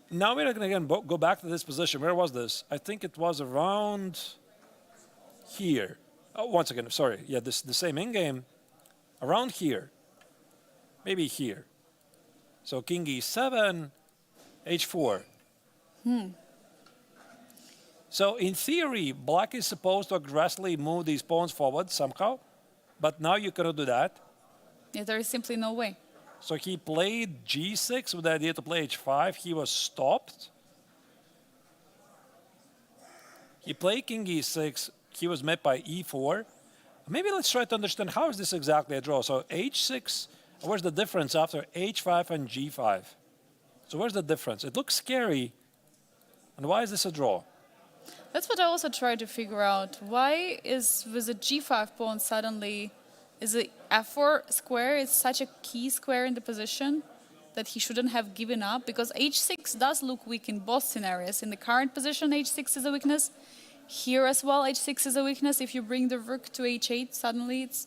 now we're going to again go back to this position. Where was this? I think it was around here. Oh, once again, sorry. Yeah, the same endgame. Around here. Maybe here. So king e7, h4. So in theory, black is supposed to aggressively move these pawns forward somehow. But now you cannot do that. Yeah, there is simply no way. So he played g6 with the idea to play h5. He was stopped. He played king e6. He was met by e4. Maybe let's try to understand how is this exactly a draw. So h6, where's the difference after h5 and g5? So where's the difference? It looks scary. And why is this a draw? That's what I also try to figure out. Why is with a g5 pawn suddenly, is the f4 square is such a key square in the position that he shouldn't have given up? Because h6 does look weak in both scenarios. In the current position, h6 is a weakness. Here as well, h6 is a weakness. If you bring the rook to h8, suddenly it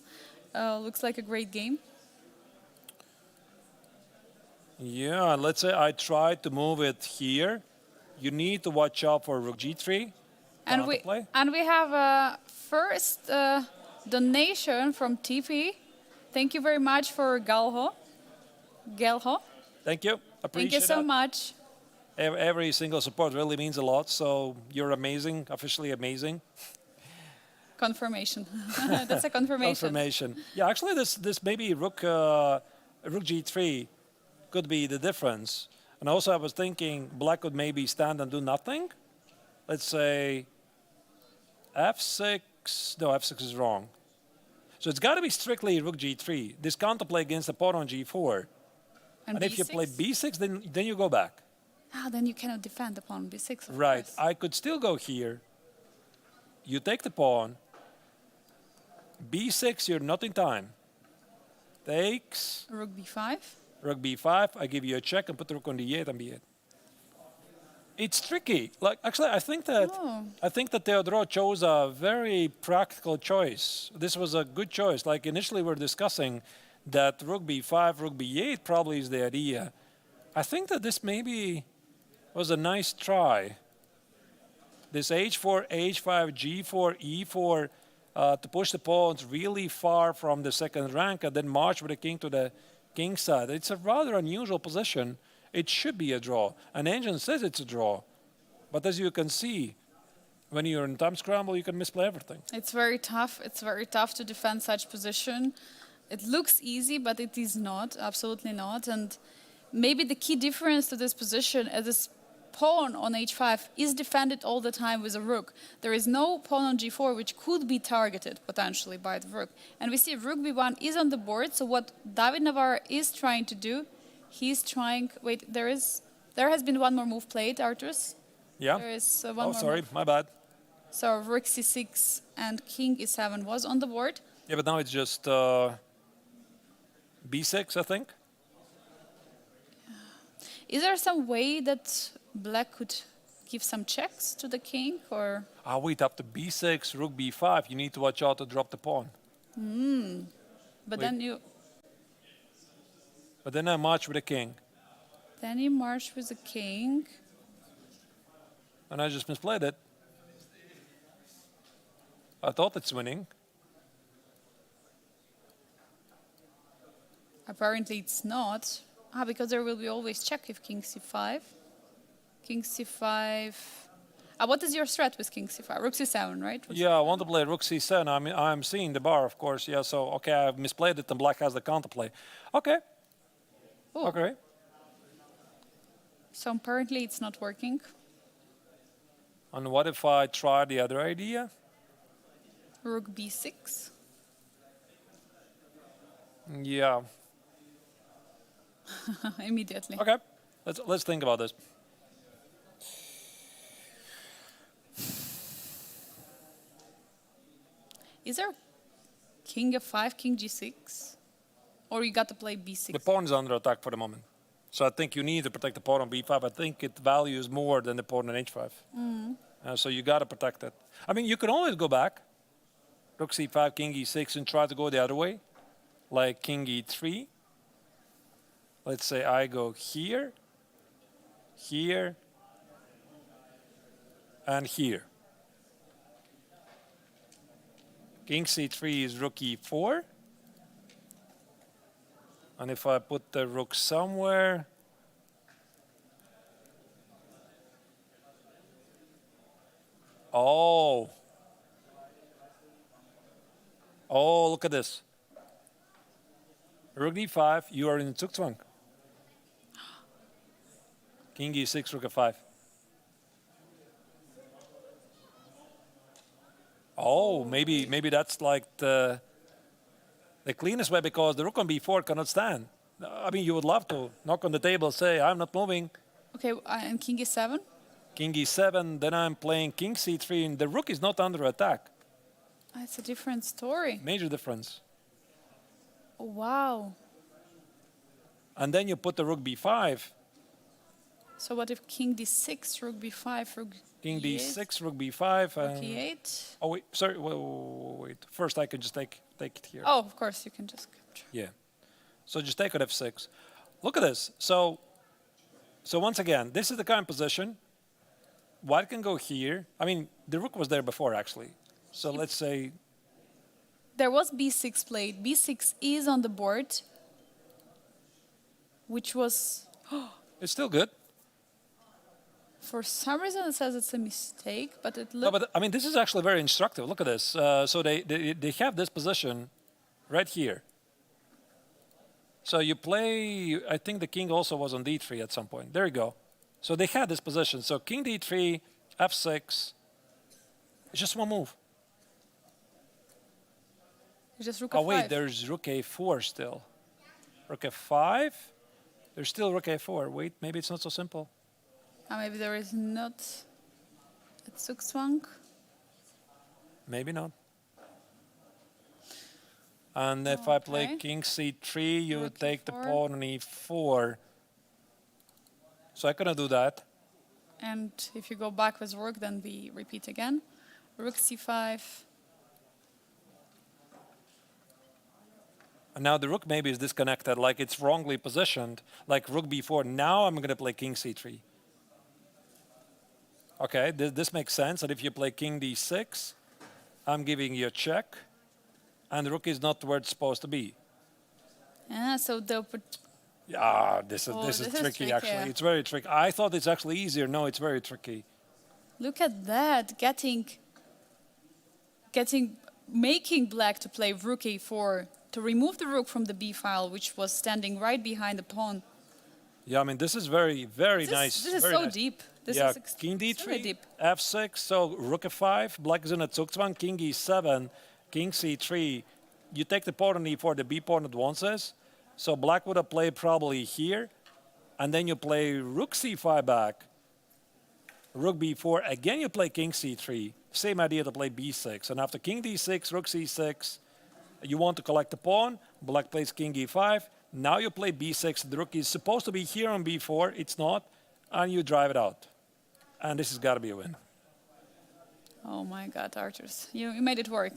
looks like a great game. Yeah, let's say I try to move it here. You need to watch out for rook g3. And we have a first donation from TP. Thank you very much for Gelho. Thank you. Appreciate Thank you so that. much. Every single support really means a lot. So you're amazing, officially amazing. Confirmation. That's a confirmation. Confirmation. Yeah, actually, this maybe rook g3 could be the difference. And also, I was thinking black could maybe stand and do nothing. Let's say f6. No, f6 is wrong. So it's got to be strictly rook g3. This counterplay against the pawn on g4. And if you play b6, then you go back. Ah, then you cannot defend the pawn b6. Of Right. course. I could still go here. You take the pawn. b6, you're not in time. Takes. Rook b5. Rook b5. I give you a check and put the rook on d8 and b8. It's tricky. Like actually, I think that Theodorou chose a very practical choice. This was a good choice. Like initially, we were discussing that rook b5, rook b8 probably is the idea. I think that this maybe was a nice try. This h4, h5, g4, e4 to push the pawns really far from the second rank and then march with the king to the king side. It's a rather unusual position. It should be a draw. An engine says it's a draw. But as you can see, when you're in time scramble, you can misplay everything. It's very tough. It's very tough to defend such position. It looks easy, but it is not. Absolutely not. And maybe the key difference to this position is this pawn on h5 is defended all the time with a rook. There is no pawn on g4 which could be targeted potentially by the rook. And we see rook b1 is on the board. So what David Navara is trying to do, he's trying. Wait, there has been one more move played, Arturus. Yeah. There is one Oh, more sorry, move. my bad. So rook c6 and king e7 was on the board. Yeah, but now it's just b6, I think. Is there some way that black could give some checks to the king, or? Ah, wait, after b6, rook b5, you need to watch out to drop the pawn. But Wait. But then I march with the king. then you march with the king. And I just misplayed it. I thought it's winning. Apparently it's not. Ah, because there will be always check if king c5. King c5. Ah, what is your threat with king c5? Rook c7, right? Yeah, I want to play rook c7. I'm seeing the bar, of course. Yeah, so, okay, I've misplayed it and black has the counterplay. Okay. Ooh. Okay. So apparently it's not working. And what if I try the other idea? Rook b6. Yeah. Immediately. Okay. Let's think about this. Is there king f5, king g6? Or you got to play b6? The pawn is under attack for the moment. So I think you need to protect the pawn on b5. I think it values more than the pawn on h5. So you got to protect it. I mean, you can always go back. Rook c5, king e6, and try to go the other way, like king e3. Let's say I go here, here, and here. King c3 is rook e4. And if I put the rook somewhere, oh, look at this. Rook d5, you are in Zugzwang. King e6, rook f5. Oh, maybe that's like the cleanest way, because the rook on b4 cannot stand. I mean, you would love to knock on the table, say, I'm not moving. Okay, and king e7? King e7, then I'm playing king c3, and the rook is not under attack. It's a different story. Major difference. Oh, wow. And then you put the rook b5. So what if king d6, rook b5, rook King e8, d6, rook b5. rook e8? Oh, wait, sorry, wait. First, I can just take it here. Oh, of course, you can just capture. Yeah. So just take on f6. Look at this. So once again, this is the current position. White can go here. I mean, the rook was there before, actually. So let's say... There was b6 played. b6 is on the board, which was... It's still good. For some reason, it says it's a mistake, but it No, looks... but I mean, this is actually very instructive. Look at this. So they have this position right here. So you play, I think the king also was on d3 at some point. There you go. So they had this position. So king d3, f6. It's just one move. It's just rook Oh, f5. wait, there's rook a4 still. Rook f5. There's still rook a4. Wait, maybe it's not so simple. Maybe there is not a Zugzwang. Maybe not. And if I play Okay. king c3, you Rook take the e4. pawn on e4. So I cannot do that. And if you go back with rook, then we repeat again. Rook c5. And now the rook maybe is disconnected, like it's wrongly positioned, like rook b4. Now I'm going to play king c3. Okay, this makes sense. And if you play king d6, I'm giving you a check, and the rook is not where it's supposed to be. Yeah, so the Yeah, this is Oh, this is this is tricky, tricky, actually. yeah. It's very tricky. I thought it's actually easier. No, it's very tricky. look at that, making black to play rook a4 to remove the rook from the b file, which was standing right behind the pawn. Yeah, I mean, this is very, very nice. This is very so nice. deep. This Yeah, is king extremely d3, deep. f6, so rook f5, black is in a Zugzwang, king e7, king c3. You take the pawn on e4, the b pawn advances. So black would have played probably here, and then you play rook c5 back, rook b4, again you play king c3. Same idea to play b6, and after king d6, rook c6, you want to collect the pawn, black plays king e5, now you play b6, the rook is supposed to be here on b4, it's not, and you drive it out. And this has got to be a win. Oh my God, Arthurs, you made it work.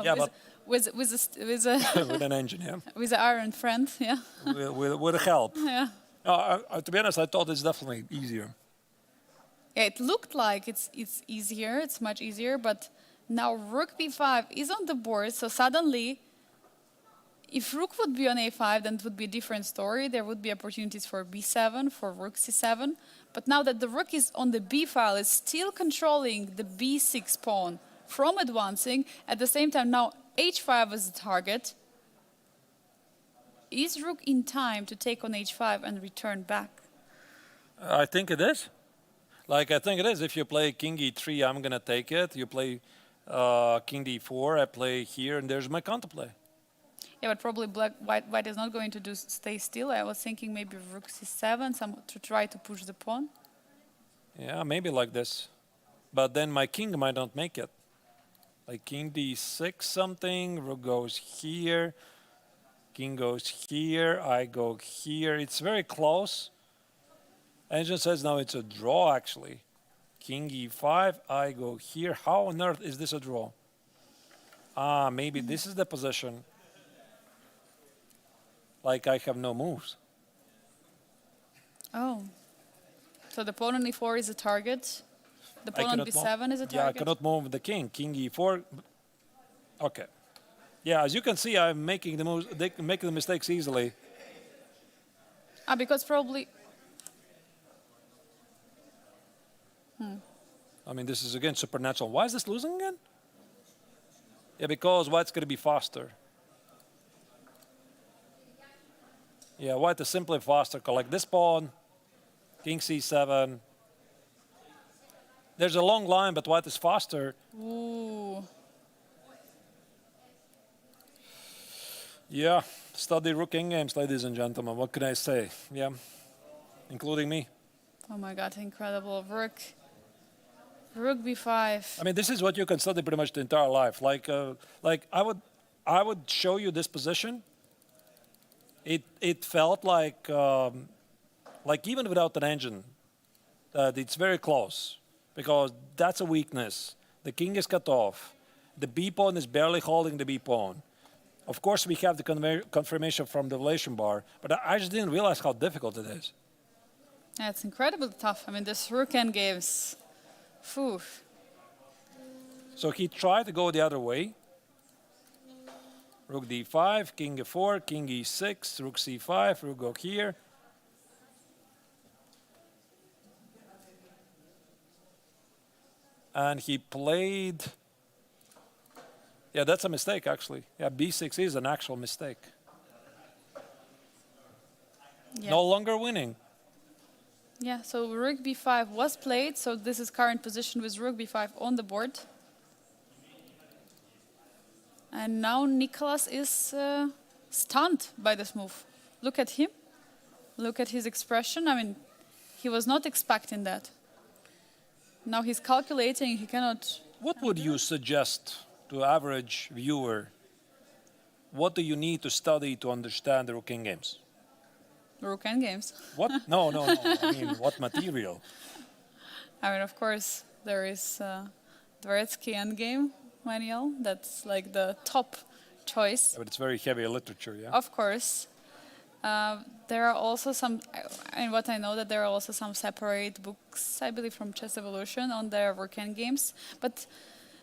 Yeah, with with an engine, yeah. with an iron friend, yeah. with help. Yeah. To be honest, I thought it's definitely easier. Yeah, it looked like it's easier, it's much easier, but now rook b5 is on the board, so suddenly, if rook would be on a5, then it would be a different story. There would be opportunities for b7, for rook c7, but now that the rook is on the b file, it's still controlling the b6 pawn from advancing. At the same time, now h5 is the target. Is rook in time to take on h5 and return back? I think it is. Like, I think it is. If you play king e3, I'm going to take it. You play king d4, I play here, and there's my counterplay. Yeah, but probably white is not going to stay still. I was thinking maybe rook c7, to try to push the pawn. Yeah, maybe like this. But then my king might not make it. Like king d6 something, rook goes here, King goes here, I go here. It's very close. Engine says now it's a draw, actually. King e5, I go here. How on earth is this a draw? Ah, maybe this is the position. Like I have no moves. Oh. So the pawn on e4 is a target. The I pawn on cannot b7 is a target. Yeah, I cannot move the king. King e4. Okay. Yeah, as you can see, I'm making the moves, making the mistakes easily. Ah, because probably... I mean, this is again supernatural. Why is this losing again? Yeah, because white's going to be faster. Yeah, white is simply faster. Collect this pawn. King c7. There's a long line, but white is faster. Ooh. Yeah, study rook games, ladies and gentlemen. What can I say? Yeah, including me. Oh my god, incredible. Rook b5. I mean, this is what you can study pretty much the entire life. Like I would show you this position. It felt like even without an engine, that it's very close because that's a weakness. The king is cut off. The b pawn is barely holding the b pawn. Of course, we have the confirmation from the relation bar, but I just didn't realize how difficult it is. Yeah, it's incredibly tough. I mean, this rook endgames. Phew. So he tried to go the other way. Rook d5, king e4, king e6, rook c5, rook go here. And he played... Yeah, that's a mistake, actually. Yeah, b6 is an actual mistake. Yeah. No longer winning. Yeah, so rook b5 was played, so this is current position with rook b5 on the board. And now Nicholas is stunned by this move. Look at him. Look at his expression. I mean, he was not expecting that. Now he's calculating, he cannot... What would you suggest to average viewer? What do you need to study to understand the rook games? Rook endgames. What? No. I mean, what material? I mean, of course, there is Dvoretsky endgame manual. That's like the top choice. But it's very heavy literature, yeah? Of course. There are also some, and what I know that there are also some separate books, I believe, from Chess Evolution on their rook endgames. But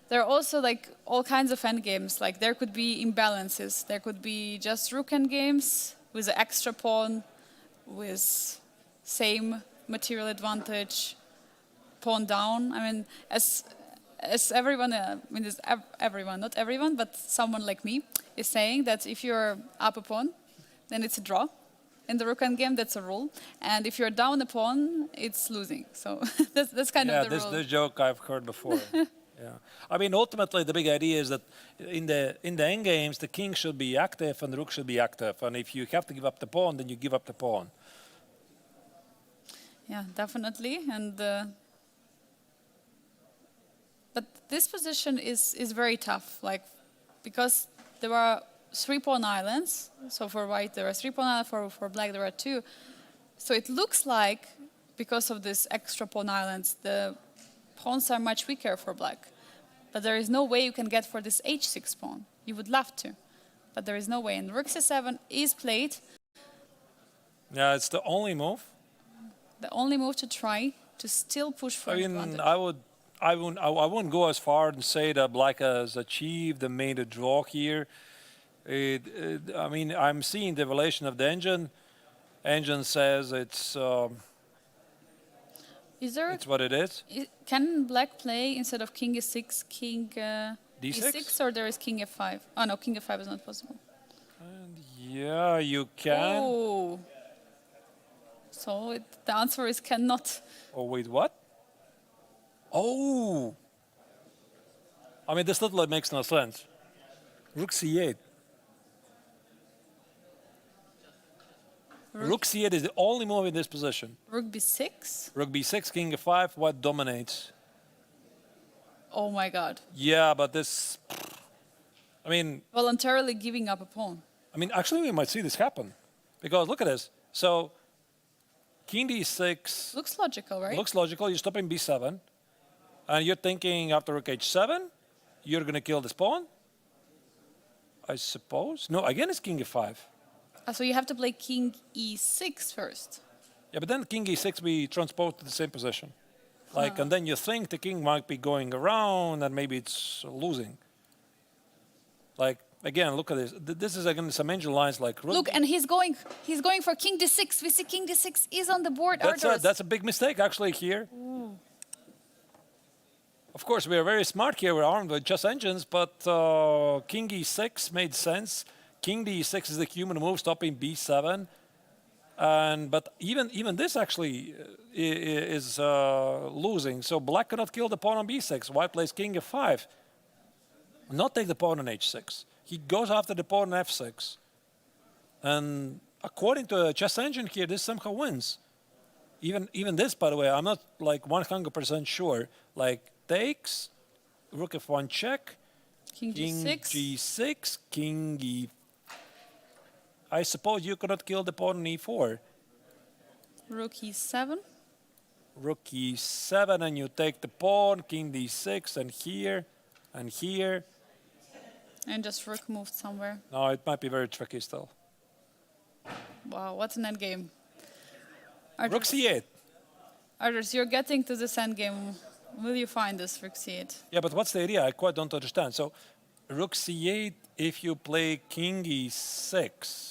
there are also like all kinds of endgames. Like there could be imbalances. There could be just rook endgames with an extra pawn, with same material advantage, pawn down. I mean, as everyone, everyone, not everyone, but someone like me is saying that if you're up a pawn, then it's a draw. In the rook endgame, that's a rule. And if you're down a pawn, it's losing. So that's kind of the rule. Yeah, this joke I've heard before. Yeah, I mean, ultimately, the big idea is that in the end games, the king should be active and the rook should be active. And if you have to give up the pawn, then you give up the pawn. Yeah, definitely. And but this position is very tough, like because there are 3 pawn islands. So for white there are 3 pawn islands. For black there are 2. So it looks like because of this extra pawn islands, the pawns are much weaker for black. But there is no way you can get for this h6 pawn. You would love to, but there is no way. And rook c7 is played. Yeah, it's the only move. The only move to try to still push for advantage. I wouldn't go as far and say that black has achieved and made a draw here. I mean, I'm seeing the relation of the engine. Engine says it's what it is. Can black play instead of king e6, king e6, or there is king f5? Oh no, king f5 is not possible. And yeah, you can. Oh. So the answer is cannot. Oh, wait, what? Oh! I mean, this literally makes no sense. Rook c8. Rook c8 is the only move in this position. Rook b6? Rook b6, king f5, what dominates? Oh my god. Yeah, but this... I mean... Voluntarily giving up a pawn. I mean, actually, we might see this happen. Because look at this. So, king d6 Looks logical, right? looks logical. You're stopping b7. And you're thinking after rook h7, you're going to kill this pawn, I suppose. No, again, it's king e5. So you have to play king e6 first. Yeah, but then king e6, we transpose to the same position. Like, and then you think the king might be going around and maybe it's losing. Like, again, look at this. This is again some angel lines like rook. Look, and he's going for king d6. We see king d6 is on the board. That's a big mistake actually here. Of course, we are very smart here. We're armed with chess engines, but king e6 made sense. King d6 is the human move, stopping b7. But even this actually is losing. So black cannot kill the pawn on b6. White plays king f5. Not take the pawn on h6. He goes after the pawn on f6. And according to a chess engine here, this somehow wins. Even this, by the way, I'm not like 100% sure. Like takes, rook f1 check, King g6. g6, king e. I suppose you cannot kill the pawn on e4. Rook e7. Rook e7, and you take the pawn, king d6, and here, and here. And just rook moved somewhere. No, it might be very tricky still. Wow, what an endgame. Rook c8. Arthurs, you're getting to this endgame. Will you find this rook c8? Yeah, but what's the idea? I quite don't understand. So, rook c8 if you play king e6.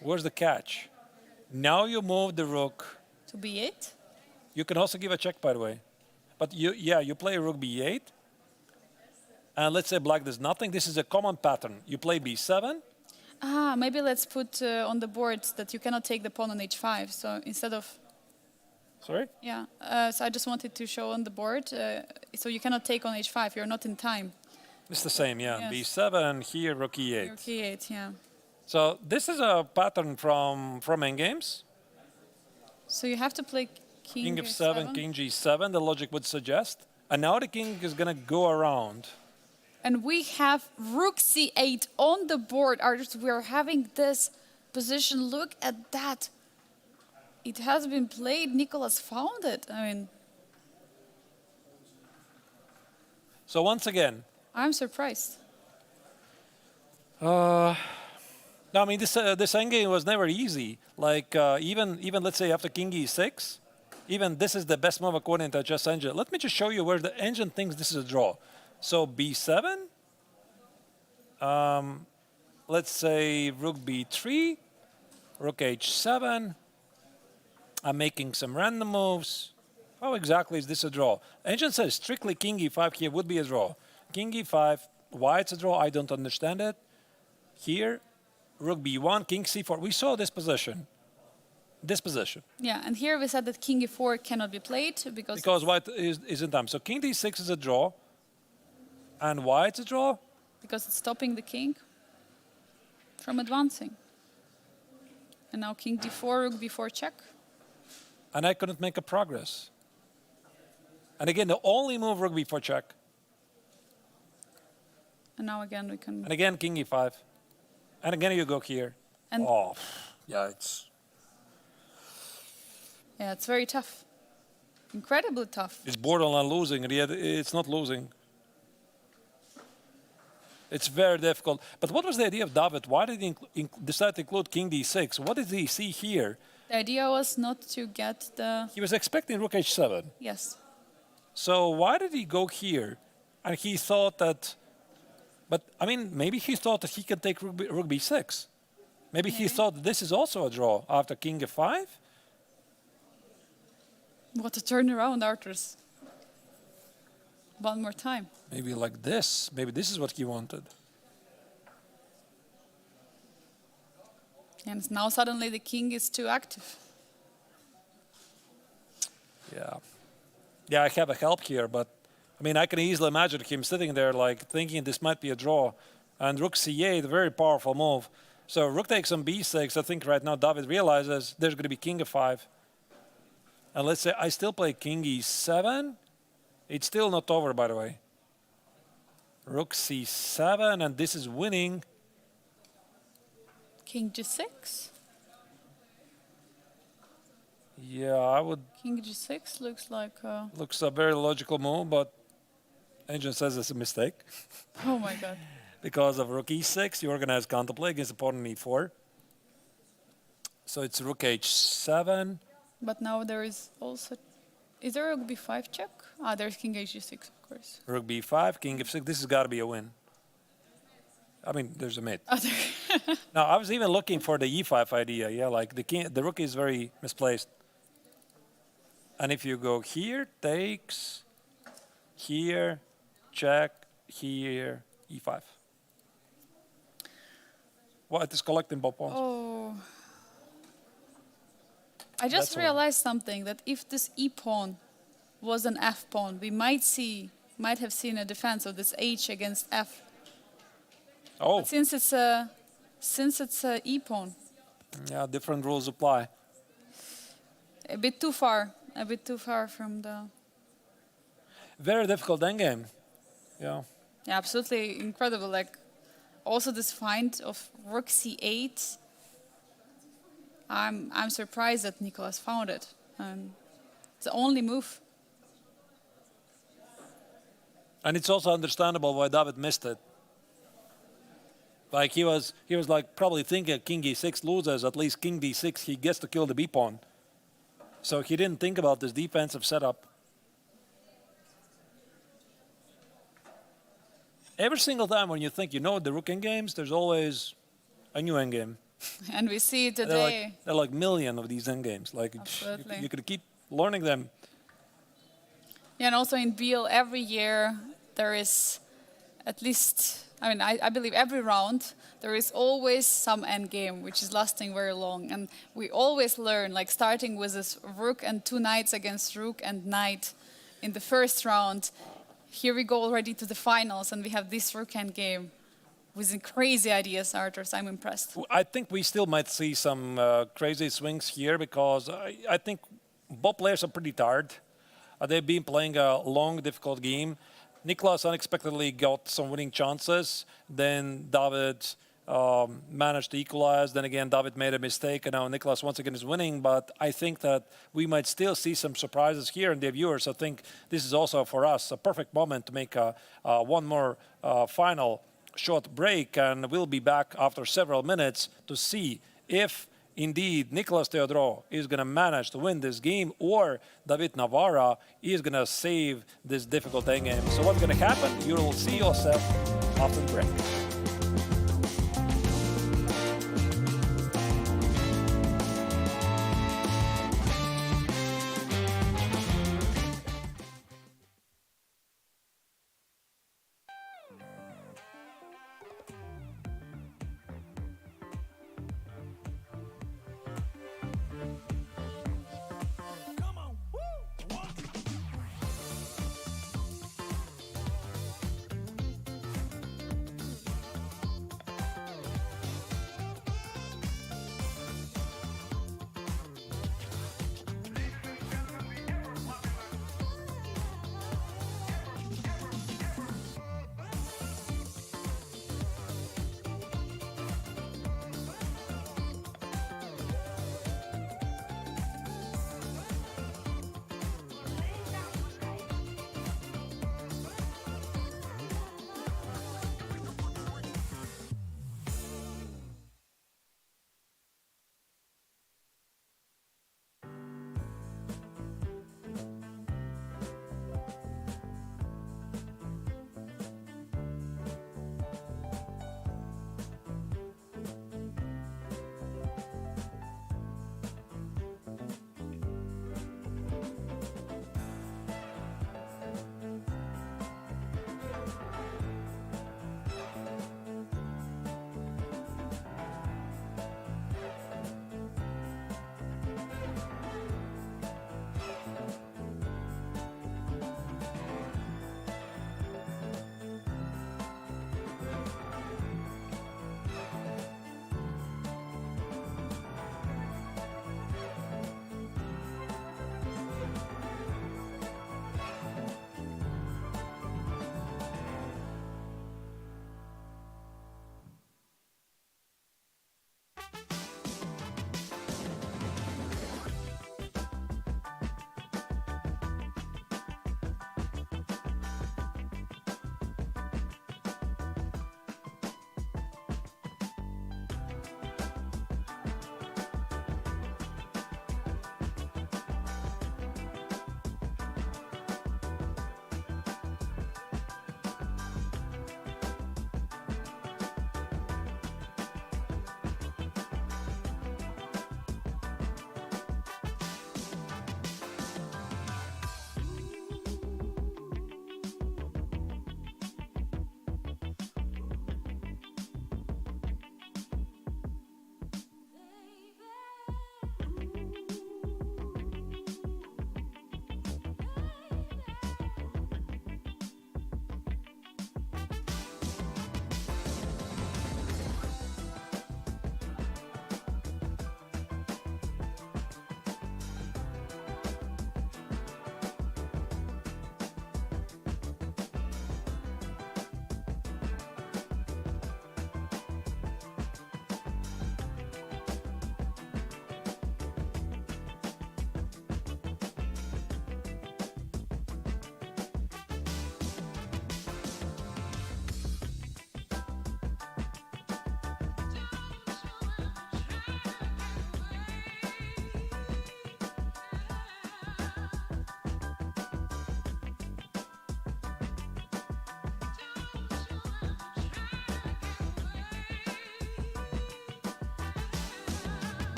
Where's the catch? Now you move the rook. To b8? You can also give a check, by the way. But you play rook b8. And let's say black does nothing. This is a common pattern. You play b7. Maybe let's put on the board that you cannot take the pawn on h5. So instead of... Sorry? Yeah, so I just wanted to show on the board. So you cannot take on h5. You're not in time. It's the same, yeah. Yes. b7, here rook e8. Rook e8, yeah. So this is a pattern from endgames. So you have to play King f7, king g7, the logic would suggest. And now the king is going to go around. And we have rook c8 on the board. Artists, we are having this position. Look at that. It has been played. Nicholas found it. I mean... So once again... I'm surprised. No, I mean, this endgame was never easy. Like, even let's say after king e6, even this is the best move according to chess engine. Let me just show you where the engine thinks this is a draw. So b7, let's say rook b3, rook h7. I'm making some random moves. How exactly is this a draw? Engine says strictly king e5 here would be a draw. King e5, why it's a draw, I don't understand it. Here, rook b1, king c4. We saw this position. This position. Yeah, and here we said that king e4 cannot be played because white is in time. So king d6 is a draw. And why it's a draw? Because it's stopping the king from advancing. And now king d4, rook b4 check. And I couldn't make a progress. And again, the only move rook b4 check. And now again we can... And again, king e5. And again, you go here. And oh, yeah, it's very tough. Incredibly tough. It's borderline losing, and yet it's not losing. It's very difficult. But what was the idea of David? Why did he decide to include king d6? What did he see here? The idea was not to get the... He was expecting rook h7. Yes. So why did he go here? And he thought that... But, I mean, maybe he thought that he could take rook b6. Maybe he thought this is also a draw after king f5. What a turnaround, Arthurs. One more time. Maybe like this. Maybe this is what he wanted. And now suddenly the king is too active. Yeah. Yeah, I have a help here, but I mean, I can easily imagine him sitting there like thinking this might be a draw. And rook c8, a very powerful move. So rook takes on b6. I think right now David realizes there's going to be king f5. And let's say I still play king e7. It's still not over, by the way. Rook c7, and this is winning. King g6. Yeah, I would. King g6 looks like. Looks a very logical move, but agent says it's a mistake. Oh my god. Because of rook e6, you organize counterplay against opponent e4. So it's rook h7. But now there is also. Is there a rook b5 check? Ah, there's king h6, of course. Rook b5, king f6. This has got to be a win. I mean, there's a mate. Oh, there. Now, I was even looking for the e5 idea. Yeah, like the rook is very misplaced. And if you go here, takes, here, check, here, e5. Well, it is collecting both pawns. Oh. I just That's all. realized something, that if this e pawn was an f pawn, we might have seen a defense of this h against f. Oh, But since it's a e pawn, yeah, different rules apply. a bit too far from the. Very difficult endgame. Yeah. Yeah, absolutely incredible. Like, also this find of rook c8. I'm surprised that Nicholas found it. It's the only move. And it's also understandable why David missed it. Like he was like probably thinking king e6 loses, at least king d6 he gets to kill the b pawn. So he didn't think about this defensive setup. Every single time when you think you know the rook endgames, there's always a new endgame. And we see it There today. are like million of these endgames. Like Absolutely. you could keep learning them. Yeah, and also in Biel, every year there is at least, I believe every round there is always some end game which is lasting very long. And we always learn, like starting with this rook and two knights against rook and knight in the first round. Here we go already to the finals and we have this rook end game with crazy ideas, Arthur. I'm impressed. I think we still might see some crazy swings here because I think both players are pretty tired. They've been playing a long, difficult game. Nicholas unexpectedly got some winning chances. Then David managed to equalize. Then again, David made a mistake, and now Nicholas once again is winning. But I think that we might still see some surprises here, and the viewers, I think this is also for us a perfect moment to make one more final short break, and we'll be back after several minutes to see if indeed Nicholas Theodorou is going to manage to win this game or David Navara is going to save this difficult endgame. So what's going to happen? You will see yourself after the break.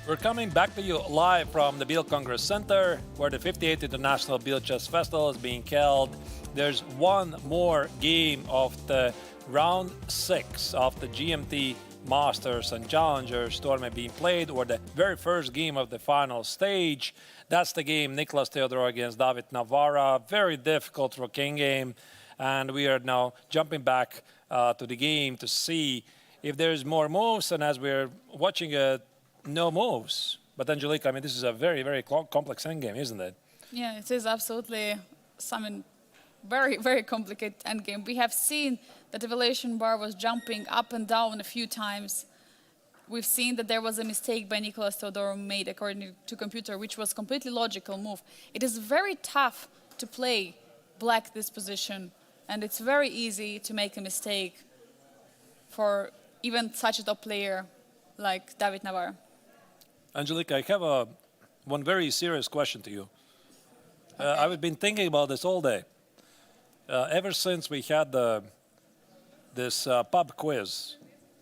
We're coming back to you live from the Biel Congress Center, where the 58th International Biel Chess Festival is being held. There's one more game of the round 6 of the GMT Masters and Challengers tournament being played, or the very first game of the final stage. That's the game Nicholas Theodorou against David Navara. Very difficult rocking game. And we are now jumping back to the game to see if there's more moves. And as we're watching it, no moves. But Angelica, I mean, this is a very, very complex endgame, isn't it? Yeah, it is absolutely something very, very complicated endgame. We have seen that the evaluation bar was jumping up and down a few times. We've seen that there was a mistake by Nicholas Theodorou made according to computer, which was completely logical move. It is very tough to play black this position, and it's very easy to make a mistake for even such a top player like David Navara. Angelica, I have one very serious question to you. I've been thinking about this all day. Ever since we had this pub quiz,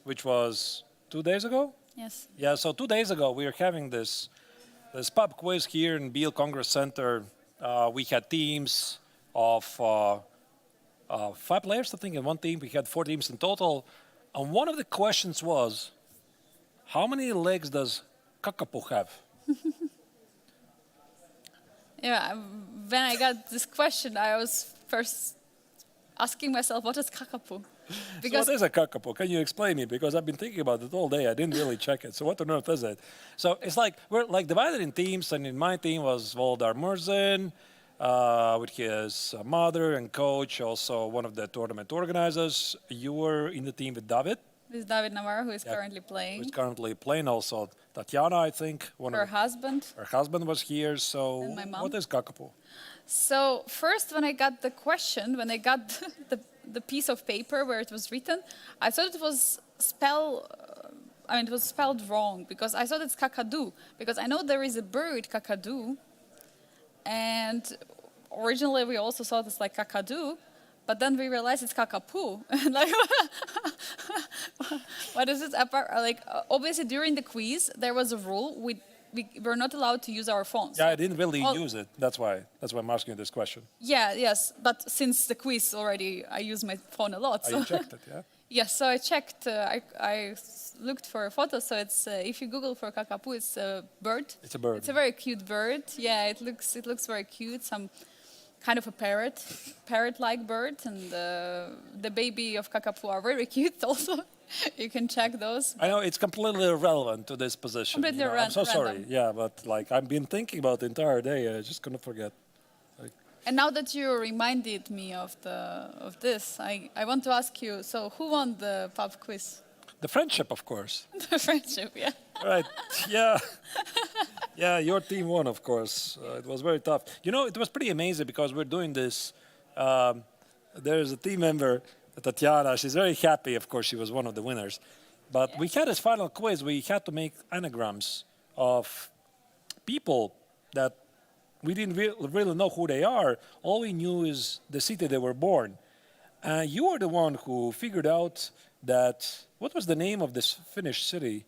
which was 2 days ago? Yes. Yeah, so 2 days ago we were having this pub quiz here in Biel Congress Center. We had teams of 5 players, I think, in one team. We had 4 teams in total. And one of the questions was, how many legs does Kakapo have? Yeah, when I got this question, I was first asking myself, what is Kakapo? So what is a Kakapo? Can you explain me? Because I've been thinking about it all day. I didn't really check it. So what on earth is it? So it's like we're like divided in teams, and in my team was Voldar Murzin, with his mother and coach, also one of the tournament organizers. You were in the team with David. This is David Navara, who is currently playing. Who's currently playing also. Tatiana, I think. Her husband. Her husband was here. So And my mom. what is Kakapo? So first, when I got the question, when I got the piece of paper where it was written, I thought it was spelled wrong, because I thought it's kakadu, because I know there is a bird kakadu, and originally we also thought it's like kakadu, but then we realized it's kakapu. And like, what is it? Like, obviously during the quiz there was a rule we were not allowed to use our phones. Yeah, I didn't really use it. That's why I'm asking you this question. Yeah, yes, but since the quiz already, I use my phone a lot. So. You checked it, yeah? Yes, so I checked. I looked for a photo. So it's if you Google for kakapu, it's a bird. It's a bird. It's a very cute bird. Yeah, it looks very cute. Some kind of a parrot-like bird, and the baby of kakapu are very cute also. You can check those. I know it's completely irrelevant to this position. Completely I'm so sorry. random. Yeah, but like I've been thinking about the entire day. I just couldn't forget. And now that you reminded me of this, I want to ask you. So, who won the pub quiz? The friendship, of course. The friendship, yeah. Right. Yeah. Yeah, your team won, of course. It was very tough. You know, it was pretty amazing because we're doing this. There's a team member, Tatiana. She's very happy. Of course, she was one of the winners. But we had this final quiz. We had to make anagrams of people that we didn't really know who they are. All we knew is the city they were born. You were the one who figured out that, what was the name of this Finnish city?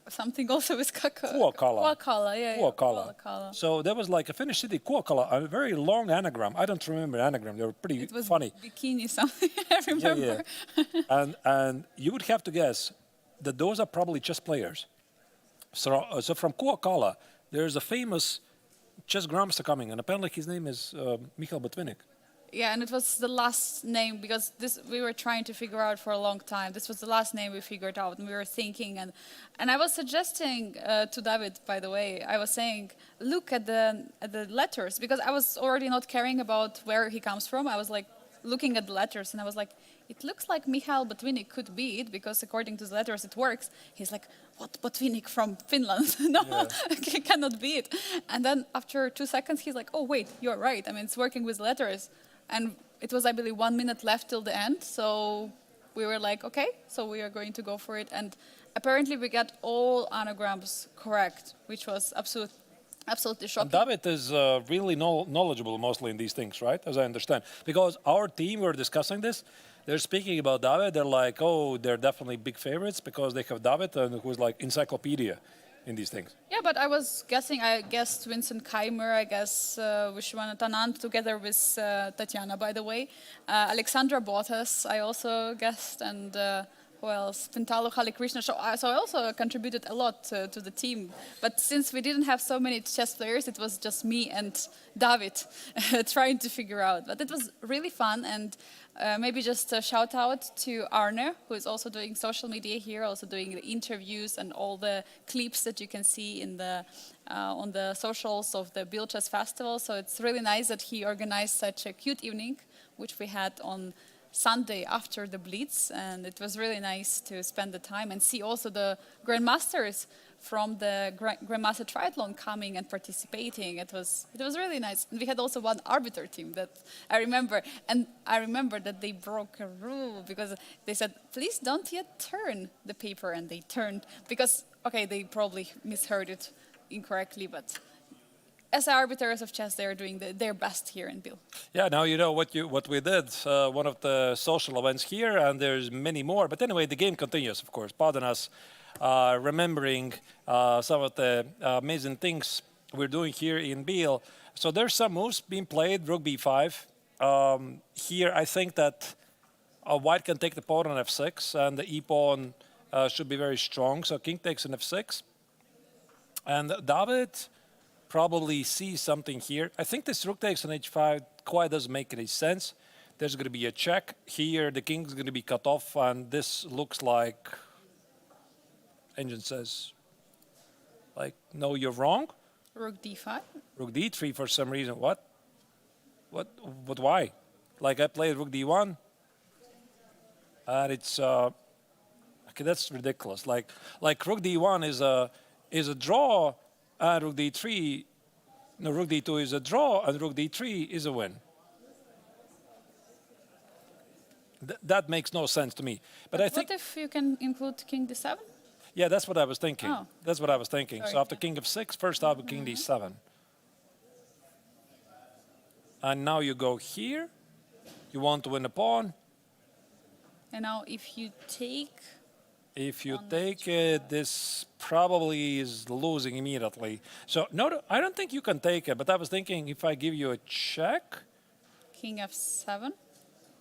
Something also with Kuokala. Kuokala, yeah. Kuokala. So there was like a Finnish city, Kuokala, a very long anagram. I don't remember the anagram. They were pretty it was funny. Bikini something, I remember. Yeah. And you would have to guess that those are probably chess players. So from Kuokala, there's a famous chess grandmaster coming, and apparently his name is Michal Botvinnik. Yeah, and it was the last name, because this we were trying to figure out for a long time. This was the last name we figured out, and we were thinking, and I was suggesting to David, by the way, I was saying, look at the letters, because I was already not caring about where he comes from. I was like looking at the letters, and I was like, it looks like Michal Botvinnik could be it, because according to the letters it works. He's like, what, Botvinnik from Finland? No, it cannot be it. And then after 2 seconds, he's like, oh wait, you're right. I mean, it's working with letters. And it was, I believe, 1 minute left till the end. So we were like, okay, so we are going to go for it. And apparently we got all anagrams correct, which was Absolutely And shocking. David is really knowledgeable mostly in these things, right? As I understand. Because our team were discussing this. They're speaking about David. They're like, oh, they're definitely big favorites because they have David, and who's like encyclopedia in these things. Yeah, but I was guessing, I guessed Vincent Keimer, I guess Vishwanath Anand together with Tatiana, by the way. Alexandra Bottas, I also guessed, and who else? Pintalo Halikrishna. So I also contributed a lot to the team. But since we didn't have so many chess players, it was just me and David trying to figure out. But it was really fun, and maybe just a shout out to Arne, who is also doing social media here, also doing the interviews and all the clips that you can see in the on the socials of the Biel Chess Festival. So it's really nice that he organized such a cute evening, which we had on Sunday after the Blitz, and it was really nice to spend the time and see also the grandmasters from the Grandmaster Triathlon coming and participating. It was really nice. And we had also one arbiter team that I remember, and I remember that they broke a rule because they said, please don't yet turn the paper, and they turned because, okay, they probably misheard it incorrectly, but as arbiters of chess, they are doing their best here in Biel. Yeah, now you know what we did. One of the social events here, and there's many more. But anyway, the game continues, of course. Pardon us, remembering some of the amazing things we're doing here in Biel. So there's some moves being played. Rook b5. Here, I think that white can take the pawn on f6, and the e-pawn should be very strong. So king takes an f6, and David probably sees something here. I think this rook takes on h5 quite doesn't make any sense. There's going to be a check. Here the king's going to be cut off, and this looks like, engine says, like, no, you're wrong. Rook d5. Rook d3 for some reason. What, why? Like, I played rook d1, and it's, okay, that's ridiculous. Like rook d1 is a draw, and rook d3, no, rook d2 is a draw, and rook d3 is a win. That makes no sense to me. But I think, what if you can include king d7? yeah, that's what I was thinking. Oh. That's what I was thinking. Sorry. So after king f6, first up with king d7. And now you go here. You want to win a pawn. And now if you take, If you on take it, this probably is losing immediately. So no, I don't think you can take it. But I was thinking if I give you a check, king f7.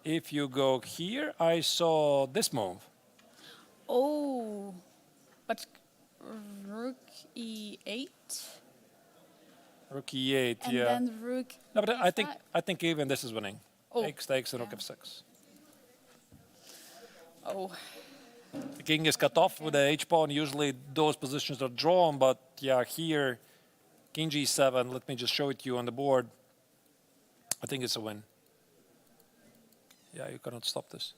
if you go here, I saw this move. Oh, but rook e8, Rook e8, and yeah. then rook No, but e5. I think even this is winning. Oh, Takes and rook yeah. f6. Oh, The king is cut off with the h-pawn. Usually those positions are drawn, but yeah, here, king g7. Let me just show it to you on the board. I think it's a win. Yeah, you cannot stop this.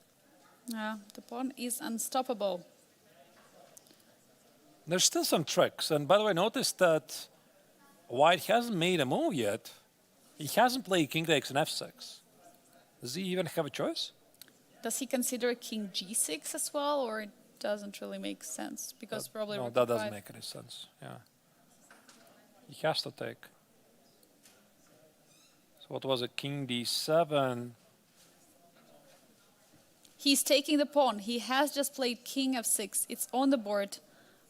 yeah, the pawn is unstoppable. There's still some tricks. And by the way, notice that white hasn't made a move yet. He hasn't played king takes an f6. Does he even have a choice? Does he consider king g6 as well, or it doesn't really make sense? Because probably No, rook that doesn't e5. make any sense. Yeah. He has to take. So what was it? King d7. He's taking the pawn. He has just played king f6. It's on the board.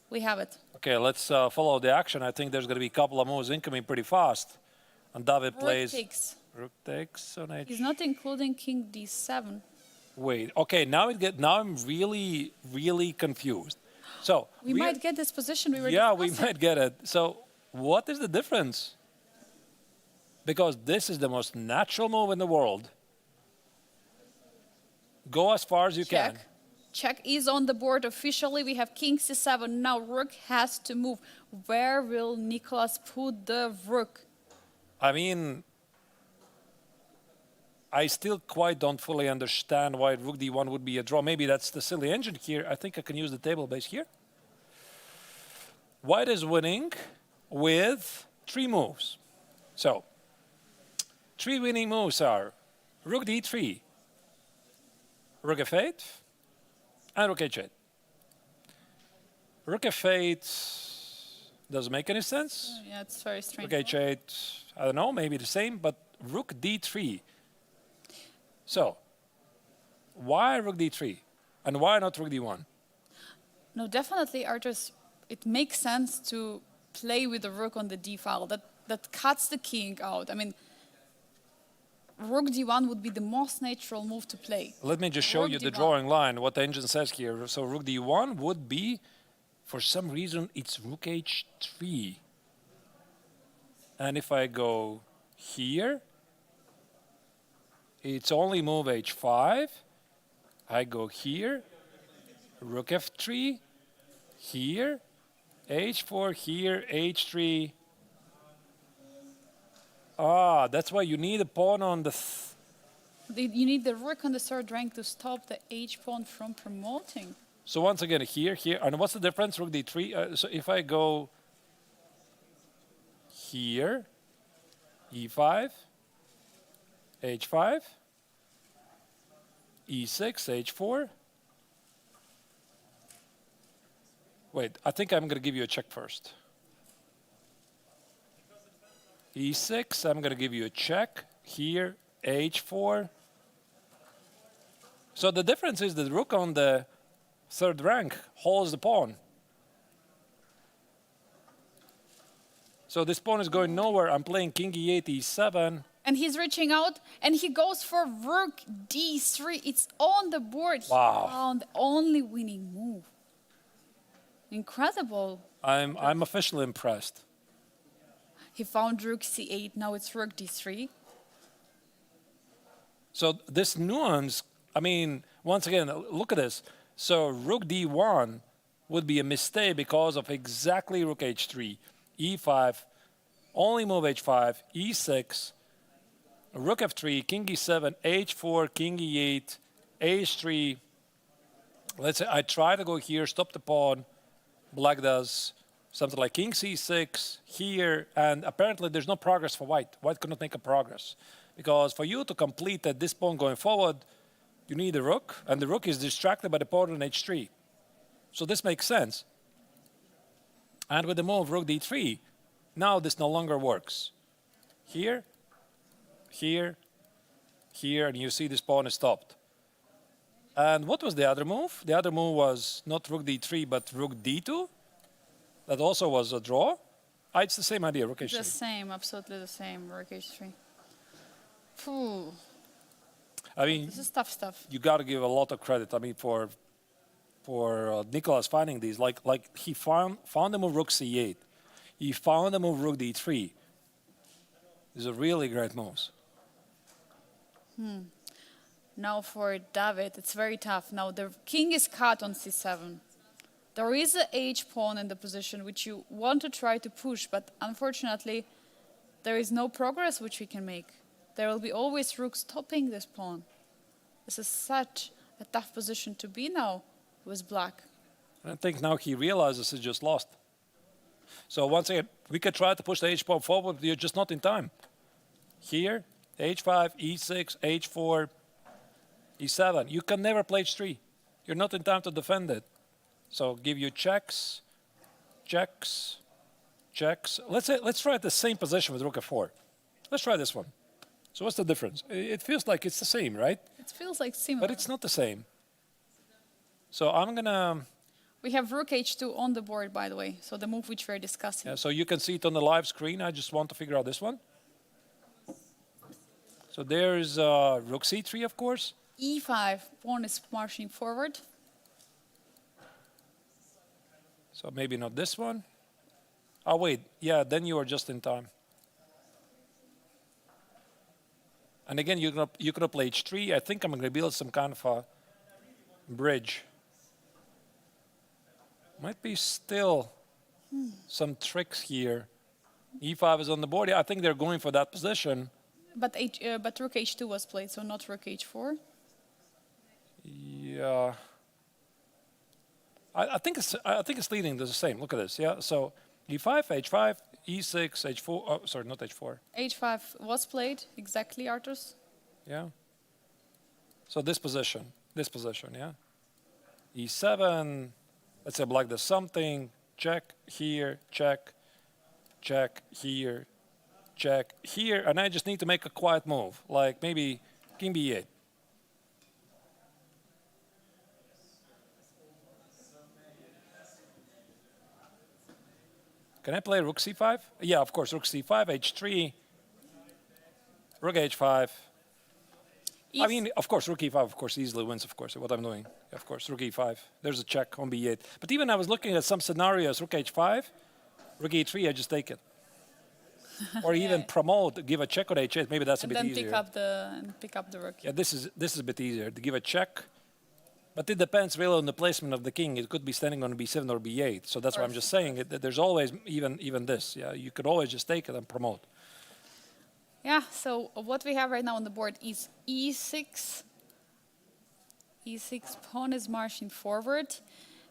We have it. Okay, let's follow the action. I think there's going to be a couple of moves incoming pretty fast. And David Rook plays. takes. Rook takes on h. He's not including king d7. Wait. Okay, now I'm really, really confused. So We might get this position we were yeah, we discussing. might get it. So what is the difference? Because this is the most natural move in the world. Go as far as you Check. can. Check is on the board officially. We have king c7. Now rook has to move. Where will Nicholas put the rook? I mean, I still quite don't fully understand why rook d1 would be a draw. Maybe that's the silly engine here. I think I can use the table base here. White is winning with 3 moves. So, 3 winning moves are rook d3, rook f8, and rook h8. Rook f8, Doesn't make any sense. Yeah, it's very strange. Rook h8, I don't know, maybe the same, but rook d3. So, why rook d3? And why not rook d1? No, definitely, Arthur's. It makes sense to play with the rook on the d file. That cuts the king out. I mean, rook d1 would be the most natural move to play. Let me just show Rook you the d1. drawing line, what the engine says here. So rook d1 would be, for some reason, it's rook h3. And if I go here, it's only move h5. I go here, rook f3, here, h4, here, h3. Ah, that's why you need a pawn on the... You need the rook on the third rank to stop the h pawn from promoting. So once again, here, and what's the difference? Rook d3. So if I go here, e5, h5, e6, h4. Wait, I think I'm going to give you a check first. e6, I'm going to give you a check. Here, h4. So the difference is that rook on the third rank holds the pawn. So this pawn is going nowhere. I'm playing king e8, e7. And he's reaching out, and he goes for rook d3. It's on the board. Wow. He found the only winning move. Incredible. I'm officially impressed. He found rook c8. Now it's rook d3. So this nuance, I mean, once again, look at this. So rook d1 would be a mistake because of exactly rook h3, e5, only move h5, e6, rook f3, king e7, h4, king e8, h3. Let's say I try to go here, stop the pawn. Black does something like king c6 here, and apparently there's no progress for white. White cannot make a progress. Because for you to complete at this pawn going forward, you need a rook, and the rook is distracted by the pawn on h3. So this makes sense. And with the move rook d3, now this no longer works. Here, here, here, and you see this pawn is stopped. And what was the other move? The other move was not rook d3, but rook d2. That also was a draw. Ah, it's the same idea, rook h3. The same, absolutely the same, rook h3. Phew. I mean, This is tough stuff. you got to give a lot of credit. I mean, for Nicholas finding these, like he found the move rook c8, he found the move rook d3. These are really great moves. Now for David, it's very tough. Now the king is cut on c7. There is a h pawn in the position which you want to try to push, but unfortunately, there is no progress which we can make. There will be always rook stopping this pawn. This is such a tough position to be now with black. I think now he realizes he's just lost. So once again, we could try to push the h pawn forward, but you're just not in time. Here, h5, e6, h4, e7. You can never play h3. You're not in time to defend it. So give you checks, checks, checks. Let's try the same position with rook f4. Let's try this one. So what's the difference? It feels like it's the same, right? It feels like similar. But it's not the same. So I'm gonna... We have rook h2 on the board, by the way, so the move which we're discussing. Yeah, so you can see it on the live screen. I just want to figure out this one. So there's rook c3, of course. e5, pawn is marching forward. So maybe not this one. Oh, wait. Yeah, then you are just in time. And again, you're gonna play h3. I think I'm going to build some kind of a bridge. Might be still some tricks here. e5 is on the board. Yeah, I think they're going for that position. But rook h2 was played, so not rook h4. Yeah. I think it's leading to the same. Look at this. Yeah. So e5, h5, e6, h4. Oh, sorry, not h4. h5 was played, exactly, Artus. Yeah. So this position, yeah. e7. Let's say black does something. check, here, check, check, here, check, here, and I just need to make a quiet move, like maybe king b8. Can I play rook c5? Yeah, of course, rook c5, h3, rook h5. I mean, of course, rook e5, of course, easily wins, of course, what I'm doing. Of course, rook e5. There's a check on b8. But even I was looking at some scenarios, rook h5, rook e3, I just take it. Or even promote, give a check on h8. Maybe that's a bit easier. Pick up the rook. Yeah, this is a bit easier to give a check. But it depends really on the placement of the king. It could be standing on b7 or b8. So that's why I'm just saying that there's always even this. Yeah, you could always just take it and promote. Yeah, so what we have right now on the board is e6. E6 pawn is marching forward.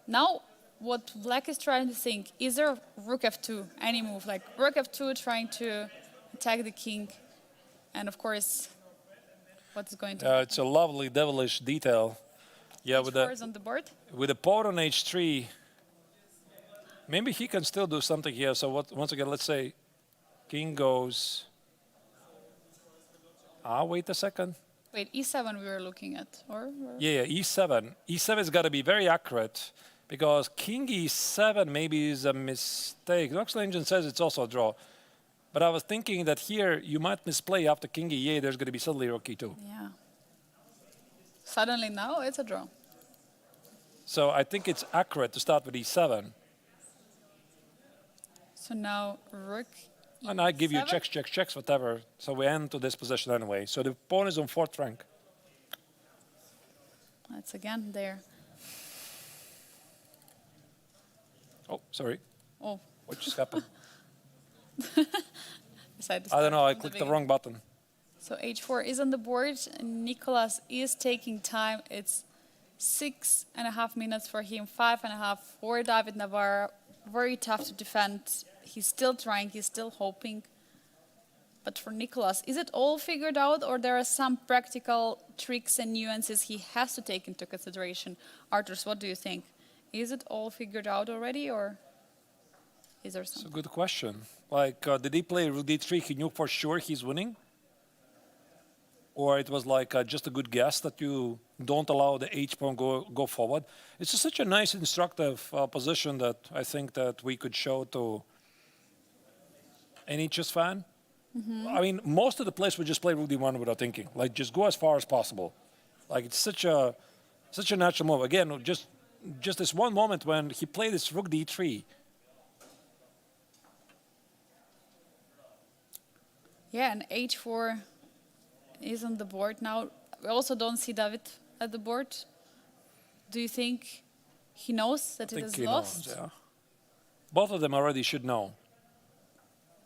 Now, what black is trying to think, is there rook f2, any move? Like rook f2 trying to attack the king. And of course, what's going to happen? It's a lovely devilish detail. Yeah, H4 is on the board. With the pawn on h3, maybe he can still do something here. So once again, let's say king goes... wait a second. Wait, e7 we were looking at, or? Yeah, e7. E7 has got to be very accurate because king e7 maybe is a mistake. The Oxford engine says it's also a draw. But I was thinking that here you might misplay after king e8. There's going to be suddenly rook e2. Yeah. Suddenly now it's a draw. So I think it's accurate to start with e7. So now rook e7. And I give you checks, checks, checks, whatever. So we end to this position anyway. So the pawn is on fourth rank. That's again there. Oh, sorry. Oh. What just happened? I don't know. I clicked the wrong button. So h4 is on the board. Nicolas is taking time. It's 6.5 minutes for him, 5.5 for David Navara. Very tough to defend. He's still trying. He's still hoping. But for Nicolas, is it all figured out, or there are some practical tricks and nuances he has to take into consideration? Arturs, what do you think? Is it all figured out already, or is there something? It's a good question. Like, did he play rook d3? He knew for sure he's winning? Or it was like just a good guess that you don't allow the h-pawn go forward? It's just such a nice, instructive position that I think that we could show to any chess fan. I mean, most of the players would just play rook d1 without thinking. Like, just go as far as possible. Like, it's such a natural move. Again, just this one moment when he played this rook d3. Yeah, and h4 is on the board now. We also don't see David at the board. Do you think he knows that it is lost? Knows, yeah. Both of them already should know.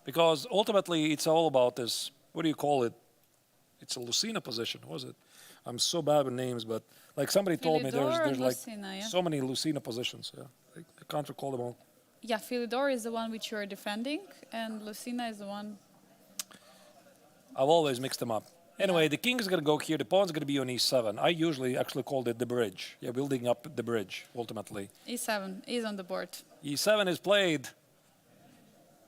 Because ultimately it's all about this, what do you call it? It's a Lucena position, was it? I'm so bad with names, but like somebody told me there's like Lucena, so many Lucena positions. Yeah, I can't recall them all. Yeah, Fedoseev is the one which you are defending, and Lucena is the one. I've always mixed them up. Anyway, the king is going to go here. The pawn's going to be on e7. I usually actually called it the bridge. Yeah, building up the bridge, ultimately. e7 is on the board. e7 is played.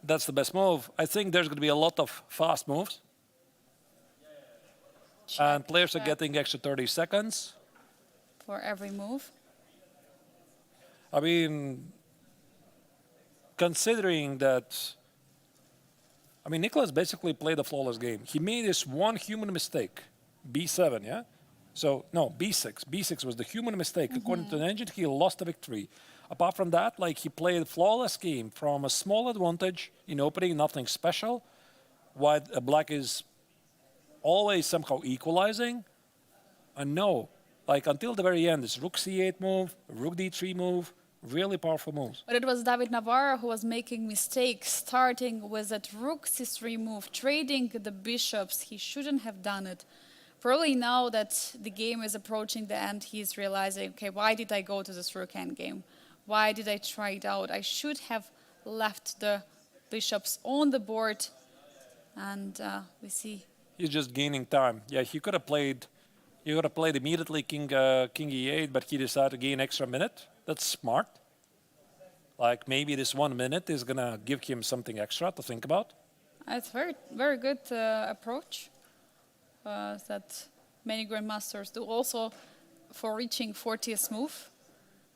That's the best move. I think there's going to be a lot of fast moves. Check, and players are getting extra 30 seconds. For every move. I mean, considering that... I mean, Nicolas basically played a flawless game. He made this one human mistake, b7, yeah? So, no, b6. b6 was the human mistake. According to the engine, he lost the victory. Apart from that, like, he played a flawless game from a small advantage in opening, nothing special. While black is always somehow equalizing. And no, like, until the very end, this rook c8 move, rook d3 move, really powerful moves. But it was David Navara who was making mistakes, starting with that rook c3 move, trading the bishops. He shouldn't have done it. Probably now that the game is approaching the end, he's realizing, okay, why did I go to this rook endgame? Why did I try it out? I should have left the bishops on the board. And we see. He's just gaining time. Yeah, he could have played immediately king e8, but he decided to gain extra minute. That's smart. Like maybe this 1 minute is gonna give him something extra to think about. It's very, very good approach that many grandmasters do. Also, for reaching 40th move,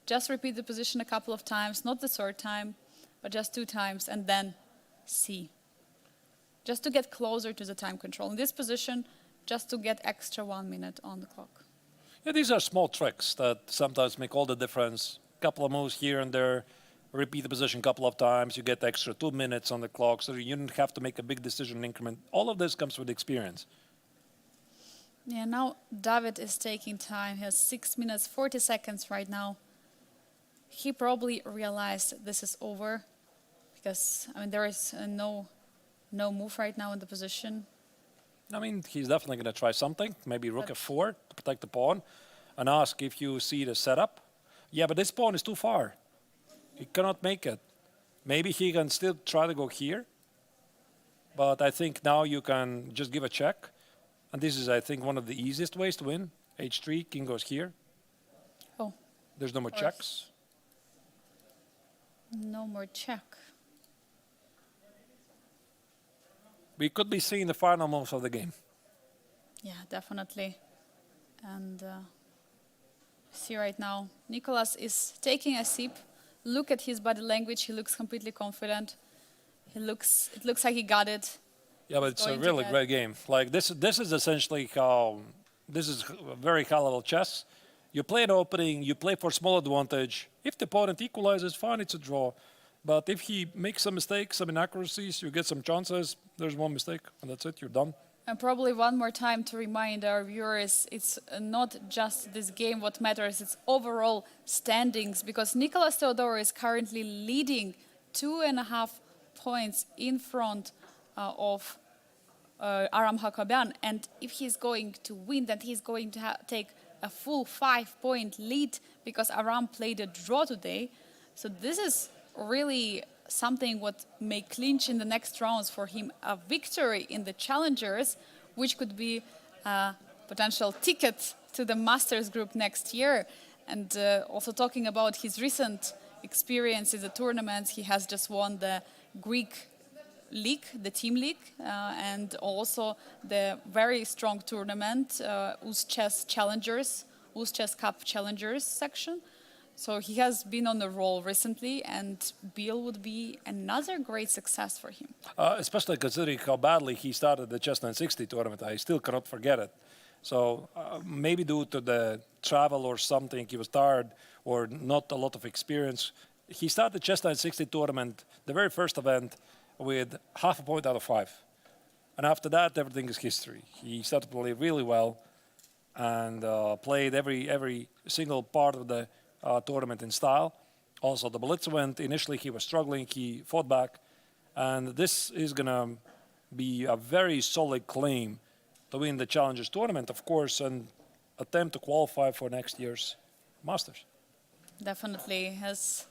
just repeat the position a couple of times, not the third time, but just 2 times, and then see. Just to get closer to the time control. In this position, just to get extra 1 minute on the clock. Yeah, these are small tricks that sometimes make all the difference. Couple of moves here and there, repeat the position a couple of times, you get extra 2 minutes on the clock, so you don't have to make a big decision increment. All of this comes with experience. Yeah, now David is taking time. He has 6 minutes, 40 seconds right now. He probably realized this is over because, I mean, there is no move right now in the position. I mean, he's definitely going to try something, maybe rook f4 to protect the pawn, and ask if you see the setup. Yeah, but this pawn is too far. He cannot make it. Maybe he can still try to go here, but I think now you can just give a check. And this is, I think, one of the easiest ways to win. h3, king goes here. Oh. There's no more checks. No more check. We could be seeing the final moves of the game. Yeah, definitely. And see right now, Nicolas is taking a sip. Look at his body language. He looks completely confident. It looks like he got it. Yeah, but it's a really great game. Like this is essentially how this is a very high level chess. You play an opening, you play for small advantage. If the opponent equalizes, fine, it's a draw. But if he makes some mistakes, some inaccuracies, you get some chances. There's one mistake, and that's it. You're done. And probably one more time to remind our viewers, it's not just this game what matters, it's overall standings, because Nicolas Theodorou is currently leading 2.5 points in front of Aram Hakobyan. And if he's going to win, then he's going to take a full 5-point lead, because Aram played a draw today. So this is really something what may clinch in the next rounds for him a victory in the challengers, which could be a potential ticket to the Masters group next year. And also talking about his recent experience in the tournaments, he has just won the Greek league, the team league, and also the very strong tournament, Chess Challengers, Chess Cup Challengers section. So he has been on a roll recently, and Biel would be another great success for him. Especially considering how badly he started the Chess 960 tournament. I still cannot forget it. So maybe due to the travel or something, he was tired or not a lot of experience. He started the Chess 960 tournament, the very first event, with 0.5 point out of 5. And after that, everything is history. He started to play really well and played every single part of the tournament in style. Also, the Blitz event, initially he was struggling, he fought back. And this is going to be a very solid claim to win the Challengers tournament, of course, and attempt to qualify for next year's Masters. Definitely has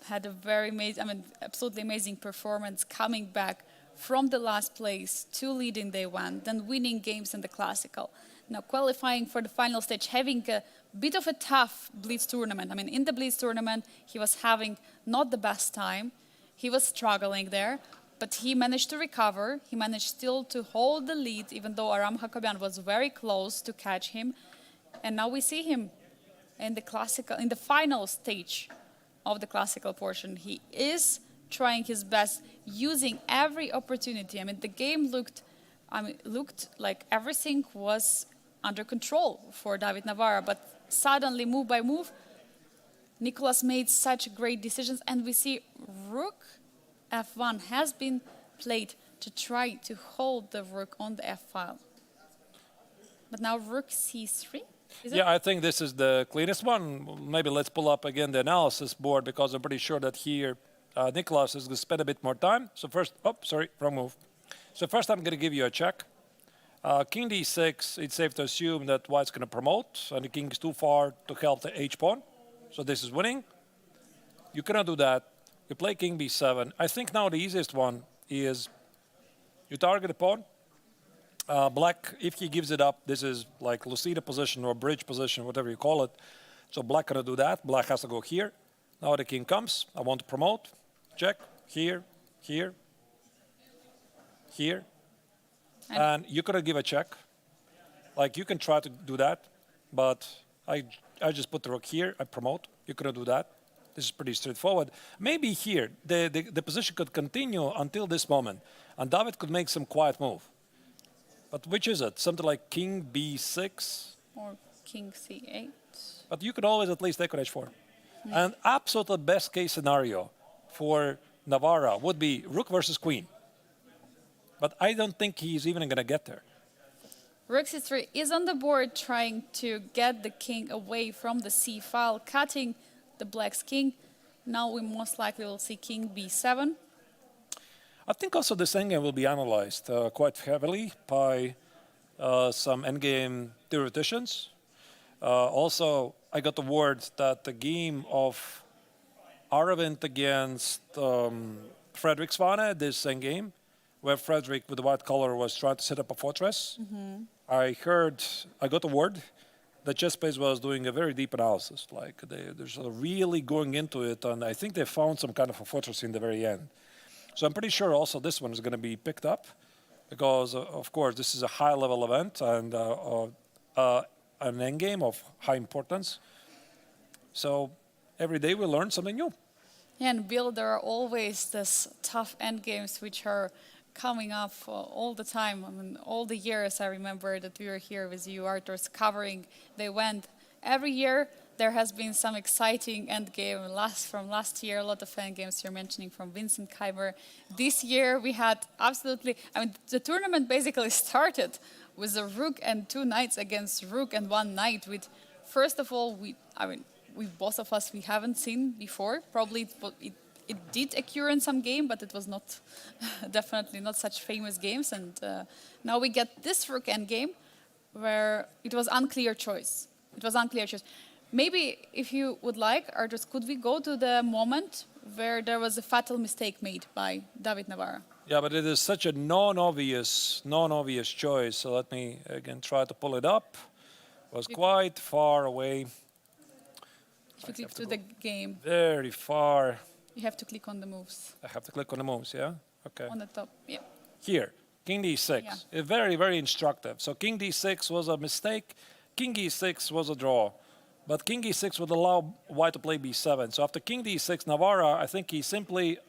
had a very amazing, absolutely amazing performance, coming back from the last place to leading the event, then winning games in the Classical. Now qualifying for the final stage, having a bit of a tough Blitz tournament. In the Blitz tournament, he was having not the best time. He was struggling there, but he managed to recover. He managed still to hold the lead, even though Aram Hakobyan was very close to catch him. And now we see him in the final stage of the Classical portion. He is trying his best, using every opportunity. The game looked like everything was under control for David Navara, but suddenly, move by move, Nicolas made such great decisions, and we see Rook F1 has been played to try to hold the Rook on the F file. But now Rook C3? Yeah, I think this is the cleanest one. Maybe let's pull up again the analysis board, because I'm pretty sure that here Nicolas is going to spend a bit more time. So first, wrong move. So first I'm going to give you a check. King d6, it's safe to assume that white's going to promote, and the king is too far to help the h-pawn. So this is winning. You cannot do that. You play king b7. I think now the easiest one is you target the pawn. Black, if he gives it up, this is like Lucida position or bridge position, whatever you call it. So black cannot do that. Black has to go here. Now the king comes. I want to promote. Check. Here, here, here. And you could give a check. Like, you can try to do that, but I just put the rook here. I promote. You couldn't do that. This is pretty straightforward. Maybe here, the position could continue until this moment, and David could make some quiet move. But which is it? Something like king b6? Or king c8. But you could always at least take on h4. And absolute best case scenario for Navara would be rook versus queen. But I don't think he's even going to get there. Rook c3 is on the board trying to get the king away from the c file, cutting the black's king. Now we most likely will see king b7. I think also this endgame will be analyzed quite heavily by some endgame theoreticians. Also, I got the word that the game of Aravind against Frederick Svane, this endgame, where Frederick with the white color was trying to set up a fortress. I got the word that ChessBase was doing a very deep analysis. Like they're sort of really going into it, and I think they found some kind of a fortress in the very end. So I'm pretty sure also this one is going to be picked up because, of course, this is a high-level event and an endgame of high importance. So every day we learn something new. Yeah, and Biel, there are always these tough endgames which are coming up all the time. I mean, all the years I remember that we were here with you, Arturs, covering the event. Every year there has been some exciting endgame. From last year, a lot of endgames you're mentioning from Vincent Keimer. This year we had the tournament basically started with a rook and 2 knights against rook and 1 knight. With first of all, we both of us we haven't seen before. Probably it did occur in some game, but it was not definitely not such famous games. And now we get this rook endgame, where it was unclear choice. Maybe if you would like, Arturs, could we go to the moment where there was a fatal mistake made by David Navara? Yeah, but it is such a non-obvious choice. So let me again try to pull it up. It was quite far away. If you click to the game. Very far. You have to click on the moves. I have to click on the moves, yeah? Okay. On the top, yeah. Here, king d6. Yeah. Very, very instructive. So king d6 was a mistake. King e6 was a draw. But king e6 would allow white to play b7. So after king d6, Navara, I think he simply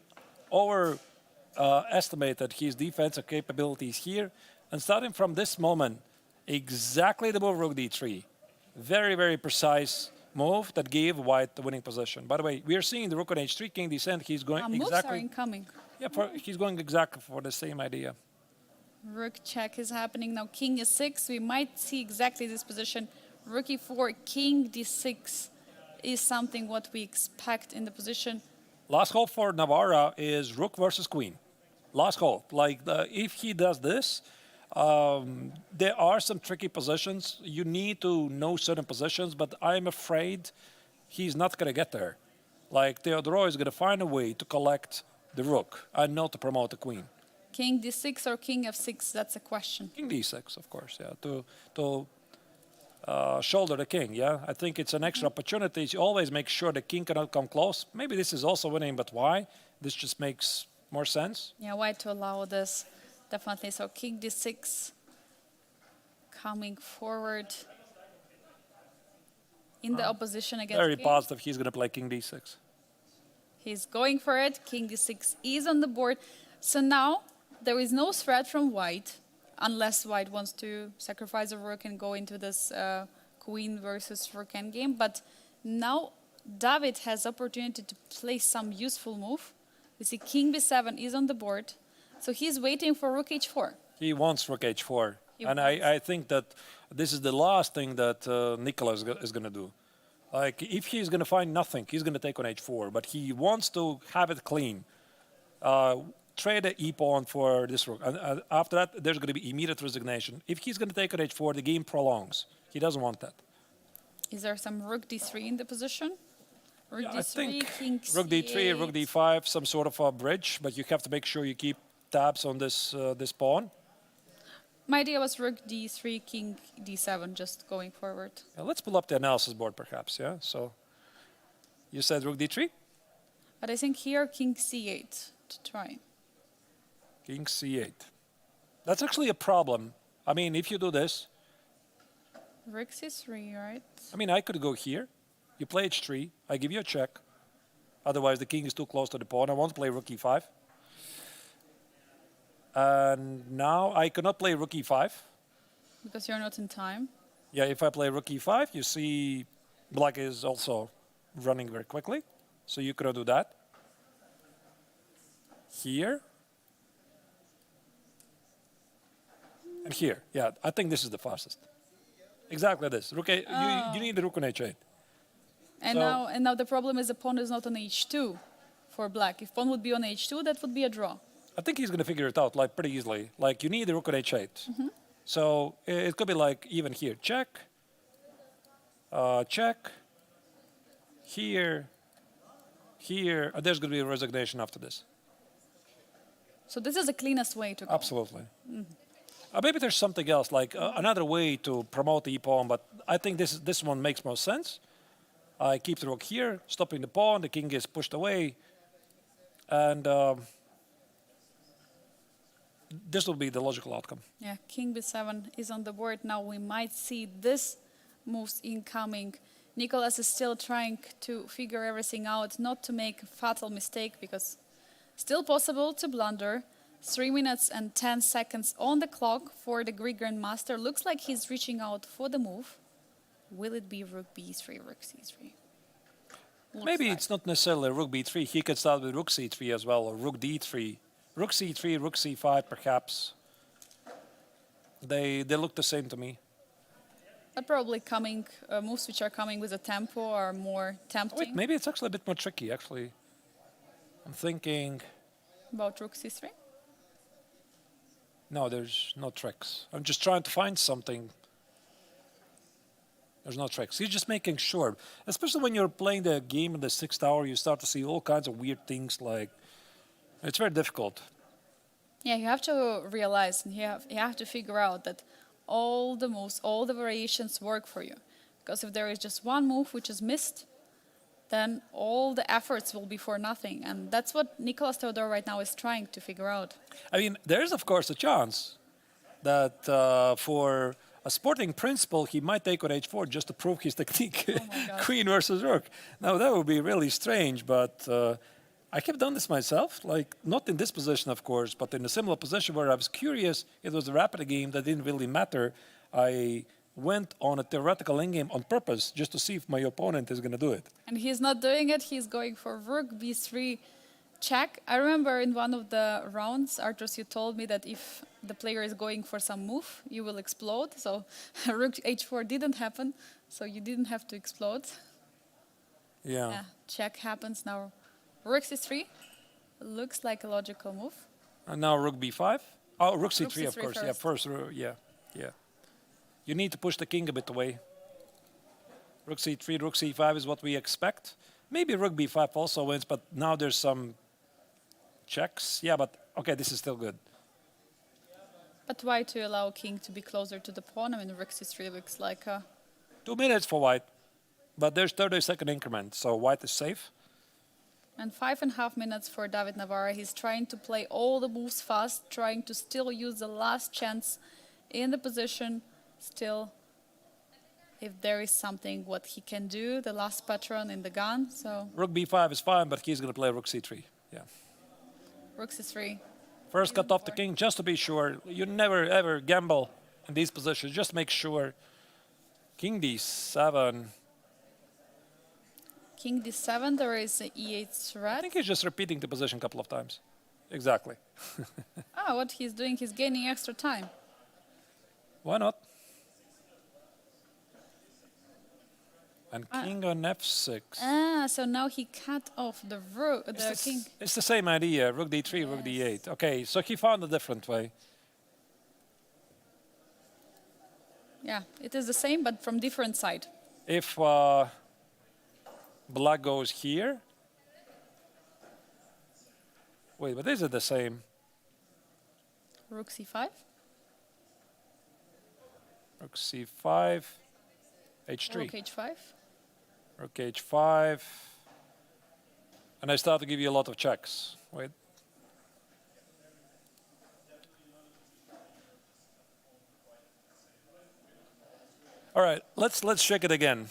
overestimated his defensive capabilities here. And starting from this moment, exactly the move rook d3. Very, very precise move that gave white the winning position. By the way, we are seeing the rook on h3, king d7. He's going exactly. Moves are incoming. Yeah, he's going exactly for the same idea. Rook check is happening now. King e6. We might see exactly this position. Rook e4, king d6 is something what we expect in the position. Last hope for Navara is rook versus queen. Last hope. Like if he does this, there are some tricky positions. You need to know certain positions, but I'm afraid he's not going to get there. Like Theodorou is going to find a way to collect the rook and not to promote the queen. King d6 or king f6, that's a question. King d6, of course, yeah, to shoulder the king, yeah. I think it's an extra opportunity. You always make sure the king cannot come close. Maybe this is also winning, but why? This just makes more sense. Yeah, why to allow this? Definitely. So king d6 coming forward in the opposition against Very king. positive he's going to play king d6. He's going for it. King d6 is on the board. So now there is no threat from white, unless white wants to sacrifice a rook and go into this queen versus rook endgame. But now David has opportunity to play some useful move. You see king b7 is on the board. So he's waiting for rook h4. He wants rook h4. I think that this is the last thing that Nicolas is going to do. Like, if he's going to find nothing, he's going to take on h4. But he wants to have it clean. Trade the e-pawn for this rook. And after that, there's going to be immediate resignation. If he's going to take on h4, the game prolongs. He doesn't want that. Is there some rook d3 in the position? Rook d3, I think king rook c8. d3, rook d5, some sort of a bridge. But you have to make sure you keep tabs on this pawn. My idea was rook d3, king d7, just going forward. Let's pull up the analysis board, perhaps, yeah? So You said rook d3? But I think here king c8 to try. King c8. That's actually a problem. I mean, if you do this, Rook c3, right? I mean, I could go here. You play h3. I give you a check. Otherwise, the king is too close to the pawn. I want to play rook e5. And now I cannot play rook e5. Because you're not in time. Yeah, if I play rook e5, you see black is also running very quickly. So you cannot do that. Here. And here. Yeah, I think this is the fastest. Exactly this. Rook a, you need the rook on h8. And So- now the problem is the pawn is not on h2 for black. If pawn would be on h2, that would be a draw. I think he's going to figure it out like pretty easily. Like you need the rook on h8. So it could be like even here. Check. Check. Here. Here. There's going to be a resignation after this. So this is the cleanest way to go. Absolutely. Maybe there's something else, like another way to promote the e-pawn, but I think this one makes more sense. I keep the rook here, stopping the pawn, the king is pushed away, and this will be the logical outcome. Yeah, king b7 is on the board. Now we might see this moves incoming. Nicholas is still trying to figure everything out, not to make a fatal mistake, because still possible to blunder. 3 minutes and 10 seconds on the clock for the Greek Grandmaster. Looks like he's reaching out for the move. Will it be rook b3, rook c3? Maybe it's not necessarily rook b3. He could start with rook c3 as well, or rook d3. Rook c3, rook c5, perhaps. They look the same to me. But probably coming moves which are coming with a tempo are more tempting. Wait, maybe it's actually a bit more tricky, actually. I'm thinking... About rook c3? No, there's no tricks. I'm just trying to find something. There's no tricks. He's just making sure. Especially when you're playing the game in the 6th hour, you start to see all kinds of weird things like... It's very difficult. Yeah, you have to realize and you have to figure out that all the moves, all the variations work for you. Because if there is just one move which is missed, then all the efforts will be for nothing. And that's what Nicholas Theodorou right now is trying to figure out. I mean, there's of course a chance that for a sporting principle, he might take on h4 just to prove his technique. God. Queen versus rook. Now, that would be really strange, but I have done this myself. Like, not in this position, of course, but in a similar position where I was curious. It was a rapid game that didn't really matter. I went on a theoretical endgame on purpose just to see if my opponent is going to do it. And he's not doing it. He's going for rook b3 check. I remember in one of the rounds, Arturs, you told me that if the player is going for some move, you will explode. So rook h4 didn't happen, so you didn't have to explode. Yeah. Check happens now. Rook c3 looks like a logical move. And now rook b5. Oh, rook c3, Rook of c3 course. first. Yeah, first, yeah. You need to push the king a bit away. Rook c3, rook c5 is what we expect. Maybe rook b5 also wins, but now there's some checks. Yeah, but okay, this is still good. But why to allow king to be closer to the pawn? I mean, rook c3 looks like a... 2 minutes for white, but there's 30-second increment, so white is safe. And 5.5 minutes for David Navara. He's trying to play all the moves fast, trying to still use the last chance in the position. Still, if there is something what he can do, the last pattern in the gun, so... Rook b5 is fine, but he's going to play rook c3. Yeah. Rook c3. First cut off the king, just to be sure. You never, ever gamble in these positions. Just make sure. King d7. King d7, there is an e8 I threat. think he's just repeating the position a couple of times. Exactly. What he's doing, he's gaining extra time. Why not? And king on f6. So now he cut off the rook, the king. It's the same idea. Rook d3, rook d8. Okay, so he found a different way. Yeah, it is the same, but from different side. If black goes here. Wait, but is it the same? Rook c5. Rook c5. h3. Rook h5. Rook h5. And I start to give you a lot of checks. Wait. All right, let's check it again.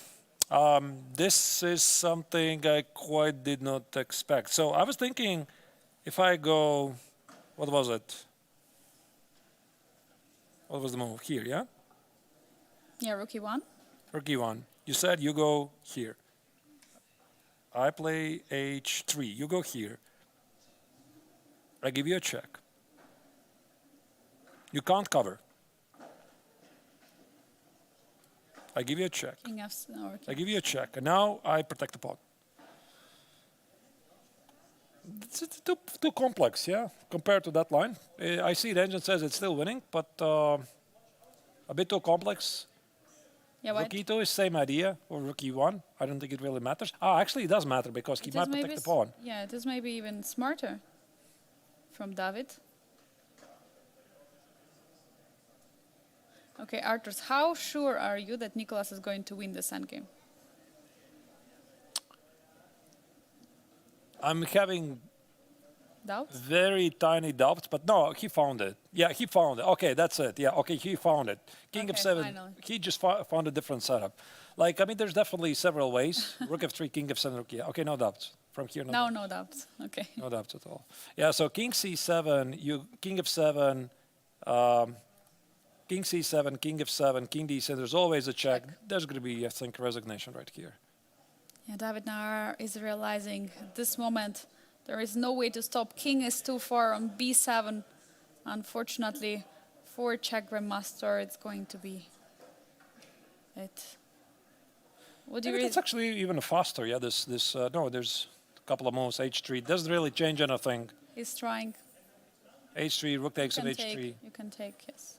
This is something I quite did not expect. So I was thinking, if I go, what was it? What was the move here? Yeah. Yeah, rook e1. Rook e1. You said you go here. I play h3. You go here. I give you a check. You can't cover. I give you a check. King f. No, I give you a check, and now I protect the pawn. It's too complex, yeah, compared to that line. I see the engine says it's still winning, but a bit too complex. Yeah, Rook e2 is same idea, or rook e1. I don't think it really matters. Actually, it does matter because he might protect the pawn. Yeah, it is maybe even smarter from David. Okay, Arturs, how sure are you that Nicholas is going to win this endgame? I'm having Doubts? very tiny doubts, but no, he found it. Yeah, he found it. Okay, that's it. Yeah, okay, he found it. King Okay, f7, finally. he just found a different setup. Like, I mean, there's definitely several ways. Rook f3, king f7, rook e. Okay, no doubts. From here, no No, doubts. no doubts. Okay. No doubts at all. Yeah, so king c7, king f7, king c7, king f7, king d7. There's always a check. There's going to be, I think, resignation right here. Yeah, David now is realizing at this moment there is no way to stop. King is too far on b7. Unfortunately, for Czech Grandmaster, it's going to be it. What do you It's actually even faster. Yeah, no, there's a couple of moves. h3 doesn't really change anything. He's trying. h3, rook takes on You h3. can take, yes.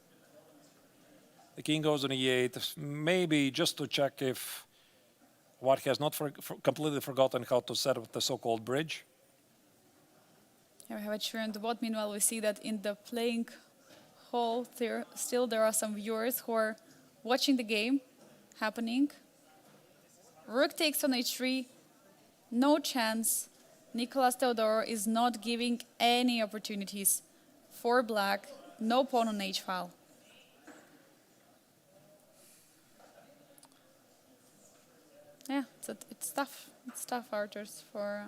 The king goes on e8. Maybe just to check if White has not completely forgotten how to set up the so-called bridge. Here we have a chair on the board. Meanwhile, we see that in the playing hall, there are some viewers who are watching the game happening. Rook takes on h3. No chance. Nicholas Theodorou is not giving any opportunities for black. No pawn on h-file. Yeah, it's tough. It's tough, Arturs, for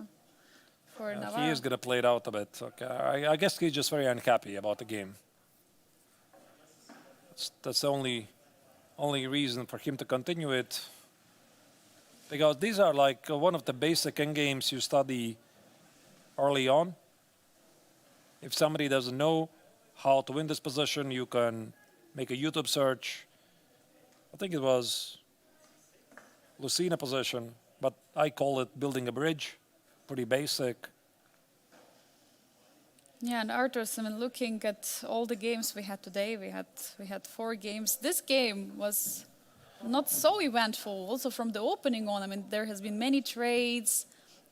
Navara. He is going to play it out a bit. Okay, I guess he's just very unhappy about the game. That's the only reason for him to continue it. Because these are like one of the basic endgames you study early on. If somebody doesn't know how to win this position, you can make a YouTube search. I think it was Lucina position, but I call it building a bridge. Pretty basic. Yeah, and Arturs, I mean, looking at all the games we had today, we had 4 games. This game was not so eventful. Also from the opening on, I mean, there has been many trades.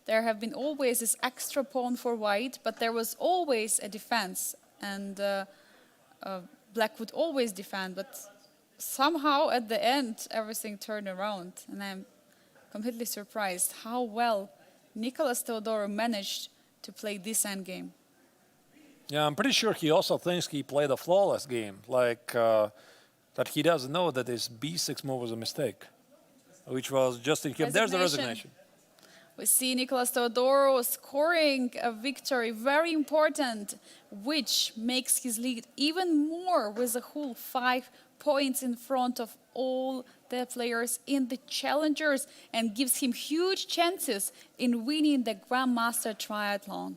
There have been always this extra pawn for white, but there was always a defense, and black would always defend. But somehow at the end, everything turned around, and I'm completely surprised how well Nicholas Theodorou managed to play this endgame. Yeah, I'm pretty sure he also thinks he played a flawless game, like that he doesn't know that his b6 move was a mistake, which was just in him. There's the resignation. We see Nicholas Theodorou scoring a victory, very important, which makes his lead even more with a whole 5 points in front of all the players in the challengers and gives him huge chances in winning the Grandmaster Triathlon.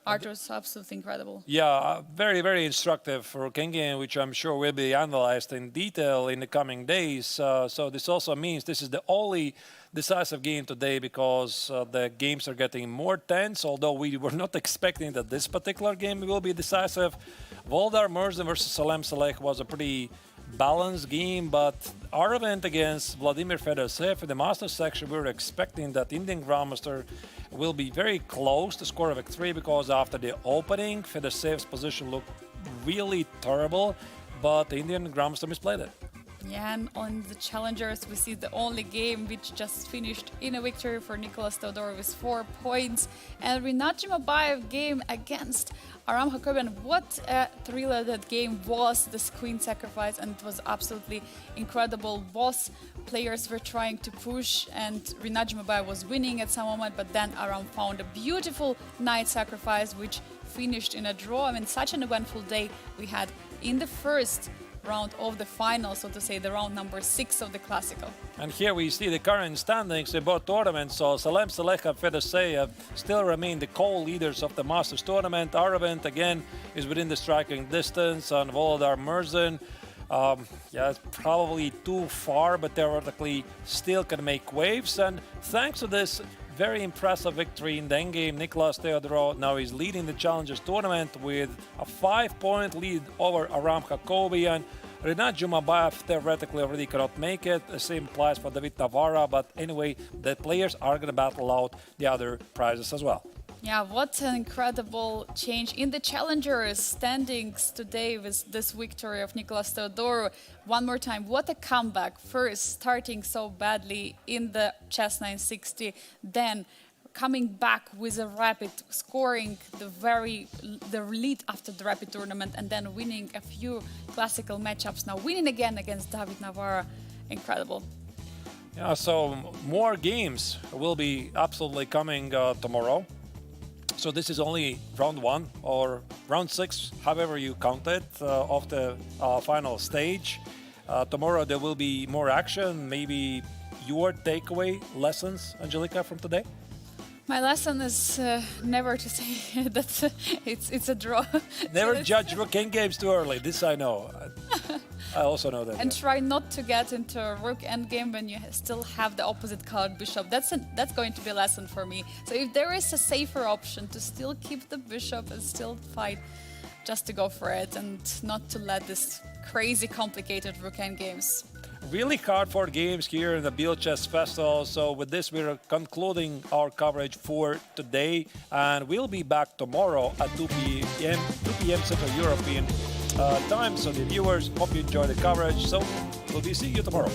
Arturs, absolutely incredible. Yeah, very, very instructive for Endgame, which I'm sure will be analyzed in detail in the coming days. So this also means this is the only decisive game today because the games are getting more tense, although we were not expecting that this particular game will be decisive. Voldar Murzin versus Salem was a pretty balanced game, but Aravind against Vladimir Fedoseev in the Masters section, we were expecting that Indian Grandmaster will be very close to score a victory because after the opening, Fedoseev's position looked really terrible, but the Indian Grandmaster misplayed it. Yeah, and on the challengers, we see the only game which just finished in a victory for Nicholas Theodorou with 4 points. And Jumabayev game against Aram Hakobyan. What a thriller that game was, this queen sacrifice, and it was absolutely incredible. Both players were trying to push, and Jumabayev was winning at some moment, but then Aram found a beautiful knight sacrifice, which finished in a draw. I mean, such an eventful day we had in the first round of the final, so to say, the round number 6 of the Classical. And here we see the current standings in both tournaments. So Salem, and Fedoseev still remain the co-leaders of the Masters tournament. Aravind again is within the striking distance, and Volodar Murzin, yeah, it's probably too far, but theoretically still can make waves. And thanks to this very impressive victory in the endgame, Nicholas Theodorou now is leading the Challengers tournament with a 5-point lead over Aram Hakobyan. Jumabayev theoretically already cannot make it. The same applies for David Navara, but anyway, the players are going to battle out the other prizes as well. Yeah, what an incredible change in the challengers standings today with this victory of Nicholas Theodorou. One more time, what a comeback. First, starting so badly in the chess 960, then coming back with a rapid, scoring the lead after the rapid tournament, and then winning a few classical matchups. Now winning again against David Navara. Incredible. Yeah, so more games will be absolutely coming tomorrow. So this is only round 1 or round 6, however you count it, of the final stage. Tomorrow there will be more action. Maybe your takeaway lessons, Angelika, from today? My lesson is never to say that it's a draw. Never judge rook endgames too early. This I know. I also know that. And try not to get into a rook endgame when you still have the opposite colored bishop. That's going to be a lesson for me. So if there is a safer option to still keep the bishop and still fight, just to go for it and not to let this crazy complicated rook endgames. Really hard-fought games here in the Biel Chess Festival. So with this, we're concluding our coverage for today, and we'll be back tomorrow at 2 p.m. Central European time. So the viewers, hope you enjoy the coverage. So we'll be seeing you tomorrow.